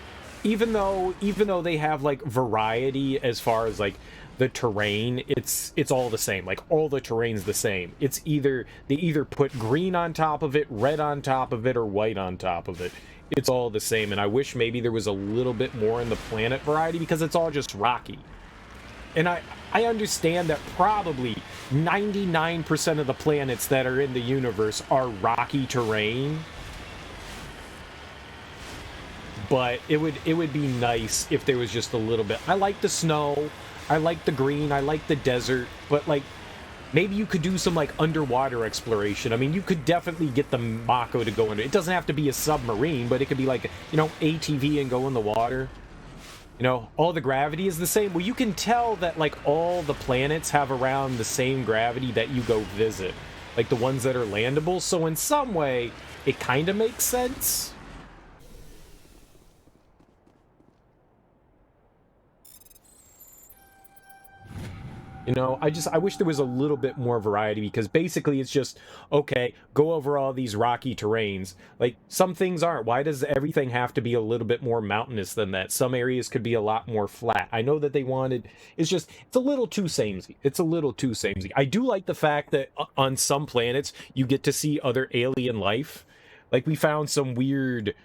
Speaker 1: even though they have like variety as far as like the terrain. It's all the same. Like, all the terrain's the same. It's they either put green on top of it, red on top of it, or white on top of it. It's all the same, and I wish maybe there was a little bit more in the planet variety, because it's all just rocky. And I I understand that probably 99% of the planets that are in the universe are rocky terrain. But it would be nice if there was just a little bit. I like the snow, I like the green, I like the desert, but like maybe you could do some like underwater exploration. I mean, you could definitely get the Mako to go under. It doesn't have to be a submarine, but it could be like, you know, ATV and go in the water. You know, all the gravity is the same. Well, you can tell that like all the planets have around the same gravity that you go visit, like the ones that are landable. So in some way, it kind of makes sense. You know, I wish there was a little bit more variety, because basically it's just, okay, go over all these rocky terrains. Like, some things aren't. Why does everything have to be a little bit more mountainous than that? Some areas could be a lot more flat. I know that they wanted, it's just, it's a little too samey. It's a little too samey. I do like the fact that on some planets, you get to see other alien life. Like, we found some weird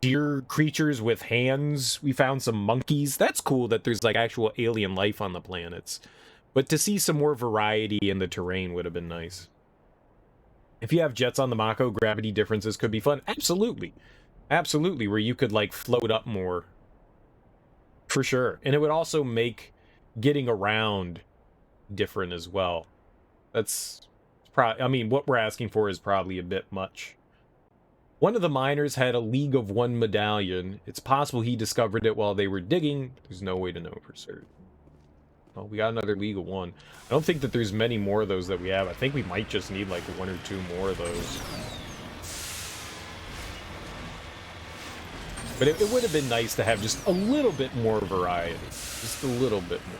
Speaker 1: deer creatures with hands. We found some monkeys. That's cool that there's like actual alien life on the planets. But to see some more variety in the terrain would have been nice. If you have jets on the Mako, gravity differences could be fun. Absolutely. Absolutely, where you could like float up more. For sure. And it would also make getting around different as well. That's probably, I mean, what we're asking for is probably a bit much. One of the miners had a League of One medallion. It's possible he discovered it while they were digging. There's no way to know for certain. Oh, we got another League of One. I don't think that there's many more of those that we have. I think we might just need like 1 or 2 more of those. But it would have been nice to have just a little bit more variety. Just a little bit more.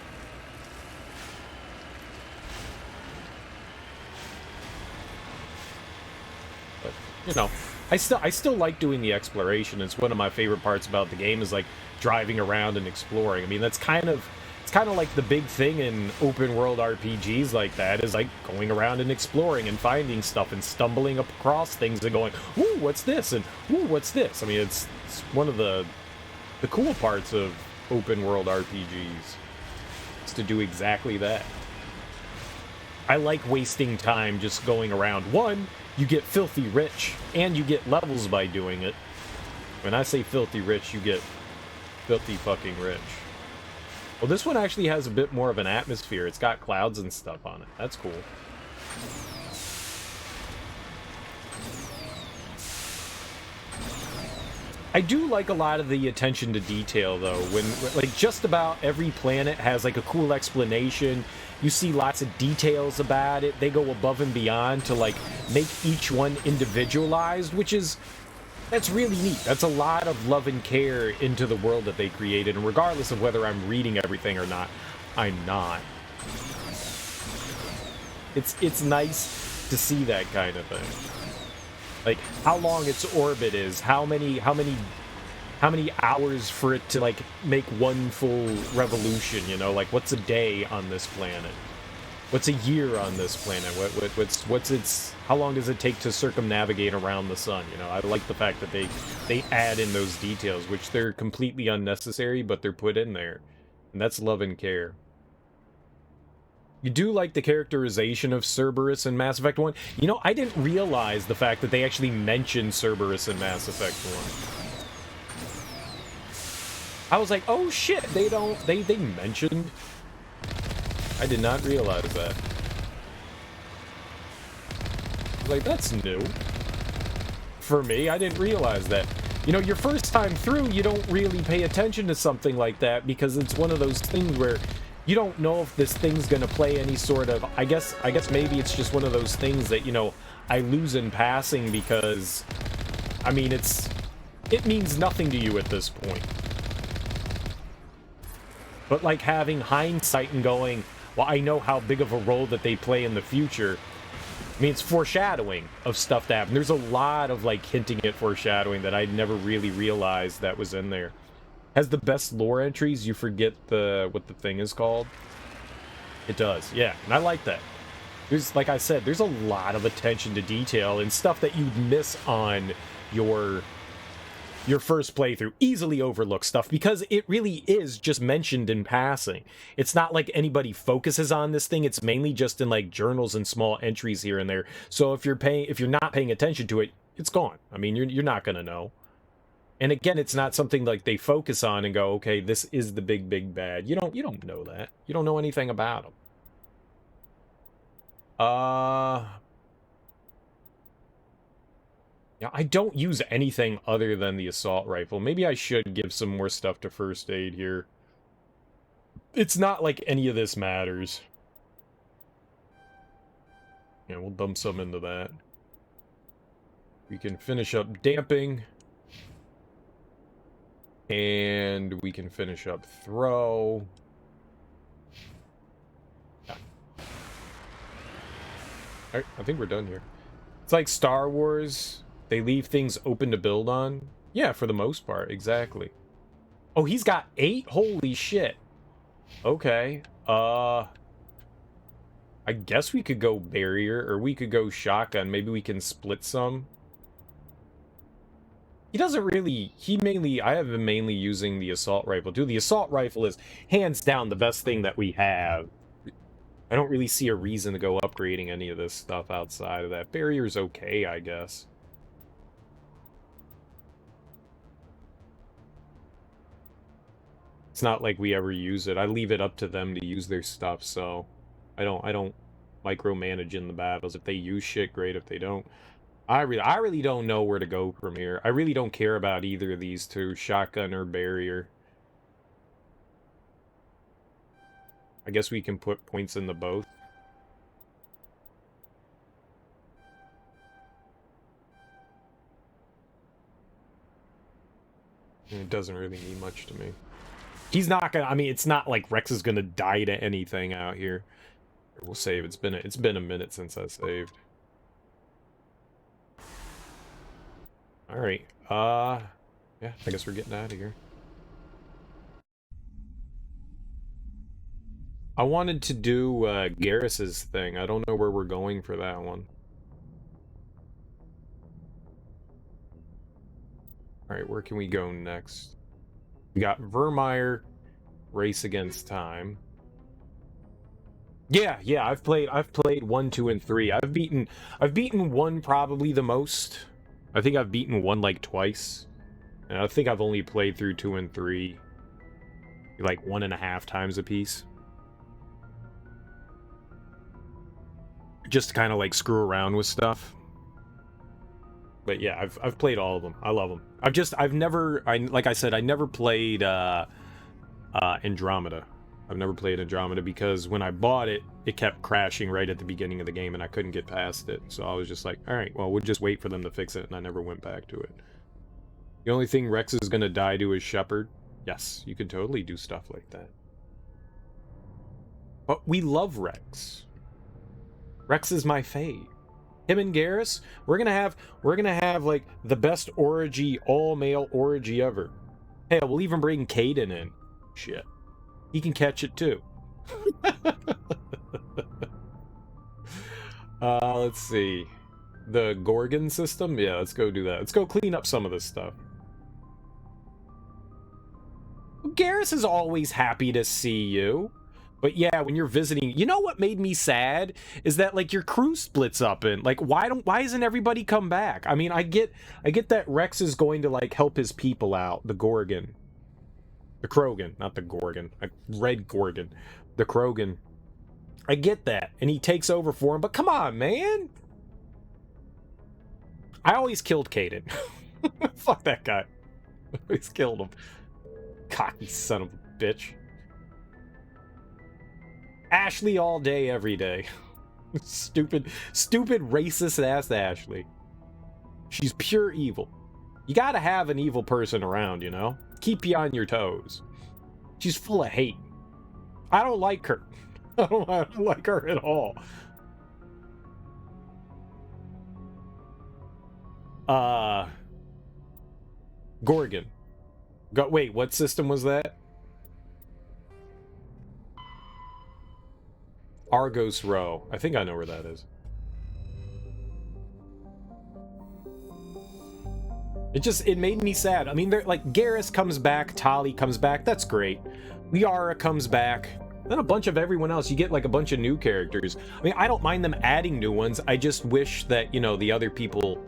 Speaker 1: But, you know, I still like doing the exploration. It's one of my favorite parts about the game, is like driving around and exploring. I mean, it's kind of like the big thing in open world RPGs like that, is like going around and exploring and finding stuff and stumbling across things and going, ooh, what's this? And ooh, what's this? I mean, it's one of the cool parts of open world RPGs, is to do exactly that. I like wasting time just going around. One, you get filthy rich, and you get levels by doing it. When I say filthy rich, you get filthy fucking rich. Well, this one actually has a bit more of an atmosphere. It's got clouds and stuff on it. That's cool. I do like a lot of the attention to detail, though. When, like, just about every planet has, like, a cool explanation. You see lots of details about it. They go above and beyond to, like, make each one individualized, which is... that's really neat. That's a lot of love and care into the world that they created, and regardless of whether I'm reading everything or not, I'm not. It's nice to see that kind of thing. Like, how long its orbit is, how many hours for it to, like, make one full revolution, you know? Like, what's a day on this planet? What's a year on this planet? What's its... how long does it take to circumnavigate around the sun? You know, I like the fact that they add in those details, which they're completely unnecessary, but they're put in there. And that's love and care. You do like the characterization of Cerberus in Mass Effect 1. You know, I didn't realize the fact that they actually mentioned Cerberus in Mass Effect 1. I was like, oh shit, they mentioned... I did not realize that. Like, that's new. For me, I didn't realize that. You know, your first time through, you don't really pay attention to something like that, because it's one of those things where you don't know if this thing's gonna play any sort of... I guess maybe it's just one of those things that, you know, I lose in passing because... I mean, it means nothing to you at this point. But, like, having hindsight and going, well, I know how big of a role that they play in the future. I mean, it's foreshadowing of stuff to happen. There's a lot of, like, hinting at foreshadowing that I never really realized that was in there. Has the best lore entries. You forget what the thing is called. It does, yeah. And I like that. There's, like I said, there's a lot of attention to detail and stuff that you'd miss on your your first playthrough. Easily overlook stuff because it really is just mentioned in passing. It's not like anybody focuses on this thing. It's mainly just in like journals and small entries here and there. So if you're not paying attention to it, it's gone. I mean, you're not gonna know. And again, it's not something like they focus on and go, okay, this is the big bad. You don't know that. You don't know anything about them. Yeah, I don't use anything other than the assault rifle. Maybe I should give some more stuff to first aid here. It's not like any of this matters. Yeah, we'll dump some into that. We can finish up damping. And we can finish up throw. Yeah. Alright, I think we're done here. It's like Star Wars. They leave things open to build on. Yeah, for the most part, exactly. Oh, he's got 8? Holy shit. Okay. I guess we could go barrier, or we could go shotgun. Maybe we can split some. He doesn't really... I have been mainly using the assault rifle, too. The assault rifle is hands down the best thing that we have. I don't really see a reason to go upgrading any of this stuff outside of that. Barrier's okay, I guess. It's not like we ever use it. I leave it up to them to use their stuff, so I don't micromanage in the battles. If they use shit, great. If they don't, I really don't know where to go from here. I really don't care about either of these two, shotgun or barrier. I guess we can put points into both. It doesn't really mean much to me. He's not gonna... I mean, it's not like Rex is gonna die to anything out here. We'll save. It's been a minute since I saved. Alright. Yeah, I guess we're getting out of here. I wanted to do Garrus's thing. I don't know where we're going for that one. Alright, where can we go next? We got Vermeer, Race Against Time. Yeah, I've played 1, 2, and 3. I've beaten 1 probably the most. I think I've beaten 1 like twice. And I think I've only played through 2 and 3 like 1.5 times a piece. Just to kind of like screw around with stuff. But yeah, I've played all of them. I love them. Like I said, I never played Andromeda. I've never played Andromeda because when I bought it, it kept crashing right at the beginning of the game and I couldn't get past it. So I was just like, alright, well, we'll just wait for them to fix it, and I never went back to it. The only thing Rex is gonna die to is Shepard. Yes, you can totally do stuff like that. But we love Rex. Rex is my fave. Him and Garrus, we're gonna have like the best orgy, all-male orgy ever. Hell, we'll even bring Caden in. Shit. He can catch it too. Let's see. The Gorgon system? Yeah, let's go do that. Let's go clean up some of this stuff. Garrus is always happy to see you. But yeah, when you're visiting, you know what made me sad is that like your crew splits up and like why isn't everybody come back? I mean, I get that Rex is going to like help his people out, the Gorgon. The Krogan, not the Gorgon. I read Gorgon. The Krogan. I get that. And he takes over for him, but come on, man. I always killed Caden. Fuck that guy. I always killed him. Cocky son of a bitch. Ashley all day, every day. Stupid racist ass Ashley. She's pure evil. You gotta have an evil person around, you know? Keep you on your toes. She's full of hate. I don't like her. I don't like her at all. Gorgon. Wait, what system was that? Argos Row. I think I know where that is. It made me sad. I mean, they're like, Garrus comes back, Tali comes back, that's great. Liara comes back, then a bunch of everyone else. You get like a bunch of new characters. I mean, I don't mind them adding new ones. I just wish that, you know, the other people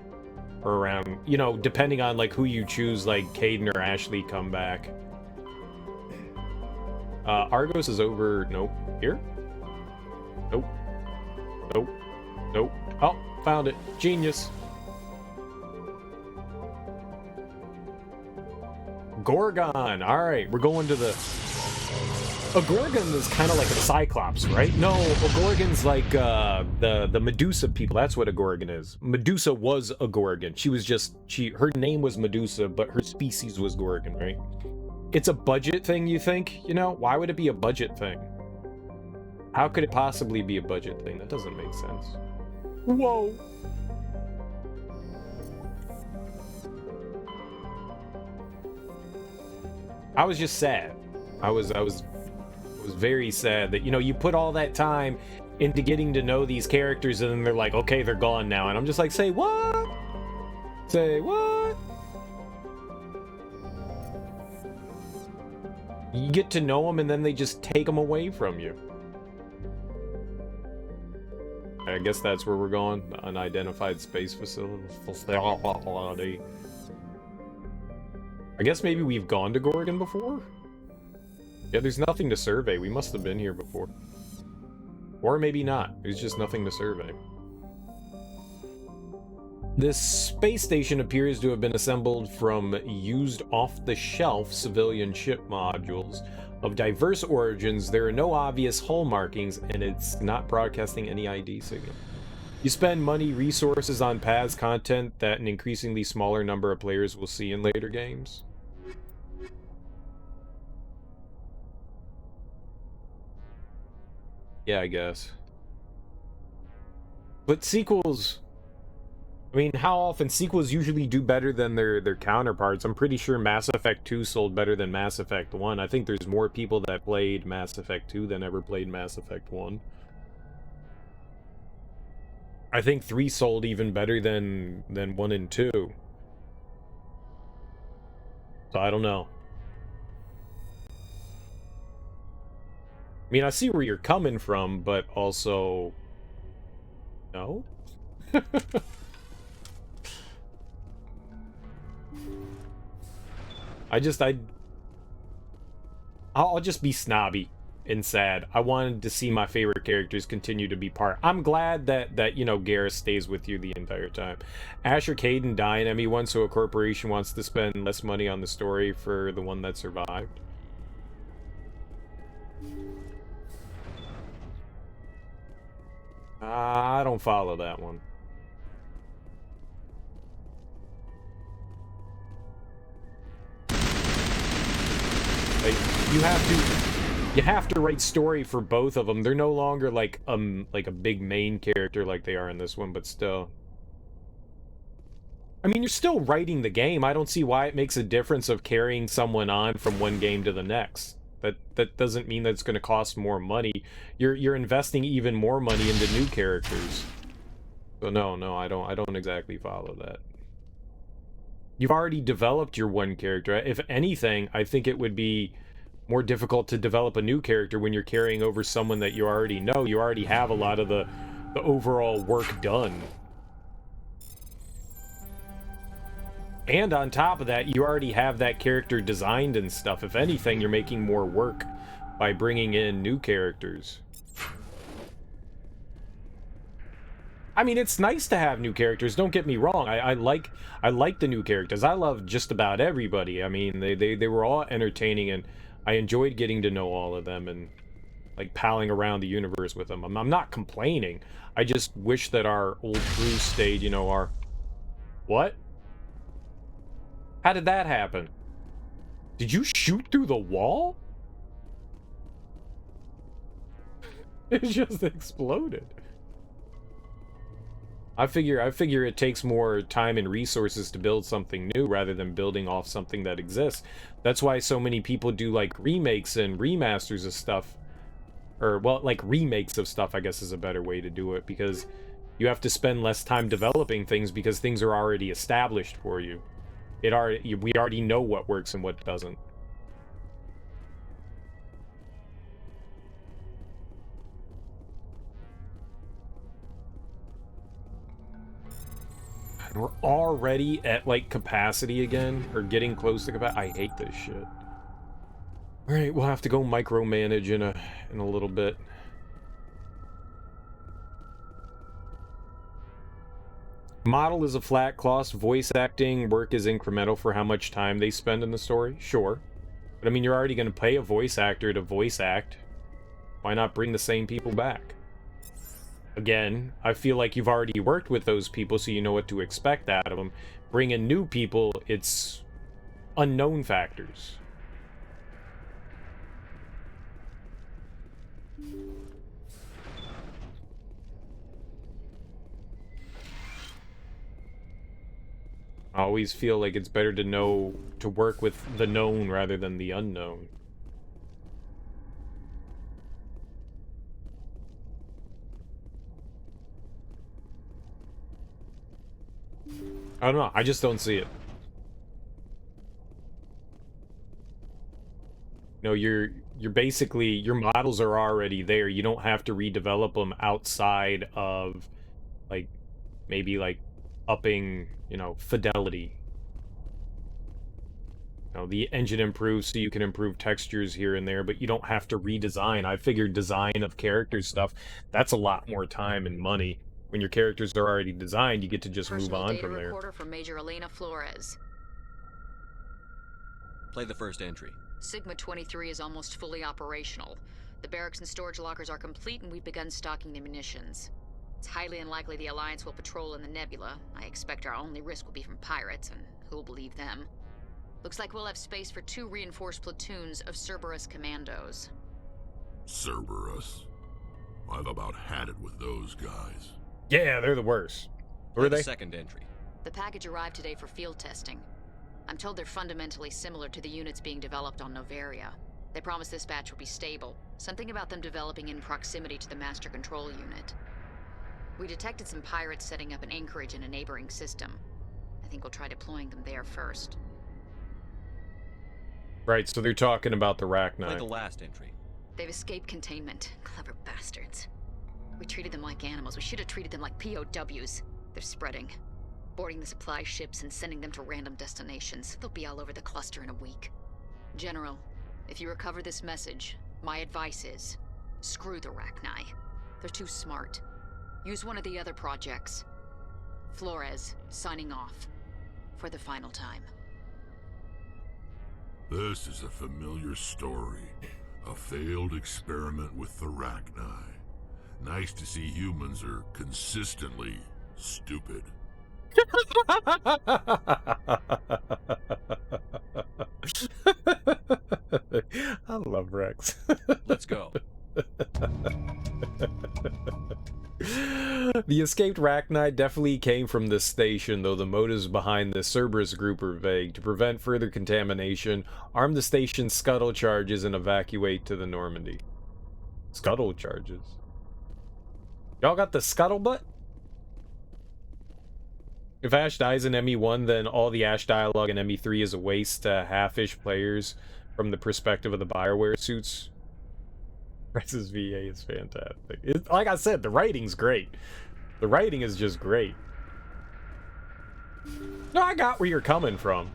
Speaker 1: are around, you know, depending on like who you choose, like Caden or Ashley come back. Argos is over, nope. Here? Nope. Nope. Nope. Oh, found it. Genius. Gorgon. All right, we're going to the... A Gorgon is kind of like a Cyclops, right? No, a Gorgon's like the Medusa people. That's what a Gorgon is. Medusa was a Gorgon. She was just... Her name was Medusa, but her species was Gorgon, right? It's a budget thing, you think? You know, why would it be a budget thing? How could it possibly be a budget thing? That doesn't make sense. Whoa! I was just sad. I was very sad that, you know, you put all that time into getting to know these characters and then they're like, okay, they're gone now. And I'm just like, say what? Say what? You get to know them and then they just take them away from you. I guess that's where we're going. The unidentified space facility. I guess maybe we've gone to Gorgon before? Yeah, there's nothing to survey. We must have been here before. Or maybe not. There's just nothing to survey. This space station appears to have been assembled from used off-the-shelf civilian ship modules. Of diverse origins, there are no obvious hull markings, and it's not broadcasting any ID signal. You spend money, resources on paths content that an increasingly smaller number of players will see in later games. Yeah, I guess. But sequels... I mean, how often sequels usually do better than their counterparts? I'm pretty sure Mass Effect 2 sold better than Mass Effect 1. I think there's more people that played Mass Effect 2 than ever played Mass Effect 1. I think 3 sold even better than 1 and 2. So I don't know. I mean, I see where you're coming from, but also... No? I'll just be snobby and sad. I wanted to see my favorite characters continue to be part. I'm glad that you know, Garrus stays with you the entire time. Asher Caden die in ME1, so a corporation wants to spend less money on the story for the one that survived. I don't follow that one. Like, you have to write story for both of them. They're no longer like a big main character like they are in this one, but still. I mean, you're still writing the game. I don't see why it makes a difference of carrying someone on from one game to the next. That doesn't mean that it's going to cost more money. You're investing even more money into new characters. So no, I don't exactly follow that. You've already developed your one character. If anything, I think it would be more difficult to develop a new character when you're carrying over someone that you already know. You already have a lot of the overall work done. And on top of that, you already have that character designed and stuff. If anything, you're making more work by bringing in new characters. I mean, it's nice to have new characters, don't get me wrong. I like the new characters. I love just about everybody. I mean, they were all entertaining, and I enjoyed getting to know all of them and like palling around the universe with them. I'm not complaining. I just wish that our old crew stayed, you know, our... What? How did that happen? Did you shoot through the wall? It just exploded. I figure it takes more time and resources to build something new rather than building off something that exists. That's why so many people do like remakes and remasters of stuff. Or, well, like remakes of stuff, I guess is a better way to do it, because you have to spend less time developing things because things are already established for you. we already know what works and what doesn't. And we're already at like capacity again, or getting close to capacity. I hate this shit. All right, we'll have to go micromanage in a little bit. Model is a flat cost. Voice acting work is incremental for how much time they spend in the story. Sure. But I mean, you're already going to pay a voice actor to voice act. Why not bring the same people back? Again, I feel like you've already worked with those people, so you know what to expect out of them. Bring in new people, it's unknown factors. I always feel like it's better to work with the known rather than the unknown. I don't know, I just don't see it. No, you're basically, your models are already there. You don't have to redevelop them outside of, like, maybe like upping, you know, fidelity. You know, the engine improves so you can improve textures here and there, but you don't have to redesign. I figured design of character stuff, that's a lot more time and money. When your characters are already designed, you get to just move on from there.
Speaker 5: Recorder for Major Elena Flores.
Speaker 3: Play the first entry.
Speaker 5: Sigma 23 is almost fully operational. The barracks and storage lockers are complete, and we've begun stocking the munitions. It's highly unlikely the Alliance will patrol in the nebula. I expect our only risk will be from pirates, and who'll believe them? Looks like we'll have space for 2 reinforced platoons of Cerberus commandos.
Speaker 18: Cerberus? I've about had it with those guys.
Speaker 1: Yeah, they're the worst. Who are they?
Speaker 3: Second entry.
Speaker 5: The package arrived today for field testing. I'm told they're fundamentally similar to the units being developed on Noveria. They promise this batch will be stable. Something about them developing in proximity to the master control unit. We detected some pirates setting up an anchorage in a neighboring system. I think we'll try deploying them there first.
Speaker 1: Right, so they're talking about the Rachni.
Speaker 3: Play the last entry.
Speaker 5: They've escaped containment. Clever bastards. We treated them like animals. We should have treated them like POWs. They're spreading. Boarding the supply ships and sending them to random destinations. They'll be all over the cluster in a week. General, if you recover this message, my advice is, screw the Rachni. They're too smart. Use one of the other projects. Flores, signing off. For the final time.
Speaker 18: This is a familiar story. A failed experiment with the Rachni. Nice to see humans are consistently stupid.
Speaker 1: I love Rex.
Speaker 3: Let's go.
Speaker 1: The escaped Rachni definitely came from this station, though the motives behind the Cerberus group are vague. To prevent further contamination, arm the station's scuttle charges and evacuate to the Normandy. Scuttle charges? Y'all got the scuttlebutt? If Ash dies in ME1, then all the Ash dialogue in ME3 is a waste to half-ish players from the perspective of the BioWare suits. Rex's VA is fantastic. Like I said, the writing's great. The writing is just great. No, I got where you're coming from.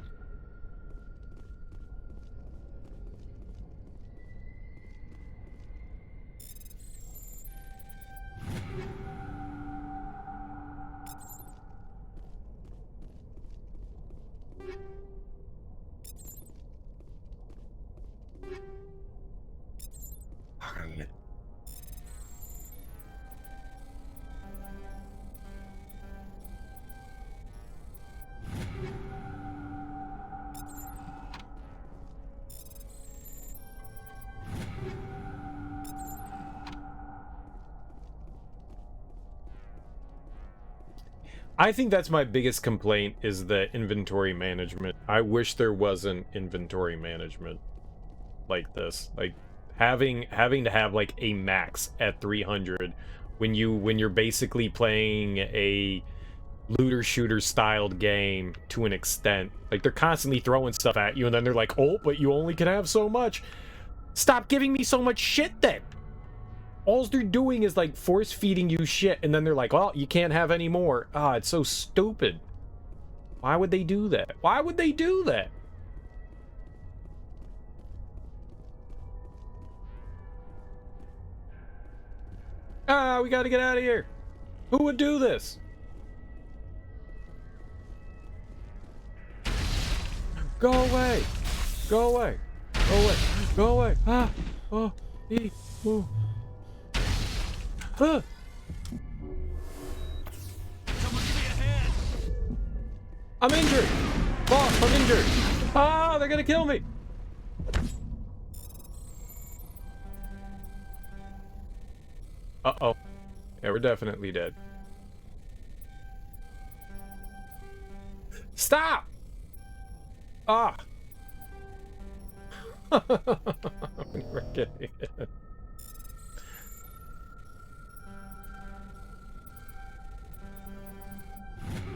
Speaker 1: I think that's my biggest complaint, is the inventory management. I wish there wasn't inventory management like this. Like having to have like a max at 300 when you're basically playing a looter shooter styled game to an extent. Like, they're constantly throwing stuff at you, and then they're like, oh, but you only can have so much. Stop giving me so much shit then. All they're doing is like force feeding you shit, and then they're like, well, you can't have any more. Ah, it's so stupid. Why would they do that? Why would they do that? Ah, we gotta get out of here. Who would do this? Go away. Go away. Go away. Go away. Ah. Oh. E. Ooh. Ah. I'm injured. Boss, I'm injured. Ah, they're gonna kill me. Uh-oh. Yeah, we're definitely dead. Stop! Ah! We're getting it.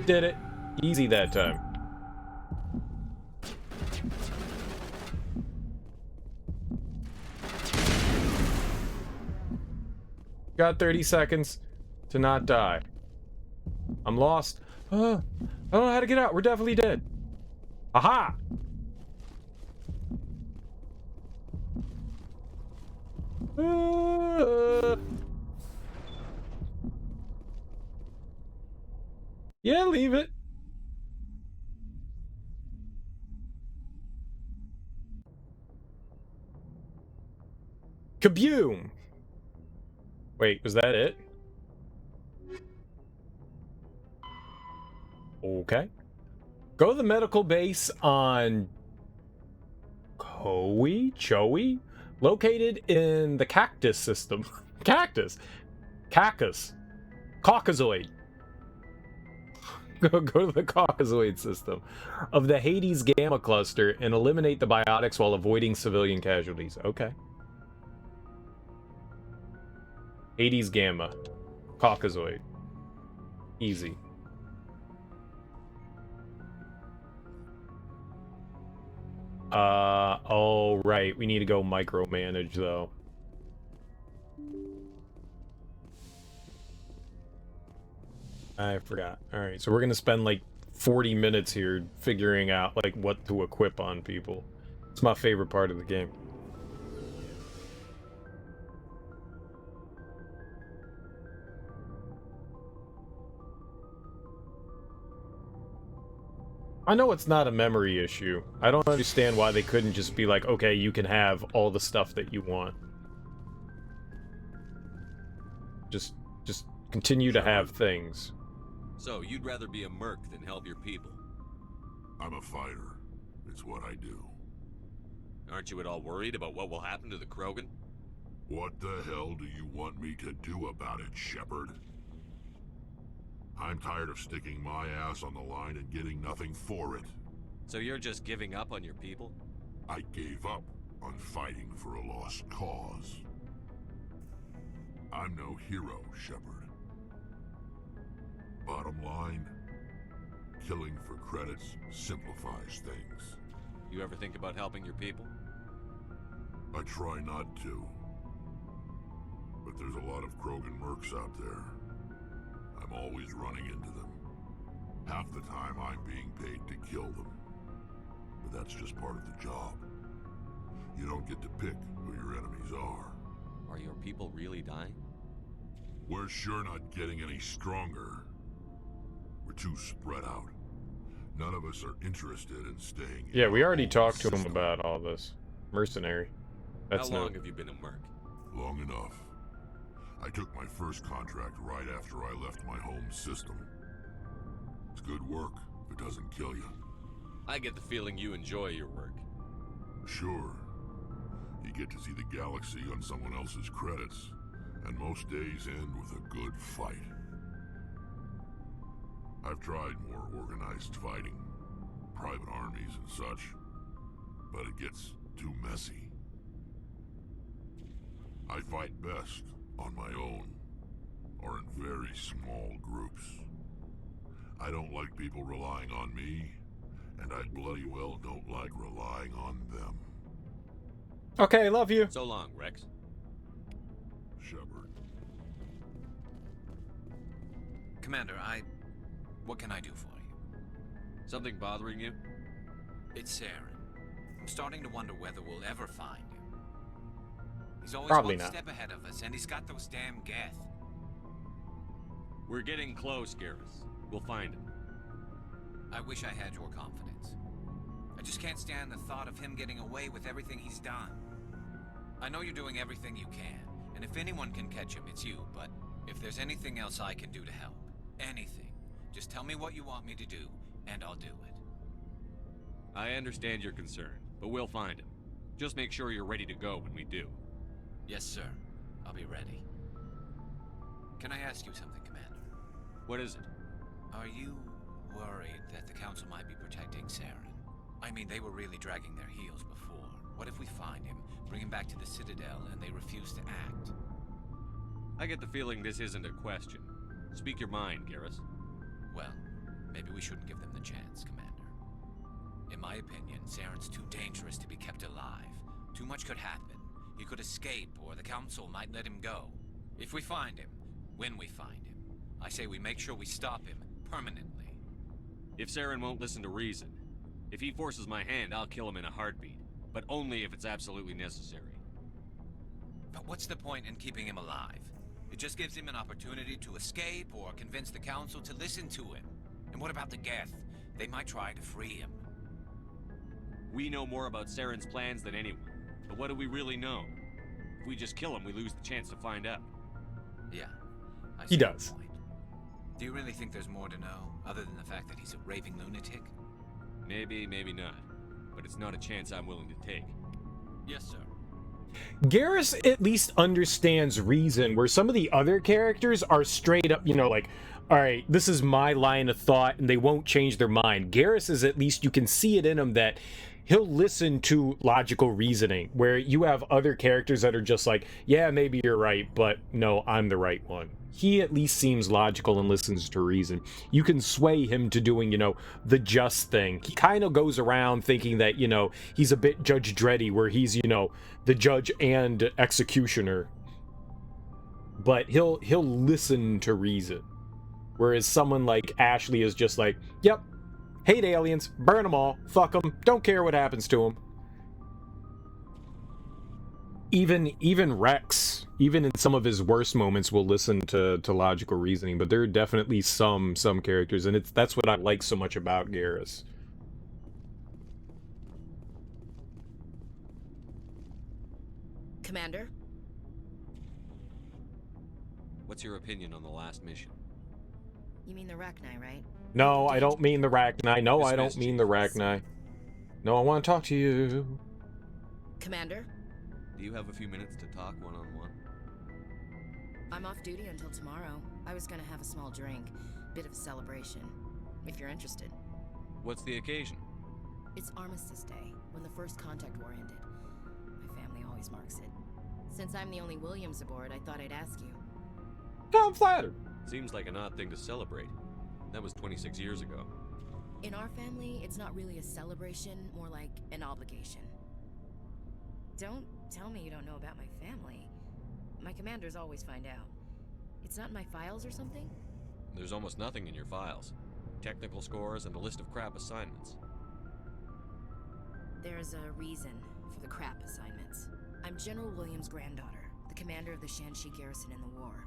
Speaker 1: Did it. Easy that time. Got 30 seconds to not die. I'm lost. I don't know how to get out. We're definitely dead. Aha! Yeah, leave it. Kaboom! Wait, was that it? Okay. Go to the medical base on Choi? Located in the Cactus system. Cactus! Cactus. Caucasoid. Go to the Caucasoid system of the Hades Gamma Cluster and eliminate the biotics while avoiding civilian casualties. Okay. Hades Gamma. Caucasoid. Easy. Oh, right. We need to go micromanage, though. I forgot. Alright, so we're gonna spend, like, 40 minutes here figuring out, like, what to equip on people. It's my favorite part of the game. I know it's not a memory issue. I don't understand why they couldn't just be like, okay, you can have all the stuff that you want. Just continue to have things.
Speaker 3: So, you'd rather be a merc than help your people?
Speaker 18: I'm a fighter. It's what I do.
Speaker 3: Aren't you at all worried about what will happen to the Krogan?
Speaker 18: What the hell do you want me to do about it, Shepard? I'm tired of sticking my ass on the line and getting nothing for it.
Speaker 3: So you're just giving up on your people?
Speaker 18: I gave up on fighting for a lost cause. I'm no hero, Shepard. Bottom line, killing for credits simplifies things.
Speaker 3: You ever think about helping your people?
Speaker 18: I try not to. But there's a lot of Krogan mercs out there. I'm always running into them. Half the time I'm being paid to kill them. But that's just part of the job. You don't get to pick who your enemies are.
Speaker 3: Are your people really dying?
Speaker 18: We're sure not getting any stronger. We're too spread out. None of us are interested in staying.
Speaker 1: Yeah, we already talked to him about all this. Mercenary. That's
Speaker 3: How long have you been a merc?
Speaker 18: Long enough. I took my first contract right after I left my home system. It's good work if it doesn't kill you.
Speaker 3: I get the feeling you enjoy your work.
Speaker 18: Sure. You get to see the galaxy on someone else's credits, and most days end with a good fight. I've tried more organized fighting, private armies and such, but it gets too messy. I fight best on my own, or in very small groups. I don't like people relying on me, and I bloody well don't like relying on them.
Speaker 1: Okay, love you.
Speaker 3: So long, Rex.
Speaker 18: Shepard.
Speaker 7: Commander, what can I do for you?
Speaker 3: Something bothering you?
Speaker 7: It's Saren. I'm starting to wonder whether we'll ever find him. He's always
Speaker 1: Probably
Speaker 7: one
Speaker 1: not.
Speaker 7: step ahead of us, and he's got those damn Geth.
Speaker 3: We're getting close, Garrus. We'll find him.
Speaker 7: I wish I had your confidence. I just can't stand the thought of him getting away with everything he's done. I know you're doing everything you can, and if anyone can catch him, it's you, but if there's anything else I can do to help, anything, just tell me what you want me to do, and I'll do it.
Speaker 3: I understand your concern, but we'll find him. Just make sure you're ready to go when we do.
Speaker 7: Yes, sir. I'll be ready. Can I ask you something, Commander?
Speaker 3: What is it?
Speaker 7: Are you worried that the Council might be protecting Saren? I mean, they were really dragging their heels before. What if we find him, bring him back to the Citadel, and they refuse to act?
Speaker 3: I get the feeling this isn't a question. Speak your mind, Garrus.
Speaker 7: Well, maybe we shouldn't give them the chance, Commander. In my opinion, Saren's too dangerous to be kept alive. Too much could happen. He could escape, or the Council might let him go. If we find him, when we find him, I say we make sure we stop him permanently.
Speaker 3: If Saren won't listen to reason, if he forces my hand, I'll kill him in a heartbeat. But only if it's absolutely necessary.
Speaker 7: But what's the point in keeping him alive? It just gives him an opportunity to escape or convince the Council to listen to him. And what about the Geth? They might try to free him.
Speaker 3: We know more about Saren's plans than anyone. But what do we really know? If we just kill him, we lose the chance to find out.
Speaker 7: Yeah.
Speaker 1: He does.
Speaker 7: Do you really think there's more to know, other than the fact that he's a raving lunatic?
Speaker 3: Maybe, maybe not. But it's not a chance I'm willing to take.
Speaker 7: Yes, sir.
Speaker 1: Garrus at least understands reason, where some of the other characters are straight up, you know, like, all right, this is my line of thought, and they won't change their mind. Garrus is, at least you can see it in him that he'll listen to logical reasoning, where you have other characters that are just like, yeah, maybe you're right, but no, I'm the right one. He at least seems logical and listens to reason. You can sway him to doing, you know, the just thing. He kind of goes around thinking that, you know, he's a bit Judge Dreddy, where he's, you know, the judge and executioner. But he'll listen to reason. Whereas someone like Ashley is just like, yep, hate aliens, burn them all, fuck them, don't care what happens to them. Even Rex, even in some of his worst moments, will listen to logical reasoning, but there are definitely some characters, and that's what I like so much about Garrus.
Speaker 14: Commander?
Speaker 3: What's your opinion on the last mission?
Speaker 14: You mean the Rachni, right?
Speaker 1: No, I don't mean the Rachni. No, I don't mean the Rachni. No, I want to talk to you.
Speaker 14: Commander?
Speaker 3: Do you have a few minutes to talk one-on-one?
Speaker 14: I'm off duty until tomorrow. I was gonna have a small drink. Bit of a celebration. If you're interested.
Speaker 3: What's the occasion?
Speaker 14: It's Armistice Day, when the first contact war ended. My family always marks it. Since I'm the only Williams aboard, I thought I'd ask you.
Speaker 1: I'm flattered.
Speaker 3: Seems like an odd thing to celebrate. That was 26 years ago.
Speaker 14: In our family, it's not really a celebration, more like an obligation. Don't tell me you don't know about my family. My commanders always find out. It's not in my files or something?
Speaker 3: There's almost nothing in your files. Technical scores and a list of crap assignments.
Speaker 14: There's a reason for the crap assignments. I'm General Williams' granddaughter, the commander of the Shanxi garrison in the war.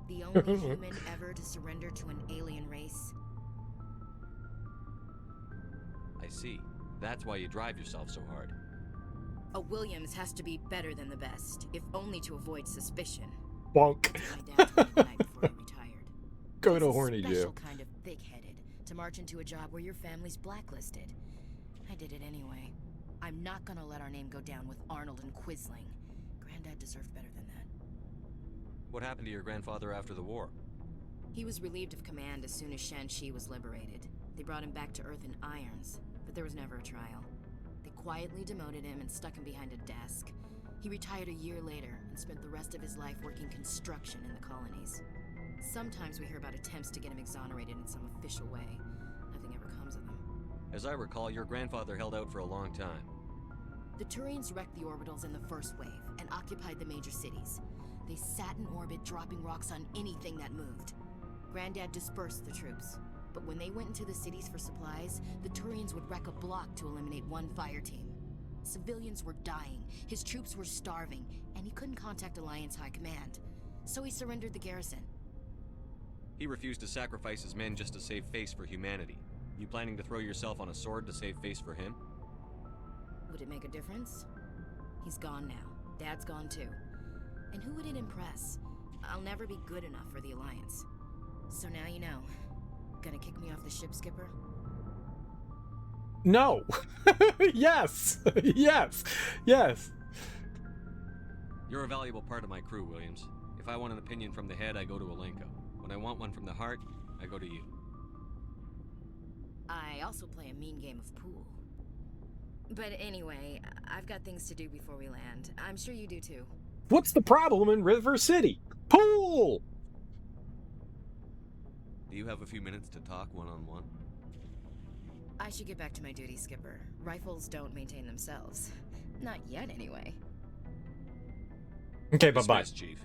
Speaker 14: The only human ever to surrender to an alien race.
Speaker 3: I see. That's why you drive yourself so hard.
Speaker 14: A Williams has to be better than the best, if only to avoid suspicion.
Speaker 1: Bonk.
Speaker 14: My dad told me the night before he retired.
Speaker 1: Go to horny jail.
Speaker 14: Special kind of thick-headed to march into a job where your family's blacklisted. I did it anyway. I'm not gonna let our name go down with Arnold and Quisling. Granddad deserved better than that.
Speaker 3: What happened to your grandfather after the war?
Speaker 14: He was relieved of command as soon as Shanxi was liberated. They brought him back to Earth in irons, but there was never a trial. They quietly demoted him and stuck him behind a desk. He retired a year later and spent the rest of his life working construction in the colonies. Sometimes we hear about attempts to get him exonerated in some official way. Nothing ever comes of them.
Speaker 3: As I recall, your grandfather held out for a long time.
Speaker 14: The Turians wrecked the orbitals in the first wave and occupied the major cities. They sat in orbit, dropping rocks on anything that moved. Granddad dispersed the troops, but when they went into the cities for supplies, the Turians would wreck a block to eliminate one fire team. Civilians were dying, his troops were starving, and he couldn't contact Alliance High Command. So he surrendered the garrison.
Speaker 3: He refused to sacrifice his men just to save face for humanity. You planning to throw yourself on a sword to save face for him?
Speaker 14: Would it make a difference? He's gone now. Dad's gone too. And who would it impress? I'll never be good enough for the Alliance. So now you know. Gonna kick me off the ship, Skipper?
Speaker 1: No. Yes. Yes. Yes.
Speaker 3: You're a valuable part of my crew, Williams. If I want an opinion from the head, I go to Alenko. When I want one from the heart, I go to you.
Speaker 14: I also play a mean game of pool. But anyway, I've got things to do before we land. I'm sure you do too.
Speaker 1: What's the problem in River City? Pool!
Speaker 3: Do you have a few minutes to talk one-on-one?
Speaker 14: I should get back to my duty, Skipper. Rifles don't maintain themselves. Not yet, anyway.
Speaker 1: Okay, bye-bye.
Speaker 3: Chief.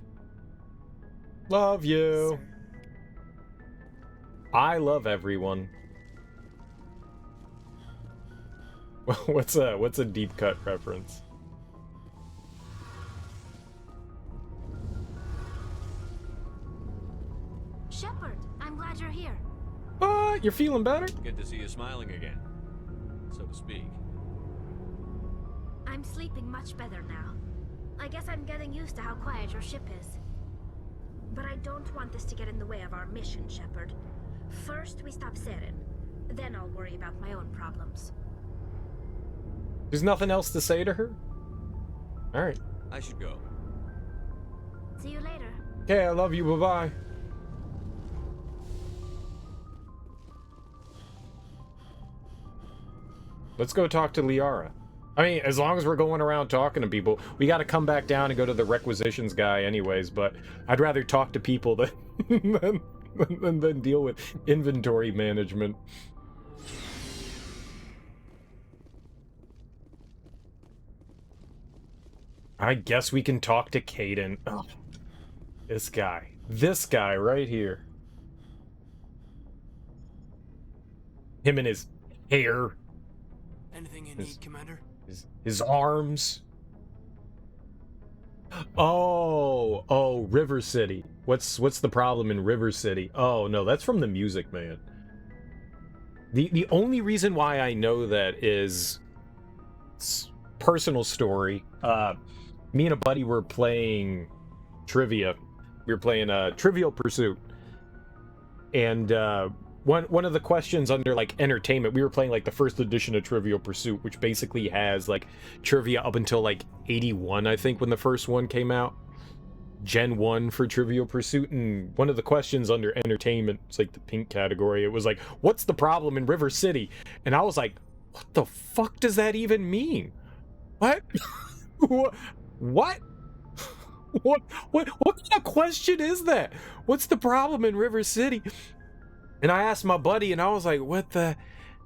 Speaker 1: Love you. Sir. I love everyone. What's a deep cut reference?
Speaker 9: Shepard, I'm glad you're here.
Speaker 1: You're feeling better?
Speaker 3: Good to see you smiling again, so to speak.
Speaker 9: I'm sleeping much better now. I guess I'm getting used to how quiet your ship is. But I don't want this to get in the way of our mission, Shepard. First, we stop Saren. Then I'll worry about my own problems.
Speaker 1: There's nothing else to say to her? Alright.
Speaker 3: I should go.
Speaker 9: See you later.
Speaker 1: Okay, I love you. Bye-bye. Let's go talk to Liara. I mean, as long as we're going around talking to people, we got to come back down and go to the requisitions guy anyways, but I'd rather talk to people than deal with inventory management. I guess we can talk to Kaidan. Oh, this guy right here. Him and his hair.
Speaker 20: Anything you need, Commander?
Speaker 1: His arms. Oh, River City. What's the problem in River City? Oh no, that's from the Music Man. The only reason why I know that is personal story. Me and a buddy were playing trivia. We were playing Trivial Pursuit, and one of the questions under like entertainment, we were playing like the first edition of Trivial Pursuit, which basically has like trivia up until like 81, I think, when the first one came out. Gen 1 for Trivial Pursuit, and one of the questions under entertainment, it's like the pink category, it was like, what's the problem in River City? And I was like, what the fuck does that even mean? What? What? What kind of question is that? What's the problem in River City? And I asked my buddy, and I was like, what the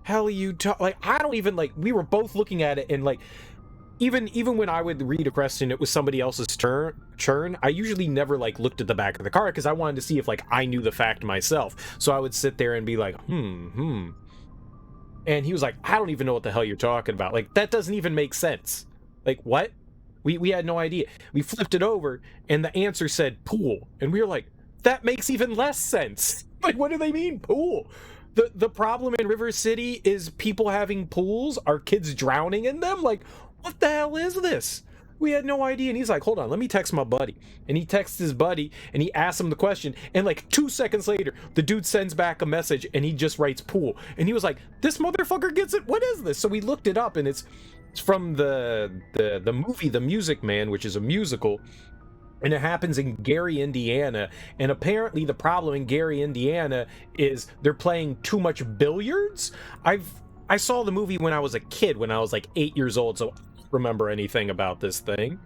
Speaker 1: hell are you talking? Like, I don't even, like, we were both looking at it, and like, even when I would read a question, it was somebody else's turn, I usually never like looked at the back of the card because I wanted to see if like I knew the fact myself. So I would sit there and be like, And he was like, I don't even know what the hell you're talking about. Like, that doesn't even make sense. Like, what? We had no idea. We flipped it over, and the answer said pool. And we were like, that makes even less sense. Like, what do they mean, pool? The problem in River City is people having pools? Are kids drowning in them? Like, what the hell is this? We had no idea. And he's like, hold on, let me text my buddy. And he texts his buddy, and he asks him the question. And like 2 seconds later, the dude sends back a message, and he just writes pool. And he was like, this motherfucker gets it? What is this? So we looked it up, and it's from the movie The Music Man, which is a musical. And it happens in Gary, Indiana. And apparently the problem in Gary, Indiana is they're playing too much billiards. I saw the movie when I was a kid, when I was like 8 years old, so I don't remember anything about this thing.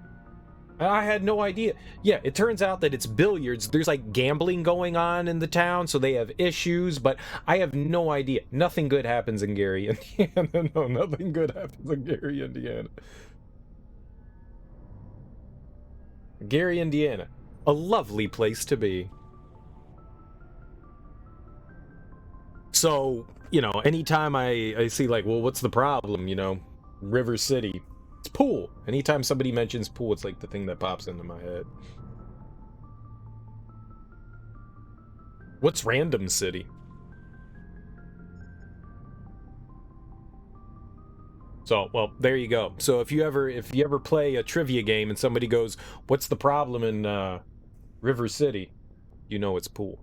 Speaker 1: I had no idea. Yeah, it turns out that it's billiards. There's like gambling going on in the town, so they have issues, but I have no idea. Nothing good happens in Gary, Indiana. No, nothing good happens in Gary, Indiana. Gary, Indiana. A lovely place to be. So, you know, anytime I see like, well, what's the problem, you know? River City. It's pool. Anytime somebody mentions pool, it's like the thing that pops into my head. What's Random City? So, well, there you go. So if you ever play a trivia game and somebody goes, "What's the problem in River City?" You know it's pool.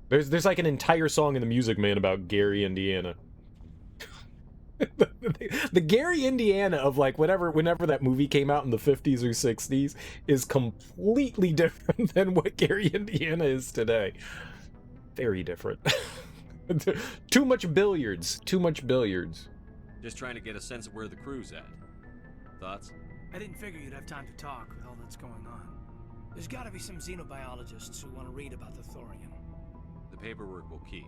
Speaker 1: There's like an entire song in the Music Man about Gary, Indiana. The Gary, Indiana of like whenever that movie came out in the 50s or 60s is completely different than what Gary, Indiana is today. Very different. Too much billiards. Too much billiards.
Speaker 3: Just trying to get a sense of where the crew's at. Thoughts?
Speaker 20: I didn't figure you'd have time to talk with all that's going on. There's gotta be some xenobiologists who want to read about the thorium.
Speaker 3: The paperwork will keep.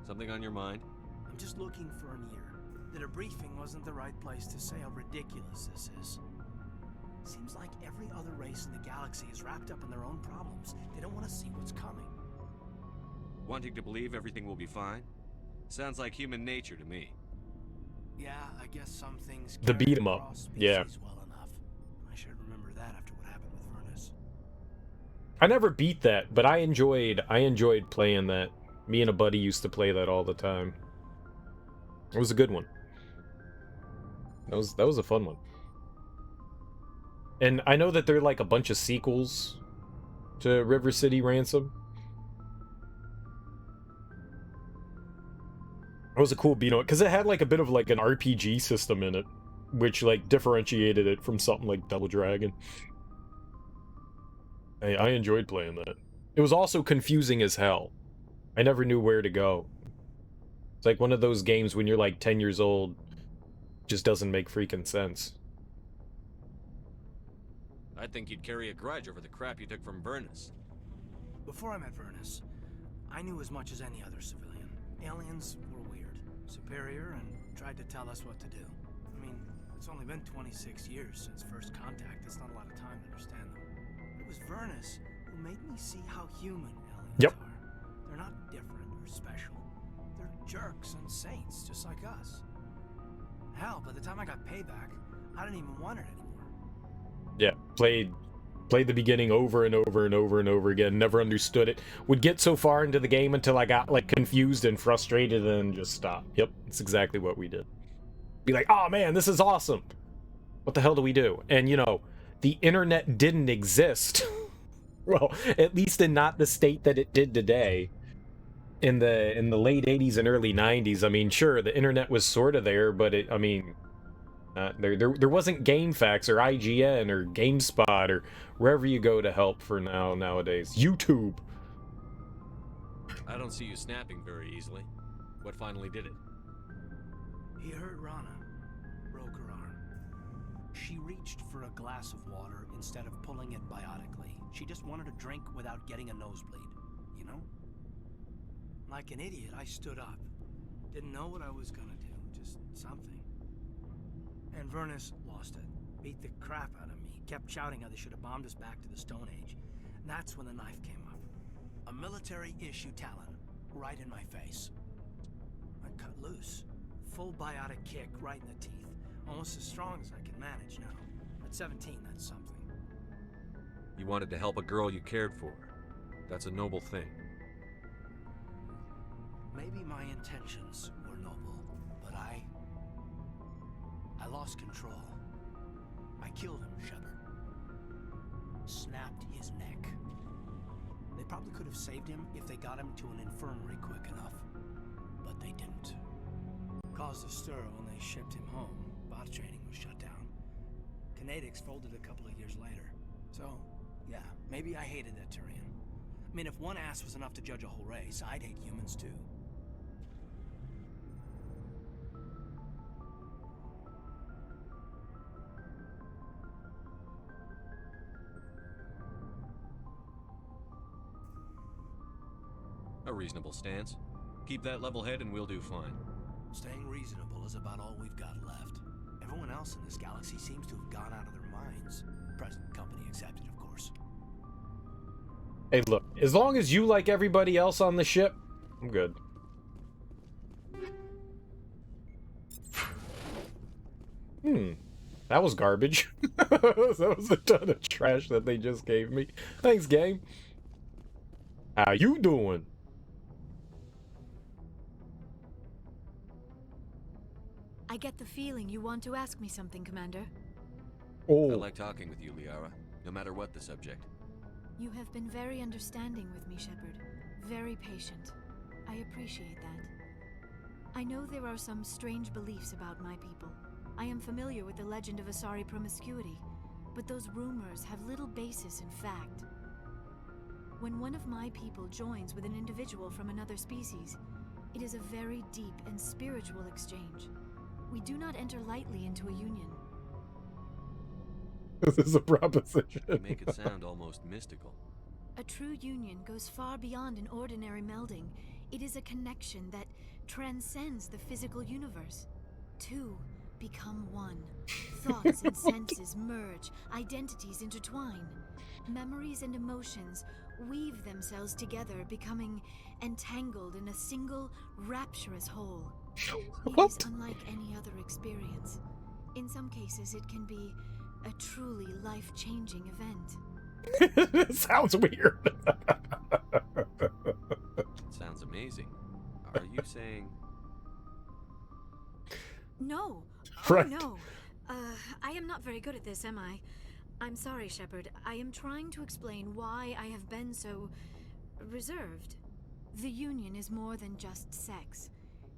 Speaker 3: Something on your mind?
Speaker 20: I'm just looking for an ear. The debriefing wasn't the right place to say how ridiculous this is. Seems like every other race in the galaxy is wrapped up in their own problems. They don't want to see what's coming.
Speaker 3: Wanting to believe everything will be fine? Sounds like human nature to me.
Speaker 20: Yeah, I guess some things
Speaker 1: The beat 'em up. Yeah.
Speaker 20: well enough. I should remember that after what happened with Furnace.
Speaker 1: I never beat that, but I enjoyed playing that. Me and a buddy used to play that all the time. It was a good one. That was a fun one. And I know that there are like a bunch of sequels to River City Ransom. It was a cool beat 'em up because it had like a bit of like an RPG system in it, which like differentiated it from something like Double Dragon. I enjoyed playing that. It was also confusing as hell. I never knew where to go. It's like one of those games when you're like 10 years old, just doesn't make freaking sense.
Speaker 3: I'd think you'd carry a grudge over the crap you took from Vernus.
Speaker 20: Before I met Vernus, I knew as much as any other civilian. Aliens were weird, superior, and tried to tell us what to do. I mean, it's only been 26 years since first contact. That's not a lot of time to understand them. It was Vernus who made me see how human aliens are. They're not different or special. They're jerks and saints, just like us. Hell, by the time I got payback, I didn't even want it anymore.
Speaker 1: Yeah, played the beginning over and over and over and over again. Never understood it. Would get so far into the game until I got like confused and frustrated and just stop. Yep, that's exactly what we did. Be like, oh man, this is awesome. What the hell do we do? And you know, the internet didn't exist. Well, at least in not the state that it did today. In the late 80s and early 90s, I mean, sure, the internet was sort of there, but there wasn't GameFAQs or IGN or GameSpot or wherever you go to help for nowadays. YouTube.
Speaker 3: I don't see you snapping very easily. What finally did it?
Speaker 20: He hurt Rana, broke her arm. She reached for a glass of water instead of pulling it biotically. She just wanted a drink without getting a nosebleed, you know? Like an idiot, I stood up. Didn't know what I was gonna do, just something. And Vernus lost it. Beat the crap out of me. Kept shouting how they should have bombed us back to the Stone Age. And that's when the knife came up. A military-issue talon, right in my face. I cut loose. Full biotic kick right in the teeth. Almost as strong as I can manage now. At 17, that's something.
Speaker 3: You wanted to help a girl you cared for. That's a noble thing.
Speaker 20: Maybe my intentions were noble, but I lost control. I killed him, Shepard. Snapped his neck. They probably could have saved him if they got him to an infirmary quick enough, but they didn't. Caused a stir when they shipped him home. Bot training was shut down. Kinetics folded a couple of years later. So, yeah, maybe I hated that Turian. I mean, if one ass was enough to judge a whole race, I'd hate humans too.
Speaker 3: A reasonable stance. Keep that level head and we'll do fine.
Speaker 20: Staying reasonable is about all we've got left. Everyone else in this galaxy seems to have gone out of their minds. Present company accepted, of course.
Speaker 1: Hey, look, as long as you like everybody else on the ship, I'm good. That was garbage. That was a ton of trash that they just gave me. Thanks, game. How you doing?
Speaker 4: I get the feeling you want to ask me something, Commander.
Speaker 1: Oh.
Speaker 3: I like talking with you, Liara, no matter what the subject.
Speaker 4: You have been very understanding with me, Shepard. Very patient. I appreciate that. I know there are some strange beliefs about my people. I am familiar with the legend of Asari promiscuity, but those rumors have little basis in fact. When one of my people joins with an individual from another species, it is a very deep and spiritual exchange. We do not enter lightly into a union.
Speaker 1: This is a proposition.
Speaker 3: You make it sound almost mystical.
Speaker 4: A true union goes far beyond an ordinary melding. It is a connection that transcends the physical universe. Two become one. Thoughts and senses merge, identities intertwine. Memories and emotions weave themselves together, becoming entangled in a single, rapturous whole. It is unlike any other experience. In some cases, it can be a truly life-changing event.
Speaker 1: It sounds weird.
Speaker 3: Sounds amazing. Are you saying...
Speaker 4: No.
Speaker 1: Right.
Speaker 4: Oh, no. I am not very good at this, am I? I'm sorry, Shepard. I am trying to explain why I have been so reserved. The Union is more than just sex.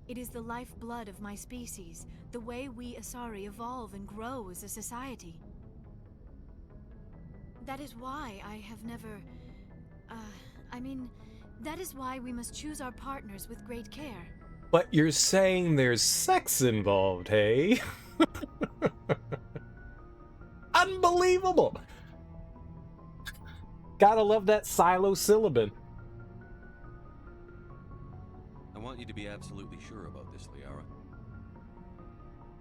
Speaker 4: It is the lifeblood of my species, the way we Asari evolve and grow as a society. That is why I have never... that is why we must choose our partners with great care.
Speaker 1: But you're saying there's sex involved, hey? Unbelievable! Gotta love that psilocybin.
Speaker 3: I want you to be absolutely sure about this, Liara.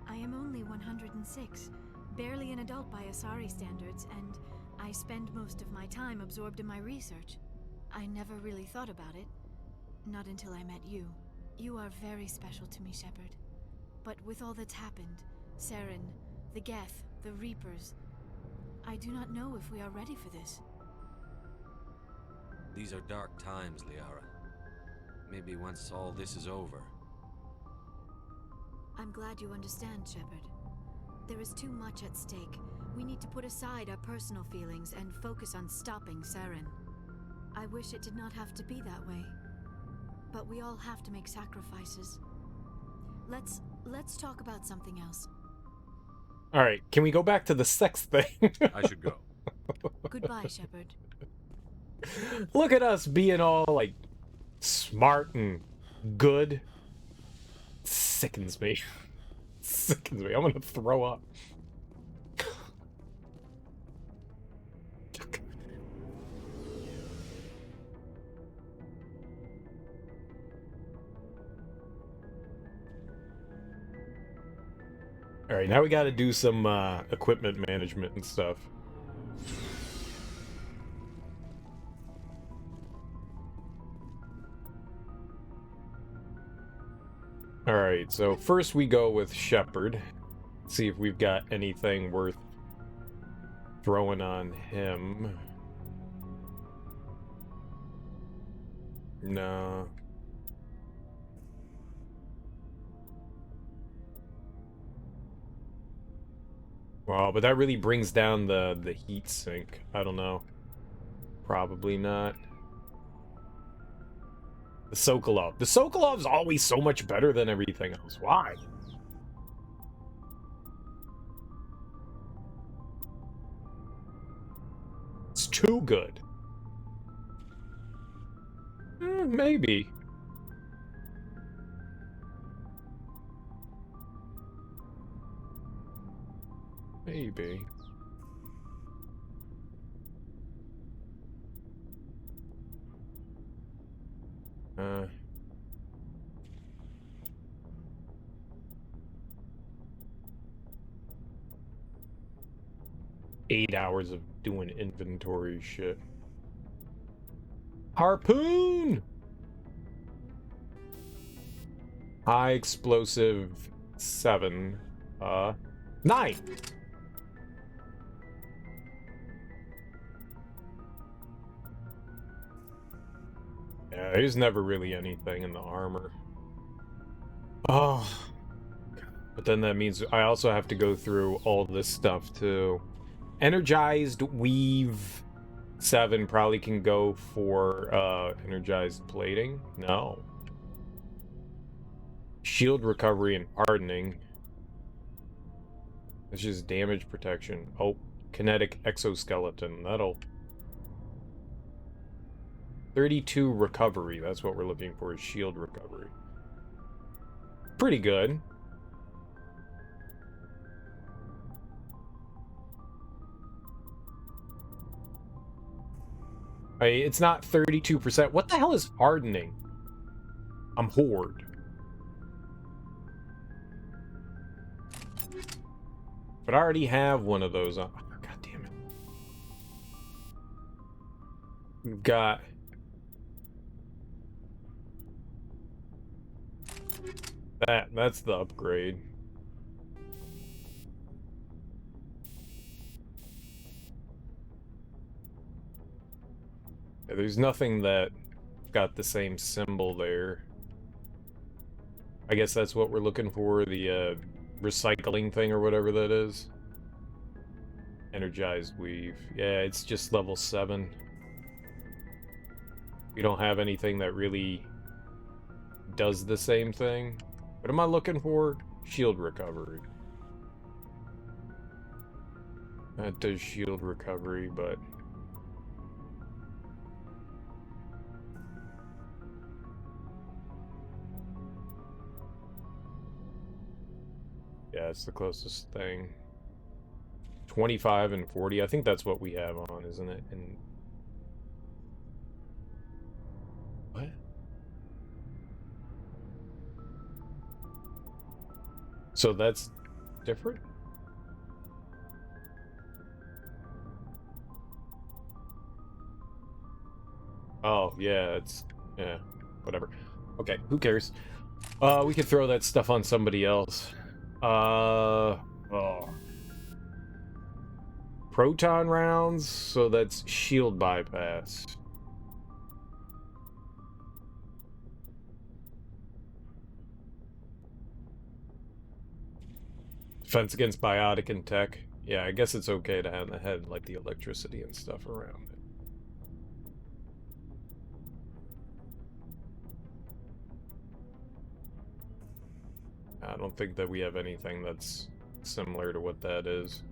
Speaker 4: I am only 106, barely an adult by Asari standards, and I spend most of my time absorbed in my research. I never really thought about it. Not until I met you. You are very special to me, Shepard. But with all that's happened, Saren, the Geth, the Reapers, I do not know if we are ready for this.
Speaker 3: These are dark times, Liara. Maybe once all this is over.
Speaker 4: I'm glad you understand, Shepard. There is too much at stake. We need to put aside our personal feelings and focus on stopping Saren. I wish it did not have to be that way. But we all have to make sacrifices. Let's talk about something else.
Speaker 1: Alright, can we go back to the sex thing?
Speaker 3: I should go.
Speaker 4: Goodbye, Shepard.
Speaker 1: Look at us being all, like, smart and good. Sickens me. Sickens me. I'm gonna throw up. Alright, now we gotta do some equipment management and stuff. Alright, so first we go with Shepard. See if we've got anything worth throwing on him. No. Well, but that really brings down the heat sink. I don't know. Probably not. The Sokolov. The Sokolov's always so much better than everything else. Why? It's too good. Maybe. Maybe. 8 hours of doing inventory shit. Harpoon! High explosive 7. 9! Yeah, there's never really anything in the armor. Oh. But then that means I also have to go through all this stuff too. Energized Weave 7 probably can go for energized plating. No. Shield recovery and hardening. It's just damage protection. Oh, kinetic exoskeleton. That'll... 32 recovery. That's what we're looking for, is shield recovery. Pretty good. It's not 32%. What the hell is hardening? I'm Horde. But I already have one of those on. Oh, God damn it. We've got... That's the upgrade. Yeah, there's nothing that got the same symbol there. I guess that's what we're looking for, the recycling thing or whatever that is. Energized Weave. Yeah, it's just level 7. We don't have anything that really does the same thing. What am I looking for? Shield recovery. That does shield recovery, but... yeah, it's the closest thing. 25 and 40. I think that's what we have on, isn't it? And what? So that's different? Oh, yeah, it's... yeah, whatever. Okay, who cares? We could throw that stuff on somebody else. Oh. Proton rounds, so that's shield bypass. Defense against biotic and tech. Yeah, I guess it's okay to have like the electricity and stuff around it. I don't think that we have anything that's similar to what that is.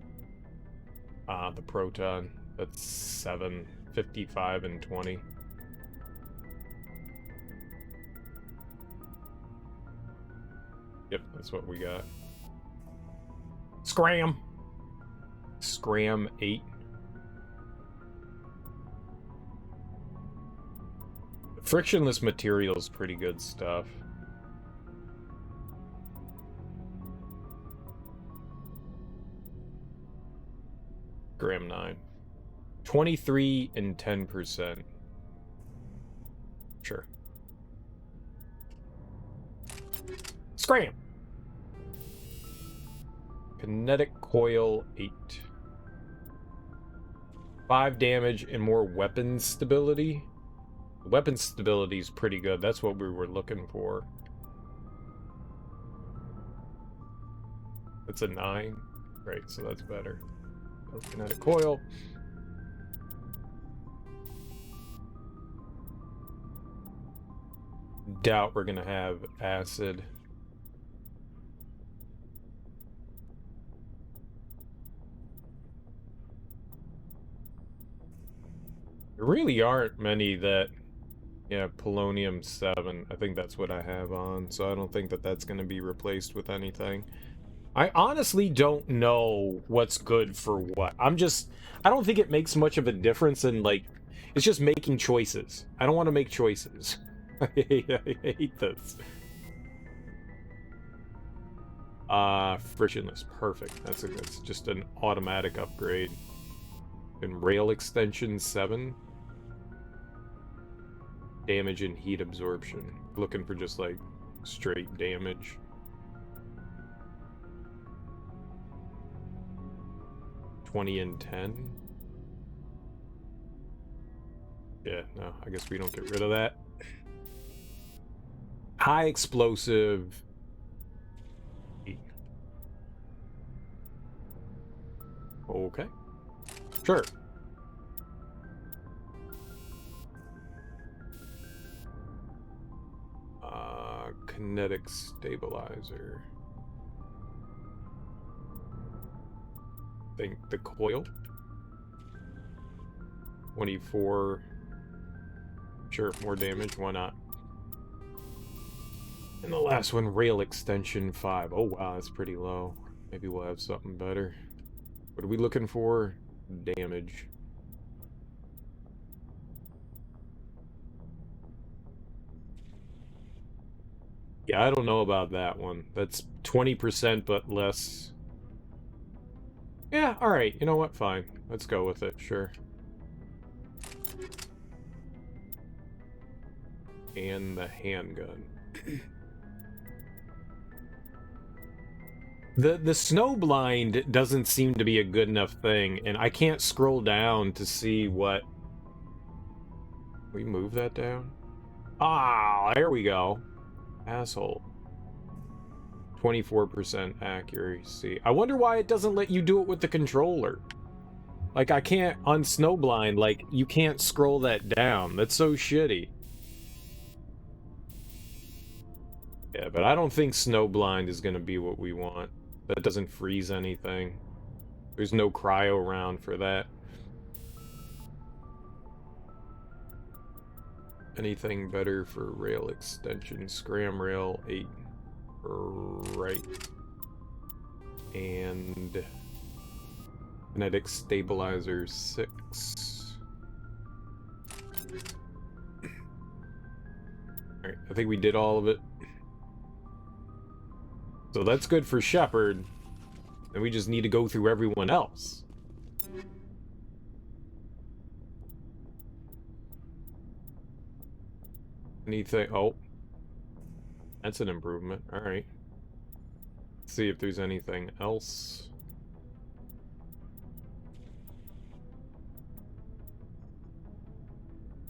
Speaker 1: The proton. That's 7, 55, and 20. Yep, that's what we got. Scram! Scram 8. Frictionless material is pretty good stuff. Gram 9. 23 and 10%. Sure. Scram! Kinetic coil 8. 5 damage and more weapon stability. Weapon stability is pretty good. That's what we were looking for. That's a 9. Great, so that's better. Kinetic coil. Doubt we're gonna have acid. There really aren't many that... yeah, polonium 7. I think that's what I have on, so I don't think that that's gonna be replaced with anything. I honestly don't know what's good for what. I don't think it makes much of a difference in, like, it's just making choices. I don't want to make choices. I hate this. Frictionless, perfect. That's just an automatic upgrade. And rail extension 7. Damage and heat absorption. Looking for just like straight damage. $20 and $10. Yeah, no, I guess we don't get rid of that. High explosive. Okay. Sure. Kinetic stabilizer. Think the coil. 24. Sure, more damage, why not? And the last one, rail extension 5. Oh wow, that's pretty low. Maybe we'll have something better. What are we looking for? Damage. Yeah, I don't know about that one. That's 20% but less. Yeah, alright, you know what? Fine. Let's go with it, sure. And the handgun. The snowblind doesn't seem to be a good enough thing, and I can't scroll down to see what... We move that down? Ah, there we go. Asshole. 24% accuracy. I wonder why it doesn't let you do it with the controller. Like, I can't, on snowblind, like, you can't scroll that down. That's so shitty. Yeah, but I don't think snowblind is gonna be what we want. That doesn't freeze anything. There's no cryo round for that. Anything better for rail extension? Scram rail 8. Right. And kinetic stabilizer 6. Alright, I think we did all of it. So that's good for Shepard. And we just need to go through everyone else. Anything? Oh. That's an improvement. Alright. Let's see if there's anything else.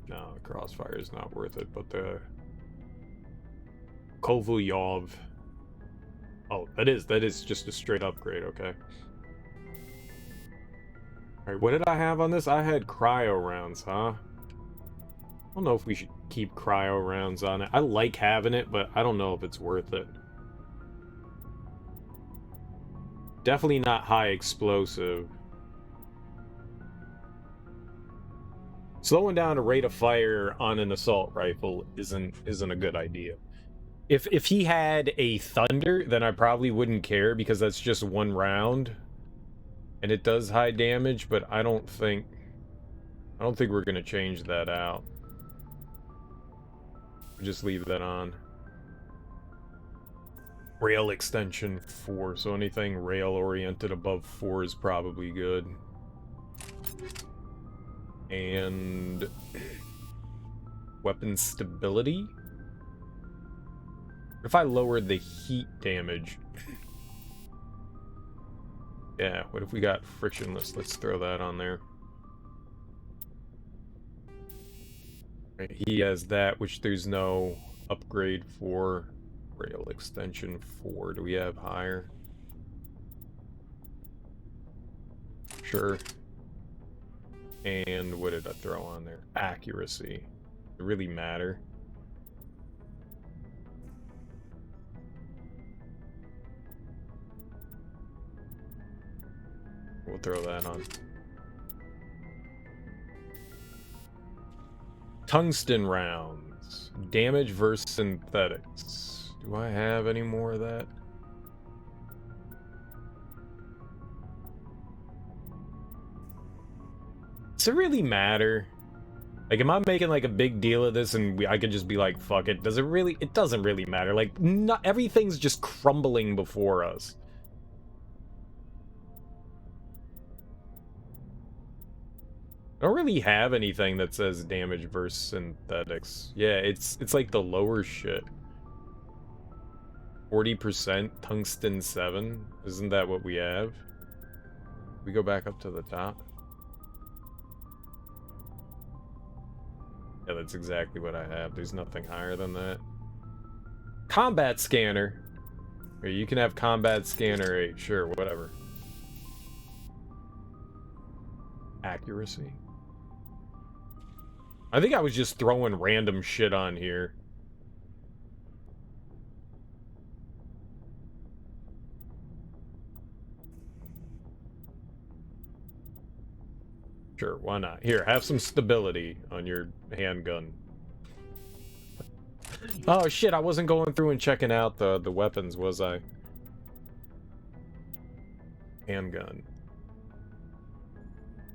Speaker 1: No, the crossfire is not worth it, but the Kovalyov. Oh, that is just a straight upgrade, okay. Alright, what did I have on this? I had cryo rounds, huh? I don't know if we should keep cryo rounds on it. I like having it, but I don't know if it's worth it. Definitely not high explosive. Slowing down a rate of fire on an assault rifle isn't a good idea. If he had a thunder, then I probably wouldn't care because that's just one round. And it does high damage, but I don't think we're gonna change that out. Just leave that on. Rail extension 4, so anything rail oriented above 4 is probably good. And weapon stability? If I lowered the heat damage. Yeah, what if we got frictionless? Let's throw that on there. Right, he has that, which there's no upgrade for. Rail extension 4. Do we have higher? Sure. And what did I throw on there? Accuracy. Does it really matter? We'll throw that on. Tungsten rounds. Damage versus synthetics. Do I have any more of that? Does it really matter? Like, am I making like a big deal of this and I could just be like, fuck it? Does it really? It doesn't really matter. Like, not everything's just crumbling before us. I don't really have anything that says damage versus synthetics. Yeah, it's like the lower shit. 40% tungsten 7. Isn't that what we have? We go back up to the top. Yeah, that's exactly what I have. There's nothing higher than that. Combat scanner. Here, you can have combat scanner 8. Sure, whatever. Accuracy. I think I was just throwing random shit on here. Sure, why not? Here, have some stability on your handgun. Oh shit, I wasn't going through and checking out the weapons, was I? Handgun.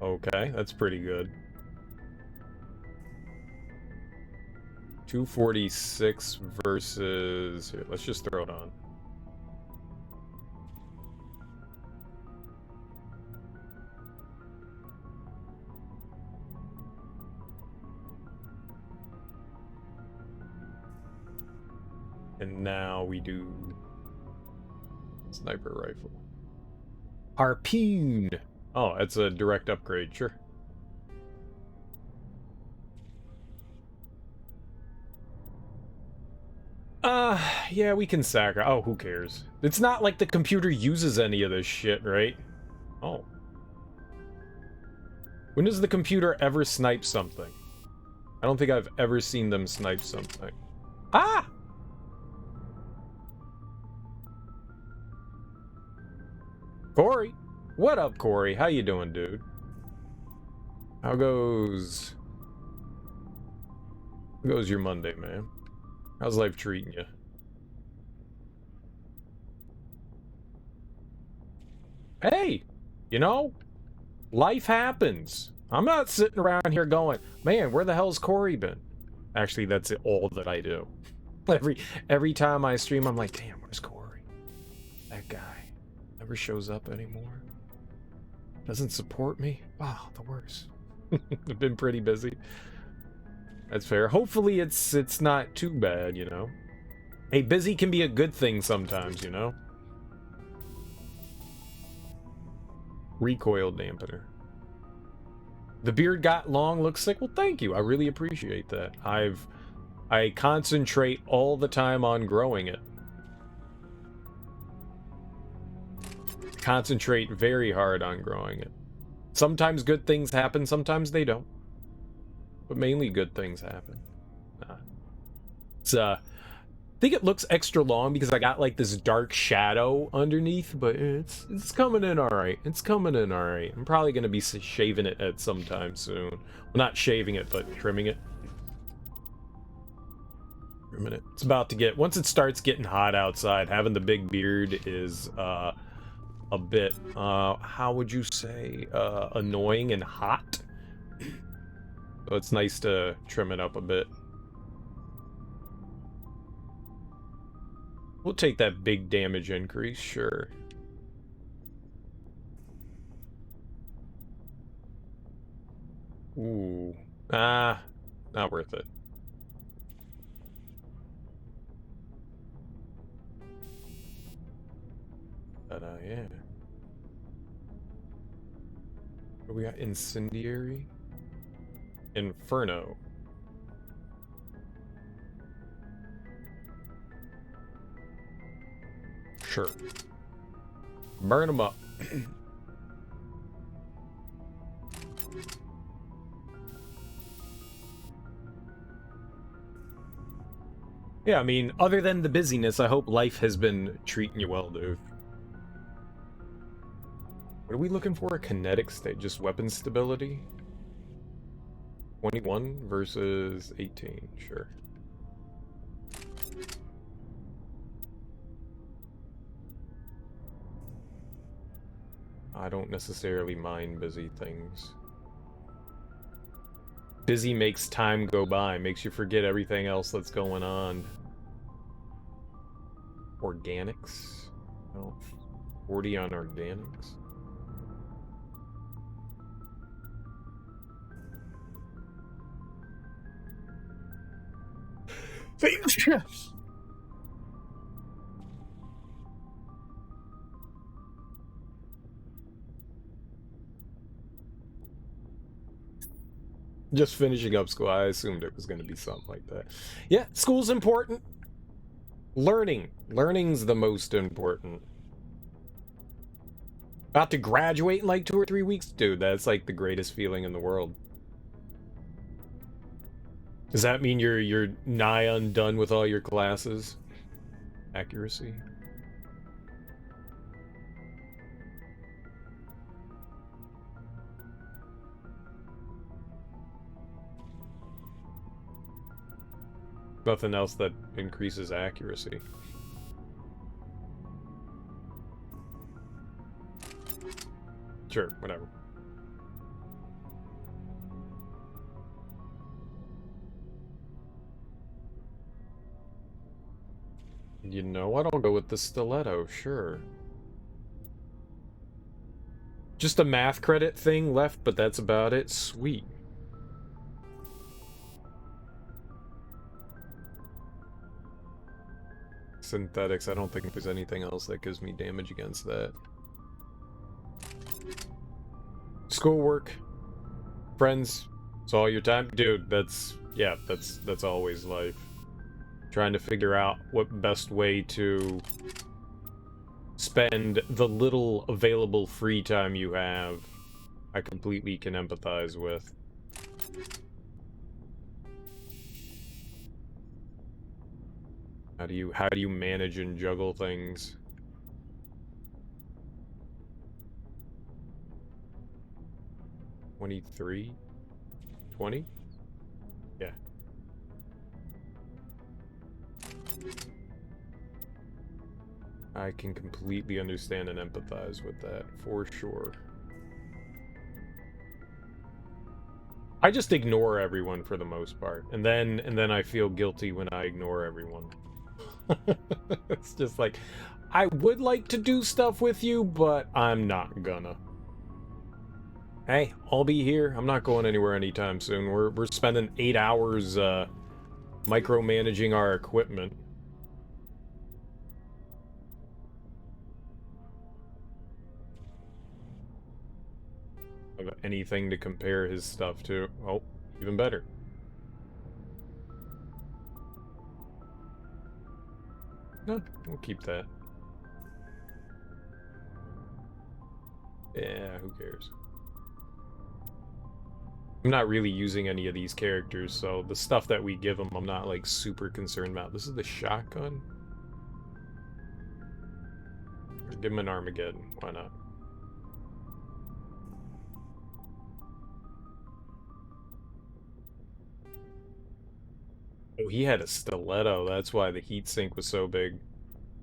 Speaker 1: Okay, that's pretty good. 246 versus... Here, let's just throw it on. And now we do sniper rifle. Harpoon! Oh, it's a direct upgrade, sure. Yeah, we can sacrifice. Oh, who cares? It's not like the computer uses any of this shit, right? Oh. When does the computer ever snipe something? I don't think I've ever seen them snipe something. Ah! Corey! What up, Corey? How you doing, dude? How goes your Monday, man? How's life treating you? Hey! You know, life happens. I'm not sitting around here going, man, where the hell's Corey been? Actually, that's all that I do. Every time I stream, I'm like, damn, where's Corey? That guy never shows up anymore. Doesn't support me. Wow, the worst. I've been pretty busy. That's fair. Hopefully it's not too bad, you know. Hey, busy can be a good thing sometimes, you know. Recoil dampener. The beard got long, looks sick. Well, thank you. I really appreciate that. I concentrate all the time on growing it. Concentrate very hard on growing it. Sometimes good things happen, sometimes they don't. But mainly good things happen. It's I think it looks extra long because I got like this dark shadow underneath, but it's coming in all right. It's coming in all right. I'm probably going to be shaving it at some time soon. Well, not shaving it, but trimming it. For a minute. It's about to get, once it starts getting hot outside, having the big beard is a bit, how would you say, annoying and hot. So it's nice to trim it up a bit. We'll take that big damage increase, sure. Ooh. Ah, not worth it. But, yeah. What do we got? Incendiary? Inferno. Sure. Burn them up. Yeah, I mean, other than the busyness, I hope life has been treating you well, dude. What are we looking for? A kinetic state, just weapon stability? 21 versus 18, sure. I don't necessarily mind busy things. Busy makes time go by, makes you forget everything else that's going on. Organics? Oh, 40 on organics. Just finishing up school. I assumed it was going to be something like that. Yeah, school's important. Learning's the most important. About to graduate in like 2 or 3 weeks? Dude, that's like the greatest feeling in the world. Does that mean you're nigh undone with all your classes? Accuracy. Nothing else that increases accuracy. Sure, whatever. You know what? I'll go with the stiletto, sure. Just a math credit thing left, but that's about it. Sweet. Synthetics, I don't think there's anything else that gives me damage against that. Schoolwork, friends, it's all your time. Dude, that's always life. Trying to figure out what best way to spend the little available free time you have, I completely can empathize with. How do you manage and juggle things? $23? $20? Yeah. I can completely understand and empathize with that, for sure. I just ignore everyone for the most part, and then I feel guilty when I ignore everyone. It's just like, I would like to do stuff with you, but I'm not gonna. Hey, I'll be here. I'm not going anywhere anytime soon. We're spending 8 hours micromanaging our equipment. Of anything to compare his stuff to. Oh, even better. No, we'll keep that. Yeah, who cares? I'm not really using any of these characters, so the stuff that we give them, I'm not like super concerned about. This is the shotgun? Or give him an Armageddon, why not? Oh, he had a stiletto, that's why the heatsink was so big.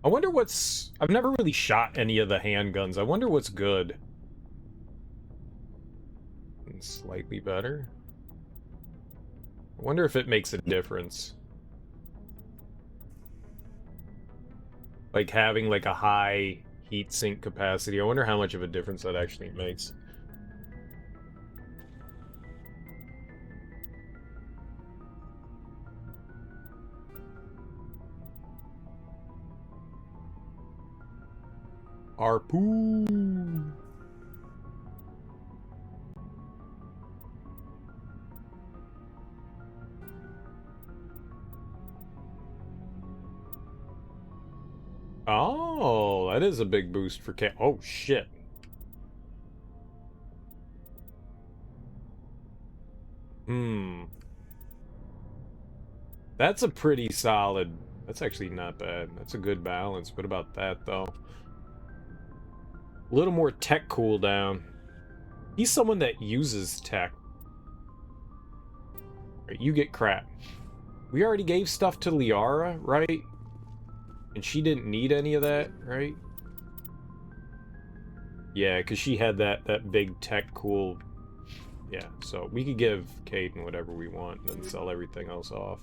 Speaker 1: I wonder what's... I've never really shot any of the handguns. I wonder what's good. And slightly better. I wonder if it makes a difference. Like having like a high heatsink capacity. I wonder how much of a difference that actually makes. Harpoon. Oh, that is a big boost for K. Oh, shit. That's a pretty solid... That's actually not bad. That's a good balance. What about that, though? A little more tech cooldown. He's someone that uses tech. Right, you get crap. We already gave stuff to Liara, right? And she didn't need any of that, right? Yeah, because she had that big tech cool Yeah, so we could give Caden whatever we want and then sell everything else off.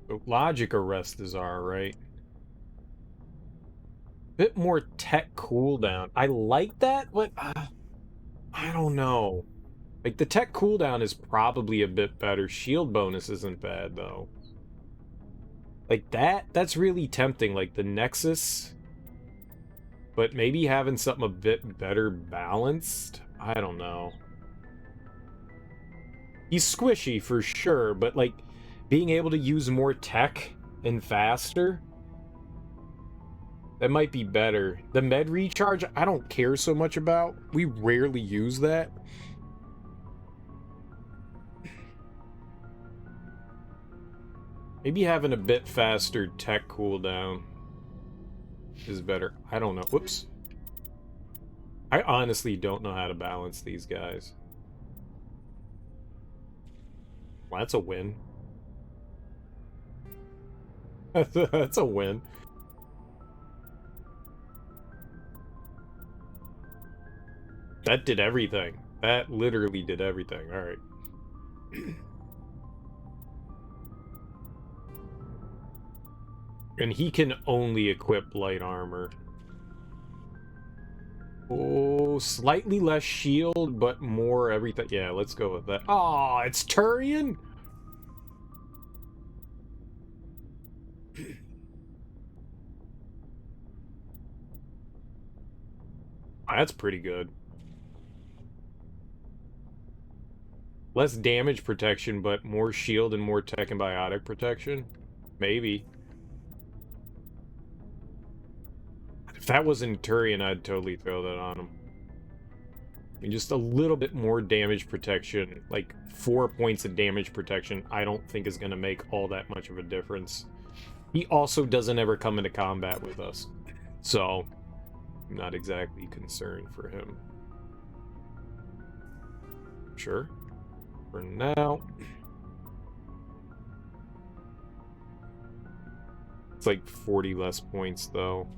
Speaker 1: So logic arrest is alright. Bit more tech cooldown. I like that, but I don't know. Like, the tech cooldown is probably a bit better. Shield bonus isn't bad, though. Like, that's really tempting. Like, the Nexus. But maybe having something a bit better balanced? I don't know. He's squishy for sure, but, like, being able to use more tech and faster? That might be better. The med recharge, I don't care so much about. We rarely use that. Maybe having a bit faster tech cooldown is better. I don't know. Whoops. I honestly don't know how to balance these guys. Well, that's a win. That's a win. That did everything. That literally did everything. All right. And he can only equip light armor. Oh, slightly less shield, but more everything. Yeah, let's go with that. Oh, it's Turian? That's pretty good. Less damage protection, but more shield and more tech and biotic protection? Maybe. If that wasn't Turian, I'd totally throw that on him. I mean, just a little bit more damage protection, like 4 points of damage protection, I don't think is going to make all that much of a difference. He also doesn't ever come into combat with us, so I'm not exactly concerned for him. Sure. For now. It's like 40 less points, though.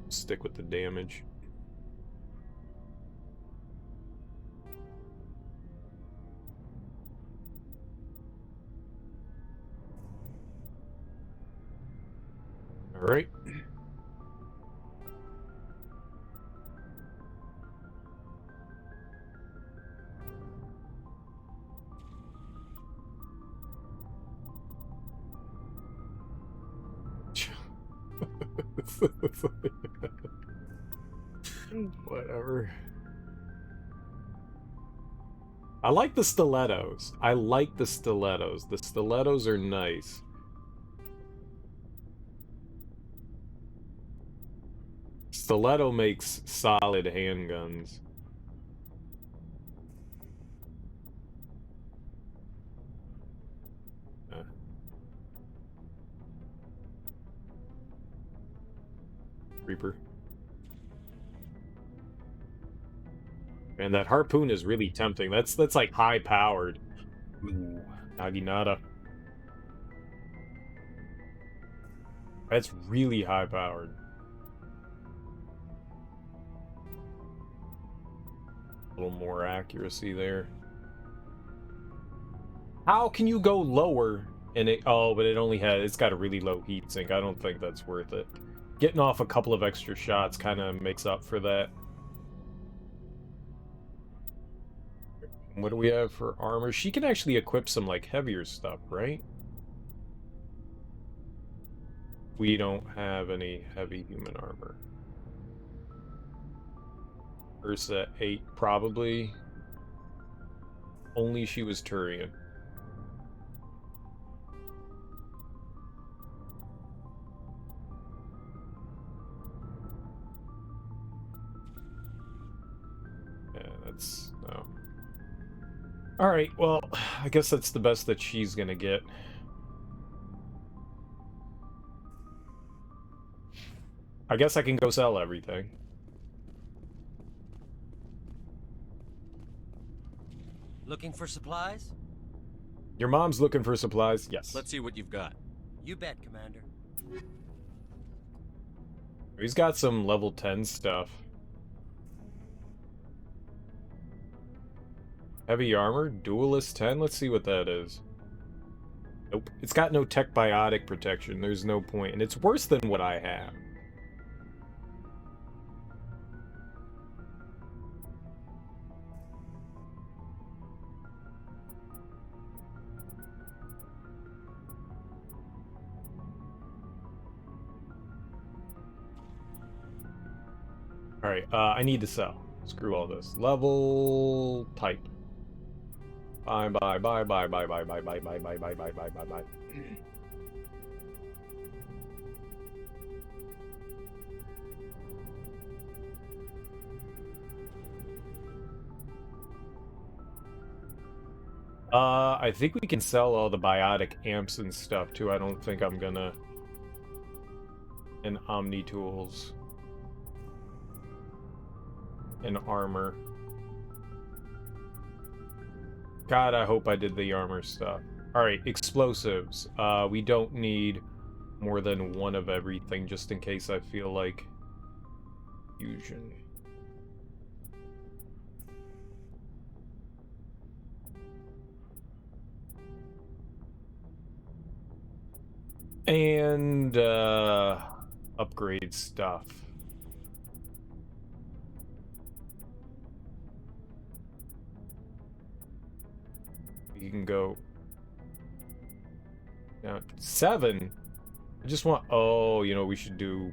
Speaker 1: Stick with the damage. All right. Whatever. I like the stilettos. I like the stilettos. The stilettos are nice. Stiletto makes solid handguns. Reaper. And that harpoon is really tempting. That's like high powered. Ooh, Naginata. That's really high powered. A little more accuracy there. How can you go lower and it but it only had it's got a really low heat sink. I don't think that's worth it. Getting off a couple of extra shots kind of makes up for that. What do we have for armor? She can actually equip some, like, heavier stuff, right? We don't have any heavy human armor. Ursa 8, probably. Only she was Turian. Yeah, that's... no. Alright, well, I guess that's the best that she's gonna get. I guess I can go sell everything.
Speaker 12: Looking for supplies?
Speaker 1: Your mom's looking for supplies? Yes.
Speaker 3: Let's see what you've got.
Speaker 12: You bet, Commander.
Speaker 1: He's got some level 10 stuff. Heavy armor, duelist 10. Let's see what that is. Nope. It's got no tech biotic protection. There's no point. And it's worse than what I have. Alright, I need to sell. Screw all this. Level type. Bye. I think we can sell all the biotic amps and stuff too. I don't think I'm gonna. And Omni tools. And armor. God, I hope I did the armor stuff. Alright, explosives. We don't need more than one of everything, just in case I feel like fusion. And, upgrade stuff. You can go down 7. I just want, oh, you know, we should do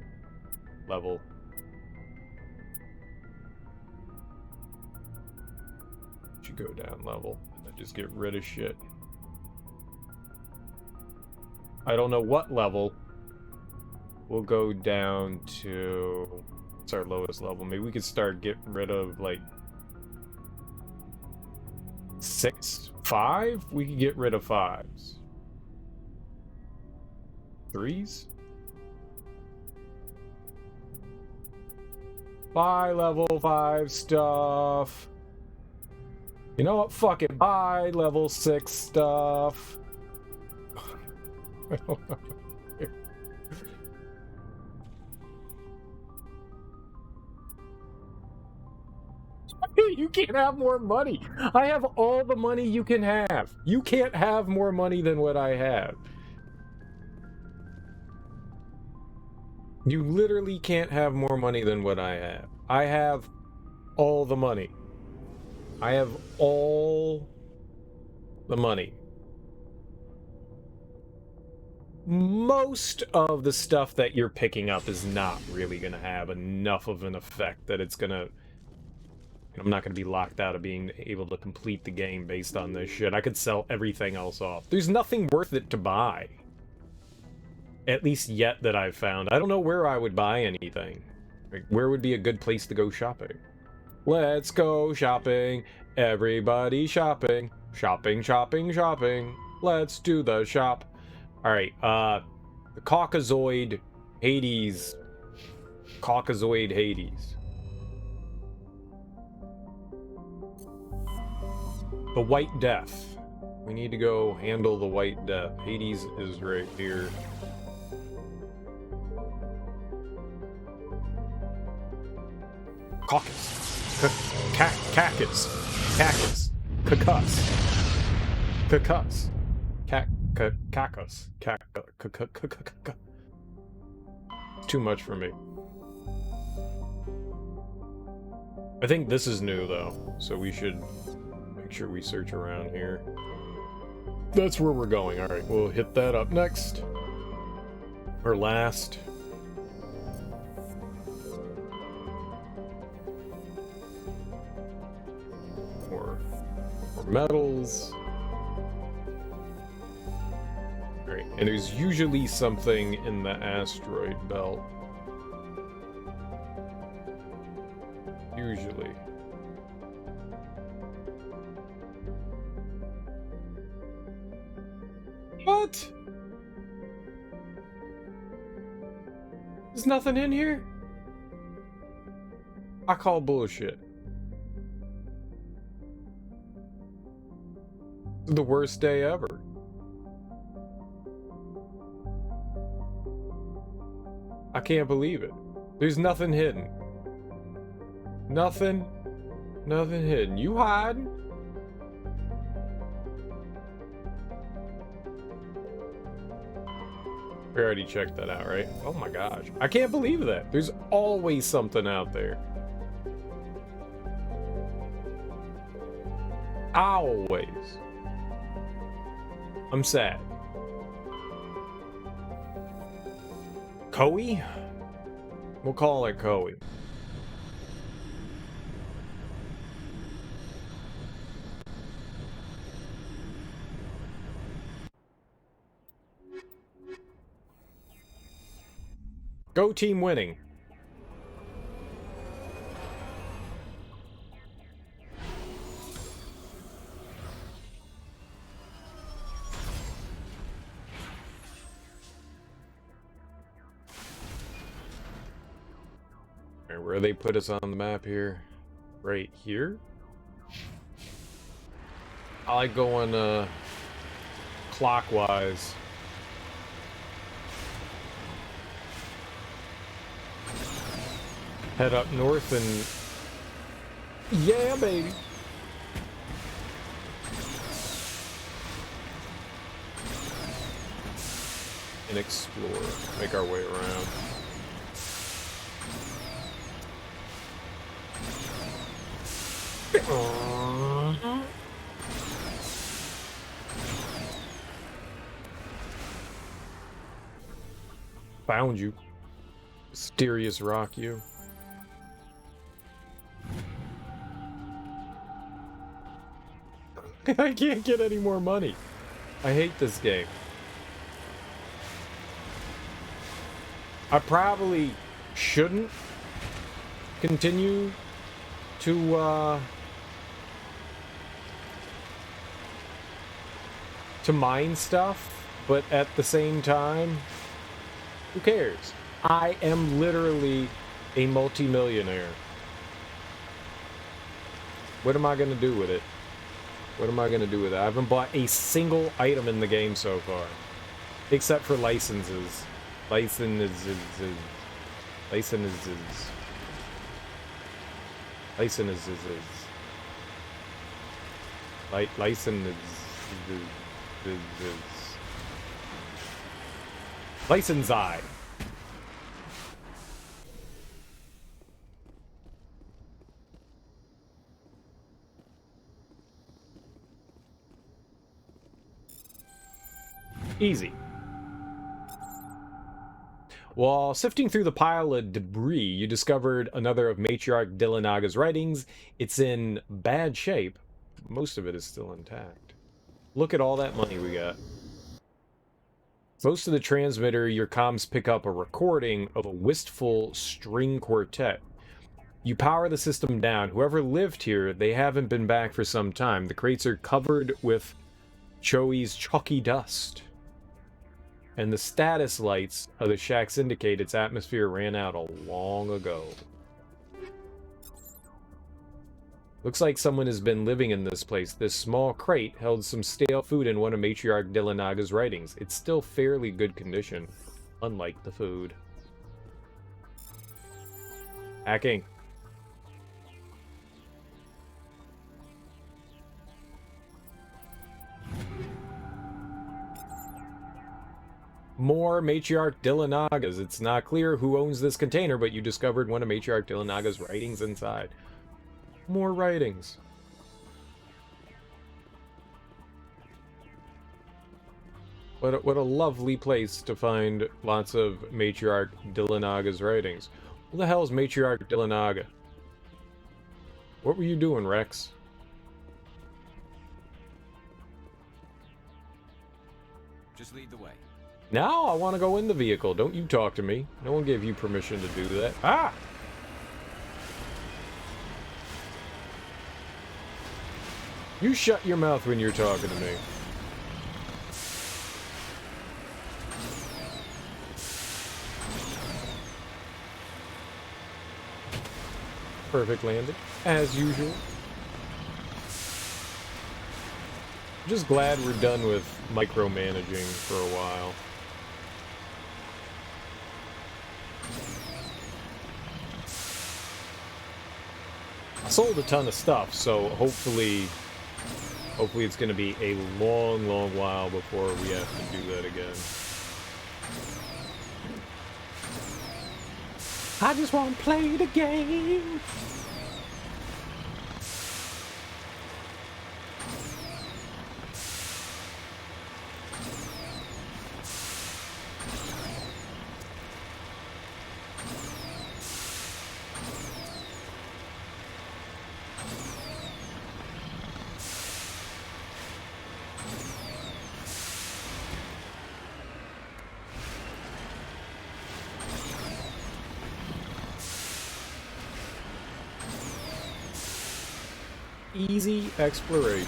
Speaker 1: level. Should go down level and just get rid of shit. I don't know what level. We'll go down to, what's our lowest level? Maybe we could start getting rid of like 6, 5? We can get rid of 5s. 3s? Buy level 5 stuff. You know what? Fuck it. Buy level 6 stuff. I don't know. You can't have more money. I have all the money you can have. You can't have more money than what I have. You literally can't have more money than what I have. I have all the money. I have all the money. Most of the stuff that you're picking up is not really going to have enough of an effect that it's going to... I'm not going to be locked out of being able to complete the game based on this shit. I could sell everything else off. There's nothing worth it to buy. At least yet that I've found. I don't know where I would buy anything. Like, where would be a good place to go shopping? Let's go shopping. Everybody shopping. Shopping, shopping, shopping. Let's do the shop. Alright, the Caucasoid Hades. Caucasoid Hades. The White Death. We need to go handle the White Death. Hades is right here. Caucus. Cacus. Cacus. Cacus. Cacus. Cacus. Too much for me. I think this is new though, so we should make sure we search around here. That's where we're going. Alright, we'll hit that up next. Or last. More metals. Alright, and there's usually something in the asteroid belt. Usually. What? There's nothing in here? I call bullshit. This is the worst day ever. I can't believe it. There's nothing hidden. Nothing hidden. You hiding? We already checked that out, right? Oh my gosh. I can't believe that. There's always something out there. Always. I'm sad. Koei? We'll call it Koei. Go team winning. Alright, where they put us on the map here? Right here? I like going clockwise. Head up north and yeah, baby. And explore. Make our way around. Found you. Mysterious rock you. I can't get any more money. I hate this game. I probably shouldn't continue to mine stuff, but at the same time, who cares? I am literally a multi-millionaire. What am I gonna do with it? What am I gonna do with it? I haven't bought a single item in the game so far. Except for licenses. Licenses. License I. Easy. While sifting through the pile of debris, you discovered another of Matriarch Dillinaga's writings. It's in bad shape. Most of it is still intact. Look at all that money we got. Close to the transmitter, your comms pick up a recording of a wistful string quartet. You power the system down. Whoever lived here, they haven't been back for some time. The crates are covered with Choi's chalky dust. And the status lights of the shacks indicate its atmosphere ran out long ago. Looks like someone has been living in this place. This small crate held some stale food in one of Matriarch Dillinaga's writings. It's still fairly good condition, unlike the food. Hacking. More Matriarch Dillinagas. It's not clear who owns this container, but you discovered one of Matriarch Dillinaga's writings inside. More writings. What a lovely place to find lots of Matriarch Dillinaga's writings. Who the hell is Matriarch Dillinaga? What were you doing, Rex?
Speaker 7: Just lead the way.
Speaker 1: Now I want to go in the vehicle. Don't you talk to me. No one gave you permission to do that. Ah! You shut your mouth when you're talking to me. Perfect landing, as usual. Just glad we're done with micromanaging for a while. I sold a ton of stuff, so hopefully it's going to be a long while before we have to do that again. I just want to play the game. Easy exploration.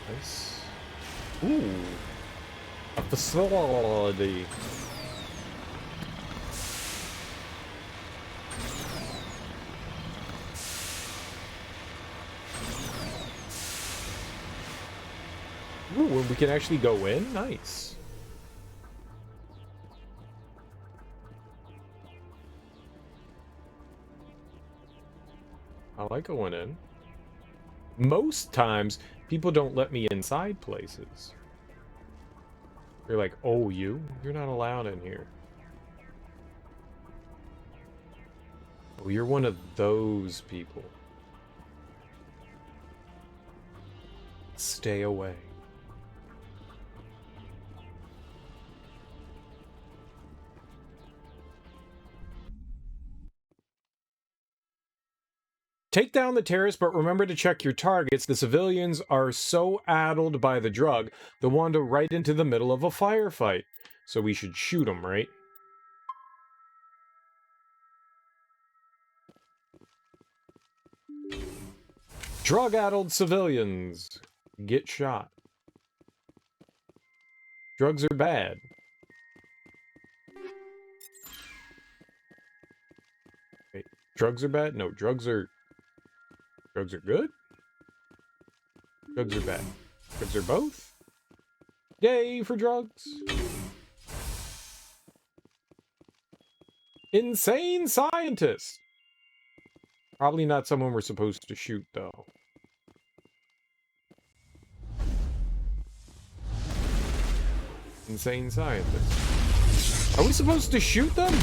Speaker 1: Nice. Ooh. A facility. Ooh, we can actually go in? Nice. I like going in. Most times, people don't let me inside places. They're like, oh, you're not allowed in here. Oh, you're one of those people. Stay away. Take down the terrorists, but remember to check your targets. The civilians are so addled by the drug, they'll wander right into the middle of a firefight. So we should shoot them, right? Drug-addled civilians get shot. Drugs are bad. Wait, drugs are bad? No, drugs are good? Drugs are bad. Drugs are both? Yay for drugs! Insane scientist! Probably not someone we're supposed to shoot, though. Insane scientist. Are we supposed to shoot them?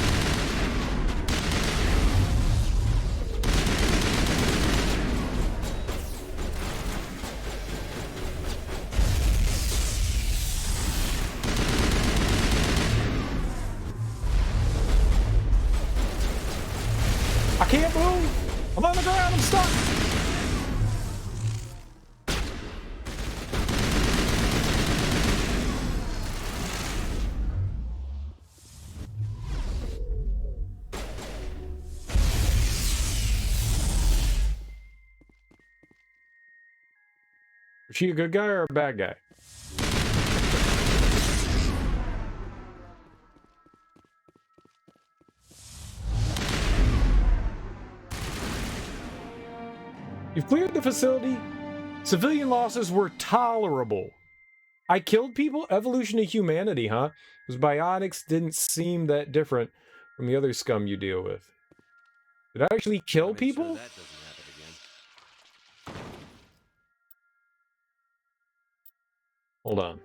Speaker 1: I can't move! I'm on the ground, I'm stuck! Is she a good guy or a bad guy? You've cleared the facility. Civilian losses were tolerable. I killed people? Evolution of humanity, huh? Those biotics didn't seem that different from the other scum you deal with. Did I actually kill people?
Speaker 3: Sure that doesn't happen again.
Speaker 1: Hold on.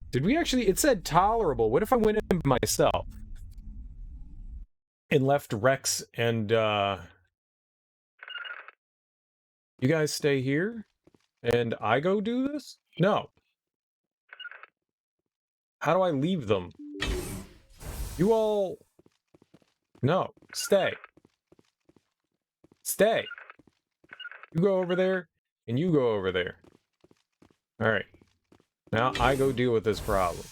Speaker 1: Did we actually... It said tolerable. What if I went in myself? And left Rex and, you guys stay here? And I go do this? No. How do I leave them? You all... No. Stay. Stay. You go over there, and you go over there. Alright. Now I go deal with this problem.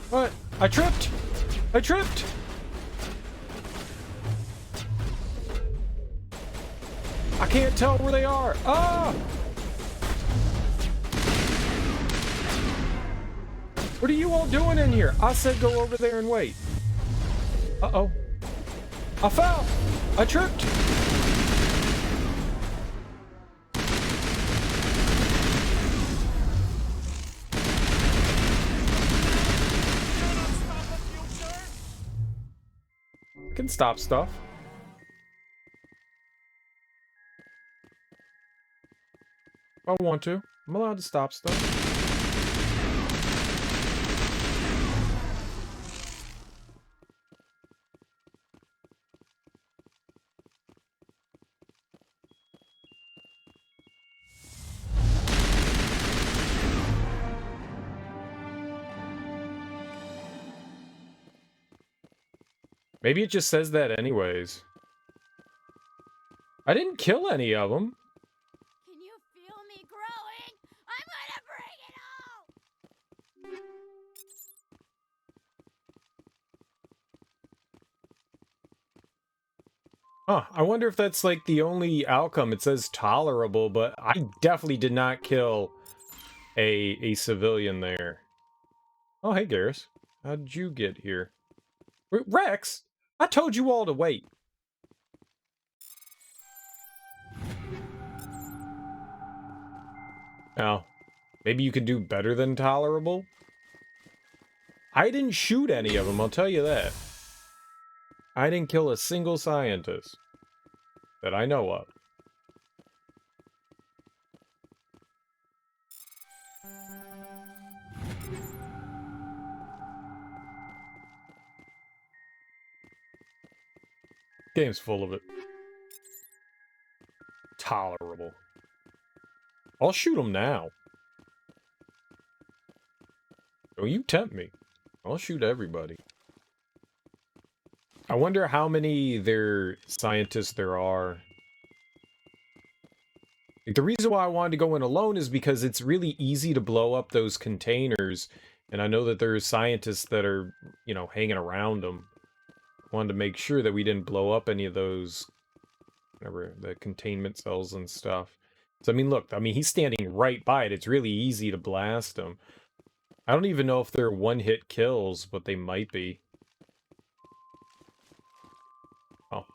Speaker 1: What? I tripped! I tripped! I can't tell where they are! Ah! What are you all doing in here? I said go over there and wait. Uh-oh. I fell! I tripped! I can stop stuff. If I want to. I'm allowed to stop stuff. Maybe it just says that anyways. I didn't kill any of them.
Speaker 9: Can you feel me growing? I'm gonna bring it all!
Speaker 1: Huh, I wonder if that's like the only outcome. It says tolerable, but I definitely did not kill a civilian there. Oh, hey, Garrus. How'd you get here? Wait, Rex! I told you all to wait. Now, maybe you can do better than tolerable? I didn't shoot any of them, I'll tell you that. I didn't kill a single scientist that I know of. Game's full of it. Tolerable. I'll shoot them now. Don't you tempt me. I'll shoot everybody. I wonder how many scientists there are. Like, the reason why I wanted to go in alone is because it's really easy to blow up those containers. And I know that there's scientists that are, you know, hanging around them. I wanted to make sure that we didn't blow up any of those, whatever, the containment cells and stuff. So, I mean, look, I mean, he's standing right by it. It's really easy to blast him. I don't even know if they're one-hit kills, but they might be. Oh.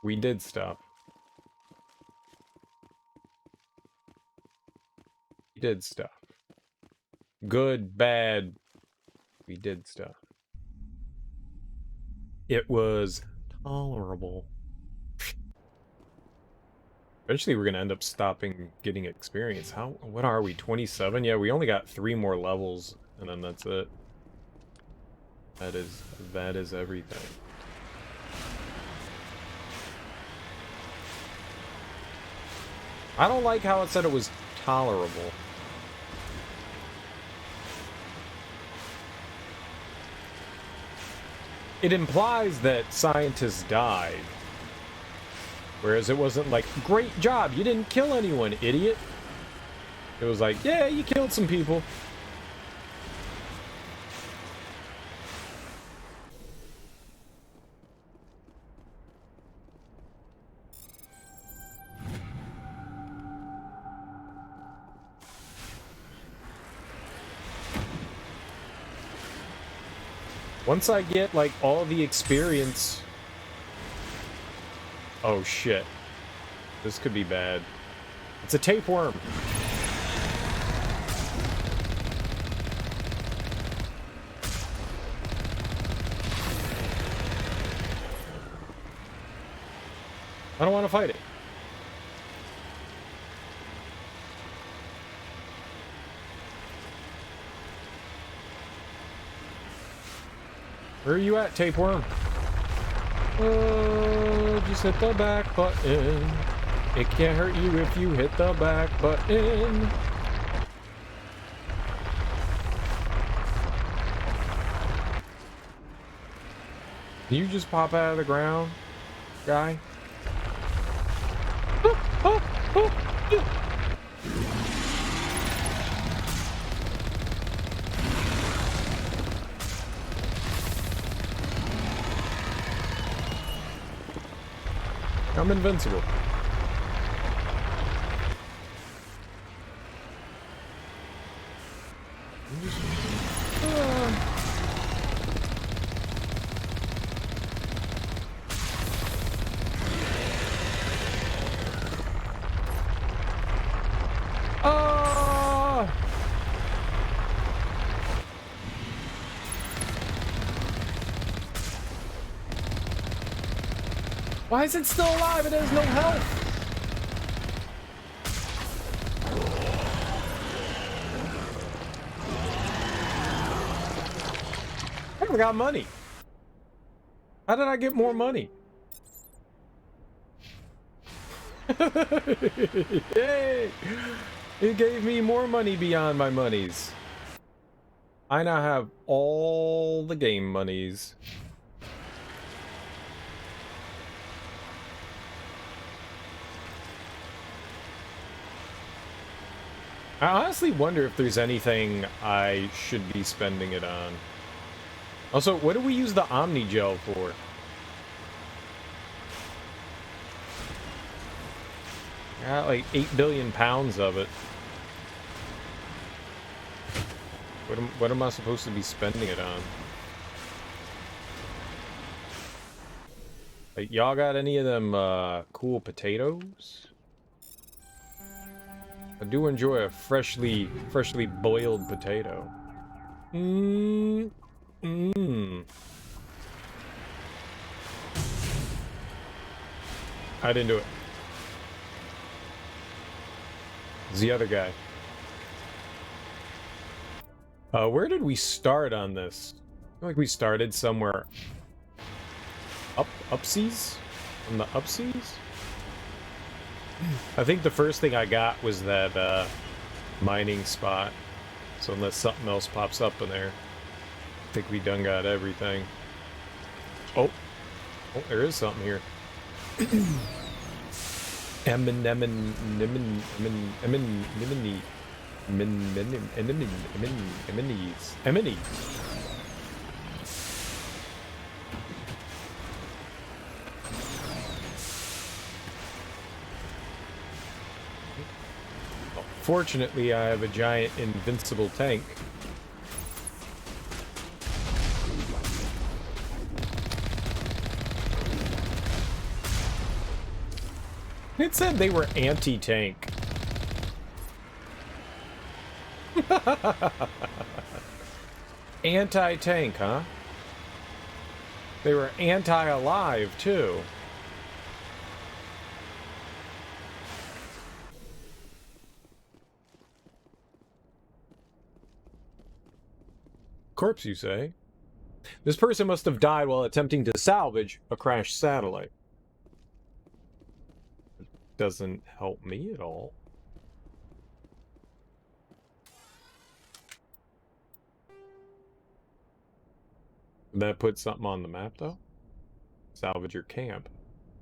Speaker 1: We did stuff. We did stuff. Good, bad. We did stuff. It was tolerable. Eventually we're gonna end up stopping getting experience. What are we, 27? Yeah, we only got 3 more levels, and then that's it. That is everything. I don't like how it said it was tolerable. It implies that scientists died. Whereas it wasn't like, great job, you didn't kill anyone, idiot. It was like, yeah, you killed some people. Once I get, like, all the experience... Oh, shit. This could be bad. It's a tapeworm. I don't want to fight it. Where are you at, tapeworm? Just hit the back button. It can't hurt you if you hit the back button. Can you just pop out of the ground, guy? I'm invincible. Why is it still alive? It has no health. I never got money. How did I get more money? Yay! It gave me more money beyond my monies. I now have all the game monies. I honestly wonder if there's anything I should be spending it on. Also, what do we use the Omni Gel for? I got like 8 billion pounds of it. What am I supposed to be spending it on? Like, y'all got any of them cool potatoes? I do enjoy a freshly boiled potato. I didn't do it. It's the other guy. Where did we start on this? I feel like we started somewhere upseas? On the upseas? I think the first thing I got was that mining spot. So unless something else pops up in there, I think we done got everything. Oh, there is something here. Eminies. Fortunately, I have a giant invincible tank. It said they were anti-tank. Anti-tank, huh? They were anti-alive, too. Corpse, you say? This person must have died while attempting to salvage a crashed satellite. Doesn't help me at all. That put something on the map, though. Salvage your camp.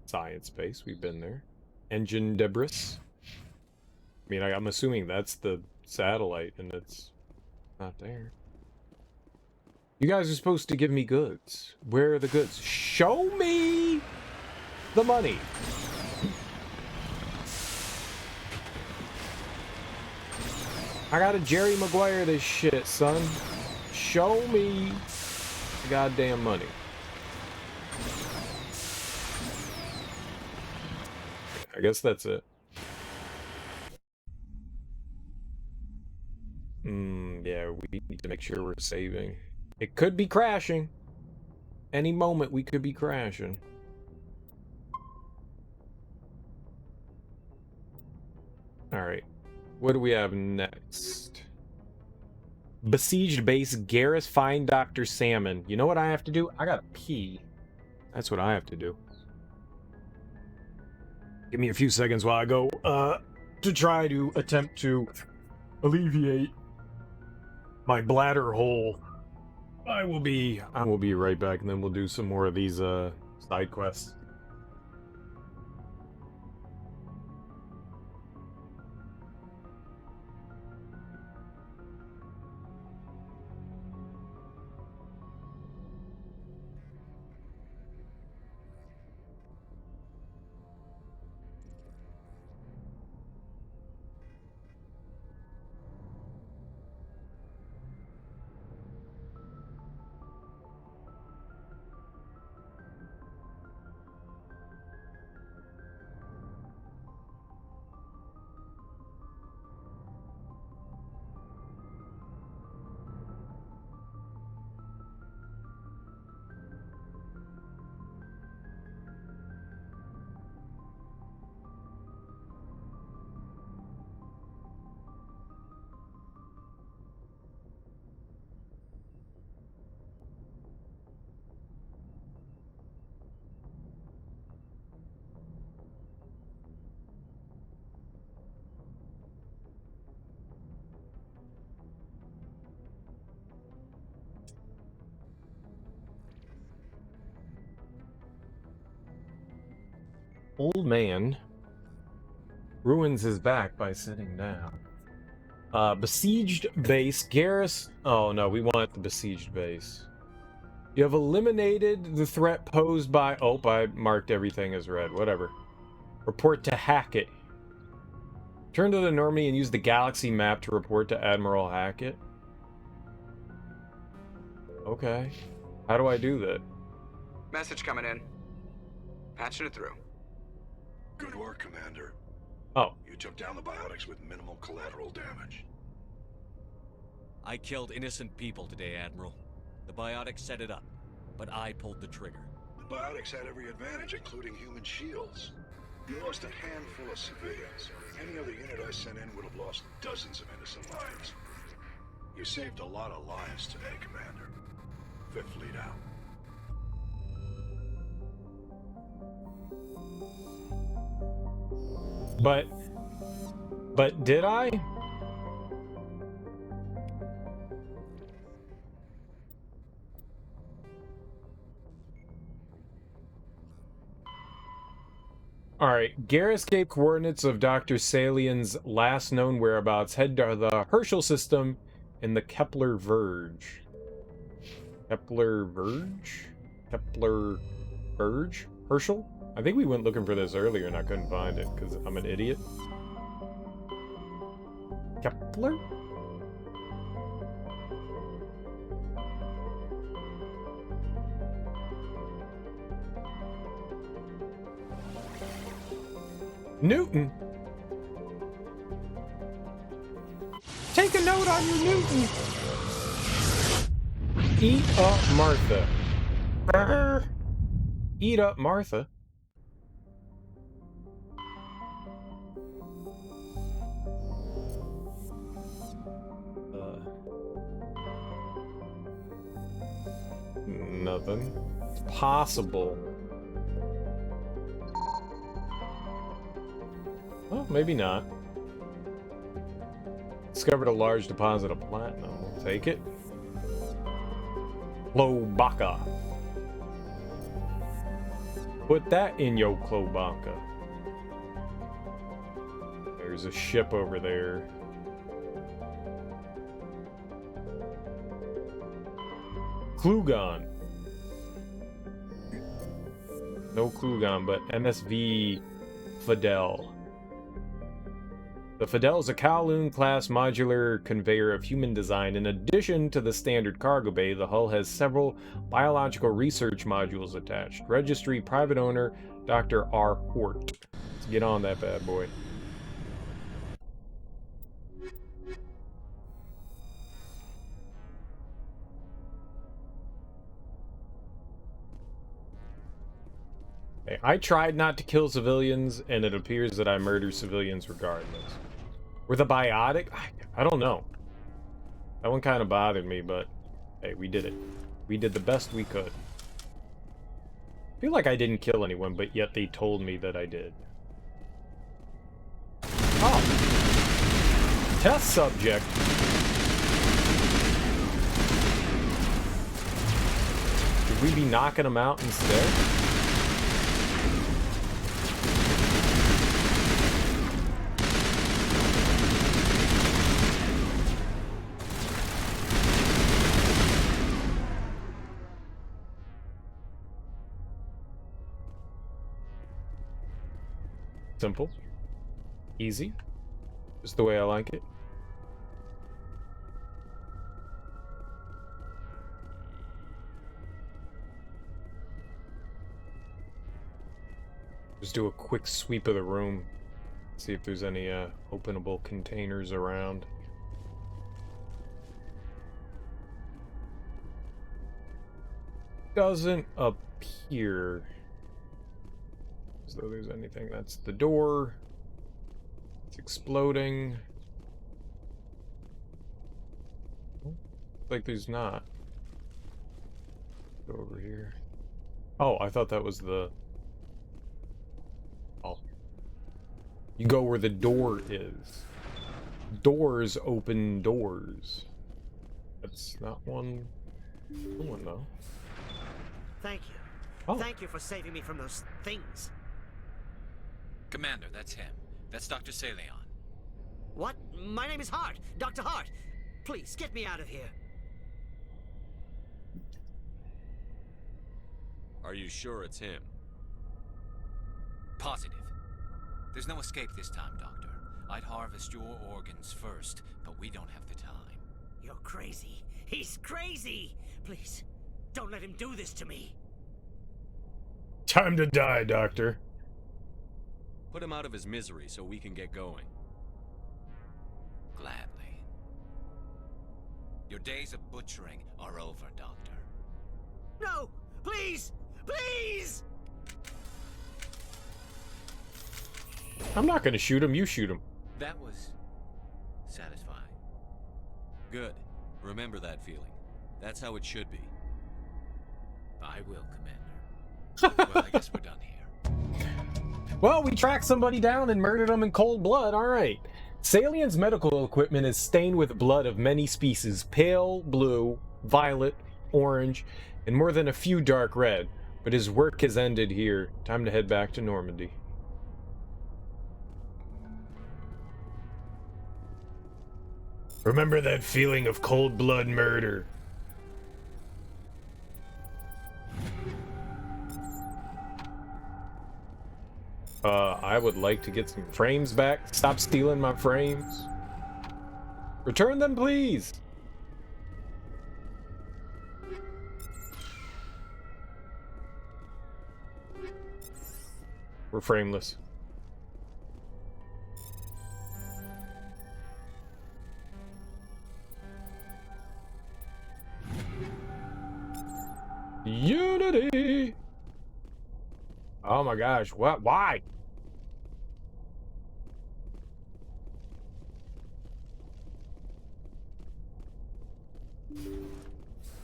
Speaker 1: Science base, we've been there. Engine debris. I mean, I'm assuming that's the satellite, and it's not there. You guys are supposed to give me goods. Where are the goods? Show me the money. I gotta Jerry Maguire this shit, son. Show me the goddamn money. I guess that's it. Yeah, we need to make sure we're saving. It could be crashing. Any moment we could be crashing. Alright. What do we have next? Besieged base, Garrus, find Dr. Salmon. You know what I have to do? I gotta pee. That's what I have to do. Give me a few seconds while I go, to try to attempt to alleviate my bladder hole. I will be right back, and then we'll do some more of these, side quests. old man ruins his back by sitting down. Besieged base. Garrus. Oh no, we want the besieged base. You have eliminated the threat posed by... Oh, I marked everything as red. Whatever. Report to Hackett. Turn to the Normandy and use the galaxy map to report to Admiral Hackett. Okay. How do I do that?
Speaker 19: Message coming in. Patching it through.
Speaker 10: Good work, Commander.
Speaker 1: Oh.
Speaker 10: You took down the biotics with minimal collateral damage.
Speaker 3: I killed innocent people today, Admiral. The biotics set it up, but I pulled the trigger.
Speaker 10: The biotics had every advantage, including human shields. You lost a handful of civilians. Any other unit I sent in would have lost dozens of innocent lives. You saved a lot of lives today, Commander. Fifth Fleet out.
Speaker 1: But did I? Alright, Garrus gave coordinates of Dr. Salian's last known whereabouts. Head to the Herschel system in the Kepler Verge. Kepler Verge? Kepler Verge? Herschel? I think we went looking for this earlier and I couldn't find it because I'm an idiot. Kepler? Newton. Take a note on your Newton. Eat up Martha. Brr. Eat up Martha. Nothing. It's possible. Well, maybe not. Discovered a large deposit of platinum. We'll take it. Klobaka. Put that in your Klobaka. There's a ship over there. Klugon. No Klugon, but MSV Fidel. The Fidel is a Kowloon-class modular conveyor of human design. In addition to the standard cargo bay, the hull has several biological research modules attached. Registry, private owner, Dr. R. Hort. Let's get on that bad boy. Hey, I tried not to kill civilians, and it appears that I murder civilians regardless. With a biotic? I don't know. That one kind of bothered me, but hey, we did it. We did the best we could. I feel like I didn't kill anyone, but yet they told me that I did. Oh. Test subject. Should we be knocking them out instead? Simple. Easy. Just the way I like it. Just do a quick sweep of the room. See if there's any openable containers around. Doesn't appear as though there's anything. That's the door. It's exploding. Like there's not. Go over here. Oh, I thought that was the... Oh. You go where the door is. Doors open doors. That's not one. One though.
Speaker 12: Thank you.
Speaker 1: Oh.
Speaker 12: Thank you for saving me from those things.
Speaker 7: Commander, that's him. That's Dr. Saleon.
Speaker 13: What? My name is Hart. Dr. Hart. Please, get me out of here.
Speaker 3: Are you sure it's him?
Speaker 7: Positive. There's no escape this time, Doctor. I'd harvest your organs first, but we don't have the time.
Speaker 13: You're crazy. He's crazy! Please, don't let him do this to me.
Speaker 1: Time to die, Doctor.
Speaker 3: Put him out of his misery so we can get going.
Speaker 7: Gladly. Your days of butchering are over, Doctor.
Speaker 13: No! Please! Please!
Speaker 1: I'm not gonna shoot him, you shoot him.
Speaker 7: That was satisfying.
Speaker 3: Good. Remember that feeling. That's how it should be.
Speaker 7: I will, Commander. Well, I guess we're done here.
Speaker 1: Well, we tracked somebody down and murdered them in cold blood, alright. Saleon's medical equipment is stained with blood of many species, pale blue, violet, orange, and more than a few dark red. But his work has ended here. Time to head back to Normandy. Remember that feeling of cold blood murder. I would like to get some frames back. Stop stealing my frames. Return them, please. We're frameless. Unity! Oh my gosh, what? Why?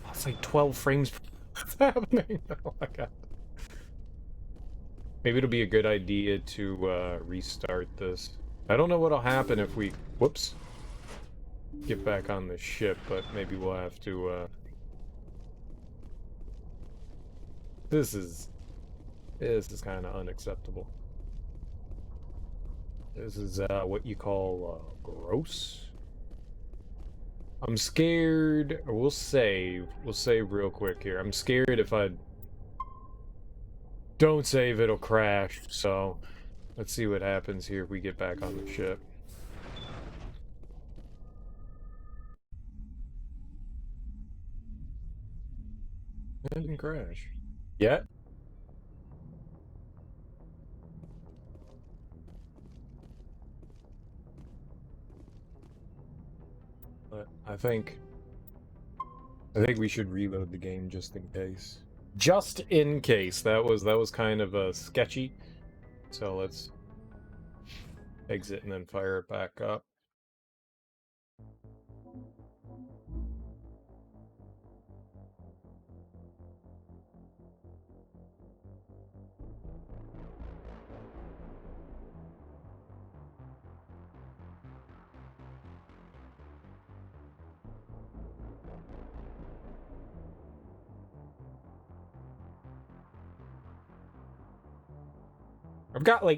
Speaker 1: It's like 12 frames. What's happening? Oh my god. Maybe it'll be a good idea to restart this. I don't know what'll happen if we, whoops, get back on the ship, but maybe we'll have to, This is kind of unacceptable. This is what you call gross. I'm scared. We'll save. We'll save real quick here. I'm scared if I don't save, it'll crash. So let's see what happens here if we get back on the ship. It didn't crash. Yet? But I think we should reload the game just in case. Just in case. That was kind of sketchy. So let's exit and then fire it back up. I've got like